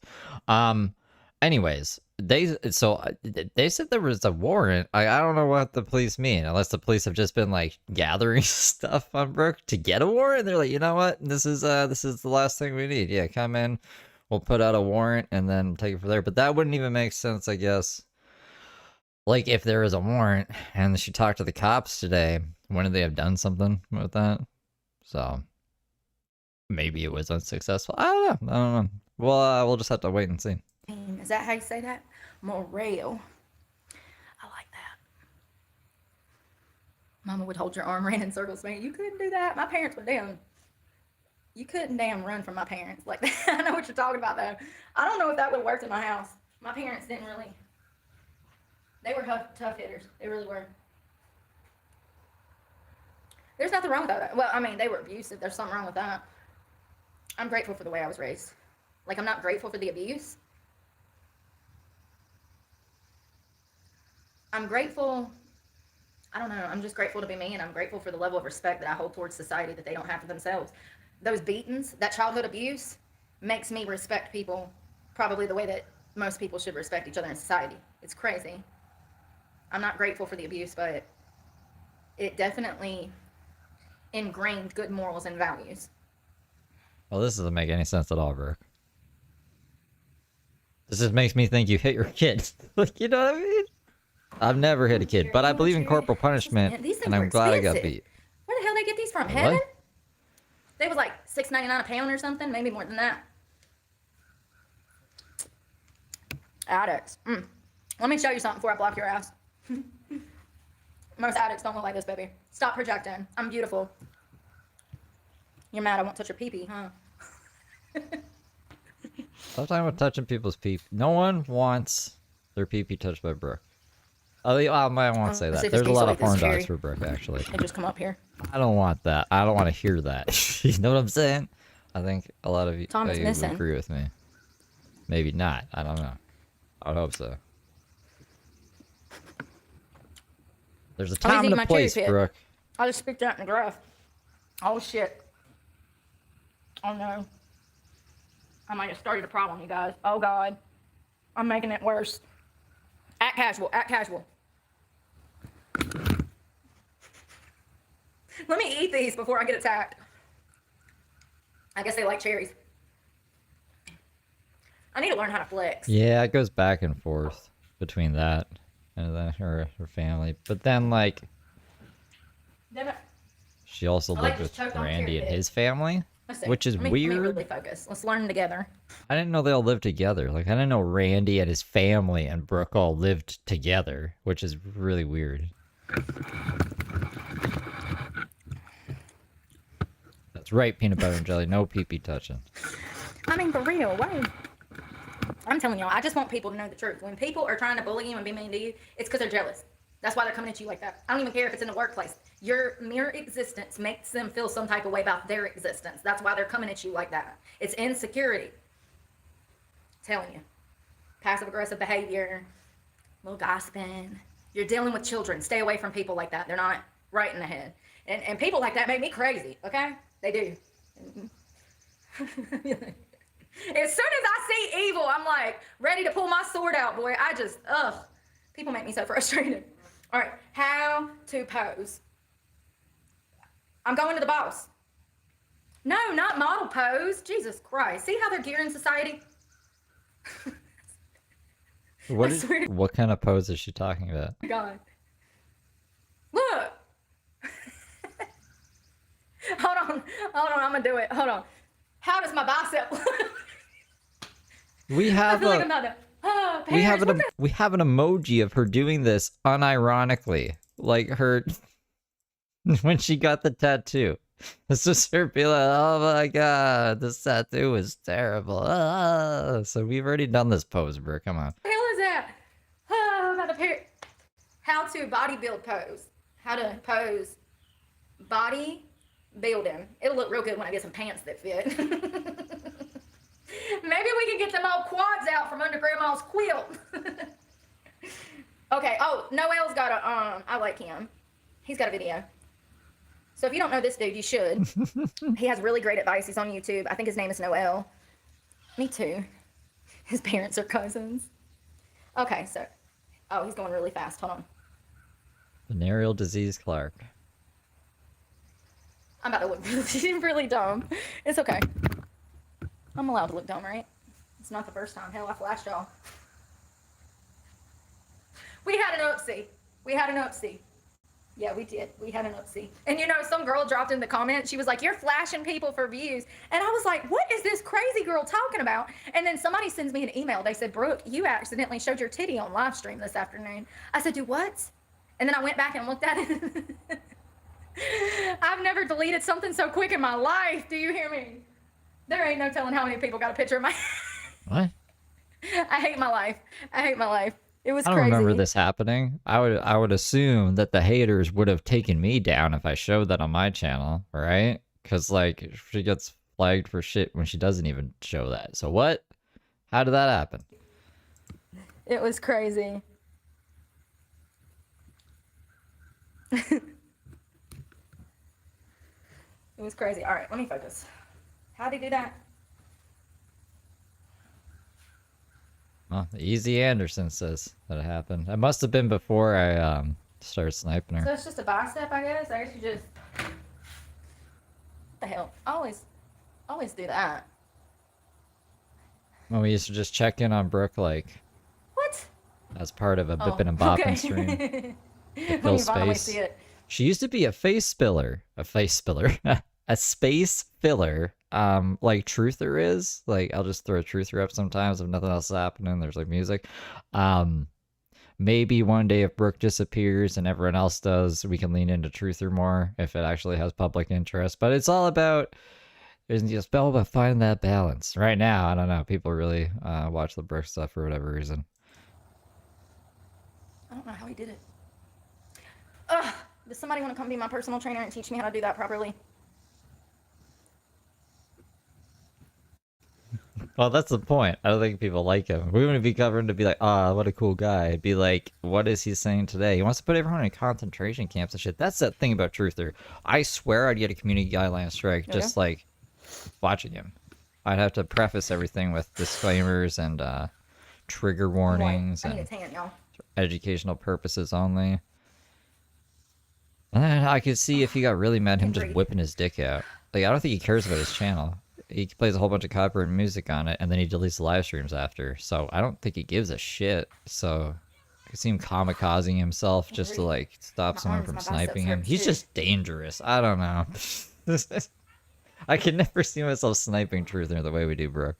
B: Anyways, they said there was a warrant. I don't know what the police mean, unless the police have just been like gathering stuff on Brooke to get a warrant. They're like, you know what, this is the last thing we need. Yeah, come in, we'll put out a warrant and then take it from there. But that wouldn't even make sense, I guess. Like if there is a warrant and she talked to the cops today, wouldn't they have done something with that? So maybe it was unsuccessful. I don't know. Well, we'll just have to wait and see.
A: Is that how you say that? Morale. I Mama would hold your arm, ran in circles, man. You couldn't do that. My parents would damn. You couldn't damn run from my parents like that. I know what you're talking about, though. I don't know if that would have worked in my house. My parents didn't really. They were tough hitters. They really were. There's nothing wrong with that. Well, I mean, they were abusive. There's something wrong with that. I'm grateful for the way I was raised. Like, I'm not grateful for the abuse. I'm grateful. I don't know. I'm just grateful to be me, and I'm grateful for the level of respect that I hold towards society that they don't have for themselves. Those beatings, that childhood abuse, makes me respect people probably the way that most people should respect each other in society. It's crazy. I'm not grateful for the abuse, but it definitely ingrained good morals and values.
B: Well, this doesn't make any sense at all, Brooke. This just makes me think you hit your kid. Like, you know what I mean? I've never hit a kid, but I believe in corporal punishment, and I'm glad I got beat.
A: Where the hell they get these from?
B: What?
A: Heaven? They was like $6.99 a pound or something, maybe more than that. Addicts. Let me show you something before I block your ass. Most addicts don't look like this, baby. Stop projecting. I'm beautiful. You're mad I won't touch your pee-pee, huh?
B: Stop talking about touching people's pee. No one wants their pee-pee touched by Brooke. Oh, I won't say that. There's a lot of porn dogs for Brooke, actually.
A: They just come up here.
B: I don't want that. I don't want to hear that. You know what I'm saying? I think a lot of you would agree with me. Maybe not. I don't know. I would hope so. There's a time and a place, Brooke.
A: I just speak that in the graph. Oh, shit. Oh, no. I might have started a problem, you guys. Oh, God. I'm making it worse. Act casual. Act casual. Let me eat these before I get attacked. I guess they like cherries. I need to learn how to flex.
B: Yeah, it goes back and forth between that and then her family. But then, like, she also lived with Randy and his family, which is weird.
A: Let me really focus. Let's learn together.
B: I didn't know they all lived together. Like, I didn't know Randy and his family and Brooke all lived together, which is really weird. That's right, peanut butter and jelly. No pee-pee touching.
A: I mean, for real, why? I'm telling y'all, I just want people to know the truth. When people are trying to bully you and be mean to you, it's because they're jealous. That's why they're coming at you like that. I don't even care if it's in the workplace. Your mere existence makes them feel some type of way about their existence. That's why they're coming at you like that. It's insecurity. I'm telling you. Passive-aggressive behavior, little gossiping. You're dealing with children. Stay away from people like that. They're not right in the head. And people like that make me crazy, okay? They do. As soon as I see evil, I'm like ready to pull my sword out, boy. People make me so frustrated. All right, how to pose. I'm going to the boss. No, not model pose. Jesus Christ. See how they're geared in society?
B: What kind of pose is she talking about?
A: God. Look. Hold on, I'm gonna do it. Hold on. How does my bicep look?
B: We have an emoji of her doing this unironically, like her when she got the tattoo. It's just her being like, "Oh my god, this tattoo is terrible." So we've already done this pose, bro. Come on.
A: What the hell is that? I'm about to how to body build pose. How to pose body building. It'll look real good when I get some pants that fit. Maybe we can get them old quads out from under Grandma's quilt. Okay. Oh, Noel's got a I like him. He's got a video. So if you don't know this dude, you should. He has really great advice. He's on YouTube. I think his name is Noel. Me too. His parents are cousins. Okay, so he's going really fast. Hold on.
B: Venereal disease Clark.
A: I'm about to look really dumb. It's okay. I'm allowed to look dumb, right? It's not the first time. Hell, I flashed y'all. We had an oopsie. Yeah, we did. We had an oopsie. And you know, some girl dropped in the comments. She was like, "You're flashing people for views." And I was like, what is this crazy girl talking about? And then somebody sends me an email. They said, "Brooke, you accidentally showed your titty on live stream this afternoon." I said, "Do what?" And then I went back and looked at it.
I: I've never deleted something so quick in my life. Do you hear me? There ain't no telling how many people got a picture of my.
B: What?
I: I hate my life. I hate my life. It was
B: I don't
I: crazy.
B: remember this happening. I would assume that the haters would have taken me down if I showed that on my channel, right? Because like she gets flagged for shit when she doesn't even show that. So what? How did that happen?
I: It was crazy. It was crazy. All right, let me focus. How'd he do that?
B: Well, Easy Anderson says that it happened. It must have been before I started sniping
I: So
B: her.
I: it's just a bicep, I guess. I guess you just. What the hell? I always do that.
B: Well, we used to just check in on Brooke like
I: What?
B: as part of a
I: Oh,
B: bippin' and boppin'
I: okay.
B: stream.
I: When
B: Fill
I: you finally
B: space.
I: see it.
B: She used to be a face filler, a space filler, like Truther is. Like I'll just throw a Truther up sometimes if nothing else is happening. There's like music. Maybe one day if Brooke disappears and everyone else does, we can lean into Truther more if it actually has public interest. But it's all about finding that balance. Right now, I don't know. People really watch the Brooke stuff for whatever reason.
I: I don't know how he did it. Ugh. Does somebody want to come be my personal trainer and teach me how to do that properly?
B: Well, that's the point. I don't think people like him. We wouldn't be covering to be like, ah, what a cool guy. It'd be like, what is he saying today? He wants to put everyone in concentration camps and shit. That's that thing about Truther. I swear I'd get a community guideline strike just like watching him. I'd have to preface everything with disclaimers and trigger warnings
I: I need
B: and
I: a tan, y'all.
B: educational purposes only. And then I could see if he got really mad, him just whipping his dick out. Like, I don't think he cares about his channel. He plays a whole bunch of copyright music on it, and then he deletes the live streams after. So I don't think he gives a shit. So I could see him kamikazing himself just to, like, stop someone
I: arms,
B: from
I: my biceps
B: sniping him.
I: hurt
B: He's
I: too.
B: just dangerous. I don't know. I could never see myself sniping Truther the way we do Brooke.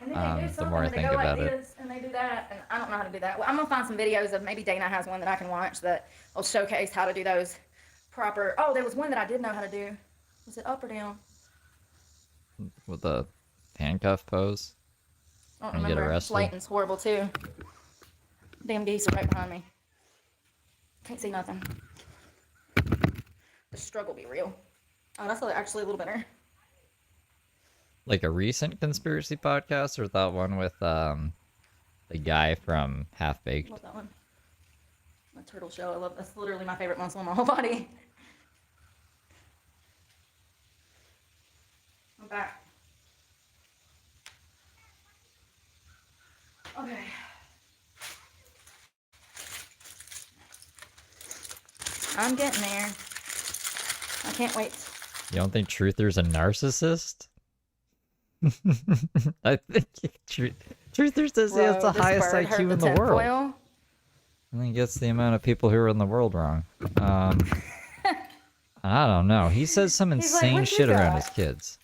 I: And then they do
B: The
I: something,
B: more I
I: and they
B: think
I: go
B: about
I: like
B: it.
I: this, and they do that, and I don't know how to do that. Well, I'm gonna find some videos of maybe Dana has one that I can watch that will showcase how to do those proper. Oh, there was one that I did know how to do. Was it up or down?
B: With the handcuff pose.
I: I don't
B: When you get
I: remember.
B: arrested.
I: Lighting's horrible too. Damn geese are right behind me. Can't see nothing. The struggle be real. Oh, that's actually a little better.
B: Like a recent conspiracy podcast, or that one with the guy from Half Baked?
I: Love that one. My turtle shell. I love. That's literally my favorite muscle in my whole body. I'm back. Okay. I'm getting there. I can't wait.
B: You don't think Truther's a narcissist? I think Truther says he has the
I: Bro, this
B: highest
I: bird hurt
B: IQ in the
I: tinfoil.
B: world. And he gets the amount of people who are in the world wrong. I don't know. He says some
I: He's like,
B: insane
I: "What you
B: shit around
I: got?"
B: his kids.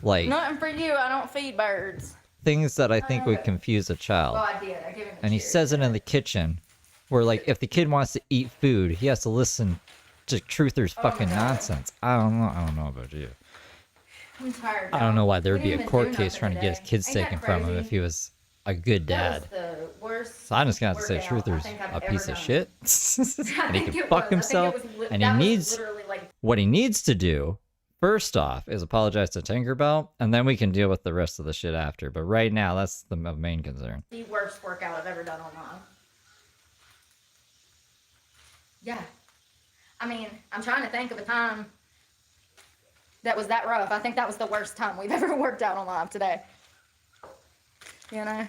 B: Like,
I: Nothing for you. I don't feed birds.
B: things that I think would
I: Okay.
B: confuse a child.
I: Well, I did. I gave him.
B: And he says it in the kitchen, where like if the kid wants to eat food, he has to listen to Truther's fucking
I: God.
B: nonsense. I don't know about you.
I: I'm tired.
B: I don't know why there would
I: We
B: be a
I: didn't
B: court
I: even do
B: case trying to
I: nothing
B: get his
I: today.
B: kids
I: Ain't that
B: taken from him
I: crazy?
B: if he was a good dad.
I: That was the worst.
B: So I'm just gonna have to say
I: workout I
B: Truther's
I: think I've
B: a
I: ever
B: piece of
I: done.
B: shit,
I: I
B: and he
I: think
B: can
I: it
B: fuck
I: was.
B: himself,
I: I think it was
B: and he
I: that was
B: needs
I: literally like
B: what he needs to do. First off, is apologize to Tinkerbell, and then we can deal with the rest of the shit after. But right now, that's the main concern.
I: the worst workout I've ever done online. Yeah. I mean, I'm trying to think of a time that was that rough. I think that was the worst time we've ever worked out on live today. You know?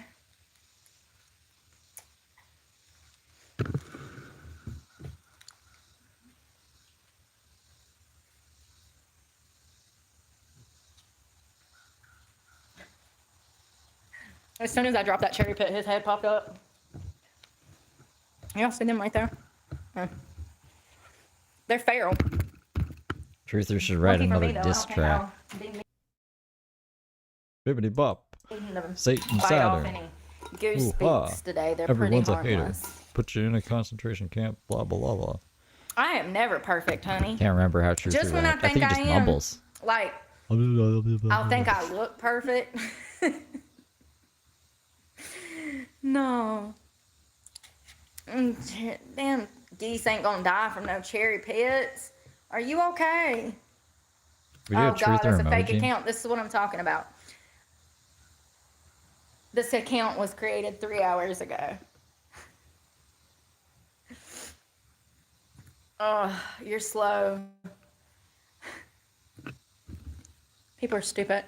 I: As soon as I dropped that cherry pit, his head popped up. Y'all see them right there? Yeah. They're feral.
B: Truther should write
I: Lucky for me,
B: another
I: though, I
B: diss
I: don't care
B: track.
I: how big
B: Bibbidi bop.
I: them
B: Satan
I: bite off
B: Saturn.
I: any goose
B: Ooh-ha.
I: beaks today. They're
B: Everyone's
I: pretty
B: a hater.
I: harmless.
B: Put you in a concentration camp. Blah blah blah blah.
A: I am never perfect, honey.
B: Can't remember how true.
A: Just when I think
B: he
A: I
B: just
A: am.
B: mumbles.
A: Like, I'll think I look perfect. No. Damn, Geese ain't gonna die from no cherry pits. Are you okay?
B: We do
A: Oh
B: a
A: God,
B: truth or
A: that's a fake
B: emoji.
A: account. This is what I'm talking about. This account was created 3 hours ago. Oh, you're slow. People are stupid.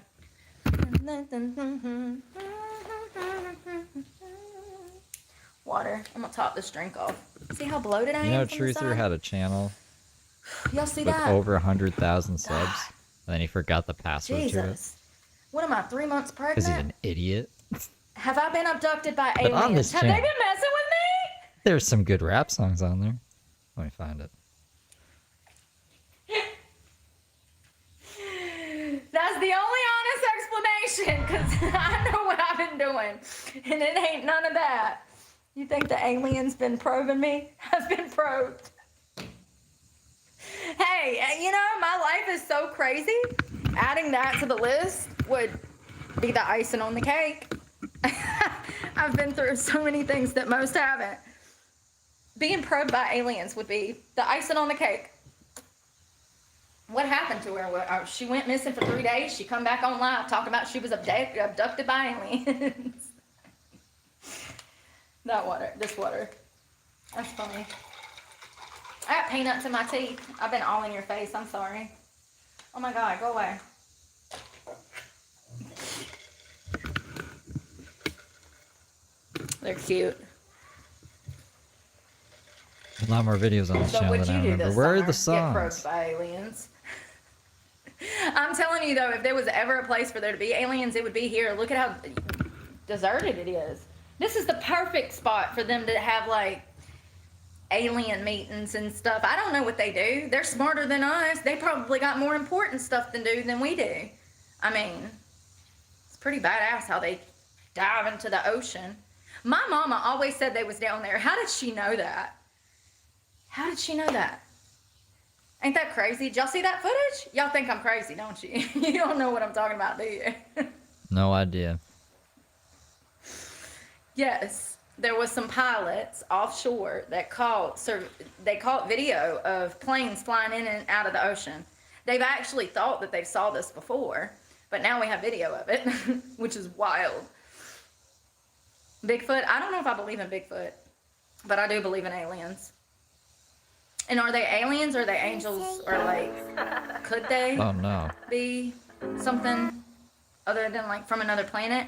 A: Water. I'm gonna top this drink off. See how bloated I am?
B: You know,
A: from the
B: Truther
A: side?
B: had a channel
A: Y'all see
B: with
A: that?
B: over 100,000 subs, and then he forgot the password to it
A: Jesus. What am I, 3 months
B: because he's
A: pregnant?
B: an idiot.
A: Have I been abducted by
B: But on
A: aliens?
B: this
A: Have they
B: channel-
A: been messing with me?
B: There's some good rap songs on there. Let me find it.
A: That's the only honest explanation, because I know what I've been doing, and it ain't none of that. You think the aliens been probing me? I've been probed. Hey, you know, my life is so crazy. Adding that to the list would be the icing on the cake. I've been through so many things that most haven't. Being probed by aliens would be the icing on the cake. What happened to her? She went missing for 3 days. She come back on live talking about she was abducted by aliens. This water. That's funny. I got peanuts in my teeth. I've been all in your face. I'm sorry. Oh my God, go away. They're cute.
B: A lot more videos on this
A: So
B: channel
A: what'd
B: than I
A: you do
B: remember.
A: this
B: Where are
A: summer?
B: the
A: Get probed
B: songs?
A: by aliens. I'm telling you though, if there was ever a place for there to be aliens, it would be here. Look at how deserted it is. This is the perfect spot for them to have like alien meetings and stuff. I don't know what they do. They're smarter than us. They probably got more important stuff to do than we do. I mean, it's pretty badass how they dive into the ocean. My mama always said they was down there. How did she know that? How did she know that? Ain't that crazy? Did y'all see that footage? Y'all think I'm crazy, don't you? You don't know what I'm talking about, do you?
B: No idea.
A: Yes, there was some pilots offshore that caught video of planes flying in and out of the ocean. They've actually thought that they saw this before, but now we have video of it, which is wild. Bigfoot, I don't know if I believe in Bigfoot, but I do believe in aliens. And are they aliens or are they angels, or like, could they
B: Oh no.
A: be something other than like from another planet?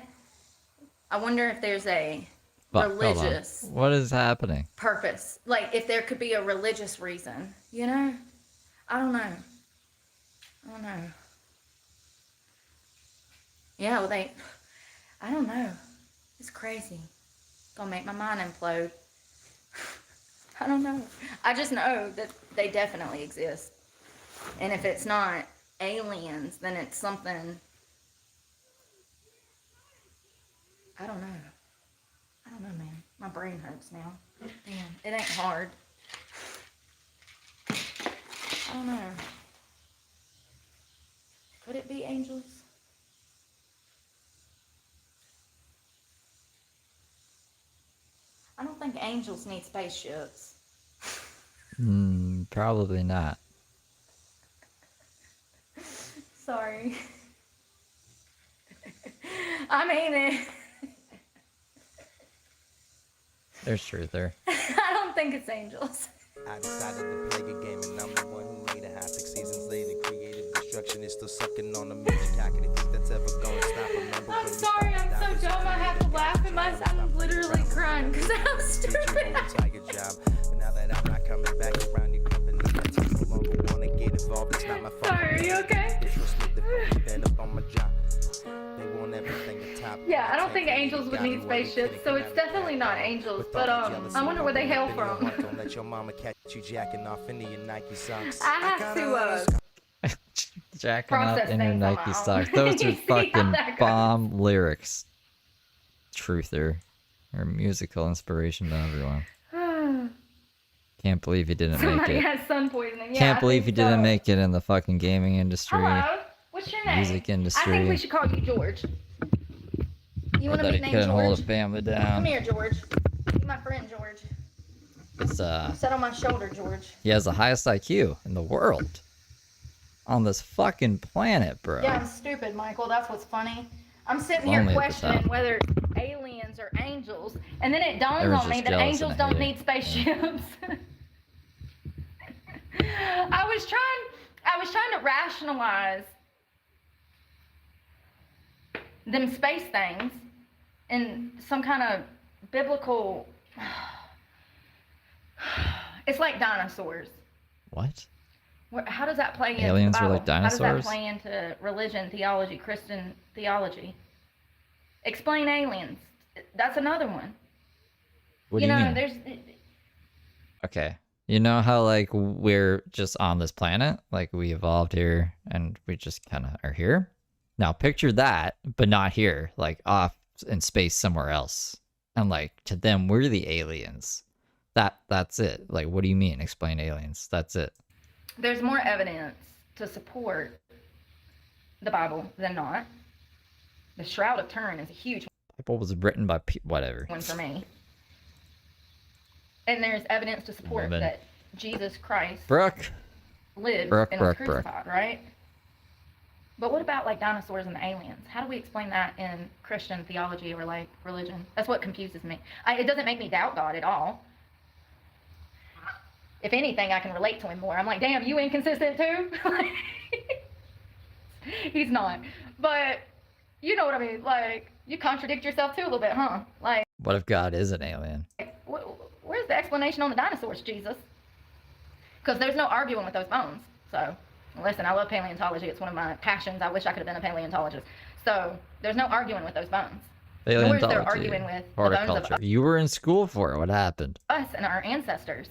A: I wonder if there's a
B: Fuck, hold on.
A: religious
B: What is happening?
A: purpose. Like if there could be a religious reason, you know? I don't know. Yeah, well I don't know. It's crazy. Gonna make my mind implode. I don't know. I just know that they definitely exist. And if it's not aliens, then it's something. I don't know, man. My brain hurts now. Damn, it ain't hard. I don't know. Could it be angels? I don't think angels need spaceships.
B: Probably not.
A: Sorry. I mean it.
B: There's truth there.
A: I don't think it's angels.
J: I decided to play a game and I'm the one who made it. Half 6 seasons later, creative destruction is still sucking on the magic. How can you think that's ever gonna stop? Remember
A: I'm
J: when you
A: sorry, I'm
J: started
A: so
J: out
A: dumb. I have to laugh at myself. I'm literally crying because I'm stupid.
J: Tiger job. But now that I'm not coming back around your company, that you no longer wanna get involved. It's not my fault.
A: Sorry, are you okay?
J: Disrespect the fucking bed up on my job. They want everything at top.
A: Yeah, I don't think angels would need spaceships, so it's definitely not angels. But I wonder where they hail from.
J: Don't let your mama catch you jacking off into your Nike socks.
A: I have to
B: Jacking up
A: process
B: in your
A: things on
B: Nike
A: my own.
B: socks. Those are
A: See how
B: fucking
A: that goes.
B: bomb lyrics. Truther. Or musical inspiration to everyone. Can't believe he didn't make
I: Somebody
B: it.
I: has sun poisoning. Yeah,
B: Can't
I: I
B: believe he
I: think so.
B: didn't make it in the fucking gaming industry.
I: Hello, what's your name?
B: Music industry.
I: I think we should call you George. You
B: Or
I: want to
B: that
I: be
B: he
I: named
B: couldn't hold
I: George?
B: a family
I: Come
B: down.
I: here, George. Be my friend, George.
B: It's
I: Sit on my shoulder, George.
B: he has the highest IQ in the world. On this fucking planet, bro.
I: Yeah, I'm stupid, Michael. That's what's funny. I'm sitting
B: It's
I: here
B: only at the
I: questioning
B: top.
I: whether it's aliens or angels, and then it dawns
B: Everyone's
I: on me
B: just
I: that
B: jealous
I: angels
B: and
I: don't
B: hating.
I: need spaceships. I was trying to rationalize them space things in some kind of biblical. It's like dinosaurs.
B: What?
I: How does that play into
B: Aliens
I: the
B: were
I: Bible?
B: like dinosaurs?
I: How does that play into religion, theology, Christian theology? Explain aliens. That's another one.
B: What do you mean?
I: There's
B: Okay. You know how like we're just on this planet, like we evolved here and we just kind of are here. Now picture that, but not here, like off in space somewhere else. And like to them, we're the aliens. That's it. Like, what do you mean? Explain aliens. That's it.
I: there's more evidence to support the Bible than not. The Shroud of Turin is a huge
B: Bible was written by whatever.
I: one for me. And there's evidence to support
B: Woman.
I: that Jesus Christ
B: Brooke.
I: lived
B: Brooke,
I: and was
B: Brooke, Brooke.
I: crucified, right? But what about like dinosaurs and aliens? How do we explain that in Christian theology or like religion? That's what confuses me. It doesn't make me doubt God at all. If anything, I can relate to him more. I'm like, damn, you inconsistent too? He's not. But you know what I mean? Like, you contradict yourself too a little bit, huh? Like,
B: What if God is an alien?
I: where's the explanation on the dinosaurs, Jesus? Because there's no arguing with those bones. So, listen, I love paleontology. It's one of my passions. I wish I could have been a paleontologist. So, there's no arguing with those bones. Nor is there
B: Paleontology,
I: arguing with the bones of
B: horticulture. You were in school for it. What happened?
I: us and our ancestors.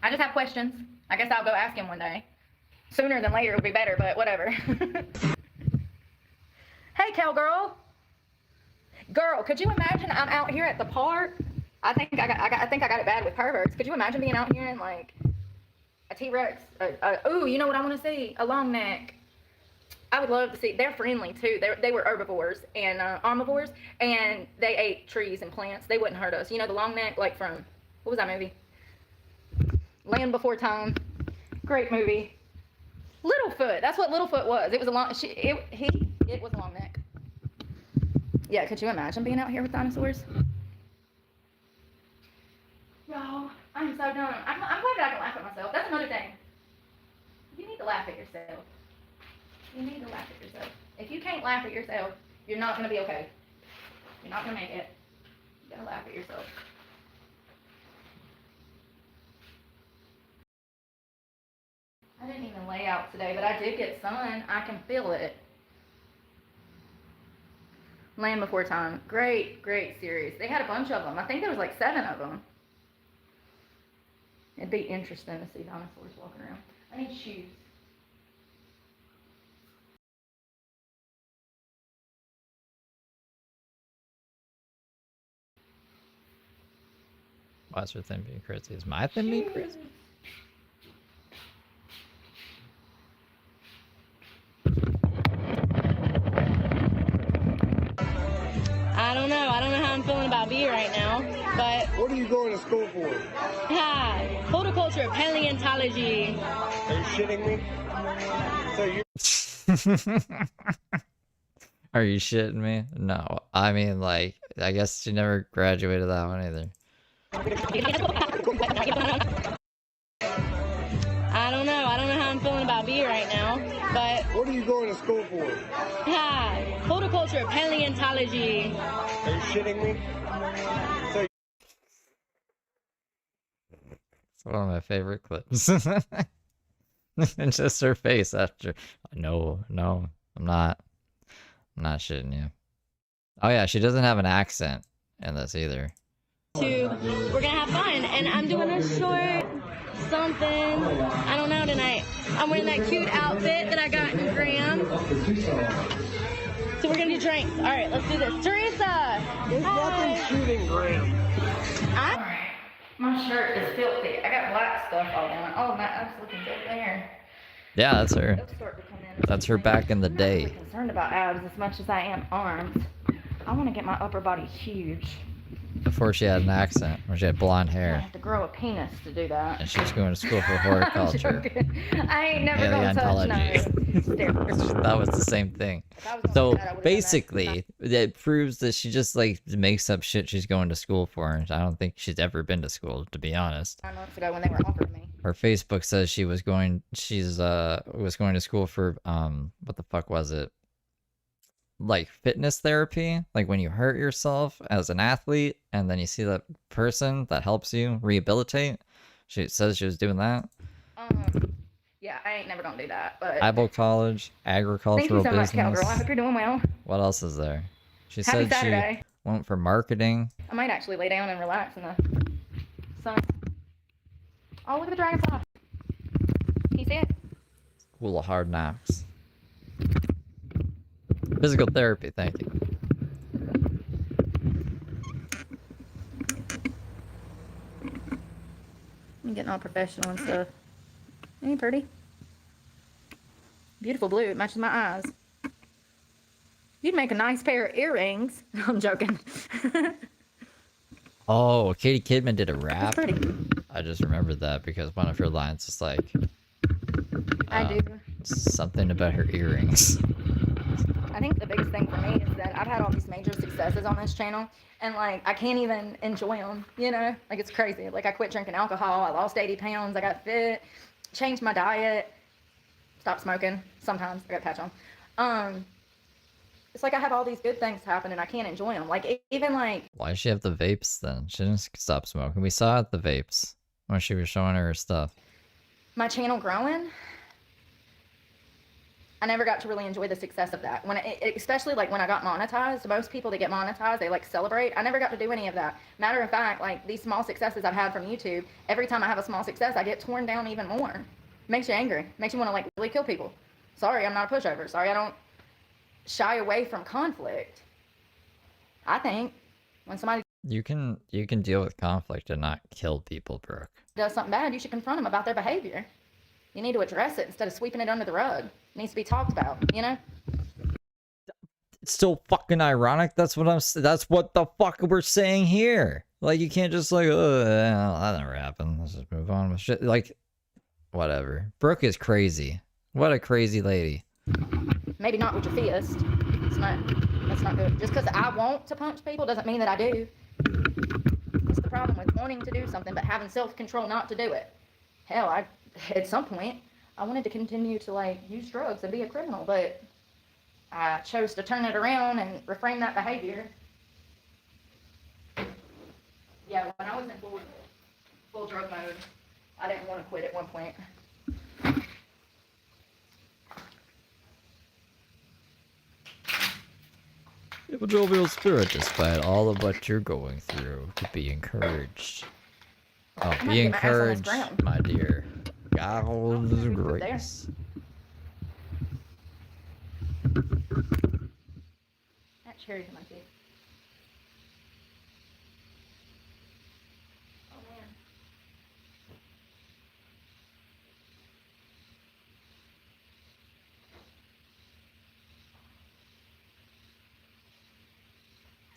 I: I just have questions. I guess I'll go ask him one day. Sooner than later would be better, but whatever. Hey, cowgirl. Girl, could you imagine I'm out here at the park? I think I got it bad with perverts. Could you imagine being out here and like a T-Rex? Ooh, you know what I want to see? A long neck. I would love to see. They're friendly too. They were herbivores and omnivores, and they ate trees and plants. They wouldn't hurt us. You know the long neck, like from what was that movie? Land Before Time. Great movie. Littlefoot. That's what Littlefoot was. It was a long. It was a long neck. Yeah. Could you imagine being out here with dinosaurs? Y'all, I'm so dumb. I'm glad that I can laugh at myself. That's another thing. You need to laugh at yourself. You need to laugh at yourself. If you can't laugh at yourself, you're not gonna be okay. You're not gonna make it. You gotta laugh at yourself. I didn't even lay out today, but I did get sun. I can feel it. Land Before Time. Great, great series. They had a bunch of them. I think there was like 7 of them. It'd be interesting to see dinosaurs walking around. I need shoes.
B: Why's her thing being crazy? Is my thing being crazy?
K: I don't know. I don't know how I'm feeling about beer right now, but
L: What are you going to school for?
K: horticulture, paleontology.
L: Are you shitting me? So you
B: Are you shitting me? No. I mean, like, I guess she never graduated that one either.
K: I don't know. I don't know how I'm feeling about beer right now, but
L: What are you going to school for?
K: horticulture, paleontology.
L: Are you shitting me? So
B: It's one of my favorite clips. And just her face after. No, I'm not. I'm not shitting you. Oh yeah, she doesn't have an accent in this either.
K: We're gonna have fun, and I'm doing a short something. I don't know tonight. I'm wearing that cute outfit that I got in Graham. So we're gonna do drinks. All right, let's do this. Teresa.
L: there's nothing shooting, Graham.
I: My shirt is filthy. I got black stuff all down. Oh, my abs looking good there.
B: Yeah, that's her.
I: They'll start to come in.
B: That's her back in the
I: I'm not really
B: day.
I: concerned about abs as much as I am arms. I want to get my upper body huge.
B: Before she had an accent, when she had blonde
I: I
B: hair.
I: have to grow a penis to do that.
B: And she was going to school for horticulture.
I: I ain't never gonna touch no steroids.
B: That was the same thing.
I: If I was gonna
B: So
I: do that, I would've done that.
B: basically, it proves that she just like makes up shit she's going to school for. And I don't think she's ever been to school, to be honest.
I: 9 months ago when they were offered me.
B: Her Facebook says she was going. Was going to school for what the fuck was it? Like fitness therapy, like when you hurt yourself as an athlete, and then you see that person that helps you rehabilitate. She says she was doing that.
I: Yeah, I ain't never gonna do that. But
B: Bible college, agricultural
I: thank you so
B: business.
I: much, cowgirl. I hope you're doing well.
B: What else is there? She
I: Happy
B: said
I: Saturday.
B: she went for marketing.
I: I might actually lay down and relax in the sun. Oh, look at the dragonfly. Can you see it?
B: School of Hard Knocks. Physical therapy, thank you.
I: I'm getting all professional and stuff. Ain't it pretty? Beautiful blue. It matches my eyes. You'd make a nice pair of earrings. I'm joking.
B: Oh, Katie Kidman did a
I: That's
B: rap.
I: pretty.
B: I just remembered that because one of her lines is like
I: I do.
B: something about her earrings.
I: I think the biggest thing for me is that I've had all these major successes on this channel, and like I can't even enjoy them. You know, like it's crazy. Like I quit drinking alcohol. I lost 80 pounds. I got fit. Changed my diet. Stopped smoking. Sometimes I got a patch on. It's like I have all these good things happen, and I can't enjoy them. Like even like.
B: Why does she have the vapes then? She didn't stop smoking. We saw it, the vapes, when she was showing her stuff.
I: My channel growing, I never got to really enjoy the success of that. When especially like when I got monetized, most people that get monetized, they like celebrate. I never got to do any of that. Matter of fact, like these small successes I've had from YouTube, every time I have a small success, I get torn down even more. Makes you angry. Makes you want to like really kill people. Sorry, I'm not a pushover. Sorry, I don't shy away from conflict. I think when somebody
B: You can deal with conflict and not kill people, Brooke.
I: does something bad, you should confront them about their behavior. You need to address it instead of sweeping it under the rug. It needs to be talked about, you know?
B: It's still fucking ironic. That's what the fuck we're saying here. Like you can't just like, oh, that never happened. Let's just move on with shit. Like, whatever. Brooke is crazy. What a crazy lady.
I: Maybe not with your fist. That's not good. Just because I want to punch people doesn't mean that I do. What's the problem with wanting to do something but having self-control not to do it? Hell, at some point, I wanted to continue to like use drugs and be a criminal, but I chose to turn it around and reframe that behavior. Yeah, when I was in full drug mode, I didn't want to quit at one point.
B: You have a jovial spirit despite all of what you're going through. To be encouraged. Oh,
I: I'm
B: be
I: gonna get my ass on this
B: encouraged,
I: ground.
B: my dear. God's
I: there.
B: grace.
I: That cherry's in my teeth. Oh man.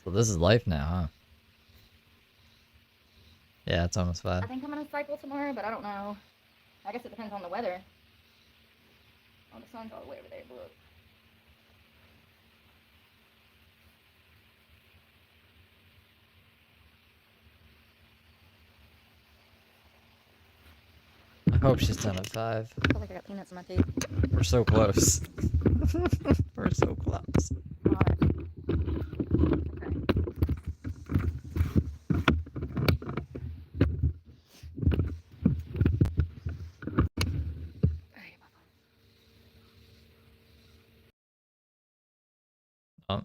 B: So this is life now, huh? Yeah, it's almost 5.
I: I think I'm gonna cycle tomorrow, but I don't know. I guess it depends on the weather. Oh, the sun's all the way over there, look.
B: I hope she's done at 5.
I: I feel like I got peanuts in my teeth.
B: We're so close. We're so close.
I: Alright.
B: Um,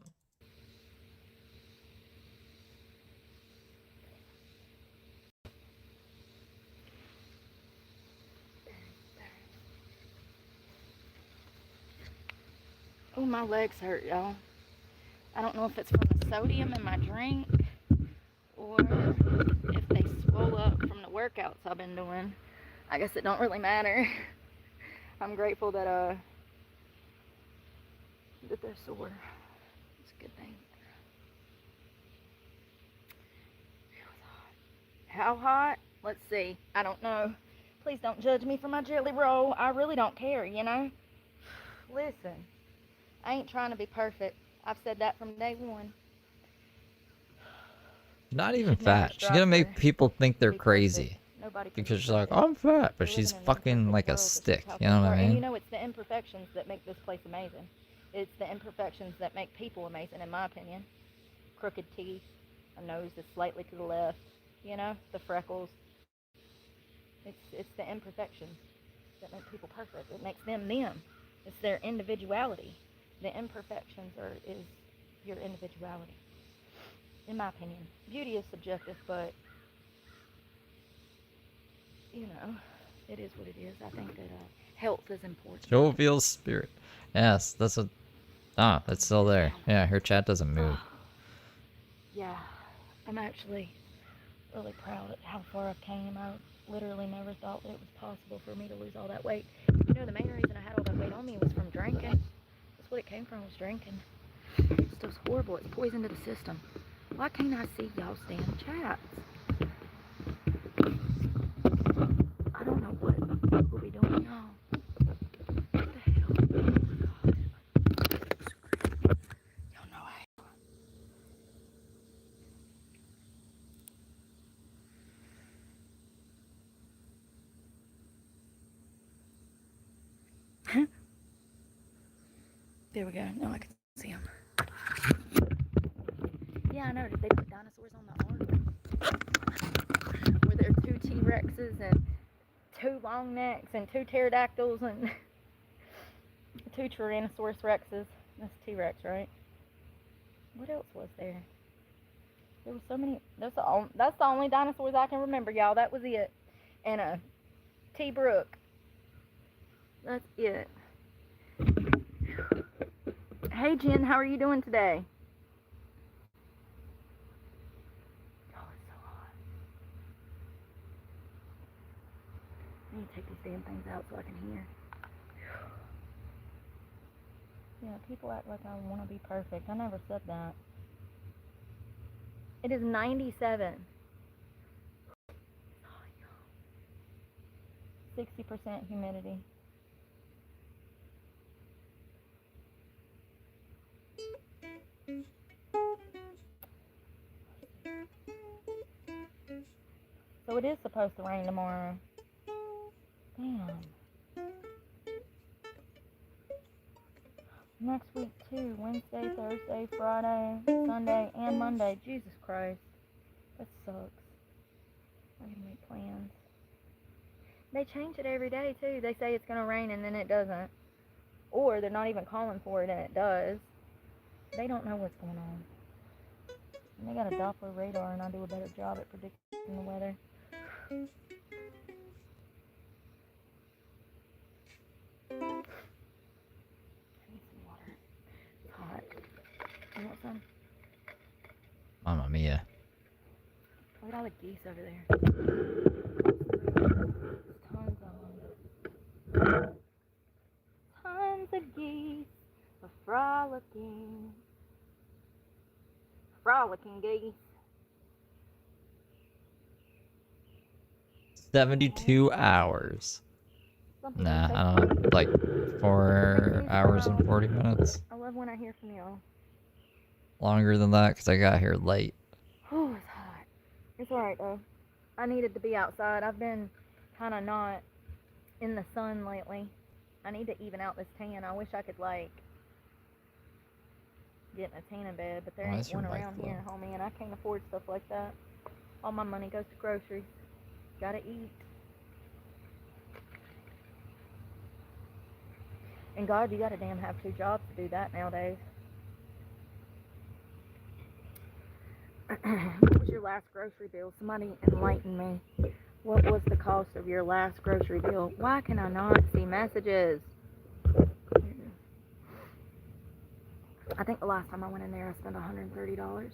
I: Oh, my legs hurt, y'all. I don't know if it's from the sodium in my drink or if they swell up from
A: workouts I've been doing. I guess it don't really matter. I'm grateful that that they're sore. It's a good thing. How hot? Let's see. I don't know. Please don't judge me for my jelly roll. I really don't care, you know? Listen, I ain't trying to be perfect. I've said that from day one.
B: Not
A: You
B: even
A: should never
B: fat. She's
A: strive
B: gonna
A: to
B: make people think they're
A: be perfect.
B: crazy.
A: Nobody can
B: Because
A: be
B: she's like,
A: perfect.
B: I'm fat, but
A: We're
B: she's
A: living in an
B: fucking
A: imperfect
B: like a
A: world. This is
B: stick.
A: how
B: You know
A: things
B: what
A: are.
B: I
A: And you
B: mean?
A: know, it's the imperfections that make this place amazing. It's the imperfections that make people amazing, in my opinion. Crooked teeth, a nose that's slightly to the left, you know, the freckles. It's the imperfections that make people perfect. It makes them them. It's their individuality. The imperfections is your individuality, in my opinion. Beauty is subjective, but you know, it is what it is. I think that health is important.
B: Jovial spirit. Yes, that's a. Ah, it's still there. Yeah, her chat doesn't move.
A: Yeah, I'm actually really proud at how far I've came. I literally never thought that it was possible for me to lose all that weight. You know, the main reason I had all that weight on me was from drinking. That's what it came from, was drinking. It's just horrible. It's poison to the system. Why can't I see y'all's damn chats? I don't know what we'll be doing, y'all. What the hell? Oh my God. Y'all know I There we go. Now I can see them. Yeah, I know. Did they put dinosaurs on the ark? Were there 2 T-Rexes and 2 long necks and 2 pterodactyls and 2 Tyrannosaurus Rexes? That's T-Rex, right? What else was there? There were so many. That's the only dinosaurs I can remember, y'all. That was it. And a T. Brooke. That's it. Hey Jen, how are you doing today? Oh, it's so hot. I need to take these damn things out so I can hear. Yeah, people act like I want to be perfect. I never said that. It is 97. 60% humidity. So it is supposed to rain tomorrow. Damn. Next week too. Wednesday, Thursday, Friday, Sunday, and Monday. Jesus Christ. That sucks. I need to make plans. They change it every day too. They say it's going to rain and then it doesn't. Or they're not even calling for it and it does. They don't know what's going on. And they got a Doppler radar and I do a better job at predicting the weather. I need some water. It's hot. You want some?
B: Mamma mia.
A: Look at all the geese over there. There's tons of them. Tons of geese are frolicking. Frolicking geese.
B: 72 hours.
A: Something
B: Nah,
A: to
B: I don't know. Like 4 hours and 40 minutes.
A: I love when I hear from y'all.
B: Longer than that because I got here late.
A: Oh, it's hot. It's alright though. I needed to be outside. I've been kind of not in the sun lately. I need to even out this tan. I wish I could like get in a tan bed, but there
B: Why
A: ain't
B: is your
A: one
B: mic
A: around
B: low?
A: here, homie, and I can't afford stuff like that. All my money goes to groceries. Gotta eat. And God, you gotta damn have 2 jobs to do that nowadays. What was your last grocery bill? Somebody enlighten me. What was the cost of your last grocery bill? Why can I not see messages? I think the last time I went in there, I spent $130.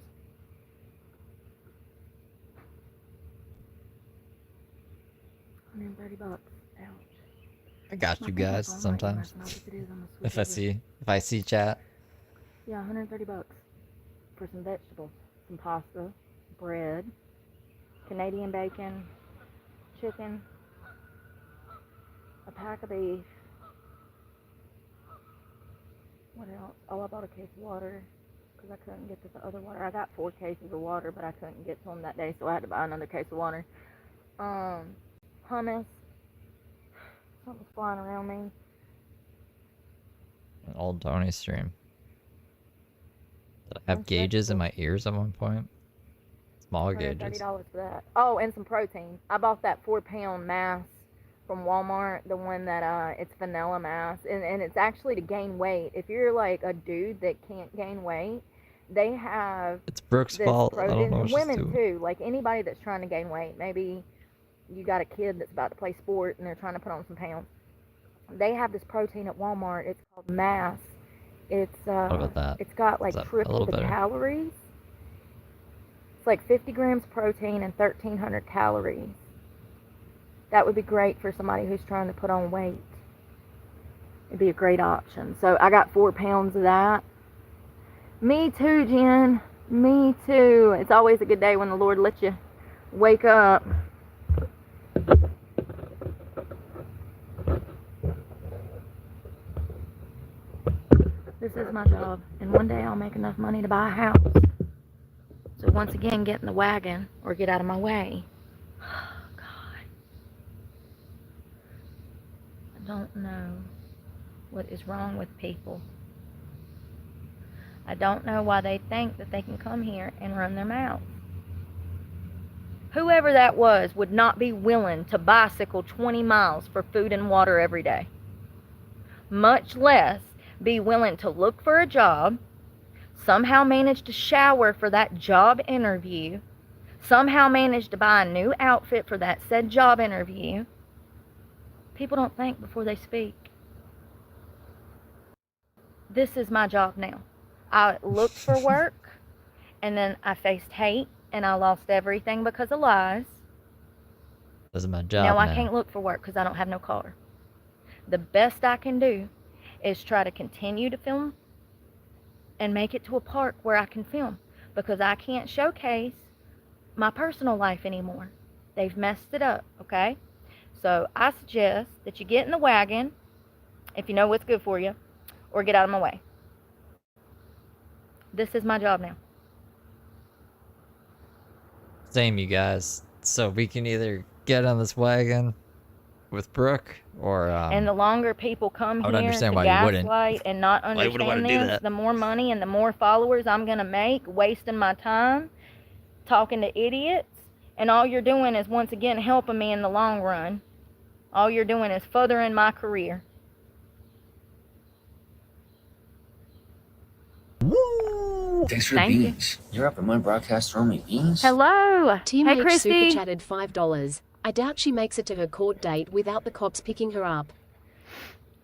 A: $130. Ouch.
B: I got
A: My
B: you
A: payback
B: guys
A: phone might be
B: sometimes.
A: messing up. If it is, I'm gonna switch
B: If I
A: over.
B: see chat.
A: Yeah, $130 for some vegetables, some pasta, bread, Canadian bacon, chicken, a pack of beef. What else? Oh, I bought a case of water because I couldn't get to the other water. I got 4 cases of water, but I couldn't get to them that day, so I had to buy another case of water. Hummus. Something's flying around me.
B: An old Tony stream. Did I have
A: Bunch of
B: gauges in
A: vegetables.
B: my ears at one point? Small gauges.
A: $130 for that. Oh, and some protein. I bought that 4-pound mass from Walmart, the one that it's vanilla mass, and it's actually to gain weight. If you're like a dude that can't gain weight, they have
B: It's Brooke's
A: this
B: fault. I don't
A: protein.
B: know what she's
A: Women
B: doing.
A: too, like anybody that's trying to gain weight. Maybe you got a kid that's about to play sport and they're trying to put on some pounds. They have this protein at Walmart. It's called mass. It's
B: What about that?
A: it's got like
B: Is that a
A: triple
B: little
A: the
B: better?
A: calories. It's like 50 grams protein and 1,300 calories. That would be great for somebody who's trying to put on weight. It'd be a great option. So I got 4 pounds of that. Me too, Jen. Me too. It's always a good day when the Lord lets you wake up. This is my job, and one day I'll make enough money to buy a house. So once again, get in the wagon or get out of my way. Oh, God. I don't know what is wrong with people. I don't know why they think that they can come here and run their mouth. Whoever that was would not be willing to bicycle 20 miles for food and water every day. Much less be willing to look for a job, somehow manage to shower for that job interview, somehow manage to buy a new outfit for that said job interview. People don't think before they speak. This is my job now. I looked for work, and then I faced hate, and I lost everything because of lies.
B: This is my job
A: Now
B: now.
A: I can't look for work because I don't have no car. The best I can do is try to continue to film and make it to a park where I can film, because I can't showcase my personal life anymore. They've messed it up, okay? So I suggest that you get in the wagon if you know what's good for you, or get out of my way. This is my job now.
B: Same, you guys. So we can either get on this wagon with Brooke, or
A: And the longer people come
B: I would
A: here to
B: understand why you wouldn't.
A: gaslight and not
B: Why you wouldn't
A: understand
B: wanna do
A: this,
B: that?
A: the more money and the more followers I'm going to make wasting my time talking to idiots. And all you're doing is, once again, helping me in the long run. All you're doing is furthering my career.
G: Thanks for
A: Thank
G: the
A: you.
G: beans. You're up in my broadcast throwing me beans?
A: Hello.
F: Team
A: Hey,
F: H
A: Christy.
F: super chatted $5. I doubt she makes it to her court date without the cops picking her up.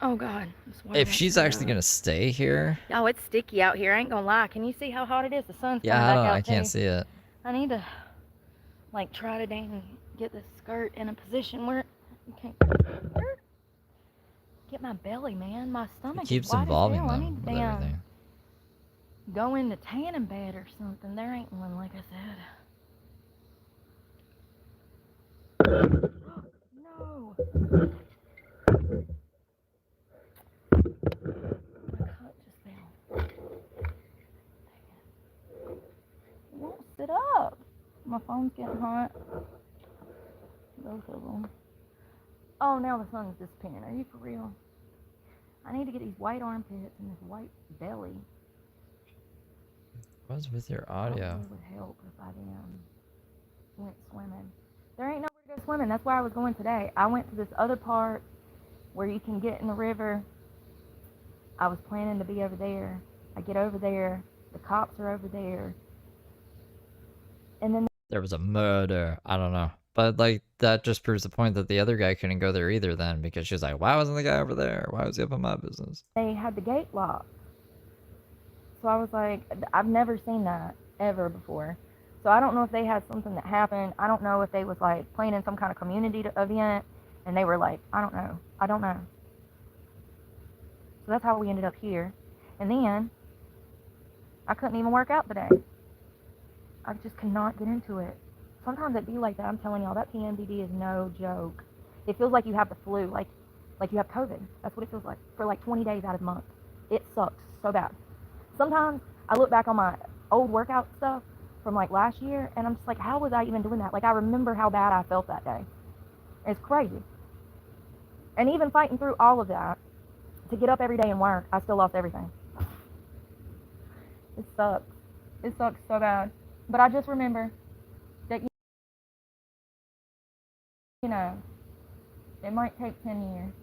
A: Oh, God.
B: if she's actually gonna stay here,
A: Oh, it's sticky out here. I ain't gonna lie. Can you see how hot it is? The sun's
B: yeah,
A: coming back out
B: I can't
A: too.
B: see it.
A: I need to, like, try to dang get this skirt in a position where you can't get my belly, man. My stomach
B: It keeps
A: is wide
B: involving
A: as hell. I
B: them
A: need to
B: with
A: damn
B: everything.
A: go into tanning bed or something. There ain't one, like I said. No. My cup just fell. It won't sit up. My phone's getting hot. Both of them. Oh, now the sun's disappearing. Are you for real? I need to get these white armpits and this white belly.
B: What's with your
A: Probably
B: audio?
A: would help if I went swimming. There ain't nowhere to go swimming. That's where I was going today. I went to this other part where you can get in the river. I was planning to be over there. I get over there. The cops are over there. And then
B: There was a murder. I don't know. But, like, that just proves the point that the other guy couldn't go there either then, because she was like, why wasn't the guy over there? Why was he up in my business?
A: they had the gate locked. So I was like, I've never seen that ever before. So I don't know if they had something that happened. I don't know if they was like playing in some kind of community event And they were like, I don't know. So that's how we ended up here. And then I couldn't even work out today. I just could not get into it. Sometimes it be like that. I'm telling y'all, that PMDD is no joke. It feels like you have the flu, like you have COVID. That's what it feels like for like 20 days out of the month. It sucks so bad. Sometimes I look back on my old workout stuff from like last year, and I'm just like, how was I even doing that? Like, I remember how bad I felt that day. It's crazy. And even fighting through all of that, to get up every day and work, I still lost everything. It sucks. It sucks so bad. But I just remember that, you know, it might take 10 years.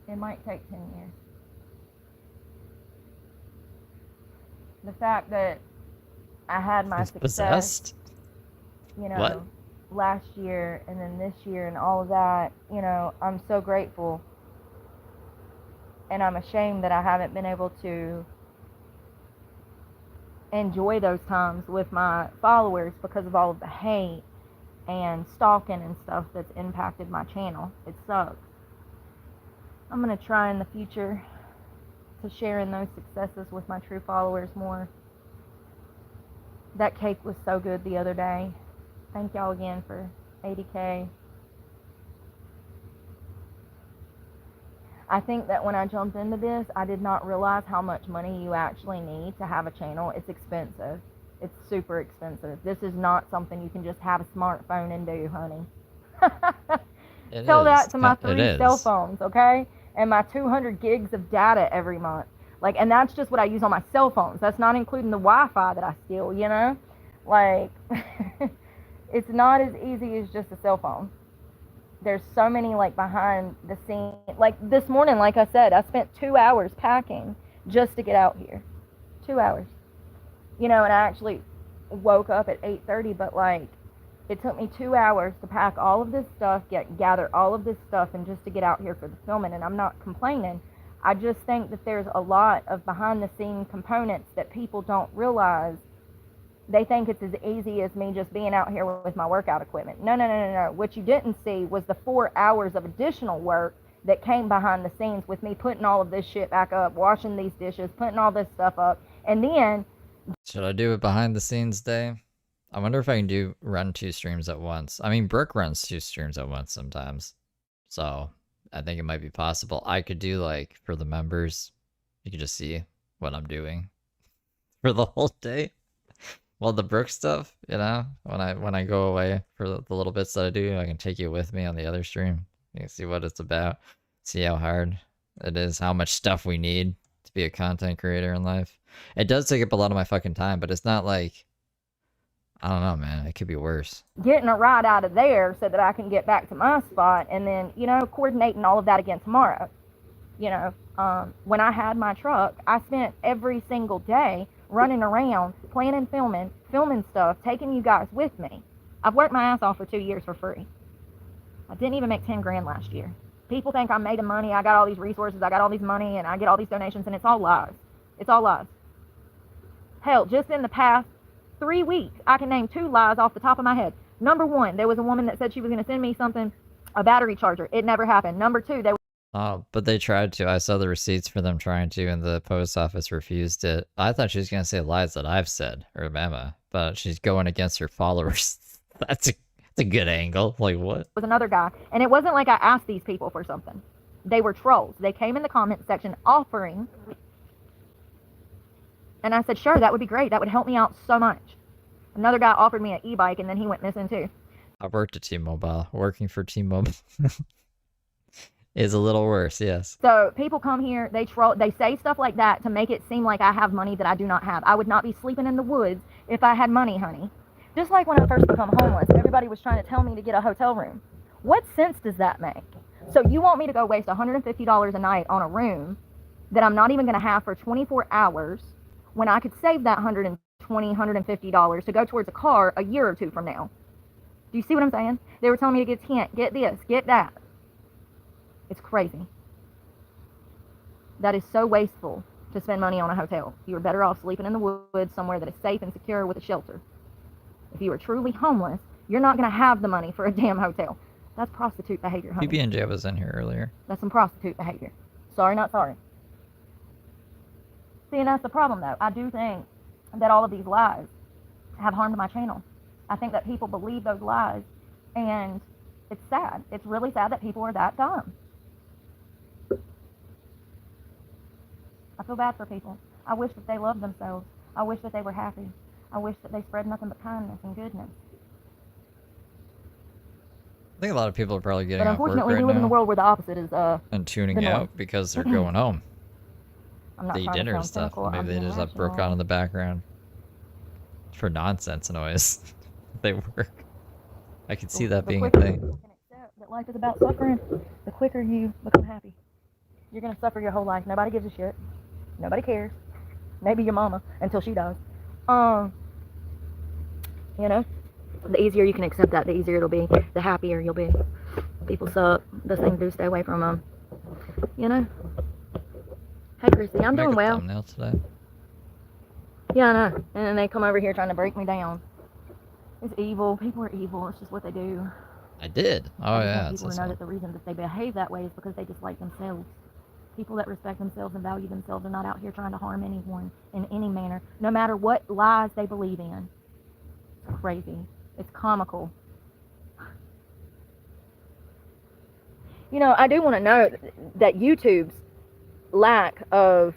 A: It might take 10 years. The fact that I had my
B: He's
A: success,
B: possessed?
A: you know,
B: What?
A: last year and then this year and all of that, you know, I'm so grateful. And I'm ashamed that I haven't been able to enjoy those times with my followers because of all of the hate and stalking and stuff that's impacted my channel. It sucks. I'm going to try in the future to share in those successes with my true followers more. That cake was so good the other day. Thank y'all again for 80K. I think that when I jumped into this, I did not realize how much money you actually need to have a channel. It's expensive. It's super expensive. This is not something you can just have a smartphone and do, honey. Tell that to my 3 cell phones, okay? And my 200 gigs of data every month. Like, and that's just what I use on my cell phones. That's not including the Wi-Fi that I steal, you know? Like, it's not as easy as just a cell phone. There's so many, like, behind the scenes. Like, this morning, like I said, I spent 2 hours packing just to get out here. 2 hours. You know, and I actually woke up at 8:30, but, like, it took me 2 hours to pack all of this stuff, gather all of this stuff, and just to get out here for the filming. And I'm not complaining. I just think that there's a lot of behind-the-scene components that people don't realize. They think it's as easy as me just being out here with my workout equipment. No. What you didn't see was the 4 hours of additional work that came behind the scenes with me putting all of this shit back up, washing these dishes, putting all this stuff up, and then...
B: Should I do a behind the scenes day? I wonder if I can run 2 streams at once. I mean, Brooke runs 2 streams at once sometimes. So, I think it might be possible. I could do, like, for the members, you could just see what I'm doing for the whole day. Well, the Brooke stuff, you know, when I go away for the little bits that I do, I can take you with me on the other stream. You can see what it's about, see how hard it is, how much stuff we need to be a content creator in life. It does take up a lot of my fucking time, but it's not like, I don't know, man, it could be worse.
A: Getting a ride out of there so that I can get back to my spot, and then, you know, coordinating all of that again tomorrow. You know, when I had my truck, I spent every single day running around, planning, filming stuff, taking you guys with me. I've worked my ass off for 2 years for free. I didn't even make 10 grand last year. People think I'm making money, I got all these resources, I got all these money, and I get all these donations, and it's all lies. It's all lies. Hell, just in the past 3 weeks, I can name 2 lies off the top of my head. Number 1, there was a woman that said she was going to send me something, a battery charger. It never happened. Number 2, they...
B: Oh, but they tried to. I saw the receipts for them trying to, and the post office refused it. I thought she was going to say lies that I've said, or Emma, but she's going against her followers. That's a good angle. Like, what?
A: Was another guy, and it wasn't like I asked these people for something. They were trolls. They came in the comment section offering, and I said, sure, that would be great. That would help me out so much. Another guy offered me an e-bike, and then he went missing too.
B: I worked at T-Mobile. Working for T-Mobile is a little worse, yes.
A: So people come here, they troll, they say stuff like that to make it seem like I have money that I do not have. I would not be sleeping in the woods if I had money, honey. Just like when I first become homeless, everybody was trying to tell me to get a hotel room. What sense does that make? So you want me to go waste $150 a night on a room that I'm not even going to have for 24 hours when I could save that $120, $150 to go towards a car a year or 2 from now? Do you see what I'm saying? They were telling me to get tent, get this, get that. It's crazy. That is so wasteful to spend money on a hotel. You are better off sleeping in the woods somewhere that is safe and secure with a shelter. If you are truly homeless, you're not going to have the money for a damn hotel. That's prostitute behavior, honey.
B: PB&J was in here earlier.
A: That's some prostitute behavior. Sorry, not sorry. See, and that's the problem, though. I do think that all of these lies have harmed my channel. I think that people believe those lies, and it's sad. It's really sad that people are that dumb. I feel bad for people. I wish that they loved themselves. I wish that they were happy. I wish that they spread nothing but kindness and goodness.
B: I think a lot of people are probably getting
A: But
B: off work
A: unfortunately,
B: right
A: we live in
B: now
A: a world where the opposite is
B: and tuning
A: the norm.
B: out because they're going home.
A: I'm not
B: They eat
A: trying to
B: dinner and
A: sound
B: stuff.
A: cynical.
B: Maybe
A: I'm
B: they
A: being
B: just have Brooke
A: rational.
B: on in the background for nonsense noise. They work. I could see that
A: The
B: being a
A: quicker
B: thing.
A: you can accept that life is about suffering, the quicker you become happy. You're gonna suffer your whole life. Nobody gives a shit. Nobody cares. Maybe your mama until she dies. You know, the easier you can accept that, the easier it'll be. The happier you'll be. People suck. Best thing to do is stay away from them. You know. Hey, Chrissy, I'm
B: Make
A: doing
B: a
A: well.
B: thumbnail today.
A: Yeah, I know. And then they come over here trying to break me down. It's evil. People are evil. It's just what they do.
B: I did. Oh
A: I just
B: yeah.
A: want
B: It's
A: people to know
B: awesome.
A: that the reason that they behave that way is because they dislike themselves. People that respect themselves and value themselves are not out here trying to harm anyone in any manner, no matter what lies they believe in. It's crazy. It's comical. You know, I do want to note that YouTube's lack of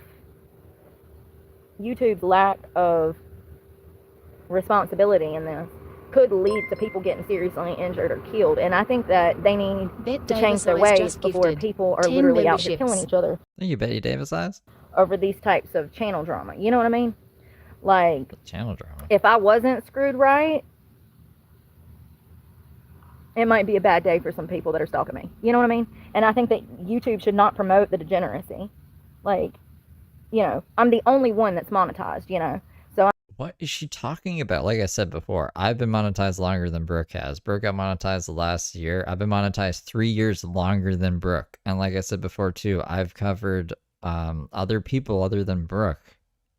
A: responsibility in this could lead to people getting seriously injured or killed, and I think that they need to change their ways before people are literally out here killing each other
B: Thank you, Betty Davis eyes.
A: over these types of channel drama. You know what I mean? Like,
B: Channel drama.
A: if I wasn't screwed right, it might be a bad day for some people that are stalking me. You know what I mean? And I think that YouTube should not promote the degeneracy. Like, you know, I'm the only one that's monetized, you know? So
B: What is she talking about? Like I said before, I've been monetized longer than Brooke has. Brooke got monetized the last year. I've been monetized 3 years longer than Brooke. And like I said before too, I've covered other people other than Brooke.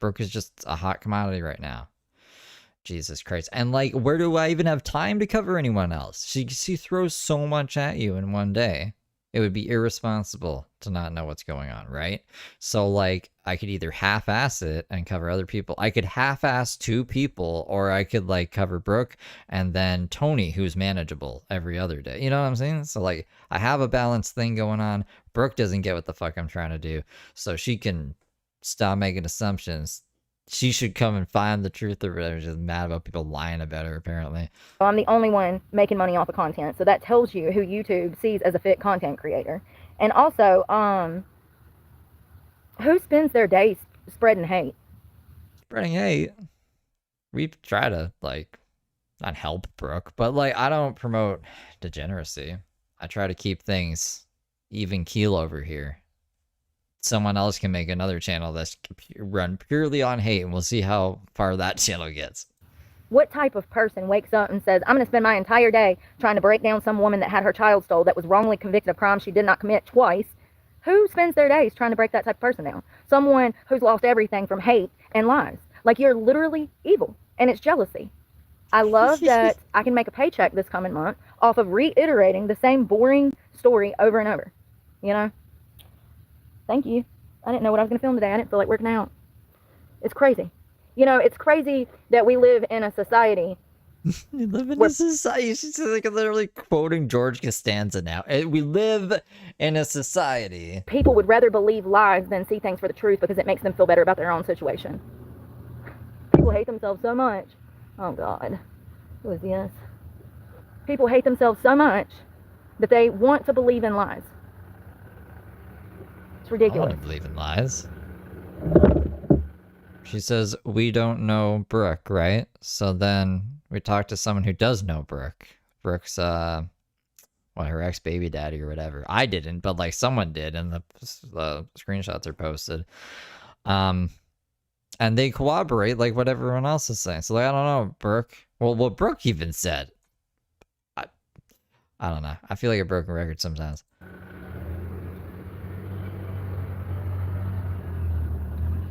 B: Brooke is just a hot commodity right now. Jesus Christ. And like, where do I even have time to cover anyone else? She throws so much at you in one day. It would be irresponsible to not know what's going on, right? So like, I could either half-ass it and cover other people. I could half-ass 2 people, or I could like cover Brooke and then Tony, who's manageable every other day. You know what I'm saying? So like, I have a balanced thing going on. Brooke doesn't get what the fuck I'm trying to do. So she can stop making assumptions. She should come and find the truth or whatever. She's just mad about people lying about her, apparently.
A: I'm the only one making money off of content. So that tells you who YouTube sees as a fit content creator. And also, who spends their days spreading hate?
B: Spreading hate? We try to, like, not help Brooke, but, like, I don't promote degeneracy. I try to keep things even keel over here. Someone else can make another channel that's run purely on hate, and we'll see how far that channel gets.
A: What type of person wakes up and says, I'm going to spend my entire day trying to break down some woman that had her child stole that was wrongly convicted of crimes she did not commit twice? Who spends their days trying to break that type of person down? Someone who's lost everything from hate and lies. Like, you're literally evil, and it's jealousy. I love that I can make a paycheck this coming month off of reiterating the same boring story over and over. You know? Thank you. I didn't know what I was going to film today. I didn't feel like working out. It's crazy. You know, it's crazy that we live in a society.
B: We live in a society. She's like literally quoting George Costanza now. We live in a society.
A: People would rather believe lies than see things for the truth because it makes them feel better about their own situation. People hate themselves so much. Oh, God. Who is this? People hate themselves so much that they want to believe in lies. It's
B: I
A: ridiculous.
B: want to believe in lies. She says, we don't know Brooke, right? So then we talked to someone who does know Brooke. Brooke's, her ex-baby daddy or whatever. I didn't, but like someone did, and the screenshots are posted. And they corroborate like what everyone else is saying. So like, I don't know, Brooke. Well, what Brooke even said. I don't know. I feel like a broken record sometimes.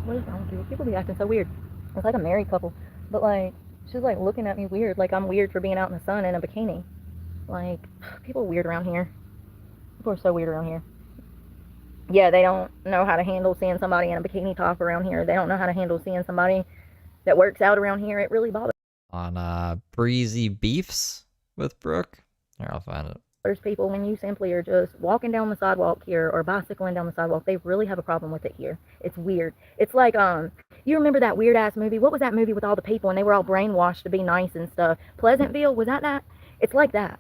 A: What is wrong with you? People be acting so weird. It's like a married couple. But like, she's like looking at me weird. Like I'm weird for being out in the sun in a bikini. Like, people are weird around here. People are so weird around here. Yeah, they don't know how to handle seeing somebody in a bikini top around here. They don't know how to handle seeing somebody that works out around here. It really bothers
B: On Breezy Beefs with Brooke. Here, I'll find it.
A: people when you simply are just walking down the sidewalk here or bicycling down the sidewalk. They really have a problem with it here. It's weird. It's like, you remember that weird ass movie? What was that movie with all the people and they were all brainwashed to be nice and stuff? Pleasantville, was that? It's like that.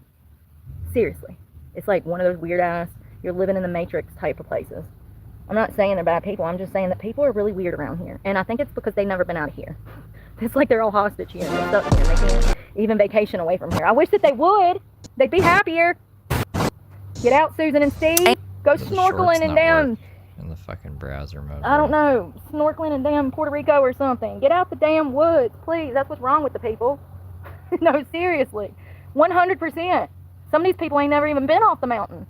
A: Seriously. It's like one of those weird ass, you're living in the Matrix type of places. I'm not saying they're bad people. I'm just saying that people are really weird around here. And I think it's because they've never been out of here. It's like they're all hostage here. They're stuck here. They can't even vacation away from here. I wish that they would. They'd be happier. Get out, Susan and Steve. Go snorkeling and down.
B: In the fucking browser mode.
A: I don't know. Snorkeling in damn Puerto Rico or something. Get out the damn woods, please. That's what's wrong with the people. No, seriously. 100%. Some of these people ain't never even been off the mountain.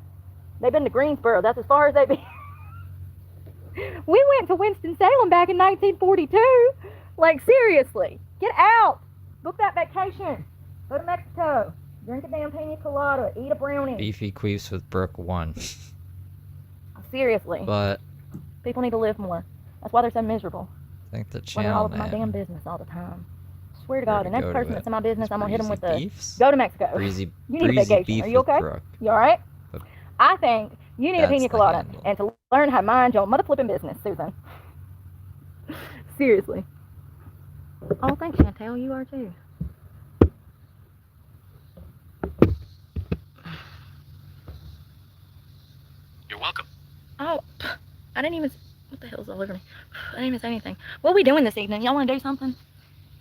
A: They've been to Greensboro. That's as far as they've been. We went to Winston-Salem back in 1942. Like, seriously. Get out. Book that vacation. Go to Mexico. Drink a damn pina colada. Eat a brownie.
B: Beefy Queefs with Brooke 1.
A: Seriously.
B: But
A: people need to live more. That's why they're so miserable.
B: I think the
A: When they're all
B: channel
A: up in my
B: name.
A: damn business all the time. I swear to God, the
B: Where to
A: next
B: go to
A: person
B: it?
A: that's in my business,
B: It's
A: I'm gonna hit them with
B: Breezy
A: the
B: Beefs?
A: go to Mexico.
B: Breezy,
A: You need a
B: Breezy
A: vacation.
B: Beef
A: Are you
B: with
A: okay?
B: Brooke.
A: You all right?
B: But
A: I think you need a
B: that's
A: pina
B: the
A: colada
B: handle.
A: and to learn how to mind your mother flipping business, Susan. Seriously. Oh, thanks, Chantel. You are too.
C: You're welcome.
A: Oh, I didn't even. What the hell's all over me? I didn't even say anything. What are we doing this evening? Y'all want to do something?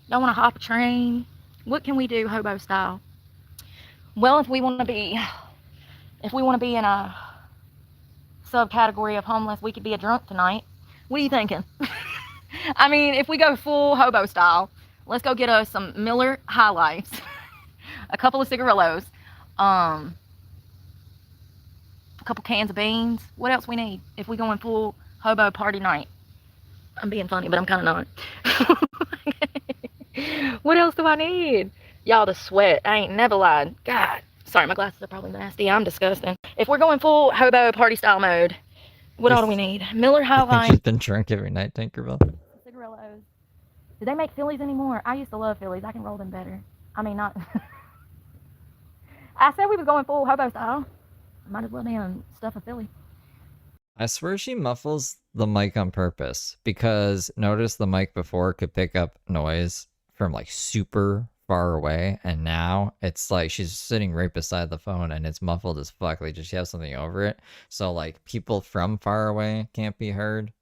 A: Y'all want to hop a train? What can we do, hobo style? Well, if we want to be in a subcategory of homeless, we could be a drunk tonight. What are you thinking? I mean, if we go full hobo style, let's go get us some Miller High Lifes, a couple of cigarillos, a couple cans of beans. What else we need if we going full hobo party night? I'm being funny, but I'm kind of not. What else do I need? Y'all, to sweat. I ain't never lied. God. Sorry, my glasses are probably nasty. I'm disgusting. If we're going full hobo party style mode, what all do we need? Miller High Life.
B: She's been drunk every night, Tinkerbell.
A: Cigarillos. Do they make Phillies anymore? I used to love Phillies. I can roll them better. I mean, not. I said we was going full hobo style. Might as well damn stuff a Philly.
B: I swear she muffles the mic on purpose because notice the mic before could pick up noise from like super far away, and now it's like she's sitting right beside the phone and it's muffled as fuck. Like, does she have something over it? So like people from far away can't be heard,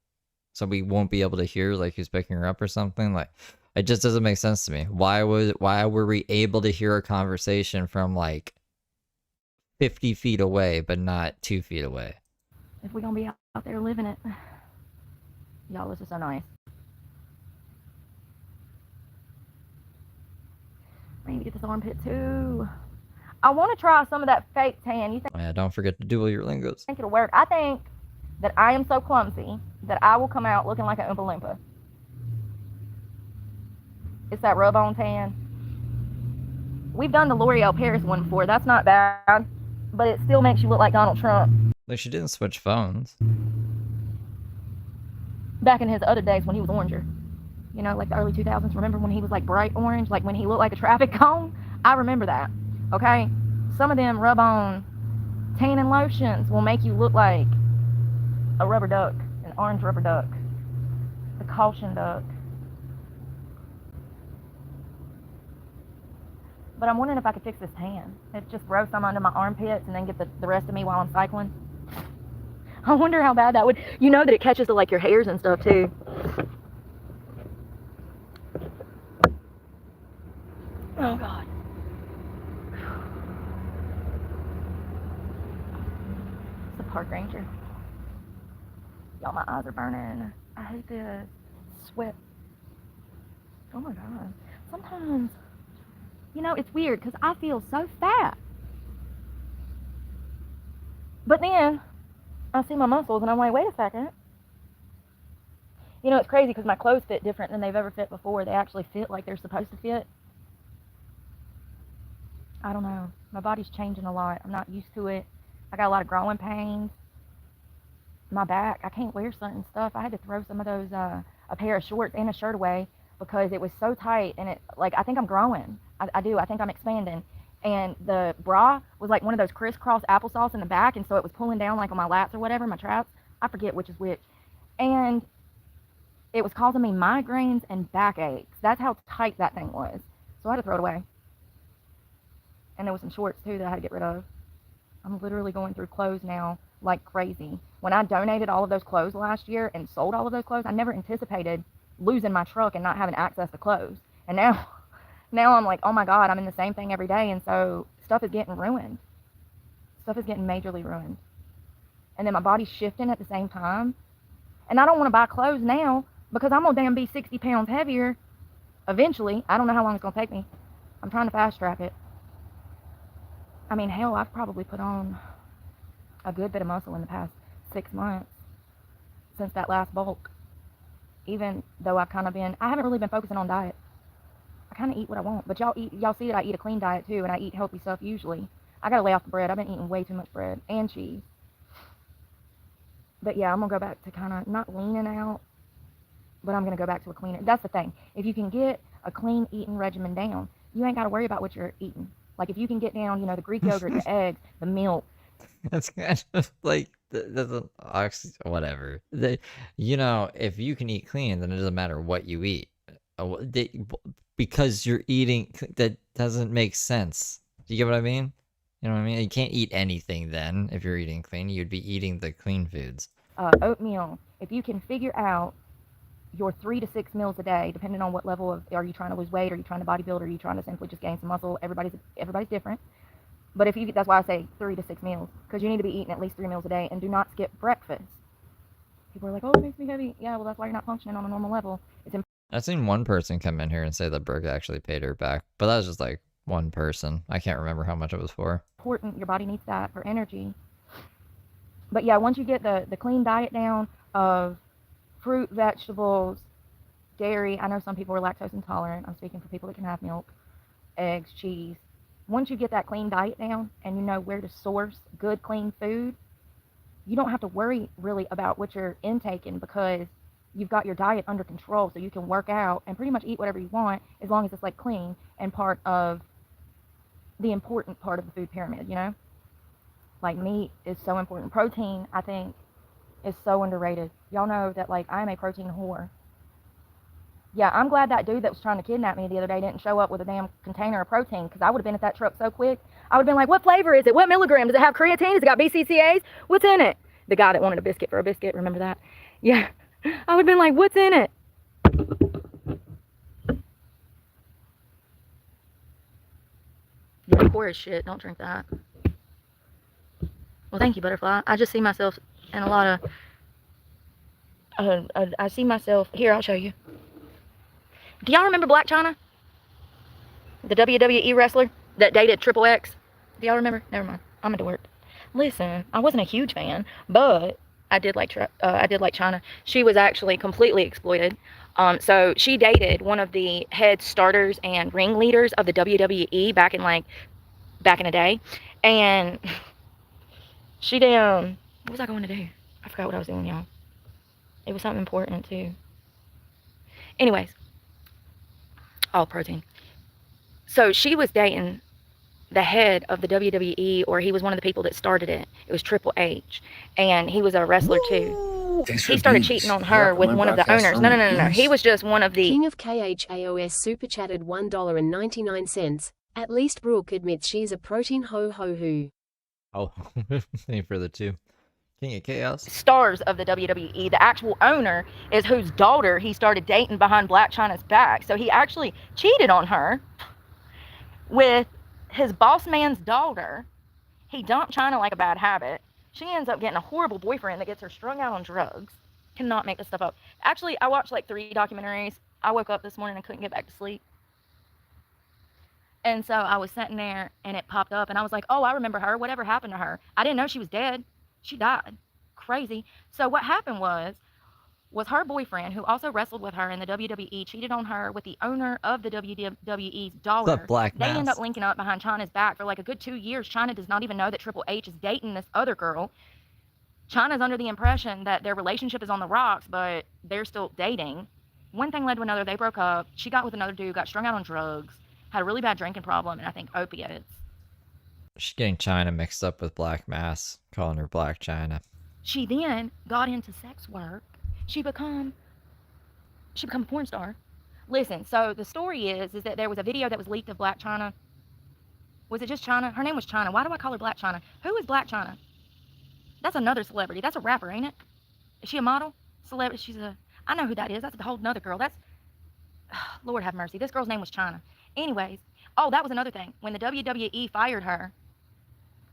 B: so we won't be able to hear like who's picking her up or something. Like, it just doesn't make sense to me. Why were we able to hear a conversation from like 50 feet away but not 2 feet away?
A: If we're gonna be out there living it. Y'all, this is so nice. I need to get this armpit too. I want to try some of that fake tan. You think
B: Yeah, don't forget to duel your lingos.
A: it'll work? I think that I am so clumsy that I will come out looking like an Oompa Loompa. It's that rub-on tan. We've done the L'Oreal Paris one before. That's not bad, but it still makes you look like Donald Trump.
B: Like, she didn't switch phones.
A: Back in his other days when he was oranger. You know, like the early 2000s. Remember when he was like bright orange? Like when he looked like a traffic cone? I remember that. Okay? Some of them rub-on tanning lotions will make you look like a rubber duck. An orange rubber duck. The caution duck. But I'm wondering if I could fix this tan. If just throw some under my armpits and then get the rest of me while I'm cycling. I wonder how bad that would... You know that it catches to like your hairs and stuff too. Oh God. It's a park ranger. Y'all, my eyes are burning. I hate this. Sweat. Oh my God. Sometimes, you know, it's weird because I feel so fat. But then I see my muscles and I'm like, wait a second. You know, it's crazy because my clothes fit different than they've ever fit before. They actually fit like they're supposed to fit.
I: I don't know. My body's changing a lot. I'm not used to it. I got a lot of growing pains. My back, I can't wear certain stuff. I had to throw some of those, a pair of shorts and a shirt away because it was so tight, and it, like, I think I'm growing. I do. I think I'm expanding. And the bra was like one of those crisscross applesauce in the back, and so it was pulling down like on my lats or whatever, my traps. I forget which is which. And it was causing me migraines and backaches. That's how tight that thing was. So I had to throw it away. And there was some shorts too that I had to get rid of. I'm literally going through clothes now like crazy. When I donated all of those clothes last year and sold all of those clothes, I never anticipated losing my truck and not having access to clothes. And now I'm like, oh my God, I'm in the same thing every day. And so stuff is getting ruined. Stuff is getting majorly ruined. And then my body's shifting at the same time. And I don't want to buy clothes now because I'm going to damn be 60 pounds heavier eventually. I don't know how long it's going to take me. I'm trying to fast track it. I mean, hell, I've probably put on a good bit of muscle in the past 6 months since that last bulk. Even though I haven't really been focusing on diet. I kind of eat what I want, but y'all see that I eat a clean diet too, and I eat healthy stuff usually. I gotta lay off the bread. I've been eating way too much bread and cheese. But yeah, I'm gonna go back to kind of not leaning out, but I'm gonna go back to a cleaner. That's the thing. If you can get a clean eating regimen down, you ain't gotta worry about what you're eating. Like if you can get down, the Greek yogurt, the eggs, the milk.
B: That's kind of like whatever. If you can eat clean, then it doesn't matter what you eat. Because you're eating, that doesn't make sense. Do you get what I mean? You know what I mean? You can't eat anything then if you're eating clean. You'd be eating the clean foods.
I: Oatmeal. If you can figure out your 3 to 6 meals a day, depending on what level of, are you trying to lose weight, are you trying to bodybuild, are you trying to simply just gain some muscle? Everybody's different. But that's why I say 3 to 6 meals, because you need to be eating at least 3 meals a day, and do not skip breakfast. People are like, oh, it makes me heavy. Yeah, well, that's why you're not functioning on a normal level.
B: I've seen one person come in here and say that Brooke actually paid her back, but that was just like one person. I can't remember how much it was for.
I: Important. Your body needs that for energy. But yeah, once you get the clean diet down of fruit, vegetables, dairy. I know some people are lactose intolerant. I'm speaking for people that can have milk, eggs, cheese. Once you get that clean diet down and you know where to source good, clean food, you don't have to worry really about what you're intaking because you've got your diet under control, so you can work out and pretty much eat whatever you want as long as it's like clean and part of the important part of the food pyramid, Like meat is so important. Protein, I think, is so underrated. Y'all know that like I'm a protein whore. Yeah, I'm glad that dude that was trying to kidnap me the other day didn't show up with a damn container of protein, because I would have been at that truck so quick. I would have been like, what flavor is it? What milligram? Does it have creatine? Does it got BCCAs? What's in it? The guy that wanted a biscuit for a biscuit, remember that? Yeah. I would have been like, what's in it? You're poor as shit. Don't drink that. Well, thank you, Butterfly. I just see myself in a lot of... I see myself... Here, I'll show you. Do y'all remember Black China? The WWE wrestler that dated Triple X? Do y'all remember? Never mind. I'm into work. Listen, I wasn't a huge fan, but I did like China. She was actually completely exploited. So she dated one of the head starters and ringleaders of the WWE back in the day. And she what was I going to do? I forgot what I was doing, y'all. It was something important too. Anyways. Oh, protein. So she was dating the head of the WWE, or he was one of the people that started it. It was Triple H. And he was a wrestler too. He started cheating on her with one of the owners. No. He was just one of the...
F: King of KHAOS super chatted $1.99. At least Brooke admits she's a protein ho-ho-hoo.
B: Oh, any further too? King of Chaos?
I: Stars of the WWE. The actual owner is whose daughter he started dating behind Black China's back. So he actually cheated on her with his boss man's daughter. He dumped China like a bad habit. She ends up getting a horrible boyfriend that gets her strung out on drugs. Cannot make this stuff up. Actually, I watched like 3 documentaries. I woke up this morning and couldn't get back to sleep. And so I was sitting there and it popped up and I was like, oh, I remember her. Whatever happened to her? I didn't know she was dead. She died. Crazy. So what happened was was her boyfriend, who also wrestled with her in the WWE, cheated on her with the owner of the WWE's daughter.
B: The Black
I: They end
B: Mass.
I: up linking up behind Chyna's back for like a good 2 years. Chyna does not even know that Triple H is dating this other girl. Chyna's under the impression that their relationship is on the rocks, but they're still dating. One thing led to another. They broke up. She got with another dude, got strung out on drugs, had a really bad drinking problem, and I think opiates.
B: She's getting China mixed up with Black Mass, calling her Black China.
I: She then got into sex work. She become a porn star. Listen, so the story is that there was a video that was leaked of Black China. Was it just China? Her name was China. Why do I call her Black China? Who is Black China? That's another celebrity. That's a rapper, ain't it? Is she a model? Celebrity? I know who that is. That's a whole nother girl. That's, Lord have mercy. This girl's name was China. Anyways, oh, that was another thing. When the WWE fired her,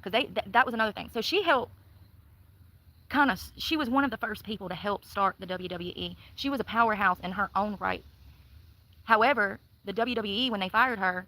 I: because that was another thing. So she helped she was one of the first people to help start the WWE. She was a powerhouse in her own right. However, the WWE, when they fired her,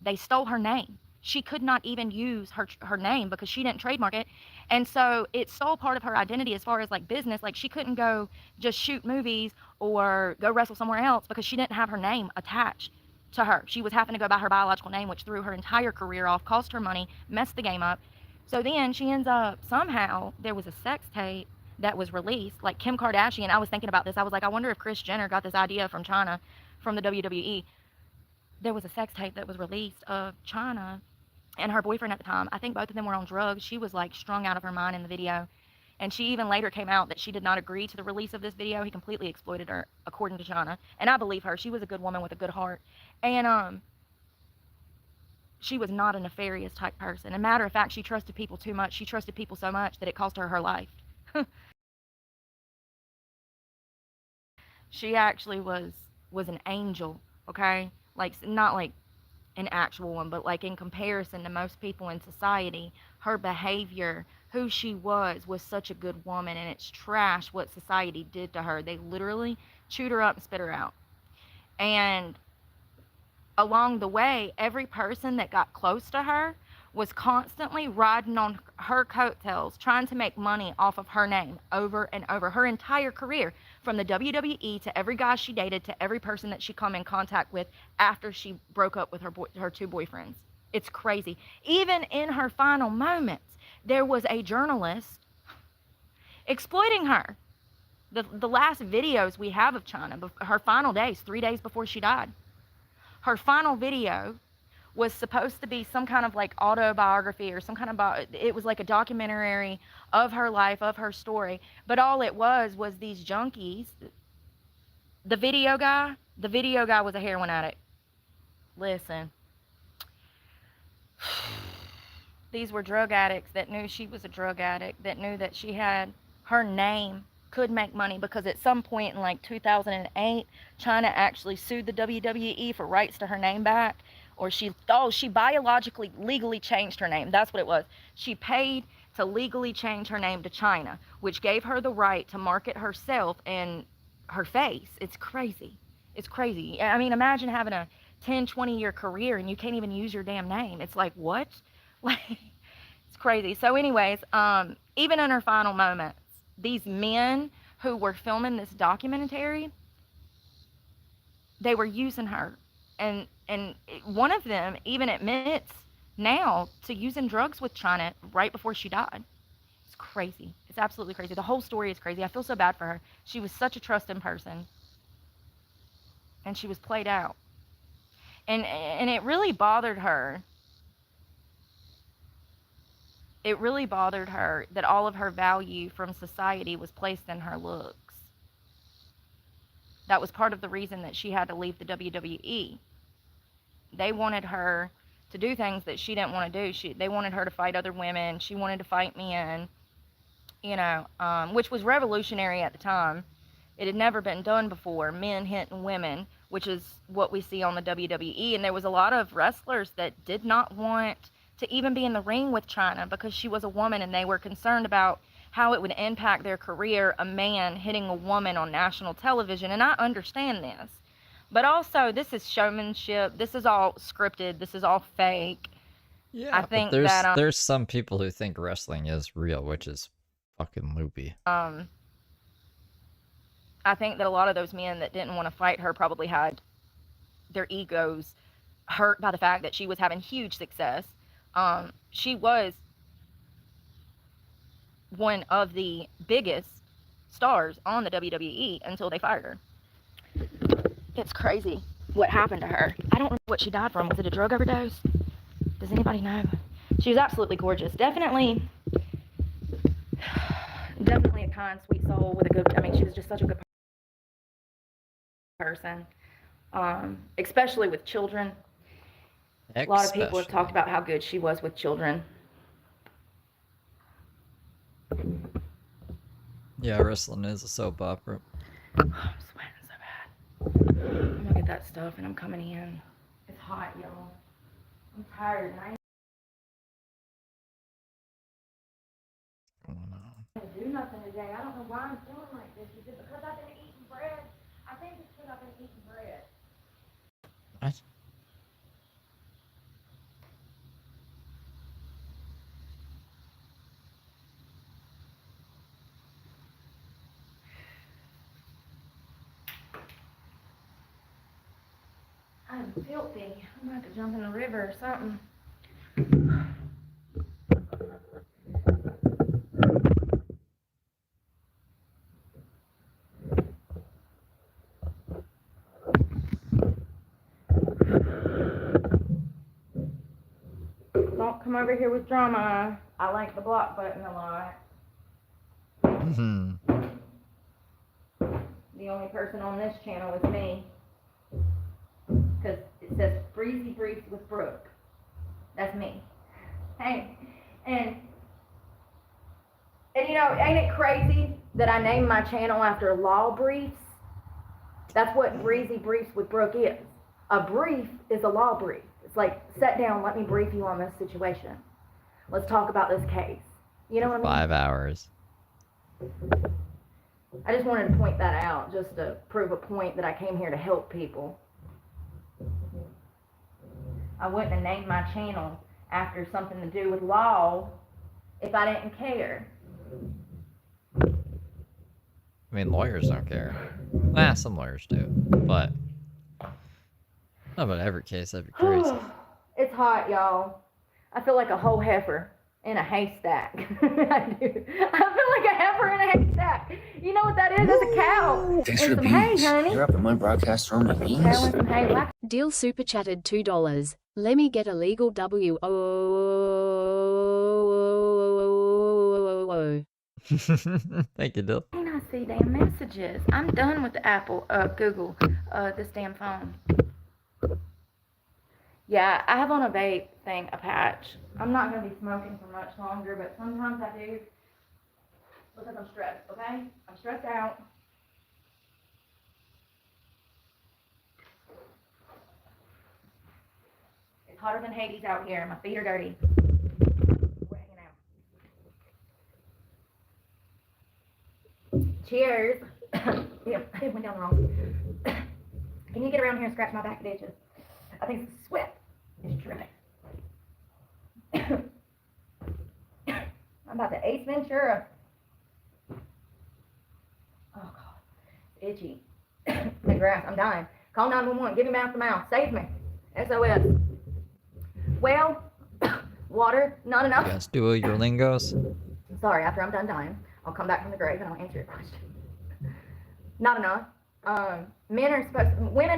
I: they stole her name. She could not even use her name because she didn't trademark it. And so it stole part of her identity as far as like business. Like she couldn't go just shoot movies or go wrestle somewhere else because she didn't have her name attached to her. She was having to go by her biological name, which threw her entire career off, cost her money, messed the game up. So then she ends up, somehow, there was a sex tape that was released, like Kim Kardashian. I was thinking about this. I was like, I wonder if Kris Jenner got this idea from China, from the WWE. There was a sex tape that was released of China and her boyfriend at the time. I think both of them were on drugs. She was like strung out of her mind in the video. And she even later came out that she did not agree to the release of this video. He completely exploited her, according to China. And I believe her. She was a good woman with a good heart. And, she was not a nefarious type person. As a matter of fact, she trusted people too much. She trusted people so much that it cost her her life. She actually was an angel, okay? Like, not like an actual one, but like in comparison to most people in society, her behavior, who she was such a good woman, and it's trash what society did to her. They literally chewed her up and spit her out. And along the way, every person that got close to her was constantly riding on her coattails, trying to make money off of her name over and over. Her entire career, from the WWE to every guy she dated to every person that she come in contact with after she broke up with her two boyfriends. It's crazy. Even in her final moments, there was a journalist exploiting her. The last videos we have of Chyna, her final days, 3 days before she died, her final video was supposed to be some kind of like autobiography or some kind of, it was like a documentary of her life, of her story. But all it was these junkies. The video guy was a heroin addict. Listen. These were drug addicts that knew she was a drug addict, that knew that she had her name could make money, because at some point in like 2008, Chyna actually sued the WWE for rights to her name back. Or she biologically, legally changed her name. That's what it was. She paid to legally change her name to Chyna, which gave her the right to market herself and her face. It's crazy. It's crazy. I mean, imagine having a 10, 20-year career and you can't even use your damn name. It's like, what? Like, it's crazy. So anyways, even in her final moments, these men who were filming this documentary, they were using her. And one of them even admits now to using drugs with Chyna right before she died. It's crazy. It's absolutely crazy. The whole story is crazy. I feel so bad for her. She was such a trusting person. And she was played out. And it really bothered her. It really bothered her that all of her value from society was placed in her looks. That was part of the reason that she had to leave the WWE. They wanted her to do things that she didn't want to do. They wanted her to fight other women. She wanted to fight men, you know, which was revolutionary at the time. It had never been done before, men hitting women, which is what we see on the WWE. And there was a lot of wrestlers that did not want to even be in the ring with Chyna because she was a woman, and they were concerned about how it would impact their career, a man hitting a woman on national television. And I understand this. But also, this is showmanship. This is all scripted. This is all fake.
B: Yeah,
I: I think
B: but there's some people who think wrestling is real, which is fucking loopy.
A: I think that a lot of those men that didn't want to fight her probably had their egos hurt by the fact that she was having huge success. She was one of the biggest stars on the WWE until they fired her. It's crazy what happened to her. I don't know what she died from. Was it a drug overdose? Does anybody know? She was absolutely gorgeous. Definitely a kind, sweet soul with a good, I mean, she was just such a good person. Especially with children. A lot of people have talked about how good she was with children.
B: Yeah, wrestling is a soap opera.
A: I'm sweating so bad. I'm gonna get that stuff and I'm coming in. It's hot, y'all. I'm tired and I ain't do nothing today. I don't know why I'm feeling like this. Is it because I've been eating bread? I think it's because I've been eating bread.
B: What?
A: I'm filthy. I'm gonna have to jump in the river or something. Don't come over here with drama. I like the block button a lot. The only person on this channel is me. Because it says Breezy Briefs with Brooke. That's me. Hey, and you know, ain't it crazy that I named my channel after law briefs? That's what Breezy Briefs with Brooke is. A brief is a law brief. It's like, sit down, let me brief you on this situation. Let's talk about this case. You know what I mean?
B: 5 hours.
A: I just wanted to point that out, just to prove a point that I came here to help people. I wouldn't have named my channel after something to do with law if I didn't care.
B: I mean, lawyers don't care. Nah, some lawyers do, but not about every case. That'd be crazy.
A: It's hot, y'all. I feel like a whole heifer in a haystack. I do. I feel like a heifer in a haystack. You know what that is? That's a cow.
G: Thanks
A: and
G: for the
A: some hay,
G: beans.
A: honey.
G: You're up in my broadcast throwing me beans.
A: Cow and some hay. Like
F: Deal super chatted $2. Let me get a legal W.
B: Thank you, Dill.
A: Can't I see damn messages? I'm done with the Google, this damn phone. Yeah, I have on a vape thing, a patch. I'm not going to be smoking for much longer, but sometimes I do because I'm stressed, okay? I'm stressed out. It's hotter than Hades out here. My feet are dirty. We're hanging out. Cheers. Yeah, it went down the wrong. Can you get around here and scratch my back, bitches? I think it's sweat. It's dripping. I'm about to Ace Ventura. Oh, God. It's itchy. The grass. I'm dying. Call 911. Give me mouth to mouth. Save me. SOS. Well, water. Not enough.
B: You guys do your lingos?
A: Sorry, after I'm done dying, I'll come back from the grave and I'll answer your question. Not enough. Women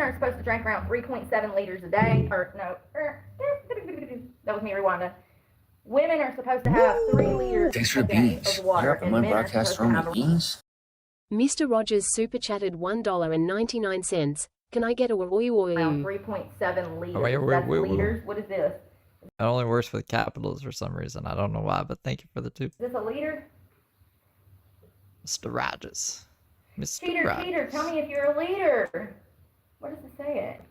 A: are supposed to drink around 3.7 liters a day, or no, that was me, rewinding. Women are supposed to have 3 liters
G: Thanks for
A: a
G: the
A: day
G: beans.
A: of water,
G: You're up in
A: and
G: my
A: men are
G: broadcast
A: supposed to
G: throwing
A: have
G: me beans.
F: Mr. Rogers super chatted $1.99. Can I get a
A: around 3.7 liters.
B: wait,
A: That's
B: wait.
A: liters. What is this?
B: It only works with capitals for some reason. I don't know why, but thank you for the 2.
A: Is this a liter?
B: Mr. Rogers. Mr.
A: Cheater,
B: Rogers.
A: cheater, tell me if you're a leader. Where does it say it?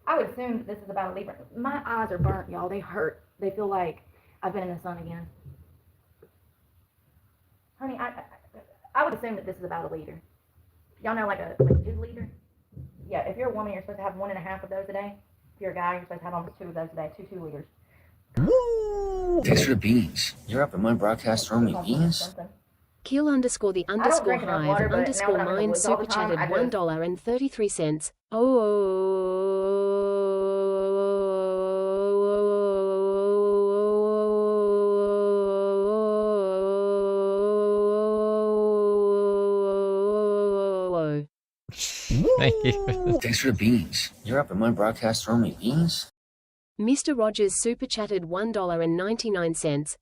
A: I would assume that this is about a Libra. My eyes are burnt, y'all. They hurt. They feel like I've been in the sun again. Honey, I would assume that this is about a liter. Y'all know like a 2 liter? Yeah, if you're a woman, you're supposed to have 1.5 of those a day. If you're a guy, you're supposed to have almost 2 of those a day. 2 liters.
G: Thanks for the beans. You're up in my broadcast throwing me beans.
F: Kill underscore the
A: don't
F: underscore
A: drink enough water,
F: hive
A: but now
F: underscore
A: when I'm in the
F: mind
A: woods all
F: super
A: the time,
F: chatted
A: I just-
F: $1.33. Oh.
B: Thank you.
G: Thanks for the beans. You're up in my broadcast throwing me beans?
F: Mr. Rogers super chatted $1.99.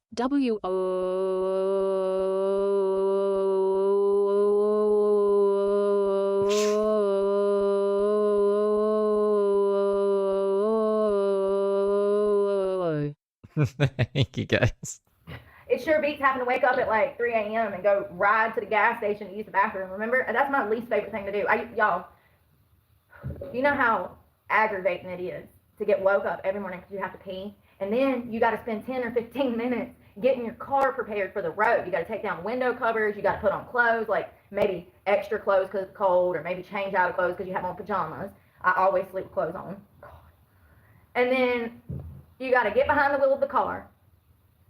B: Thank you guys.
A: It sure beats having to wake up at like 3 a.m. and go ride to the gas station to use the bathroom. Remember? That's my least favorite thing to do. Y'all, you know how aggravating it is to get woke up every morning because you have to pee, and then you got to spend 10 or 15 minutes getting your car prepared for the road. You got to take down window covers. You got to put on clothes, like maybe extra clothes because it's cold, or maybe change out of clothes because you have on pajamas. I always sleep with clothes on. And then you got to get behind the wheel of the car,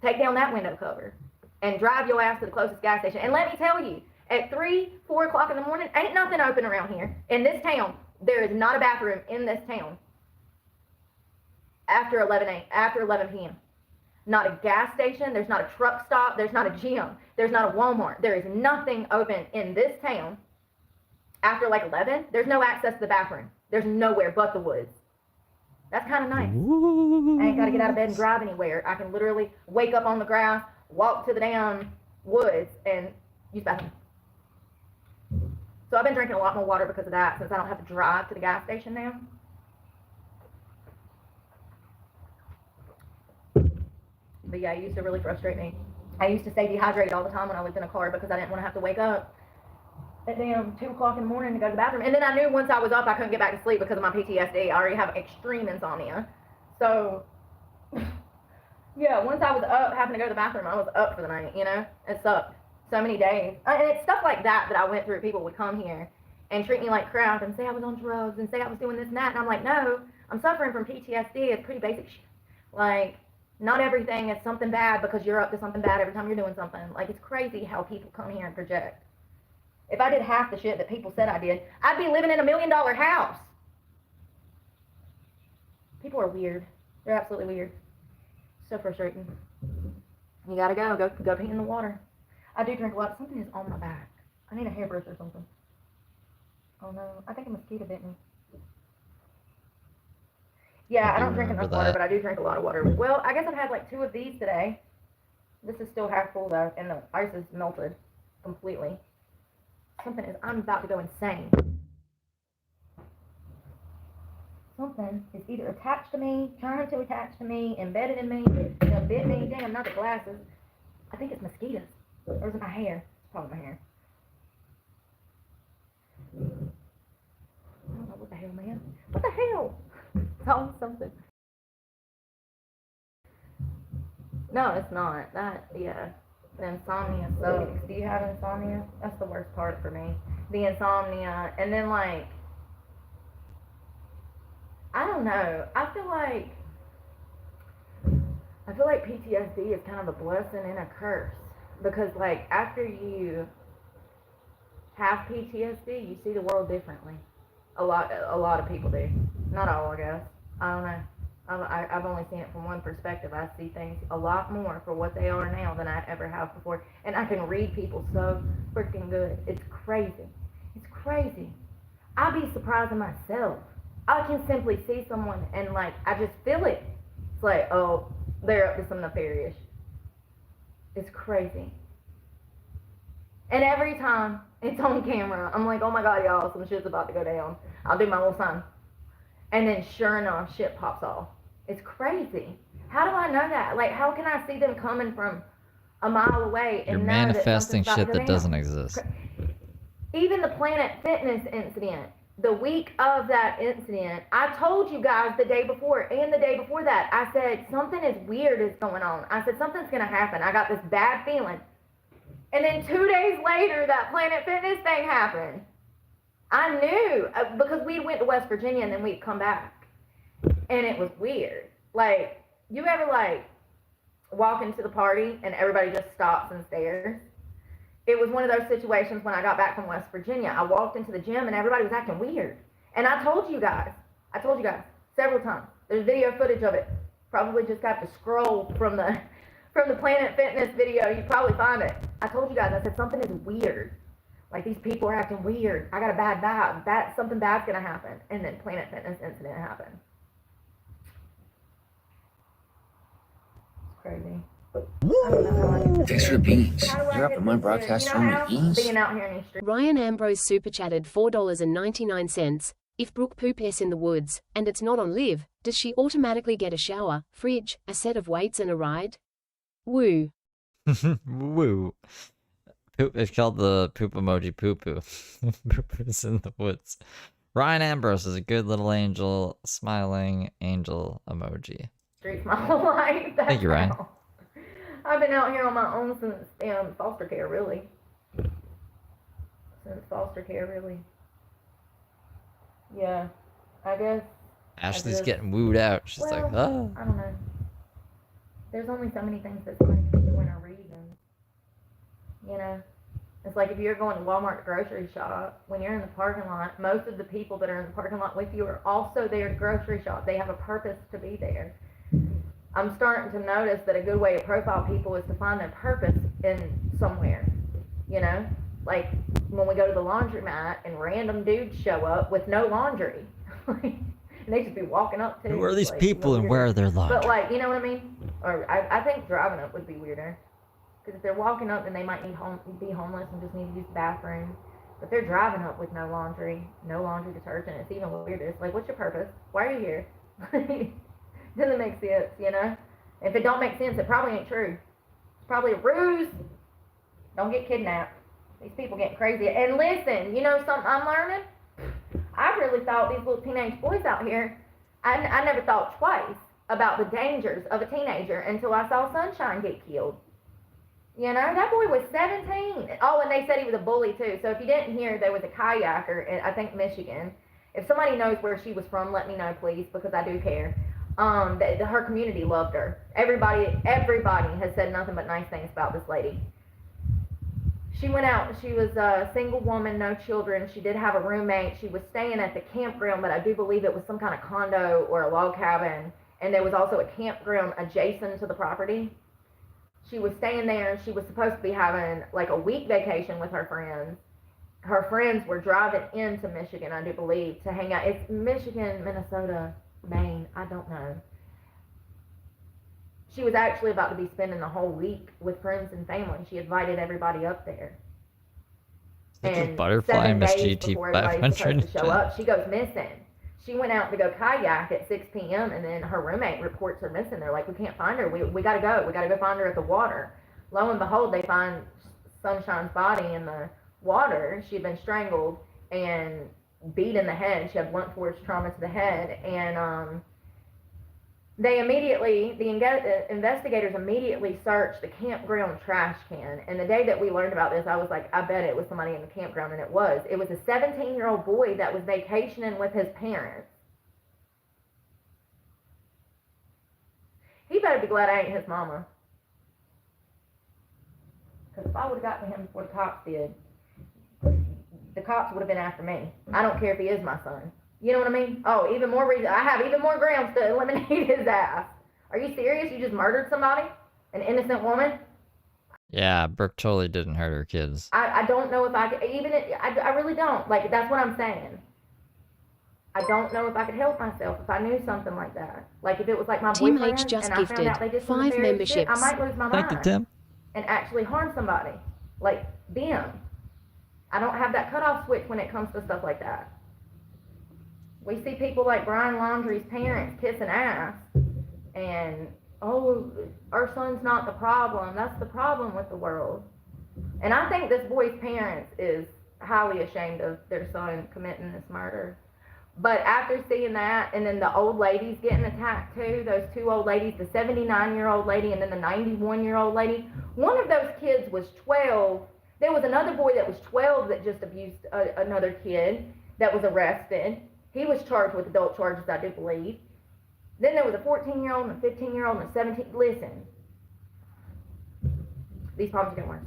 A: take down that window cover, and drive your ass to the closest gas station. And let me tell you, at 3, 4 o'clock in the morning, ain't nothing open around here. In this town, there is not a bathroom in this town after 11 p.m. Not a gas station, there's not a truck stop, there's not a gym, there's not a Walmart. There is nothing open in this town after like 11. There's no access to the bathroom. There's nowhere but the woods. That's kind of nice. I ain't got to get out of bed and drive anywhere. I can literally wake up on the grass, walk to the damn woods, and use the bathroom. So I've been drinking a lot more water because of that, since I don't have to drive to the gas station now. But yeah, it used to really frustrate me. I used to stay dehydrated all the time when I lived in a car because I didn't want to have to wake up at damn 2 o'clock in the morning to go to the bathroom. And then I knew once I was up, I couldn't get back to sleep because of my PTSD. I already have extreme insomnia. So, yeah, once I was up having to go to the bathroom, I was up for the night, you know? It sucked. So many days. And it's stuff like that that I went through. People would come here and treat me like crap and say I was on drugs and say I was doing this and that. And I'm like, no, I'm suffering from PTSD. It's pretty basic shit. Like, not everything is something bad because you're up to something bad every time you're doing something. Like, it's crazy how people come here and project. If I did half the shit that people said I did, I'd be living in $1 million house. People are weird. They're absolutely weird. So frustrating. You gotta go pee in the water. I do drink a lot. Something is on my back. I need a hairbrush or something. Oh no, I think a mosquito bit me. Yeah, I don't drink enough water, but I do drink a lot of water. Well, I guess I've had like 2 of these today. This is still half full though, and the ice is melted completely. I'm about to go insane. Something is either attached to me, trying to attach to me, embedded in me, bit me. Damn, not the glasses. I think it's mosquitoes. Or is it my hair? It's probably my hair. I don't know what the hell, man. What the hell? It's always something. No, it's not. The insomnia sucks. Do you have insomnia? That's the worst part for me. The insomnia. And then, like, I don't know. I feel like PTSD is kind of a blessing and a curse. Because, like, after you have PTSD, you see the world differently. A lot of people do. Not all, I guess. I don't know. I've only seen it from one perspective. I see things a lot more for what they are now than I ever have before. And I can read people so freaking good. It's crazy. It's crazy. I'd be surprising myself. I can simply see someone and, like, I just feel it. It's like, oh, they're up to some nefarious. It's crazy. And every time it's on camera, I'm like, oh my God, y'all, some shit's about to go down. I'll do my little sign. And then sure enough, shit pops off. It's crazy. How do I know that? Like, how can I see them coming from a mile away and
B: You're
A: know
B: manifesting
A: that something's about to
B: shit
A: go
B: that
A: down?
B: doesn't exist.
A: Even the Planet Fitness incident, the week of that incident, I told you guys the day before and the day before that, I said, something is weird is going on. I said, something's going to happen. I got this bad feeling. And then 2 days later, that Planet Fitness thing happened. I knew, because we went to West Virginia and then we'd come back. And it was weird. Like, you ever, like, walk into the party and everybody just stops and stares? it was one of those situations when I got back from West Virginia. I walked into the gym and everybody was acting weird. And I told you guys several times. There's video footage of it. Probably just got to scroll from the Planet Fitness video. You'd probably find it. I told you guys, I said something is weird. Like these people are acting weird. I got a bad vibe. Something bad's gonna happen. And then Planet Fitness incident happened. It's crazy.
G: Thanks for the beans. You're up in my broadcast room with Geese.
A: Being out here in these streets.
F: Ryan Ambrose super chatted $4.99. If Brooke poops in the woods, and it's not on live, does she automatically get a shower, fridge, a set of weights and a ride? Woo.
B: Woo. Poop, it's called the poop emoji poo poo. Poop is in the woods. Ryan Ambrose is a good little angel, smiling angel emoji.
A: Streets my whole life.
B: Thank you, Ryan.
A: How. I've been out here on my own since foster care, really. Yeah, I guess.
B: Ashley's getting wooed out. She's like, oh.
A: I don't know. There's only so many things that somebody can do in a reason. You know? It's like if you're going to Walmart to grocery shop, when you're in the parking lot, most of the people that are in the parking lot with you are also there to grocery shop. They have a purpose to be there. I'm starting to notice that a good way to profile people is to find their purpose in somewhere. You know? Like when we go to the laundromat and random dudes show up with no laundry. And they just be walking up to.
B: Who are these
A: like,
B: people and where are their laundry?
A: But like, you know what I mean? Or I think driving up would be weirder. Because if they're walking up, then they might be homeless and just need to use the bathroom. But they're driving up with no laundry detergent. It's even weirder. It's like, what's your purpose? Why are you here? Doesn't make sense, you know? If it don't make sense, it probably ain't true. It's probably a ruse. Don't get kidnapped. These people getting crazy. And listen, you know something I'm learning? I really thought these little teenage boys out here, I never thought twice about the dangers of a teenager until I saw Sunshine get killed. You know, that boy was 17. Oh, and they said he was a bully too. So if you didn't hear, there was a kayaker in, I think, Michigan. If somebody knows where she was from, let me know, please, because I do care. Her community loved her. Everybody has said nothing but nice things about this lady. She went out, she was a single woman, no children. She did have a roommate. She was staying at the campground, but I do believe it was some kind of condo or a log cabin. And there was also a campground adjacent to the property. She was staying there. She was supposed to be having like a week vacation with her friends. Her friends were driving into Michigan, I do believe, to hang out. It's Michigan, Minnesota, Maine, I don't know. She was actually about to be spending the whole week with friends and family. She invited everybody up there. And
B: Butterfly
A: 7 days
B: MSGT
A: before everybody's supposed to show
B: 510.
A: up, she goes missing. She went out to go kayak at 6 p.m. and then her roommate reports her missing. They're like, we can't find her. We gotta go. We gotta go find her at the water. Lo and behold, they find Sunshine's body in the water. She had been strangled and beat in the head. She had blunt force trauma to the head. And the investigators immediately searched the campground trash can. And the day that we learned about this, I was like, I bet it was somebody in the campground, and it was. It was a 17-year-old boy that was vacationing with his parents. He better be glad I ain't his mama. Because if I would have gotten him before the cops did, the cops would have been after me. I don't care if he is my son. You know what I mean? Oh, even more reason. I have even more grounds to eliminate his ass. Are you serious? You just murdered somebody? An innocent woman?
B: Yeah, Brooke totally didn't hurt her kids.
A: I don't know if I could, I really don't. Like, that's what I'm saying. I don't know if I could help myself if I knew something like that. Like, if it was like my
F: Team
A: boyfriend
F: H just
A: and I found out they did some
F: 5
A: nefarious shit,
F: memberships.
A: I might lose my mind.
B: Thank you, Tim.
A: And actually harm somebody. Like, them. I don't have that cutoff switch when it comes to stuff like that. We see people like Brian Laundrie's parents kissing ass, and, oh, our son's not the problem. That's the problem with the world. And I think this boy's parents is highly ashamed of their son committing this murder. But after seeing that, and then the old ladies getting attacked too, those two old ladies, the 79-year-old lady and then the 91-year-old lady, one of those kids was 12. There was another boy that was 12 that just abused another kid that was arrested. He was charged with adult charges, I do believe. Then there was a 14-year-old and a 15-year-old and a 17. Listen, these problems are getting worse.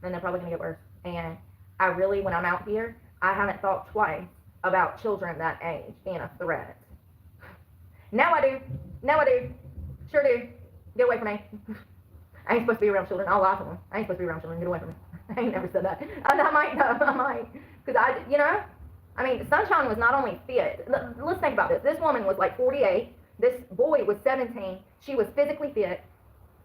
A: and they're probably gonna get worse. And I really, when I'm out here, I haven't thought twice about children that age being a threat. Now I do. Now I do. Sure do. Get away from me. I ain't supposed to be around children. I'll lie to them. I ain't supposed to be around children. Get away from me. I ain't never said that. I might though. I might. Because I mean, Sunshine was not only fit. Let's think about this. This woman was like 48. This boy was 17. She was physically fit.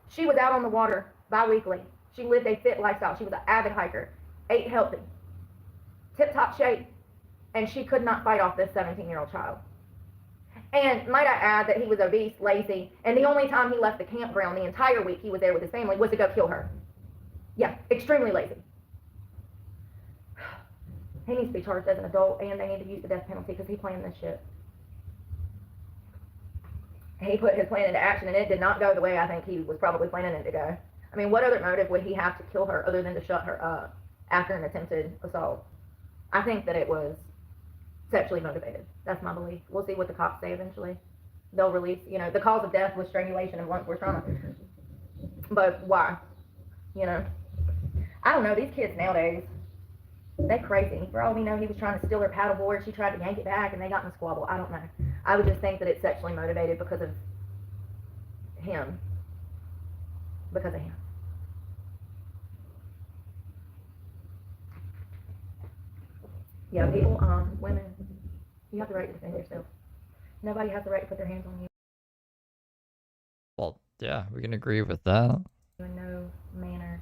A: She was out on the water bi-weekly. She lived a fit lifestyle. She was an avid hiker. Ate healthy. Tip-top shape. And she could not fight off this 17-year-old child. And might I add that he was obese, lazy, and the only time he left the campground the entire week he was there with his family was to go kill her. Yeah, extremely lazy. He needs to be charged as an adult, and they need to use the death penalty because he planned this shit. He put his plan into action, and it did not go the way I think he was probably planning it to go. I mean, what other motive would he have to kill her other than to shut her up after an attempted assault? I think that it was sexually motivated. That's my belief. We'll see what the cops say eventually. They'll release, the cause of death was strangulation and blunt force trauma. But why? I don't know. These kids nowadays, they crazy. For all we know, he was trying to steal her paddleboard. She tried to yank it back, and they got in a squabble. I don't know. I would just think that it's sexually motivated because of him. Because of him. Yeah, people, women, you have the right to defend yourself. Nobody has the right to put their hands on you.
B: Well, yeah, we can agree with that.
A: In no manner.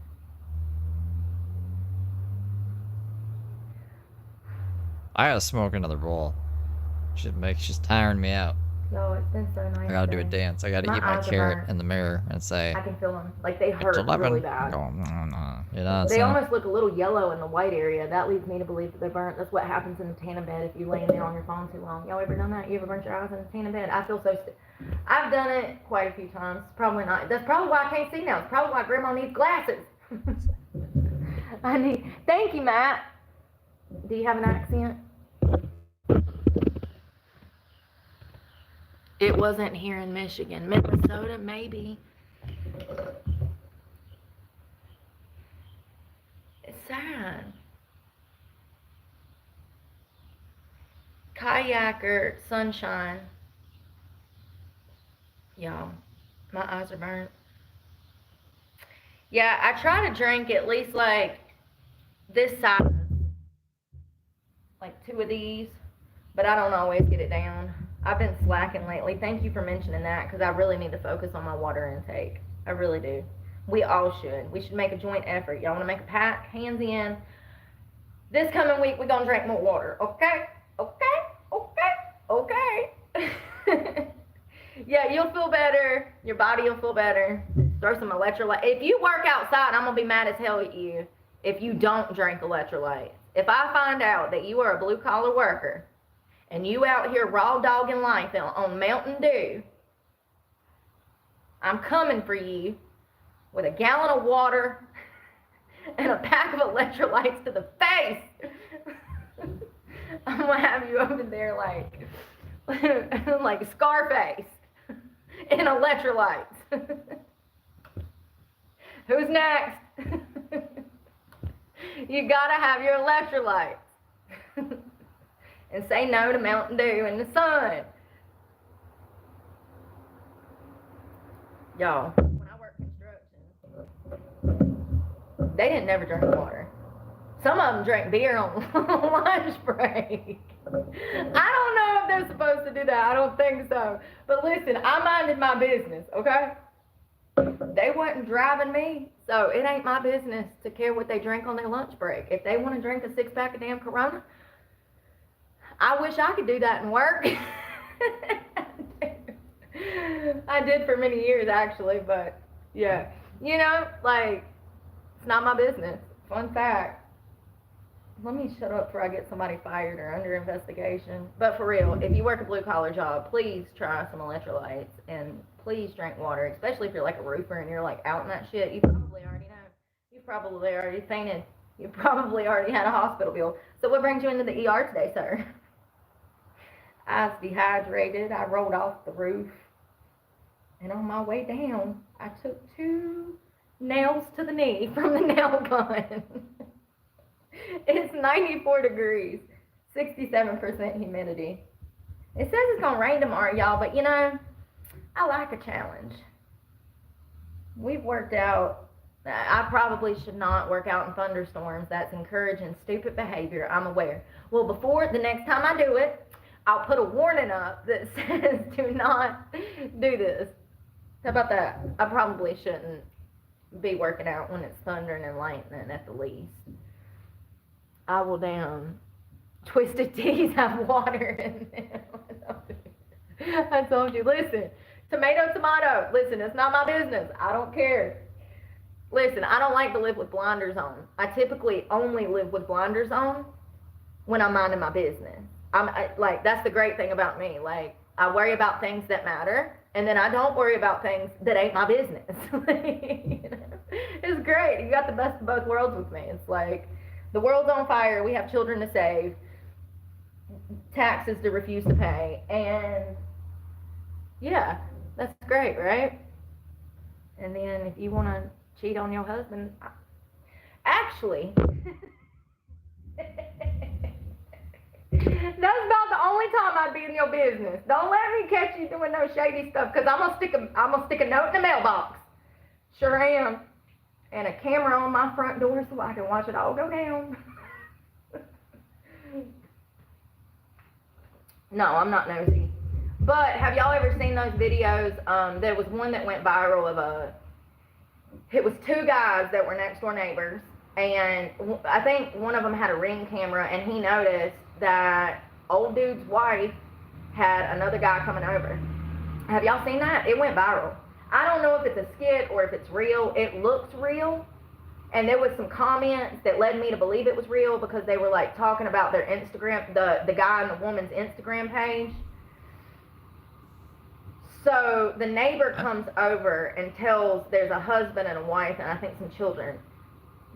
B: I gotta smoke another bowl. She's tiring me out.
A: No, it's been so nice.
B: I gotta do a dance. I gotta eat my
A: eyes are
B: carrot
A: burnt.
B: in the mirror and say,
A: I can feel them. Like, they hurt
B: it's 11.
A: really bad.
B: Go, no. You know,
A: They
B: so,
A: almost look a little yellow in the white area. That leads me to believe that they're burnt. That's what happens in the tanning bed if you lay in there on your phone too long. Y'all ever done that? You ever burnt your eyes in the tanning bed? I feel so I've done it quite a few times. Probably not. That's probably why I can't see now. It's probably why Grandma needs glasses. Thank you, Matt. Do you have an accent? It wasn't here in Michigan. Minnesota, maybe. It's sad. Kayaker, Sunshine. Y'all, my eyes are burnt. Yeah, I try to drink at least like this size. Like 2 of these. But I don't always get it down. I've been slacking lately. Thank you for mentioning that because I really need to focus on my water intake. I really do. We all should. We should make a joint effort. Y'all want to make a pact? Hands in. This coming week, we're going to drink more water. Okay? Okay? Yeah, you'll feel better. Your body will feel better. Throw some electrolyte. If you work outside, I'm going to be mad as hell at you if you don't drink electrolytes. If I find out that you are a blue-collar worker and you out here raw dogging life on Mountain Dew, I'm coming for you with a gallon of water and a pack of electrolytes to the face. I'm gonna have you over there like Scarface in electrolytes. Who's next? You gotta have your electrolytes. And say no to Mountain Dew in the sun. Y'all, when I worked construction, they didn't never drink water. Some of them drank beer on lunch break. I don't know if they're supposed to do that. I don't think so. But listen, I minded my business, okay? They wasn't driving me, so it ain't my business to care what they drink on their lunch break. If they want to drink a 6-pack of damn Corona, I wish I could do that and work. I did for many years, actually, but yeah. It's not my business. Fun fact. Let me shut up before I get somebody fired or under investigation. But for real, if you work a blue-collar job, please try some electrolytes and please drink water, especially if you're like a roofer and you're like out in that shit. You probably already know. You probably already fainted. You probably already had a hospital bill. So what brings you into the ER today, sir? I was dehydrated. I rolled off the roof. And on my way down, I took 2 nails to the knee from the nail gun. It's 94 degrees, 67% humidity. It says it's gonna rain tomorrow, y'all, but you know, I like a challenge. We've worked out. I probably should not work out in thunderstorms. That's encouraging stupid behavior, I'm aware. Well, before the next time I do it, I'll put a warning up that says do not do this. How about that? I probably shouldn't be working out when it's thundering and lightning at the least. I will damn Twisted Teas have water in them. I told you, listen, tomato, listen, it's not my business. I don't care. Listen, I don't like to live with blinders on. I typically only live with blinders on when I'm minding my business. Like, that's the great thing about me. Like, I worry about things that matter, and then I don't worry about things that ain't my business. You know? It's great. You got the best of both worlds with me. It's like, the world's on fire, we have children to save, taxes to refuse to pay, and yeah, that's great, right? And then if you want to cheat on your husband, actually, that's about the only time I'd be in your business. Don't let me catch you doing no shady stuff, because I'm gonna stick a note in the mailbox. Sure am. And a camera on my front door so I can watch it all go down. No, I'm not nosy. But have y'all ever seen those videos? There was one that went viral of it was two guys that were next door neighbors, and I think one of them had a Ring camera, and he noticed that old dude's wife had another guy coming over. Have y'all seen that? It went viral. I don't know if it's a skit or if it's real. It looks real. And there was some comments that led me to believe it was real, because they were like talking about their Instagram, the guy and the woman's Instagram page. So the neighbor comes over and tells, there's a husband and a wife and I think some children.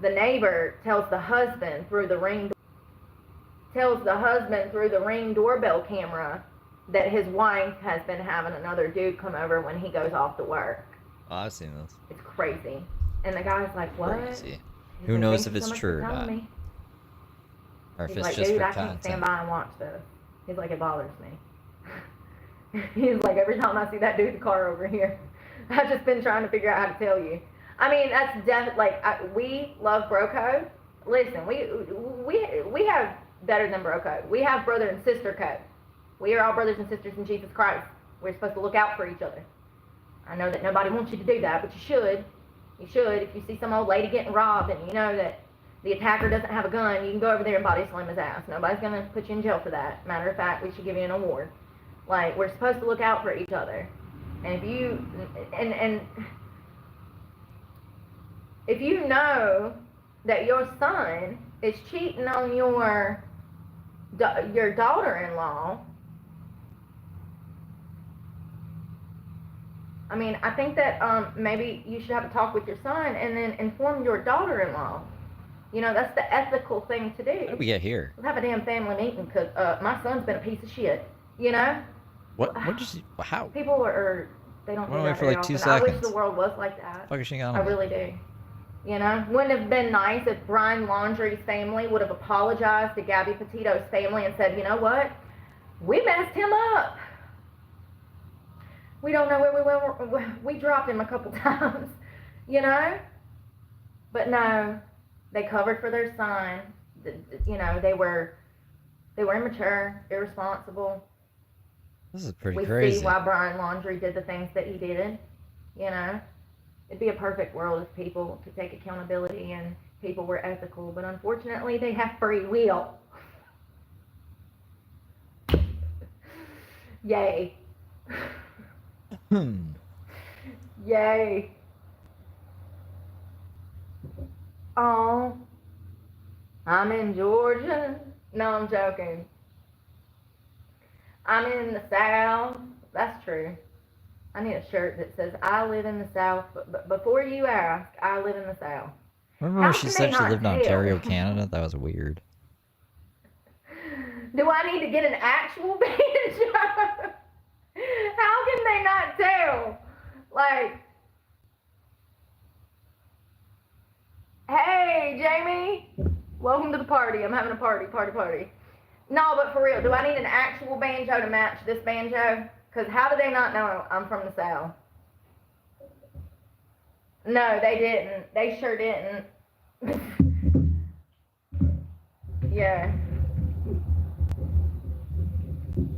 A: The neighbor tells the husband through the Ring doorbell camera that his wife has been having another dude come over when he goes off to work.
B: Oh, I've seen this.
A: It's crazy. And the guy's like, what?
B: Crazy. Who knows if it's true or not? Or if
A: He's
B: it's
A: like,
B: just
A: dude,
B: for
A: I can't stand
B: content.
A: by and watch this. He's like, it bothers me. He's like, every time I see that dude's car over here, I've just been trying to figure out how to tell you. I mean, that's definitely, like, we love bro code. Listen, we have better than bro code. We have brother and sister code. We are all brothers and sisters in Jesus Christ. We're supposed to look out for each other. I know that nobody wants you to do that, but you should. You should. If you see some old lady getting robbed and you know that the attacker doesn't have a gun, you can go over there and body slam his ass. Nobody's going to put you in jail for that. Matter of fact, we should give you an award. Like, we're supposed to look out for each other. And if you, and if you know that your son is cheating on your daughter-in-law, I mean, I think that maybe you should have a talk with your son and then inform your daughter-in-law. You know, that's the ethical thing to do.
B: How did we get here?
A: Let's have a damn family meeting, because my son's been a piece of shit, you know?
B: What did you see? How?
A: People are they don't do
B: Went away
A: that
B: for
A: very
B: like 2
A: often. I wish
B: seconds.
A: the world was like that.
B: Fuck is she on
A: I
B: about?
A: really do. You know? Wouldn't have been nice if Brian Laundrie's family would have apologized to Gabby Petito's family and said, you know what? We messed him up. We don't know where we went. We dropped him a couple times, you know? But no, they covered for their son. You know, they were immature, irresponsible.
B: This is pretty
A: We
B: crazy.
A: see why Brian Laundrie did the things that he did, you know? It'd be a perfect world if people could take accountability and people were ethical, but unfortunately they have free will. Yay. Yay. Oh, I'm in Georgia. No, I'm joking. I'm in the South. That's true. I need a shirt that says, I live in the South. But before you ask, I live in the South.
B: Remember
A: How
B: when she
A: can
B: said
A: they
B: she
A: not
B: lived in
A: tell?
B: Ontario, Canada? That was weird.
A: Do I need to get an actual banjo? How can they not tell? Like, Hey, Jamie. Welcome to the party. I'm having a party. No, but for real, do I need an actual banjo to match this banjo? Because how do they not know I'm from the South? No, they didn't. They sure didn't. Yeah.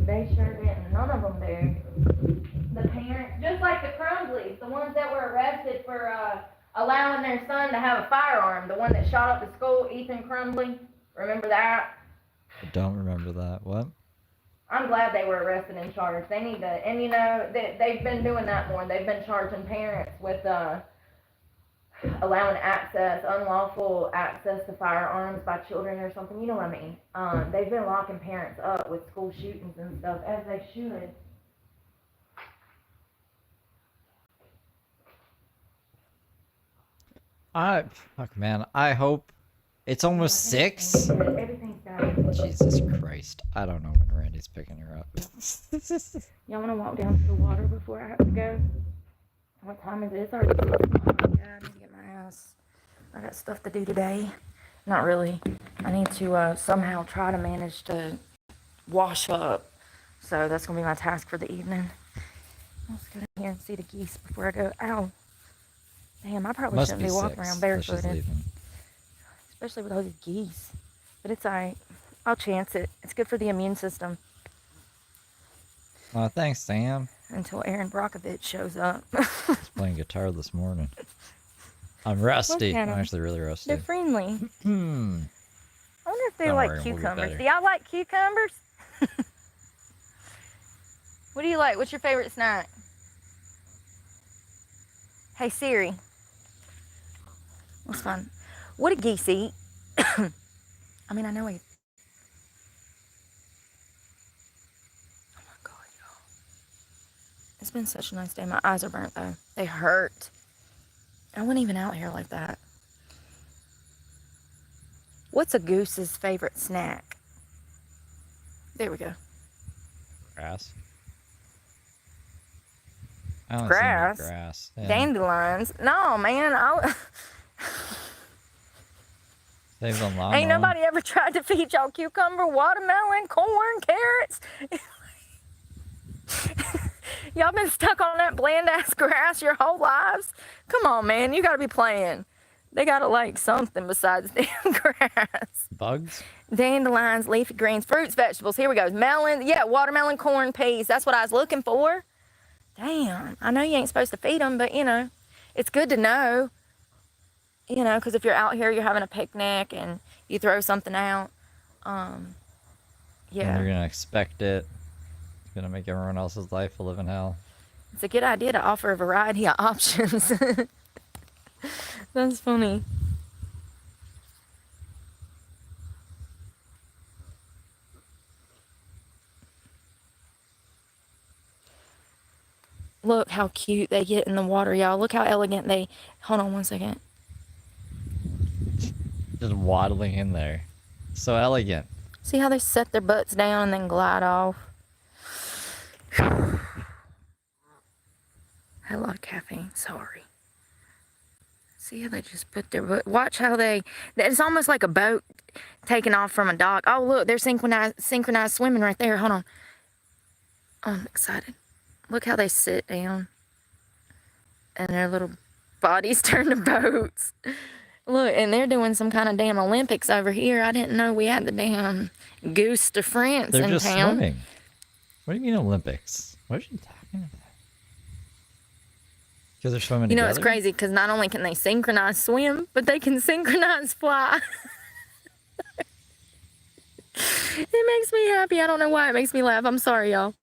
A: They sure didn't. None of them do. The parents, just like the Crumblies, the ones that were arrested for allowing their son to have a firearm, the one that shot up the school, Ethan Crumbly. Remember that?
B: I don't remember that. What?
A: I'm glad they were arrested and charged. They need to, and you know, they've been doing that more. They've been charging parents with allowing access, unlawful access to firearms by children or something. You know what I mean? They've been locking parents up with school shootings and stuff, as they should.
B: Fuck, man. I hope it's almost 6.
A: Everything's done.
B: Jesus Christ. I don't know when Randy's picking her up.
A: Y'all want to walk down to the water before I have to go? What time is it? It's already 6 o'clock. Yeah, I need to get my ass. I got stuff to do today. Not really. I need to somehow try to manage to wash up. So that's going to be my task for the evening. Let's go down here and see the geese before I go. Ow. Damn, I probably shouldn't be walking around barefooted. Especially with those geese. But it's alright. I'll chance it. It's good for the immune system.
B: Oh, thanks, Sam.
A: Until Aaron Brockovich shows up.
B: He's playing guitar this morning. I'm rusty. I'm actually really rusty.
A: They're friendly. I wonder if they
B: Don't
A: like
B: worry, we'll get
A: cucumbers.
B: better.
A: Do y'all like cucumbers? What do you like? What's your favorite snack? Hey Siri. What's fun? What do geese eat? I mean, I know he. Oh my God, y'all. It's been such a nice day. My eyes are burnt though. They hurt. I wasn't even out here like that. What's a goose's favorite snack? There we go.
B: Grass. I don't
A: Grass?
B: see no grass. Yeah.
A: Dandelions? No, man.
B: Saves on lawn.
A: Ain't nobody ever tried to feed y'all cucumber, watermelon, corn, carrots. Y'all been stuck on that bland ass grass your whole lives? Come on, man. You gotta be playing. They gotta like something besides damn grass.
B: Bugs?
A: Dandelions, leafy greens, fruits, vegetables. Here we go. Melon. Yeah, watermelon, corn, peas. That's what I was looking for. Damn. I know you ain't supposed to feed them, but you know, it's good to know. You know, because if you're out here, you're having a picnic and you throw something out. Yeah.
B: And you're gonna expect it. It's gonna make everyone else's life a living hell.
A: It's a good idea to offer a variety of options. That's funny. Look how cute they get in the water, y'all. Look how elegant they... Hold on one second.
B: Just waddling in there. So elegant.
A: See how they set their butts down and then glide off? Had a lot of caffeine, sorry. See how they just put their butt... Watch how they... It's almost like a boat taking off from a dock. Oh, look, they're synchronized swimming right there. Hold on. Oh, I'm excited. Look how they sit down. And their little bodies turn to boats. Look, and they're doing some kind of damn Olympics over here. I didn't know we had the damn Goose de France
B: They're
A: in
B: just
A: town.
B: swimming. What do you mean Olympics? What are you talking about? Because they're swimming
A: You know,
B: together?
A: it's crazy because not only can they synchronize swim, but they can synchronize fly. It makes me happy. I don't know why it makes me laugh. I'm sorry, y'all.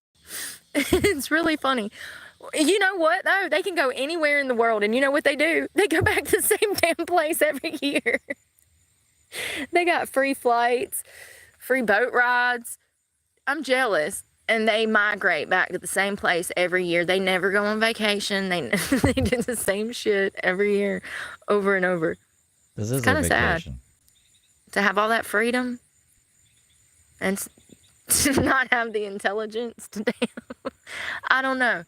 A: It's really funny. You know what, though? They can go anywhere in the world, and you know what they do? They go back to the same damn place every year. They got free flights, free boat rides. I'm jealous. And they migrate back to the same place every year. They never go on vacation. They do the same shit every year, over and over.
B: This is
A: kind
B: a
A: of sad
B: vacation.
A: to have all that freedom and to not have the intelligence to damn. I don't know.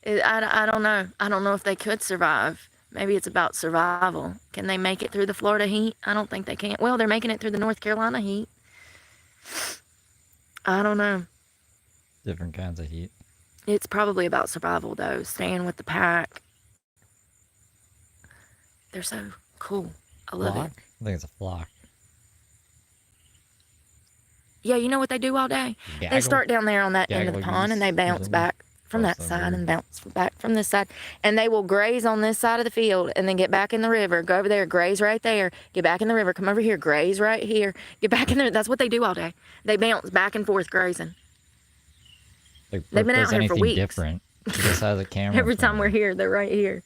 A: I don't know. I don't know if they could survive.
M: Maybe it's about survival. Can they make it through the Florida heat? I don't think they can. Well, they're making it through the North Carolina heat. I don't know.
B: Different kinds of heat.
M: It's probably about survival, though. Staying with the pack. They're so cool. I love
B: Flock?
M: it.
B: I think it's a flock.
M: Yeah, you know what they do all day? They
B: Gaggle?
M: start down there on that end of the
B: Gaggle
M: pond and they
B: geese or
M: bounce
B: something?
M: back from that
B: Cross
M: side
B: over.
M: and bounce back from this side. And they will graze on this side of the field and then get back in the river, go over there, graze right there, get back in the river, come over here, graze right here, get back in there. That's what they do all day. They bounce back and forth grazing.
B: Like,
M: They've
B: Brooke
M: been out
B: does
M: here for
B: anything
M: weeks.
B: different. She just has a camera.
M: Every time we're here, they're right here.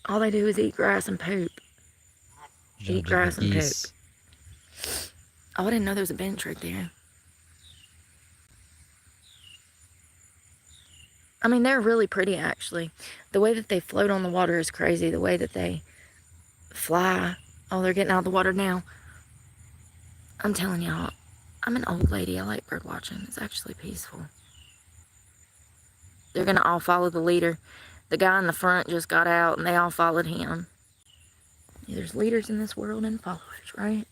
M: All they do is eat grass and poop. Eat grass and poop.
B: Geese.
M: Oh, I didn't know there was a bench right there. I mean, they're really pretty, actually. The way that they float on the water is crazy. The way that they fly. Oh, they're getting out of the water now. I'm telling y'all, I'm an old lady. I like bird watching. It's actually peaceful. They're going to all follow the leader. The guy in the front just got out, and they all followed him. Yeah, there's leaders in this world and followers, right?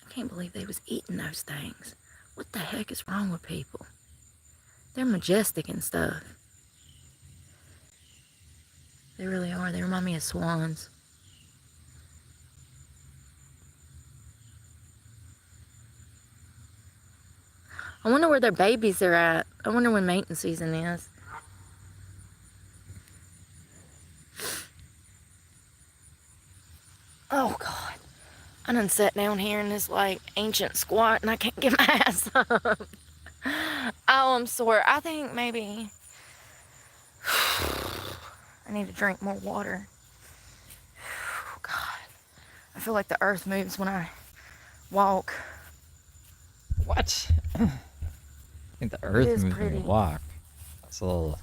M: I can't believe they was eating those things. What the heck is wrong with people? They're majestic and stuff. They really are. They remind me of swans. I wonder where their babies are at. I wonder when mating season is. Oh, God. I done sat down here in this, like, ancient squat, and I can't get my ass up. Oh, I'm sore. I think maybe I need to drink more water. God. I feel like the earth moves when I walk.
B: What? I think the earth
M: is
B: moves when
M: pretty.
B: you walk. It's a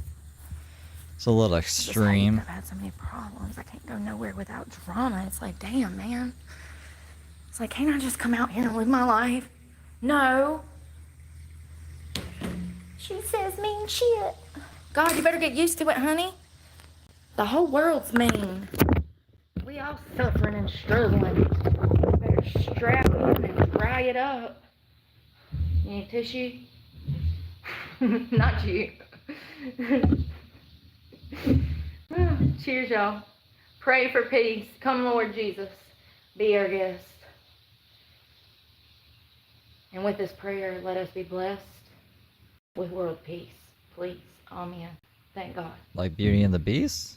B: little extreme.
M: I've had so many problems. I can't go nowhere without drama. It's like, damn, man. It's like, can't I just come out here and live my life? No. She says mean shit. God, you better get used to it, honey. The whole world's mean. We all suffering and struggling. You better strap in and dry it up. You need tissue? Not you. Cheers, y'all. Pray for peace. Come, Lord Jesus. Be our guest. And with this prayer, let us be blessed with world peace. Please. Amen. Thank God.
B: Like Beauty and the Beast?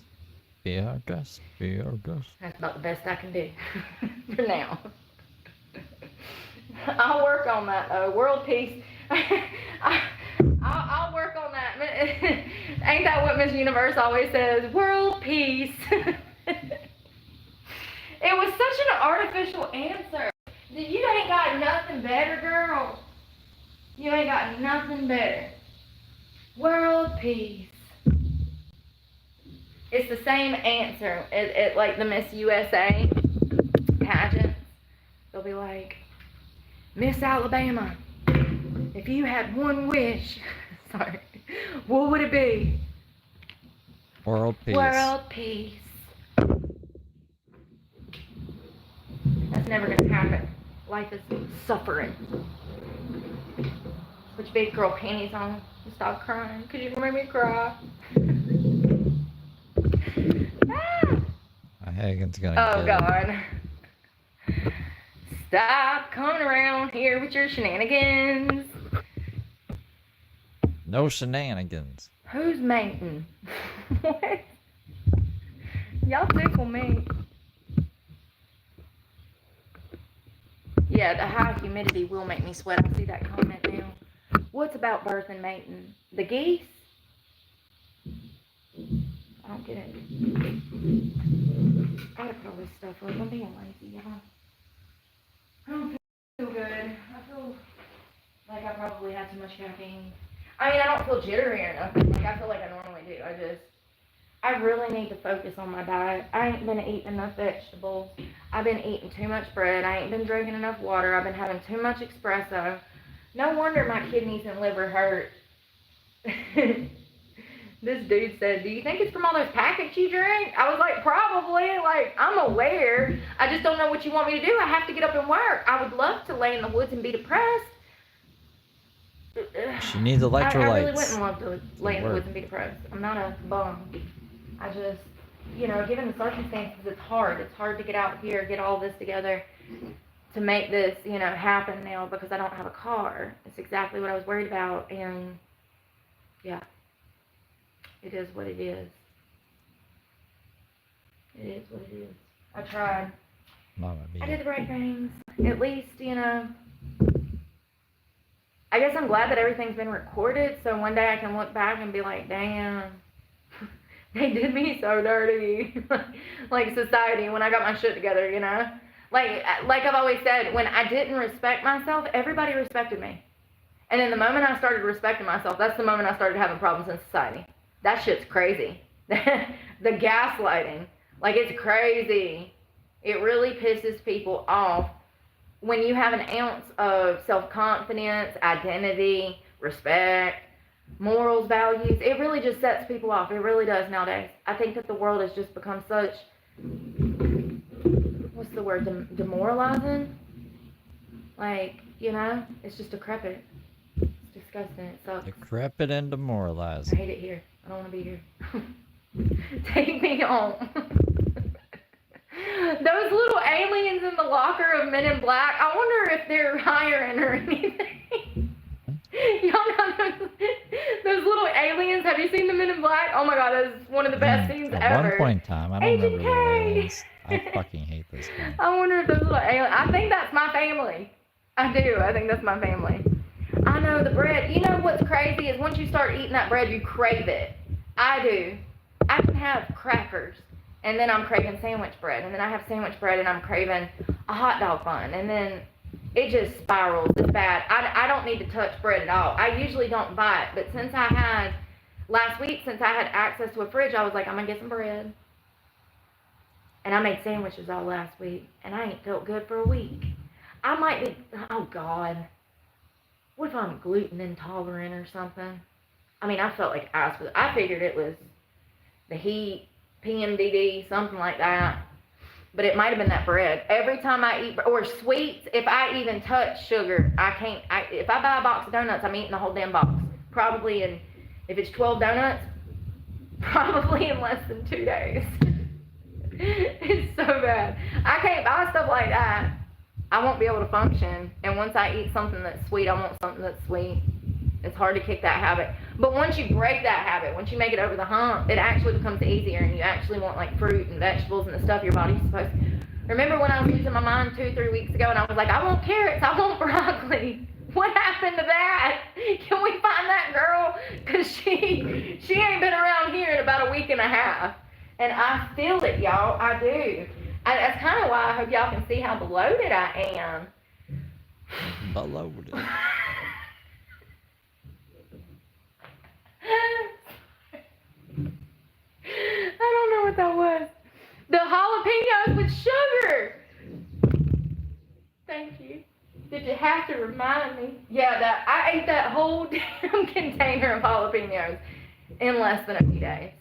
B: Be our guest. Be our guest.
M: That's about the best I can do for now. I'll work on that, though. World peace. I'll work on that. Ain't that what Miss Universe always says? World peace. It was such an artificial answer. You ain't got nothing better, girl. You ain't got nothing better. World peace. It's the same answer at like the Miss USA pageant. They'll be like, Miss Alabama, if you had one wish, sorry, what would it be?
B: World peace.
M: World peace. That's never gonna happen. Life is suffering. Put your big girl panties on and stop crying, because you're gonna make me cry.
B: My Hagen's gonna
M: Oh,
B: get it.
M: God. Stop coming around here with your shenanigans.
B: No shenanigans.
M: Who's mating? What? Y'all tickle me. Yeah, the high humidity will make me sweat. I see that comment now. What's about birth and mating? The geese? I don't get it. I gotta put all this stuff up. I'm being lazy, y'all. I don't feel good. I feel like I probably had too much caffeine. I mean, I don't feel jittery or nothing. Like, I feel like I normally do. I really need to focus on my diet. I ain't been eating enough vegetables. I've been eating too much bread. I ain't been drinking enough water. I've been having too much espresso. No wonder my kidneys and liver hurt. This dude said, do you think it's from all those packets you drink? I was like, probably. Like, I'm aware. I just don't know what you want me to do. I have to get up and work. I would love to lay in the woods and be depressed.
B: She needs electrolytes.
M: I really wouldn't love to lay in the woods and be depressed. I'm not a bum. I just, you know, given the circumstances, it's hard. It's hard to get out here, get all this together to make this, you know, happen now because I don't have a car. It's exactly what I was worried about. And, yeah. It is what it is. It is what it is. I tried. I did the right things. At least, you know. I guess I'm glad that everything's been recorded, so one day I can look back and be like, damn, they did me so dirty. Like society, when I got my shit together, you know? Like I've always said, when I didn't respect myself, everybody respected me. And then the moment I started respecting myself, that's the moment I started having problems in society. That shit's crazy. The gaslighting. Like, it's crazy. It really pisses people off when you have an ounce of self-confidence, identity, respect, morals, values. It really just sets people off. It really does nowadays. I think that the world has just become such, what's the word, demoralizing? Like, you know, it's just decrepit. It's disgusting. It sucks.
B: Decrepit and demoralizing.
M: I hate it here. I don't want to be here. Take me home. Those little aliens in the locker of Men in Black, I wonder if they're hiring or anything. Y'all know those little aliens? Have you seen the Men in Black? Oh my god, that's one of the best scenes
B: At
M: ever.
B: one point in time, I don't
M: Agent
B: remember the
M: K.
B: aliens. I fucking hate this guy.
M: I wonder if those little aliens, I think that's my family. I do. I think that's my family. I know the bread. You know what's crazy is once you start eating that bread, you crave it. I do. I can have crackers, and then I'm craving sandwich bread, and then I have sandwich bread, and I'm craving a hot dog bun, and then it just spirals. It's bad. I don't need to touch bread at all. I usually don't buy it, but since I had, last week, since I had access to a fridge, I was like, I'm going to get some bread. And I made sandwiches all last week, and I ain't felt good for a week. I might be, oh God. What if I'm gluten intolerant or something? I mean, I felt like ass with it. I figured it was the heat, PMDD, something like that. But it might have been that bread. Every time I eat, or sweets, if I even touch sugar, I can't, if I buy a box of donuts, I'm eating the whole damn box. Probably in, if it's 12 donuts, probably in less than 2 days. It's so bad. I can't buy stuff like that. I won't be able to function. And once I eat something that's sweet, I want something that's sweet. It's hard to kick that habit. But once you break that habit, once you make it over the hump, it actually becomes easier, and you actually want like fruit and vegetables and the stuff your body's supposed to. Remember when I was losing my mind 2-3 weeks ago and I was like, I want carrots, I want broccoli. What happened to that? Can we find that girl? Because she ain't been around here in about a week and a half. And I feel it, y'all. I do. That's kind of why I hope y'all can see how bloated I am.
B: Bloated.
M: I don't know what that was. The jalapenos with sugar. Thank you. Did you have to remind me? Yeah, I ate that whole damn container of jalapenos in less than a few days.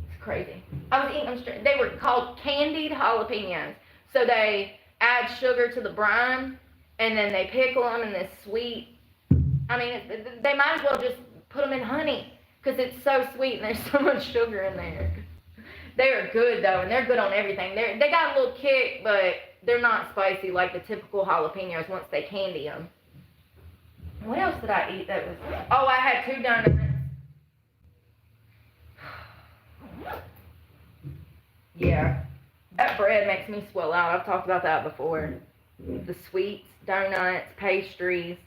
M: It's crazy. I was eating them straight. They were called candied jalapenos. So they add sugar to the brine, and then they pickle them in this sweet. I mean, they might as well just put them in honey, because it's so sweet and there's so much sugar in there. They are good though, and they're good on everything. They got a little kick, but they're not spicy like the typical jalapenos once they candy them. What else did I eat that was... Oh, I had 2 donuts. Yeah. That bread makes me swell out. I've talked about that before. The sweets, donuts, pastries.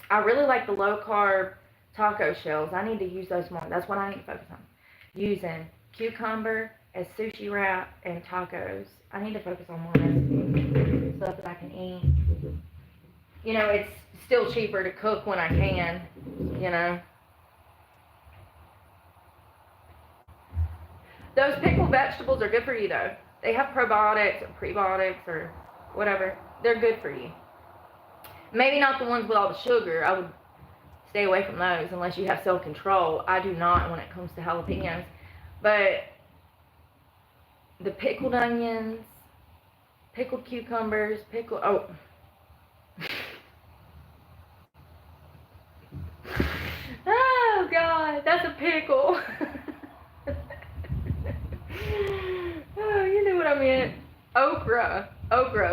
M: I really like the low-carb taco shells. I need to use those more. That's what I need to focus on. Using cucumber as sushi wrap and tacos. I need to focus on more recipes, stuff that I can eat. You know, it's still cheaper to cook when I can, you know. Those pickled vegetables are good for you though. They have probiotics or prebiotics or whatever. They're good for you. Maybe not the ones with all the sugar. I would stay away from those unless you have self-control. I do not when it comes to jalapenos. But the pickled onions, pickled cucumbers, oh. Oh God, that's a pickle. Oh, you knew what I meant. Okra,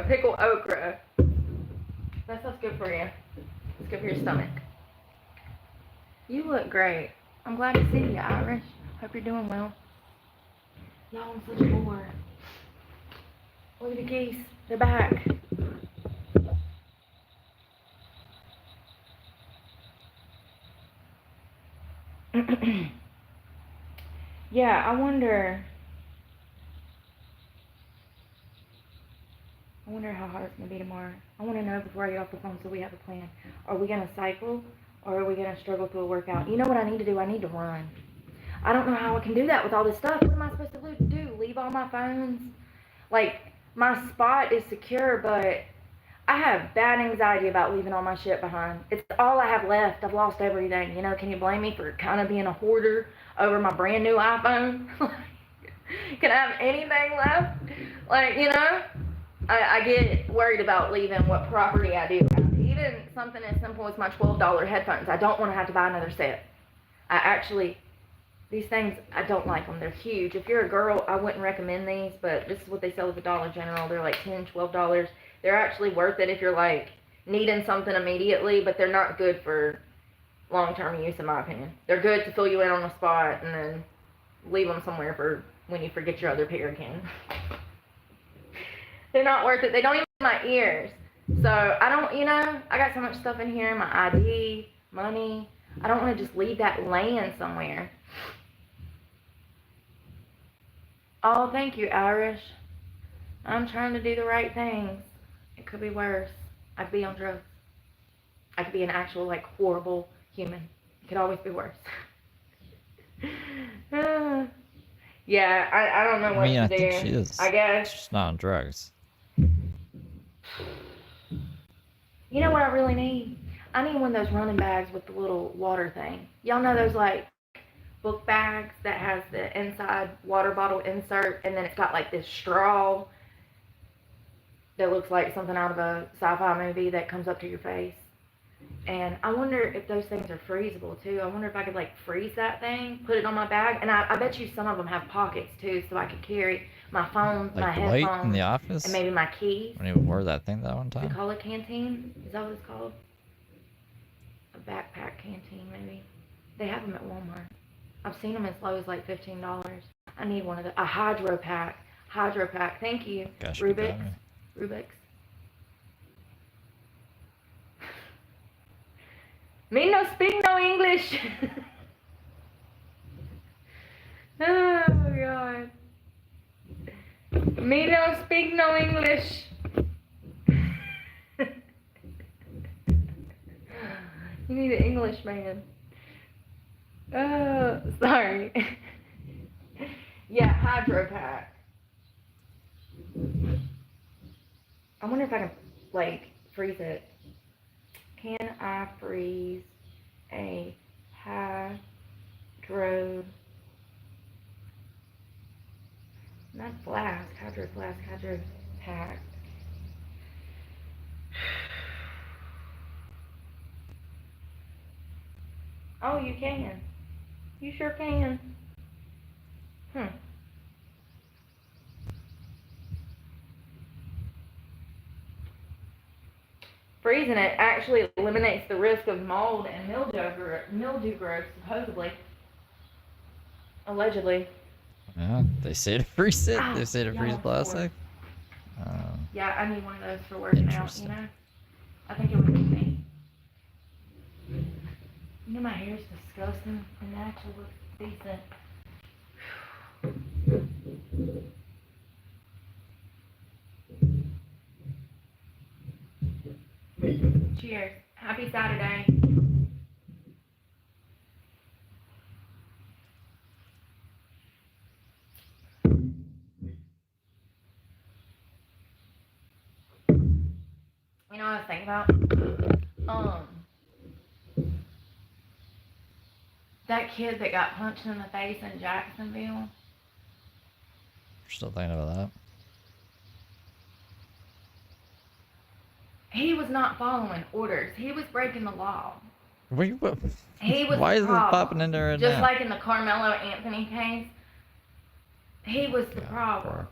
M: pickled okra. That stuff's good for you. It's good for your stomach. You look great. I'm glad to see you, Irish. Hope you're doing well. Y'all, I'm such a bore. Look at the geese. They're back. Yeah, I wonder how hard it's going to be tomorrow. I want to know before I get off the phone so we have a plan. Are we going to cycle or are we going to struggle through a workout? You know what I need to do? I need to run. I don't know how I can do that with all this stuff. What am I supposed to do? Leave all my phones? Like, my spot is secure, but I have bad anxiety about leaving all my shit behind. It's all I have left. I've lost everything. You know, can you blame me for kind of being a hoarder over my brand new iPhone? Can I have anything left? Like, you know, I get worried about leaving what property I do have. Even something as simple as my $12 headphones. I don't want to have to buy another set. These things, I don't like them. They're huge. If you're a girl, I wouldn't recommend these, but this is what they sell at the Dollar General. They're like $10, $12. They're actually worth it if you're like needing something immediately, but they're not good for long-term use in my opinion. They're good to fill you in on the spot and then leave them somewhere for when you forget your other pair again. They're not worth it. They don't even fit my ears. So I don't, you know, I got so much stuff in here, my ID, money. I don't want to just leave that laying somewhere. Oh, thank you, Irish. I'm trying to do the right things. It could be worse. I could be on drugs. I could be an actual, like, horrible human. It could always be worse. Yeah, I don't know what to do.
B: I think she is.
M: I guess.
B: She's not on drugs.
M: You know what I really need? I need one of those running bags with the little water thing. Y'all know those, like, book bags that has the inside water bottle insert, and then it's got, like, this straw that looks like something out of a sci-fi movie that comes up to your face. And I wonder if those things are freezable too. I wonder if I could like freeze that thing, put it on my bag, and I bet you some of them have pockets too, so I could carry my phone, my
B: Like
M: headphones,
B: Dwight in The Office?
M: and maybe my keys.
B: I even wore that thing that one
M: They
B: time.
M: call it canteen? Is that what it's called? A backpack canteen maybe. They have them at Walmart. I've seen them as low as like $15. I need one of the, a hydro pack. Hydro pack. Thank you.
B: Gosh, you got me.
M: Rubik's. Me no speak no English. Oh God. Me no speak no English. You need an English man. Oh, sorry. Yeah, hydro pack. I wonder if I can, like, freeze it. Can I freeze a hydro, not flask, hydro pack? Oh, you can. You sure can. Freezing it actually eliminates the risk of mold and mildew growth, supposedly. Allegedly.
B: Yeah, they say to freeze it.
M: Ow,
B: They say to
M: yeah,
B: freeze
M: I'm
B: plastic.
M: Yeah, I need one of those for working out, you know? I think it would be me. You know my hair's disgusting and it actually looks decent. Cheers. Happy Saturday. about? That kid that got punched in the face in Jacksonville.
B: You're still thinking about that?
M: He was not following orders. He was breaking the law.
B: What?
M: He was
B: Why
M: the
B: is this
M: problem.
B: popping in there right
M: Just
B: now?
M: like in the Carmelo Anthony case, he was the problem.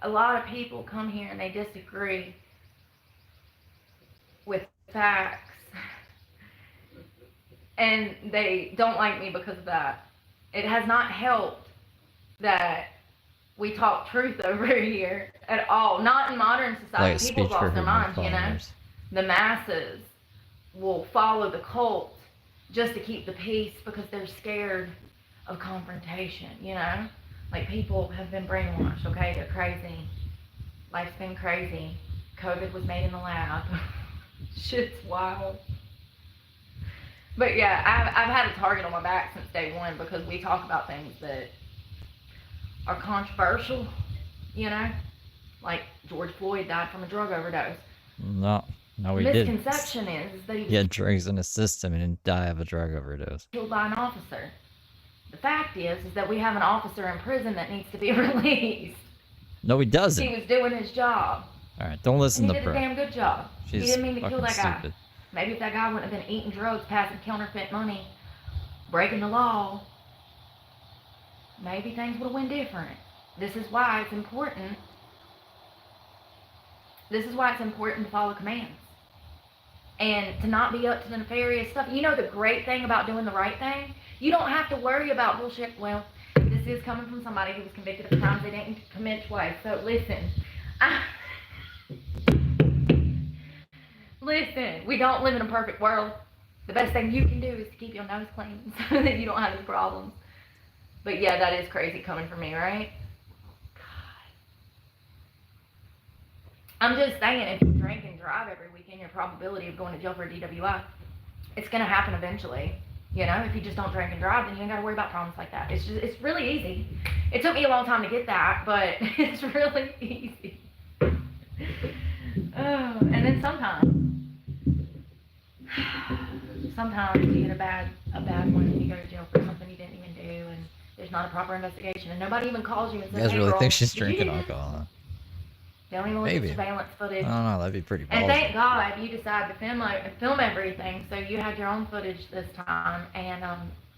M: A lot of people come here and they disagree with facts. And they don't like me because of that. It has not helped that we talk truth over here at all. Not in modern society.
B: Like a
M: People
B: speech
M: lost
B: for
M: their
B: her
M: minds, you know.
B: followers.
M: The masses will follow the cult just to keep the peace because they're scared of confrontation, you know? Like, people have been brainwashed, okay? They're crazy. Life's been crazy. COVID was made in the lab. Shit's wild. But yeah, I've had a target on my back since day one because we talk about things that are controversial, you know? Like George Floyd died from a drug overdose.
B: No, he
M: The
B: didn't.
M: misconception is that
B: He had drugs in his system and didn't die of a drug overdose.
M: killed by an officer. The fact is that we have an officer in prison that needs to be released.
B: No, he doesn't.
M: He was doing his job.
B: Alright, don't listen
M: And
B: to
M: he did a
B: Brooke.
M: damn good job.
B: She's
M: He didn't mean to kill
B: fucking
M: that guy.
B: stupid.
M: Maybe if that guy wouldn't have been eating drugs, passing counterfeit money, breaking the law, maybe things would have went different. This is why it's important. This is why it's important to follow commands. And to not be up to the nefarious stuff. You know the great thing about doing the right thing? You don't have to worry about bullshit. Well, this is coming from somebody who was convicted of crimes they didn't commit twice. So listen. Listen, we don't live in a perfect world. The best thing you can do is to keep your nose clean so that you don't have any problems. But yeah, that is crazy coming from me, right? I'm just saying, if you drink and drive every weekend, your probability of going to jail for a DWI, it's going to happen eventually. You know, if you just don't drink and drive, then you ain't got to worry about problems like that. It's really easy. It took me a long time to get that, but it's really easy. Oh, and then sometimes you get a bad one and you go to jail for something you didn't even do, and there's not a proper investigation, and nobody even calls you and says,
B: You guys
M: hey,
B: really
M: girl,
B: think she's
M: did you
B: drinking
M: do this?
B: alcohol? Huh?
M: They don't even look
B: Maybe.
M: at surveillance footage.
B: I don't know, that'd be pretty ballsy.
M: And thank God you decided to film everything, so you had your own footage this time, and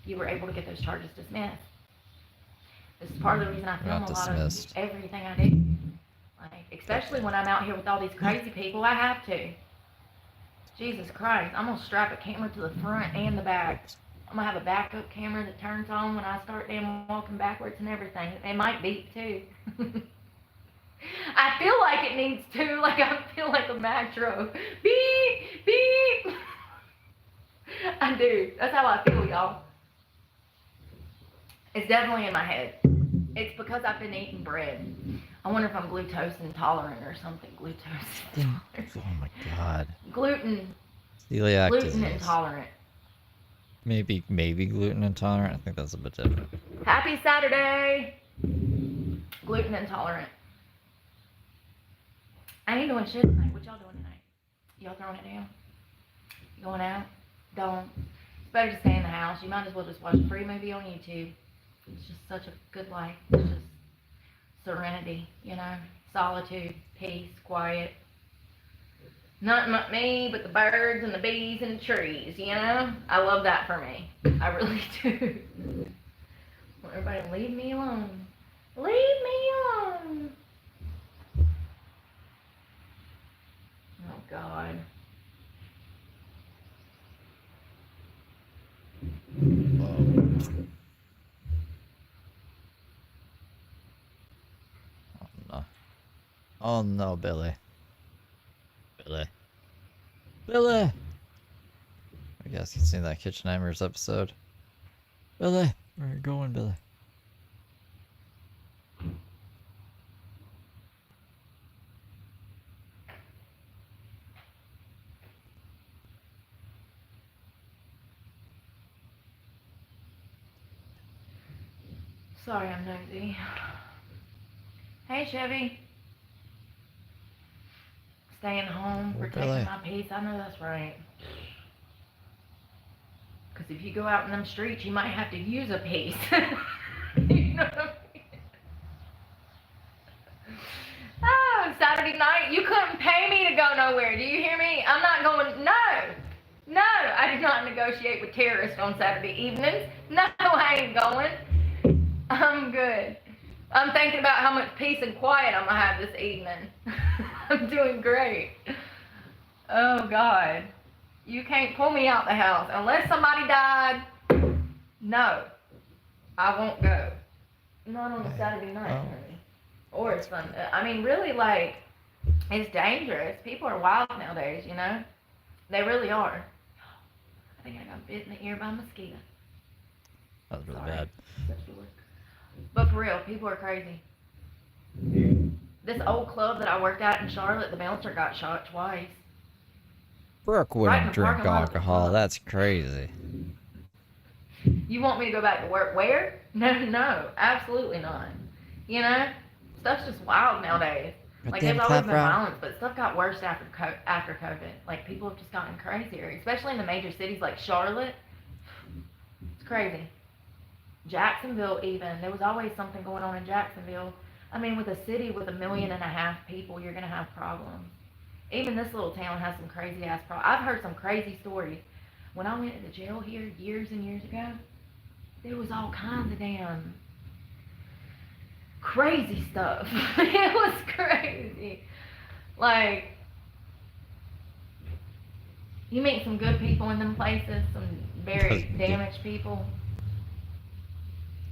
M: you were able to get those charges dismissed. This is part of the reason I film
B: Not
M: a lot
B: dismissed.
M: of everything I do. Like, especially when I'm out here with all these crazy people, I have to. Jesus Christ, I'm gonna strap a camera to the front and the back. I'm gonna have a backup camera that turns on when I start damn walking backwards and everything. It might beep too. I feel like it needs to, like I feel like a metro. Beep, beep. I do. That's how I feel, y'all. It's definitely in my head. It's because I've been eating bread. I wonder if I'm glucose intolerant or something. Glucose.
B: Oh my god.
M: Gluten
B: Celiac
M: gluten
B: disease.
M: intolerant.
B: Maybe gluten intolerant. I think that's a bit different.
M: Happy Saturday. Gluten intolerant. I ain't doing shit tonight. What y'all doing tonight? Y'all throwing it down? Going out? Don't. It's better to stay in the house. You might as well just watch a free movie on YouTube. It's just such a good life. It's just serenity, you know? Solitude, peace, quiet. Nothing but me, but the birds and the bees and the trees, you know? I love that for me. I really do. Want everybody to leave me alone. Leave me alone. Oh, God.
B: Oh no, Billy. Billy! I guess you've seen that Kitchen Nightmares episode. Billy! Where are you going, Billy?
M: Sorry, I'm nosy. Hey, Chevy. Staying home,
B: Oh,
M: protecting
B: really?
M: my peace. I know that's right. Because if you go out in them streets, you might have to use a piece. You know what I mean? Oh, Saturday night, you couldn't pay me to go nowhere. Do you hear me? I'm not going. No, I do not negotiate with terrorists on Saturday evenings. No, I ain't going. I'm good. I'm thinking about how much peace and quiet I'm gonna have this evening. I'm doing great. Oh God, you can't pull me out the house unless somebody died. No, I won't go. Not on a Saturday night, honey. Or it's fun. I mean, really, like, it's dangerous. People are wild nowadays, you know? They really are. I think I got bit in the ear by a mosquito.
B: That was really
M: Sorry.
B: bad.
M: But for real, people are crazy. This old club that I worked at in Charlotte, the bouncer got shot twice.
B: Brooke
M: Right in
B: wouldn't
M: the
B: drink
M: parking lot of the
B: alcohol.
M: club.
B: That's crazy.
M: You want me to go back to work? Where? No, absolutely not. You know? Stuff's just wild nowadays. Like,
B: Goddamn
M: there's always been
B: clap,
M: violence, but stuff got worse after COVID. Like, people have just gotten crazier, especially in the major cities like Charlotte. It's crazy. Jacksonville even. There was always something going on in Jacksonville. I mean, with a city with 1.5 million people, you're going to have problems. Even this little town has some crazy-ass problems. I've heard some crazy stories. When I went to jail here years and years ago, there was all kinds of damn crazy stuff. It was crazy. Like, you meet some good people in them places, some very damaged people.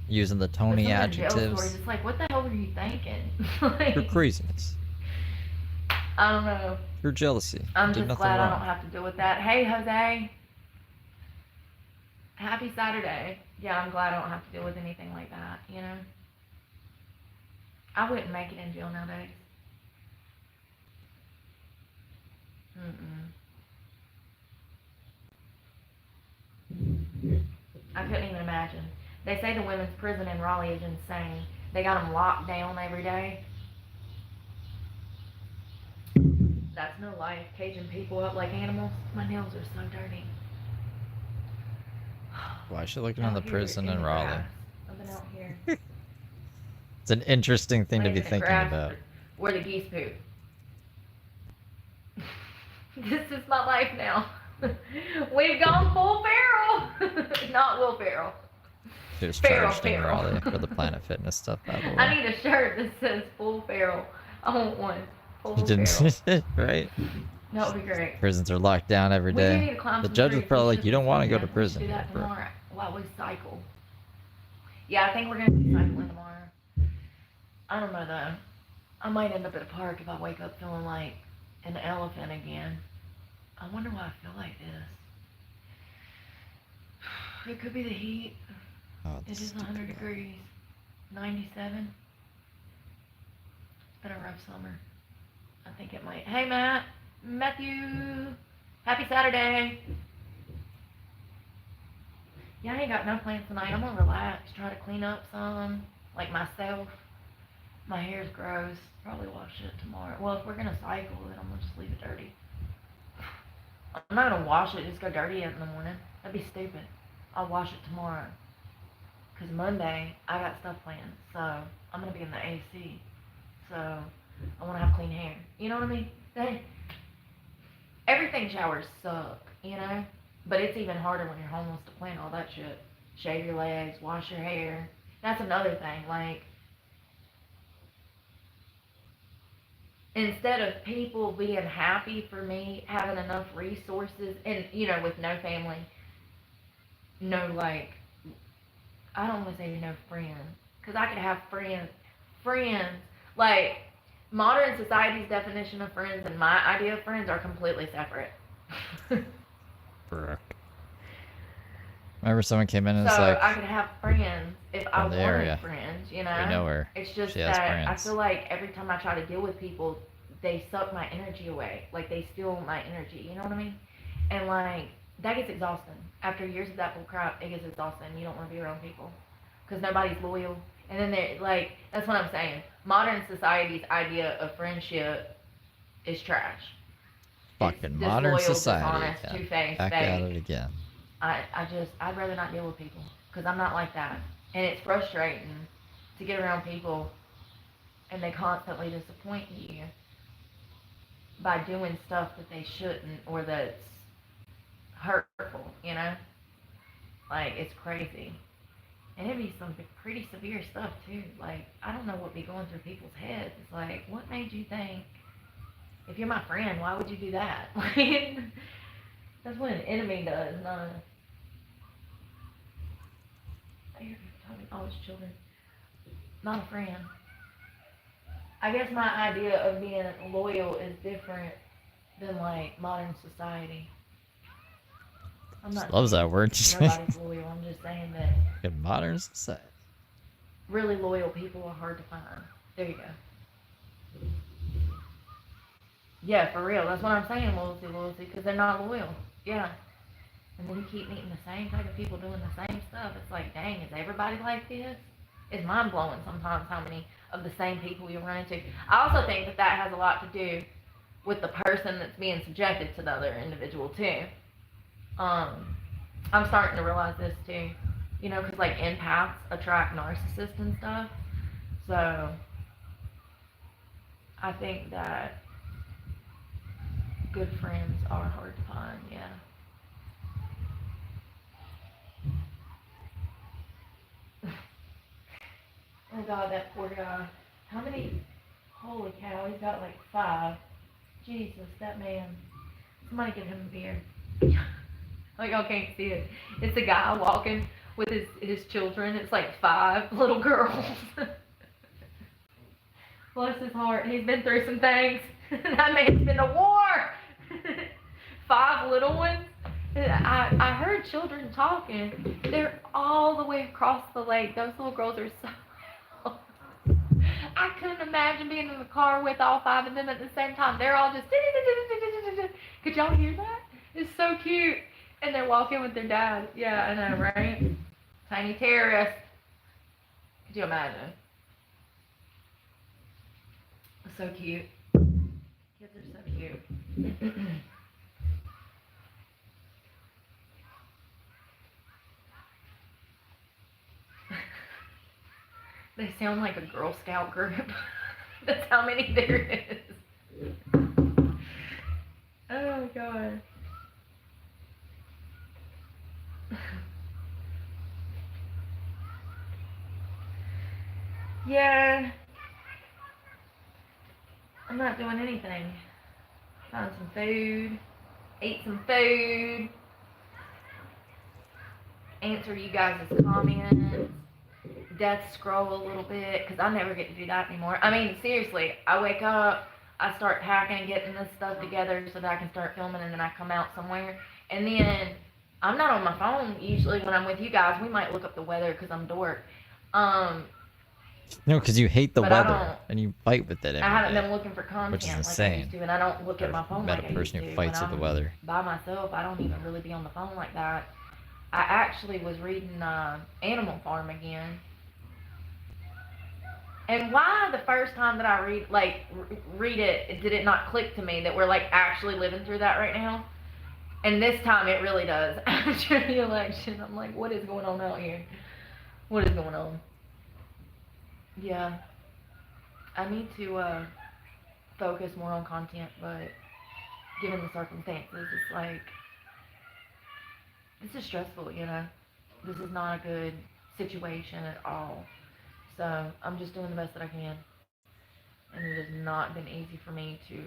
B: Using the
M: But
B: Tony
M: some of the jail stories,
B: adjectives
M: it's like, what the hell were you thinking?
B: for
M: Like,
B: craziness.
M: I don't know.
B: For jealousy.
M: I'm
B: Did
M: just
B: nothing
M: glad I
B: wrong.
M: don't have to deal with that. Hey, Jose. Happy Saturday. Yeah, I'm glad I don't have to deal with anything like that, you know? I wouldn't make it in jail nowadays. I couldn't even imagine. They say the women's prison in Raleigh is insane. They got them locked down every day. That's no life. Caging people up like animals. My nails are so dirty.
B: Why is she looking on the
M: Out here
B: prison in
M: the
B: Raleigh?
M: grass. I've been out here.
B: It's an interesting thing to
M: Laying
B: be
M: in the
B: thinking
M: grass
B: about.
M: Where the geese poop. This is my life now. We've gone full feral. Not Will Ferrell.
B: She was
M: Feral,
B: charged in
M: feral.
B: Raleigh for the Planet Fitness stuff, by the way.
M: I need a shirt that says full feral. I want one. Full
B: You didn't
M: feral.
B: see it, right?
M: That would be great.
B: Prisons are locked down every
M: We do
B: day.
M: need to climb
B: The
M: some
B: judge was
M: trees.
B: probably
M: We
B: like,
M: should
B: you don't want to go to
M: weekend. We should
B: prison.
M: do that
B: bro."
M: tomorrow while we cycle. Yeah, I think we're gonna be cycling tomorrow. I don't know though. I might end up at a park if I wake up feeling like an elephant again. I wonder why I feel like this. It could be the heat.
B: Oh,
M: It is 100 degrees. 97. It's been a rough summer. I think it might. Hey, Matthew. Happy Saturday. Yeah, I ain't got no plans tonight. I'm gonna relax, try to clean up some, like myself. My hair's gross. Probably wash it tomorrow. Well, if we're gonna cycle, then I'm gonna just leave it dirty. I'm not gonna wash it, just go dirty it in the morning. That'd be stupid. I'll wash it tomorrow. Cause Monday, I got stuff planned, so I'm gonna be in the AC. So, I wanna have clean hair. You know what I mean? Everything showers suck, you know? But it's even harder when you're homeless to plan all that shit. Shave your legs, wash your hair. That's another thing, like, instead of people being happy for me having enough resources and, you know, with no family, no, like, I don't want to say no friends, because I could have friends, like, modern society's definition of friends and my idea of friends are completely separate.
B: Brooke. Remember someone came in and
M: So
B: was like,
M: I could have friends if I
B: from the
M: wanted
B: area.
M: friends, you know?
B: We know her.
M: It's just
B: She has
M: that I
B: friends.
M: feel like every time I try to deal with people, they suck my energy away. Like, they steal my energy, you know what I mean? And, like, that gets exhausting. After years of that bull crap, it gets exhausting. You don't want to be around people. Because nobody's loyal. And then they're, like, that's what I'm saying. Modern society's idea of friendship is trash.
B: Fucking modern
M: disloyal,
B: society.
M: dishonest,
B: Yeah.
M: two-faced,
B: Back at
M: fake.
B: it again.
M: I'd rather not deal with people because I'm not like that. And it's frustrating to get around people and they constantly disappoint you by doing stuff that they shouldn't or that's hurtful, you know? Like, it's crazy. And it'd be some pretty severe stuff too. Like, I don't know what be going through people's heads. It's like, what made you think, if you're my friend, why would you do that? Like, that's what an enemy does, not a... I hear people talking, oh, it's children. Not a friend. I guess my idea of being loyal is different than, like, modern society. I'm not
B: Loves
M: saying
B: that word.
M: nobody's loyal. I'm just saying that
B: In modern society.
M: really loyal people are hard to find. There you go. Yeah, for real. That's what I'm saying, loyalty, because they're not loyal. Yeah. And then you keep meeting the same type of people doing the same stuff. It's like, dang, is everybody like this? It's mind-blowing sometimes how many of the same people you run into. I also think that that has a lot to do with the person that's being subjected to the other individual, too. I'm starting to realize this, too. You know, because, like, empaths attract narcissists and stuff. So, I think that good friends are hard to find, yeah. Oh God, that poor guy. How many? Holy cow, he's got like 5. Jesus, that man. Somebody give him a beer. Oh, y'all can't see it. It's a guy walking with his children. It's like 5 little girls. Bless his heart. He's been through some things. That man's been to war. 5 little ones. I heard children talking. They're all the way across the lake. Those little girls are so... I couldn't imagine being in the car with all 5 of them at the same time. They're all just... Could y'all hear that? It's so cute. And they're walking with their dad. Yeah, I know, right? Tiny terrorist. Could you imagine? So cute. Kids are so cute. They sound like a Girl Scout group. That's how many there is. Oh, God. Yeah. I'm not doing anything. Found some food. Ate some food. Answer you guys' comments. Death scroll a little bit, because I never get to do that anymore. I mean, seriously, I wake up, I start hacking and getting this stuff together so that I can start filming, and then I come out somewhere. And then, I'm not on my phone usually when I'm with you guys. We might look up the weather because I'm dork.
B: No, because you hate the
M: But I
B: weather
M: don't-
B: and you fight with it every
M: I haven't
B: day,
M: been looking for content
B: which is
M: like I
B: insane.
M: used to, and I don't look at my phone
B: Met
M: like I
B: a person
M: used
B: who
M: to.
B: fights
M: When
B: with the
M: I'm
B: weather.
M: by myself, I don't even really be on the phone like that. I actually was reading Animal Farm again. And why the first time that I read it, did it not click to me that we're like actually living through that right now? And this time it really does. After the election, I'm like, what is going on out here? What is going on? Yeah. I need to focus more on content, but given the circumstances, it's like, this is stressful, you know? This is not a good situation at all. So, I'm just doing the best that I can. And it has not been easy for me to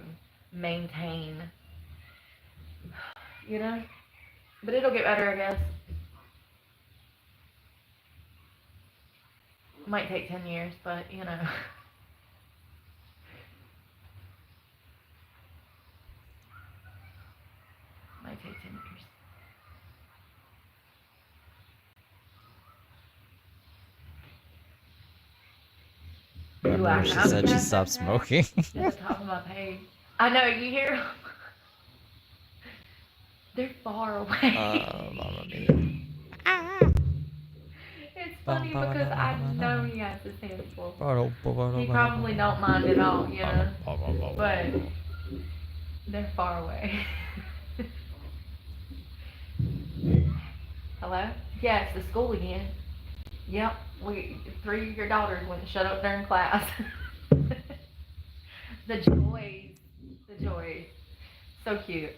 M: maintain, you know? But it'll get better, I guess. It might take 10 years, but, you know. Might take 10 years.
B: Remember she said she stopped smoking?
M: At the top of my page. I know, you hear them? They're far away.
B: Mamma mia.
M: It's funny because I know he has his hands full. He probably don't mind at all, you know? But They're far away. Hello? Yeah, it's the school again. Yep, 3 of your daughters wouldn't shut up during class. The joys. The joys. So cute.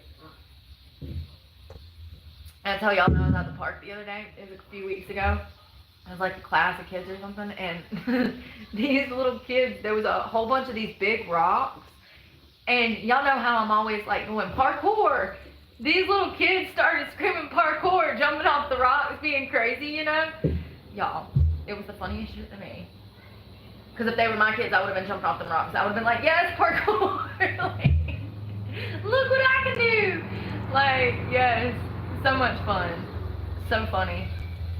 M: I tell y'all, I was at the park the other day. It was a few weeks ago. It was like a class of kids or something, and these little kids, there was a whole bunch of these big rocks, and y'all know how I'm always like going parkour. These little kids started screaming parkour, jumping off the rocks, being crazy, you know? Y'all, it was the funniest shit to me. Because if they were my kids, I would have been jumping off the rocks. I would have been like, yes, parkour. Like, look what I can do. Like, yes, so much fun. So funny.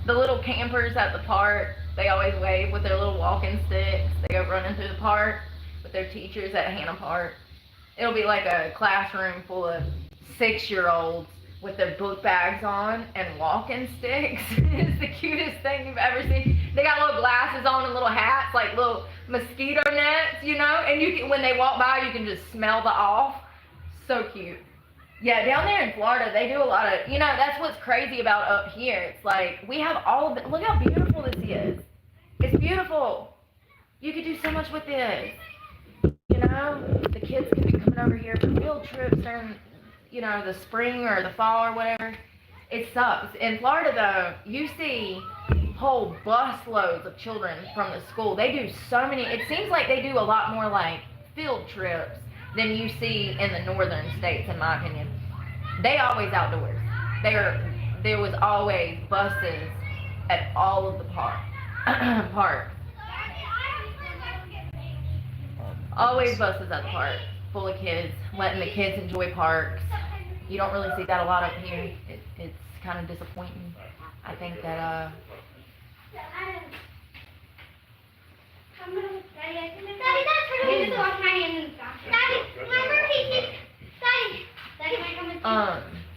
M: The little campers at the park, they always wave with their little walking sticks. They go running through the park with their teachers at Hannah Park. It'll be like a classroom full of 6-year-olds with their book bags on and walking sticks. It's the cutest thing you've ever seen. They got little glasses on and little hats, like little mosquito nets, you know, and you can, when they walk by, you can just smell the off. So cute. Yeah, down there in Florida, they do a lot of, you know, that's what's crazy about up here. It's like, we have all of it. Look how beautiful this is. It's beautiful. You could do so much with this. You know, the kids could be coming over here for field trips during, you know, the spring or the fall or whatever. It sucks. In Florida, though, you see whole bus loads of children from the school. They do so many, it seems like they do a lot more like field trips than you see in the northern states, in my opinion. They always outdoors. There was always buses at all of the parks. Always buses at the park, full of kids, letting the kids enjoy parks. You don't really see that a lot up here. It's kind of disappointing. I think that,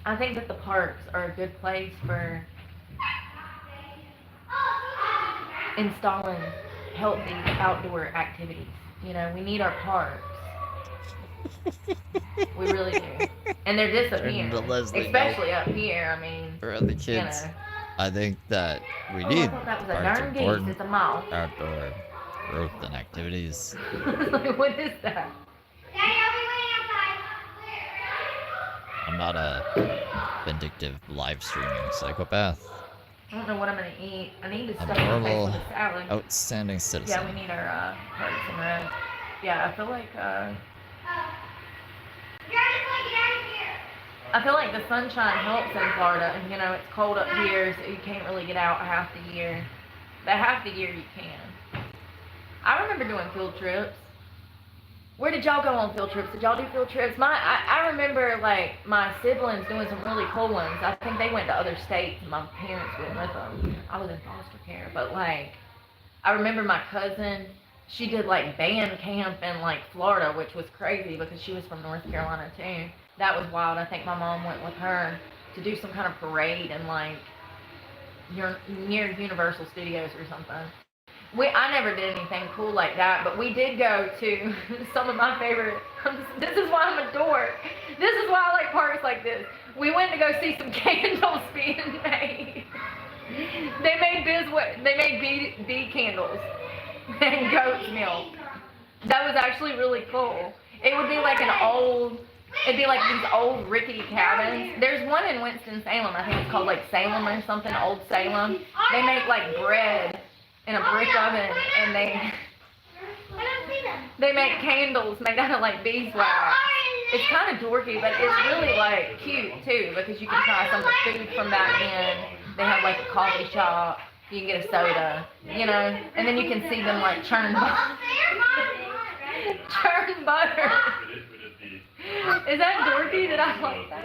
M: I think that the parks are a good place for installing healthy outdoor activities. You know, we need our parks. We really do. And they're disappearing. Especially up here, I mean.
B: For the kids,
M: you know.
B: I think that we
M: I
B: need
M: thought that was a
B: parts
M: darn
B: important
M: geese. It's a mouse.
B: outdoor growth and activities.
M: What is that?
B: I'm not a vindictive live streaming psychopath.
M: I don't know what I'm gonna eat. I need to
B: A
M: stuff my face
B: normal,
M: with a salad.
B: outstanding citizen.
M: Yeah, we need our hearts and red. Yeah, I feel like the sunshine helps in Florida, and you know it's cold up here, so you can't really get out half the year. But half the year you can. I remember doing field trips. Where did y'all go on field trips? Did y'all do field trips? I remember like my siblings doing some really cool ones. I think they went to other states and my parents went with them. I was in foster care, but like I remember my cousin, she did like band camp in like Florida, which was crazy because she was from North Carolina too. That was wild. I think my mom went with her to do some kind of parade in like near Universal Studios or something. I never did anything cool like that, but we did go to some of my favorite, this is why I'm a dork. This is why I like parks like this. We went to go see some candles being made. They made bee candles and goat's milk. That was actually really cool. It would be like it'd be like these old rickety cabins. There's one in Winston-Salem, I think it's called like Salem or something, Old Salem. They make like bread in a brick oven, and they make candles made out of like beeswax. It's kind of dorky, but it's really like cute too, because you can try some of the food from back then. They have like a coffee shop, you can get a soda, you know, and then you can see them like churn butter. Is that dorky? Did I like that?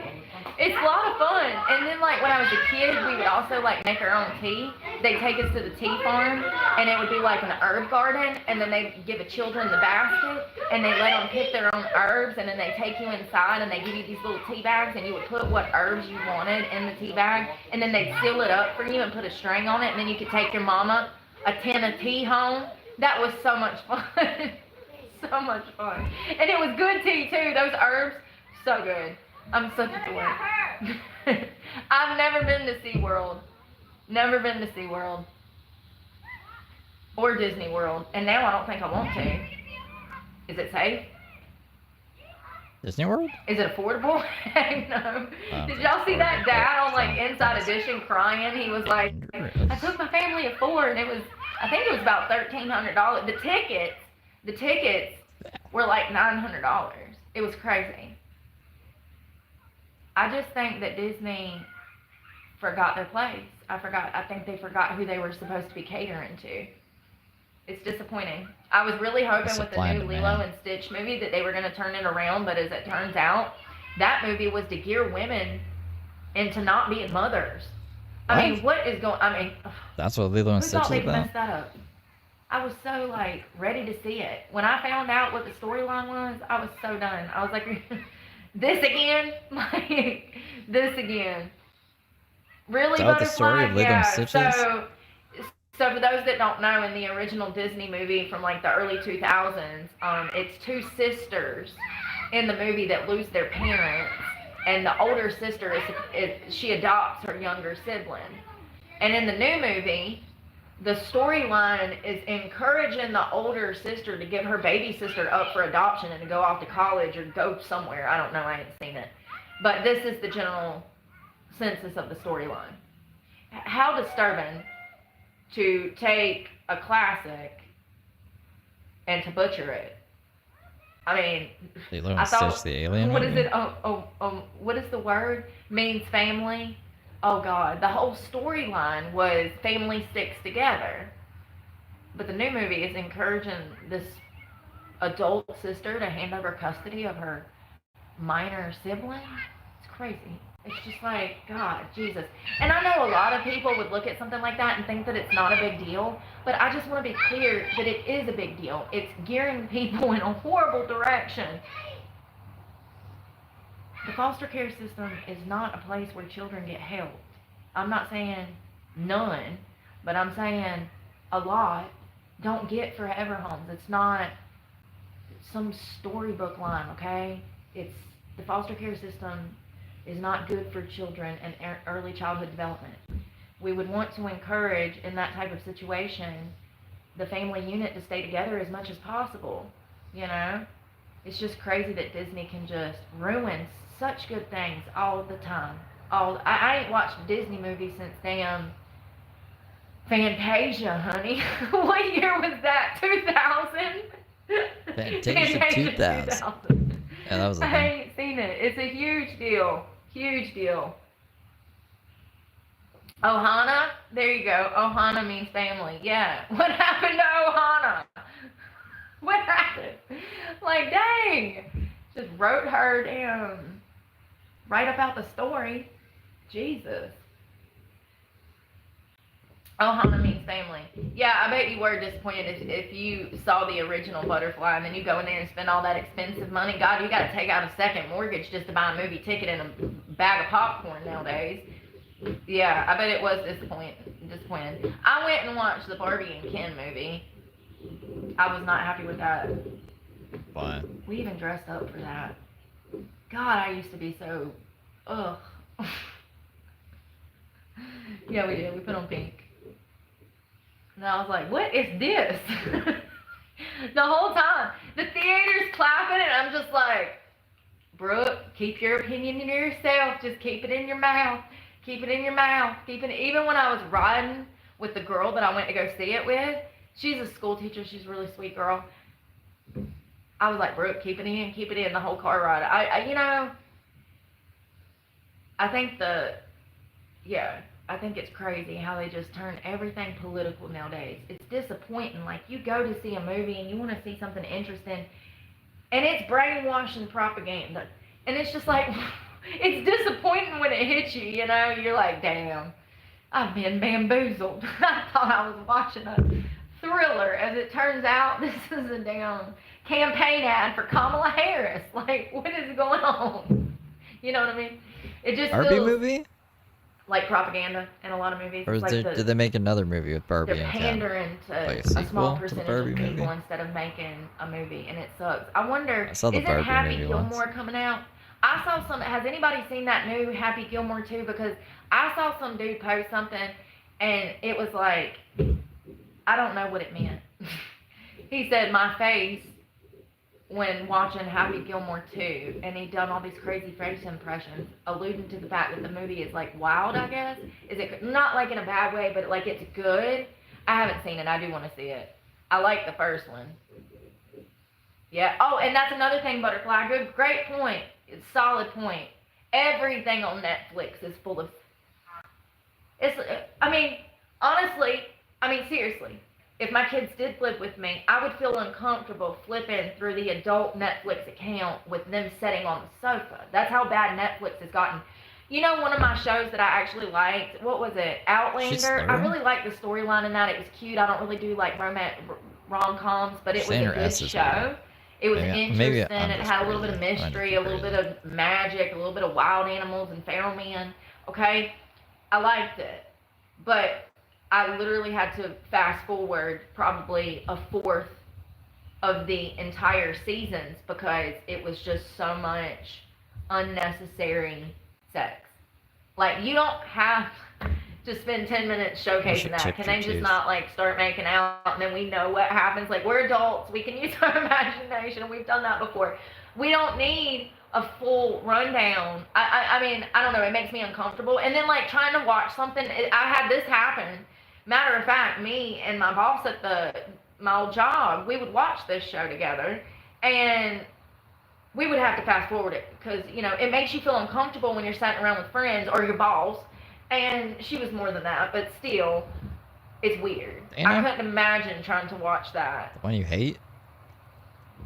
M: It's a lot of fun. And then like when I was a kid, we would also like make our own tea. They'd take us to the tea farm, and it would be like an herb garden, and then they'd give the children the basket, and they let them pick their own herbs, and then they take you inside, and they give you these little tea bags, and you would put what herbs you wanted in the tea bag, and then they'd seal it up for you and put a string on it, and then you could take your mama a tin of tea home. That was so much fun. So much fun. And it was good tea too. Those herbs, So good. I'm such a dork. I've never been to SeaWorld. Never been to SeaWorld. Or Disney World. And now I don't think I want to. Is it safe?
B: Disney World?
M: Is it affordable? No.
B: don't
M: Did
B: think
M: y'all see that
B: affordable,
M: dad on
B: but
M: like Inside Edition crying? He was like, I took my family of 4 and it was, I think it was about $1,300. The tickets were like $900. It was crazy. I just think that Disney forgot their place. I think they forgot who they were supposed to be catering to. It's disappointing. I was really hoping with the new Lilo and Stitch movie that they were going to turn it around, but as it turns out, that movie was to gear women into not being mothers. I mean, what is going? I mean,
B: That's what Lilo and
M: who
B: Stitch
M: thought
B: is
M: they'd
B: about.
M: mess that up? I was so like ready to see it. When I found out what the storyline was, I was so done. I was like, this again? Like, this again? Really,
B: Is that what the story of Lilo and Stitch is?
M: So for those that don't know, in the original Disney movie from like the early 2000s, it's 2 sisters in the movie that lose their parents, and the older sister she adopts her younger sibling. And in the new movie, the storyline is encouraging the older sister to give her baby sister up for adoption and to go off to college or go somewhere. I don't know, I ain't seen it. But this is the general census of the storyline. How disturbing to take a classic and to butcher it. I mean,
B: Lilo and Stitch, the alien
M: what is
B: movie?
M: it? What is the word? Means family. Oh God, the whole storyline was family sticks together. But the new movie is encouraging this adult sister to hand over custody of her minor sibling. It's crazy. It's just like, God, Jesus. And I know a lot of people would look at something like that and think that it's not a big deal, but I just want to be clear that it is a big deal. It's gearing people in a horrible direction. The foster care system is not a place where children get help. I'm not saying none, but I'm saying a lot don't get forever homes. It's not some storybook line, okay? It's the foster care system is not good for children and early childhood development. We would want to encourage, in that type of situation, the family unit to stay together as much as possible, you know? It's just crazy that Disney can just ruin such good things all the time. I ain't watched a Disney movie since damn Fantasia, honey. What year was that? 2000?
B: Fantasia 2000. Yeah, that was a
M: I
B: thing.
M: ain't seen it. It's a huge deal. Huge deal. Ohana? There you go. Ohana means family. Yeah. What happened to Ohana? What happened? Like, dang. Just wrote her damn right about the story. Jesus. Ohana means family. Yeah, I bet you were disappointed if you saw the original Butterfly and then you go in there and spend all that expensive money. God, you got to take out a second mortgage just to buy a movie ticket and a bag of popcorn nowadays. Yeah, I bet it was disappointing. I went and watched the Barbie and Ken movie. I was not happy with that.
B: Why?
M: We even dressed up for that. God, I used to be so, ugh. Yeah, we did. We put on pink. And I was like, what is this? The whole time. The theater's clapping and I'm just like, Brooke, keep your opinion to yourself. Just keep it in your mouth. Keep it in your mouth. Even when I was riding with the girl that I went to go see it with, she's a school teacher. She's a really sweet girl. I was like, Brooke, keep it in the whole car ride. I think it's crazy how they just turn everything political nowadays. It's disappointing. Like, you go to see a movie and you want to see something interesting, and it's brainwashing propaganda. And it's just like, it's disappointing when it hits you, you know? You're like, damn, I've been bamboozled. I thought I was watching a thriller. As it turns out, this is a damn campaign ad for Kamala Harris. Like, what is going on? You know what I mean? It just
B: Barbie
M: feels
B: movie?
M: like propaganda in a lot of movies.
B: Or
M: Like
B: did they make another movie with Barbie
M: they're
B: and Ken?
M: pandering to
B: Like a
M: a small
B: sequel to the
M: percentage
B: Barbie
M: of people
B: movie?
M: instead of making a movie, and it sucks. I wonder,
B: I saw the
M: isn't
B: Barbie
M: Happy
B: movie
M: Gilmore
B: once.
M: coming out? I saw some, has anybody seen that new Happy Gilmore 2? Because I saw some dude post something, and it was like, I don't know what it meant. He said, my face when watching Happy Gilmore 2, and he'd done all these crazy face impressions, alluding to the fact that the movie is like wild, I guess. Is it not like in a bad way, but like it's good? I haven't seen it. I do want to see it. I like the first one. Yeah. Oh, and that's another thing, Butterfly. Good, great point. It's a solid point. Everything on Netflix is full of. It's. I mean, honestly. I mean, seriously. If my kids did flip with me, I would feel uncomfortable flipping through the adult Netflix account with them sitting on the sofa. That's how bad Netflix has gotten. You know, one of my shows that I actually liked, what was it? Outlander. I really liked the storyline in that. It was cute. I don't really do like rom-coms, but it was a good show. It was interesting. It had a little bit of mystery, a little bit of magic, a little bit of wild animals and feral men. Okay? I liked it. But I literally had to fast forward probably a fourth of the entire seasons because it was just so much unnecessary sex. Like, you don't have to spend 10 minutes showcasing that. Can they just not, like, start making out and then we know what happens? Like, we're adults. We can use our imagination. We've done that before. We don't need a full rundown. I mean, I don't know. It makes me uncomfortable. And then, like, trying to watch something. I had this happen. Matter of fact, me and my boss at my old job, we would watch this show together, and we would have to fast forward it because, you know, it makes you feel uncomfortable when you're sitting around with friends or your boss, and she was more than that, but still, it's weird. I couldn't imagine trying to watch that.
B: The one you hate?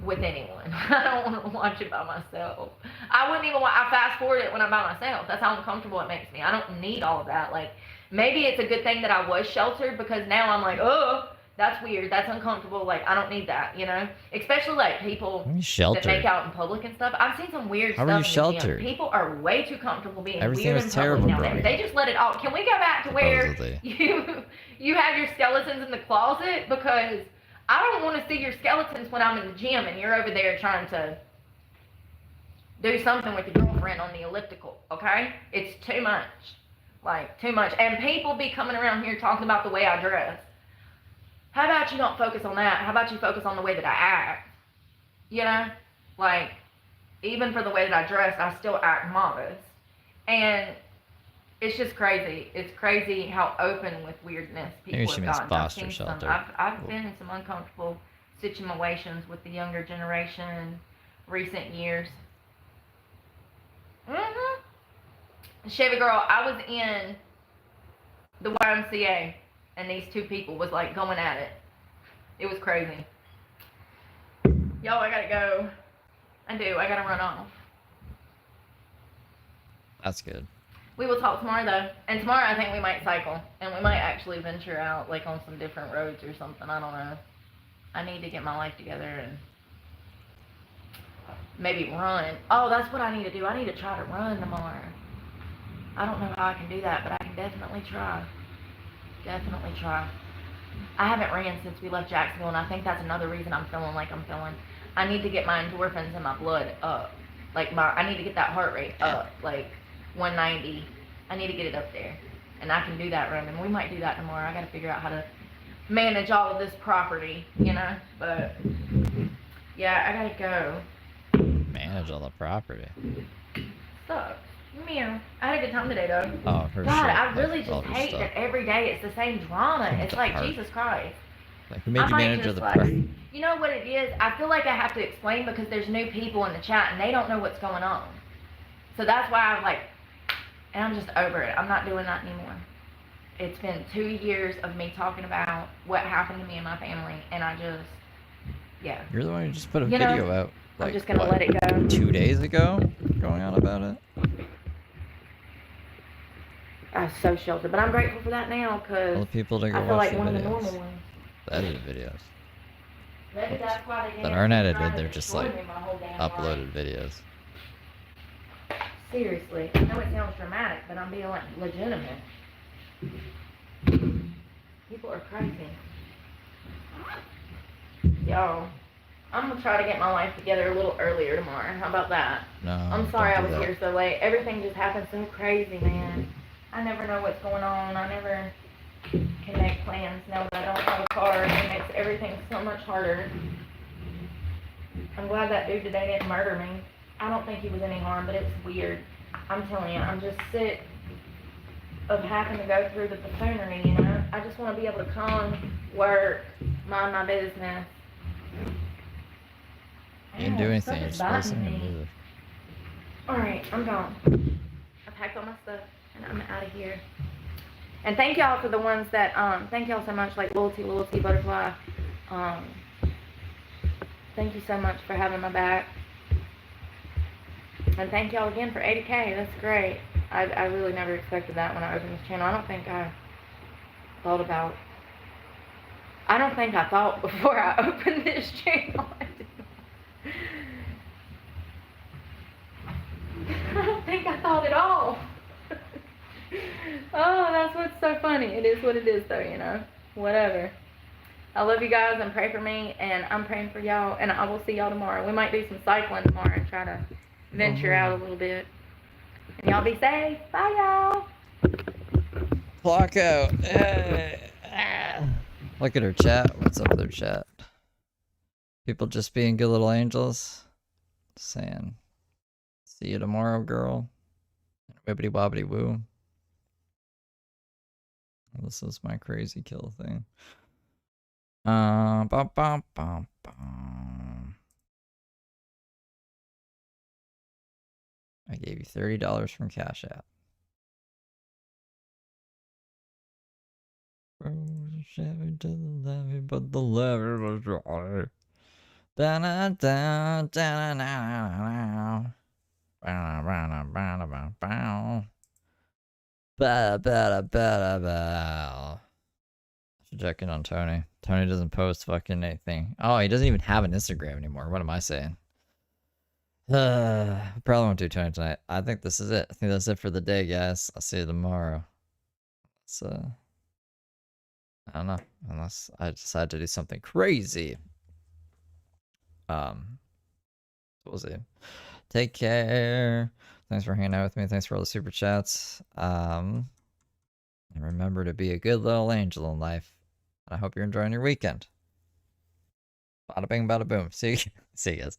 M: With anyone. I don't want to watch it by myself. I wouldn't even I fast forward it when I'm by myself. That's how uncomfortable it makes me. I don't need all of that. Like, maybe it's a good thing that I was sheltered because now I'm like, oh, that's weird. That's uncomfortable. Like, I don't need that, you know? Especially, like, people that make out in public and stuff. I've seen some weird stuff.
B: How are you sheltered?
M: People are way too comfortable being
B: Everything
M: weird
B: was
M: in public
B: terrible,
M: nowadays.
B: bro.
M: They just let it all. Can we go back to where you have your skeletons in the closet? Because I don't want to see your skeletons when I'm in the gym and you're over there trying to do something with your girlfriend on the elliptical, okay? It's too much. Like, too much. And people be coming around here talking about the way I dress. How about you don't focus on that? How about you focus on the way that I act? You know? Like, even for the way that I dress, I still act modest. And it's just crazy. It's crazy how open with weirdness people have gotten.
B: Foster shelter.
M: I've been in some uncomfortable situations with the younger generation in recent years. Chevy girl, I was in the YMCA and these two people was like going at it. It was crazy. Yo, I gotta go. I gotta run off.
B: That's good.
M: We will talk tomorrow though. And tomorrow I think we might cycle. And we might actually venture out like on some different roads or something. I don't know. I need to get my life together and maybe run. Oh, that's what I need to do. I need to try to run tomorrow. I don't know how I can do that, but I can definitely try. Definitely try. I haven't ran since we left Jacksonville, and I think that's another reason I'm feeling like I'm feeling. I need to get my endorphins in my blood up. Like, I need to get that heart rate up, like 190. I need to get it up there. And I can do that run, and we might do that tomorrow. I got to figure out how to manage all of this property, you know? But, yeah, I got to go.
B: Manage all the property.
M: Sucks. Meow. I had a good time today, though.
B: Oh, for
M: God,
B: sure.
M: I really
B: All
M: just
B: this
M: hate
B: stuff.
M: that every day it's the same drama. It's like,
B: Hard.
M: Jesus Christ.
B: Like, who made you
M: might
B: manager of
M: just,
B: the
M: like,
B: party?
M: You know what it is? I feel like I have to explain because there's new people in the chat and they don't know what's going on. So that's why I'm like, and I'm just over it. I'm not doing that anymore. It's been 2 years of me talking about what happened to me and my family, and I just, yeah.
B: You're the one who just put a
M: You know,
B: video out. Like,
M: I'm just gonna
B: what,
M: let it go.
B: 2 days ago? Going on about it?
M: I was so sheltered, but I'm grateful for that now because
B: All the people to go
M: I feel
B: watch
M: like
B: the
M: one of the
B: videos.
M: normal ones.
B: The edited videos.
M: Maybe that's why they
B: That aren't edited, they're just like uploaded videos.
M: Seriously, I know it sounds dramatic, but I'm being like legitimate. People are crazy. Y'all, I'm gonna try to get my life together a little earlier tomorrow. How about that?
B: No,
M: I'm sorry I
B: don't
M: was
B: do
M: here so late. Everything just happened so crazy, man. I never know what's going on. I never can make plans now that I don't have a car. It makes everything so much harder. I'm glad that dude today didn't murder me. I don't think he was any harm, but it's weird. I'm telling you, I'm just sick of having to go through the buffoonery, you know? I just want to be able to come, work, mind my business.
B: You didn't do anything. You're supposed to move.
M: Alright, I'm gone. I packed all my stuff and I'm out of here. And thank y'all for the ones that, thank y'all so much, like Loyalty, Butterfly. Thank you so much for having my back. And thank y'all again for 80K. That's great. I really never expected that when I opened this channel. I don't think I thought before I opened this channel. I don't think I thought at all. Oh, that's what's so funny. It is what it is though, you know. Whatever. I love you guys and pray for me, and I'm praying for y'all, and I will see y'all tomorrow. We might do some cycling tomorrow and try to venture out a little bit. And y'all be safe. Bye, y'all.
B: Clock out. Look at her chat. What's up with her chat? People just being good little angels. Saying, see you tomorrow, girl. Wibbity wobbity woo. This is my crazy kill thing. Bum, bum, bum, bum. I gave you $30 from Cash App. Chevy to the levee, but the lever was dry. Da-da-da, da-da-da-da-da. Ba-da-ba-da-ba-da-ba-bow. Ba-da-ba-da-ba-da-bow. Should check in on Tony. Tony doesn't post fucking anything. Oh, he doesn't even have an Instagram anymore. What am I saying? Probably won't do Tony tonight. I think this is it. I think that's it for the day, guys. I'll see you tomorrow. So, I don't know. Unless I decide to do something crazy. We'll see. Take care. Thanks for hanging out with me. Thanks for all the super chats. And remember to be a good little angel in life. I hope you're enjoying your weekend. Bada bing, bada boom. See you guys.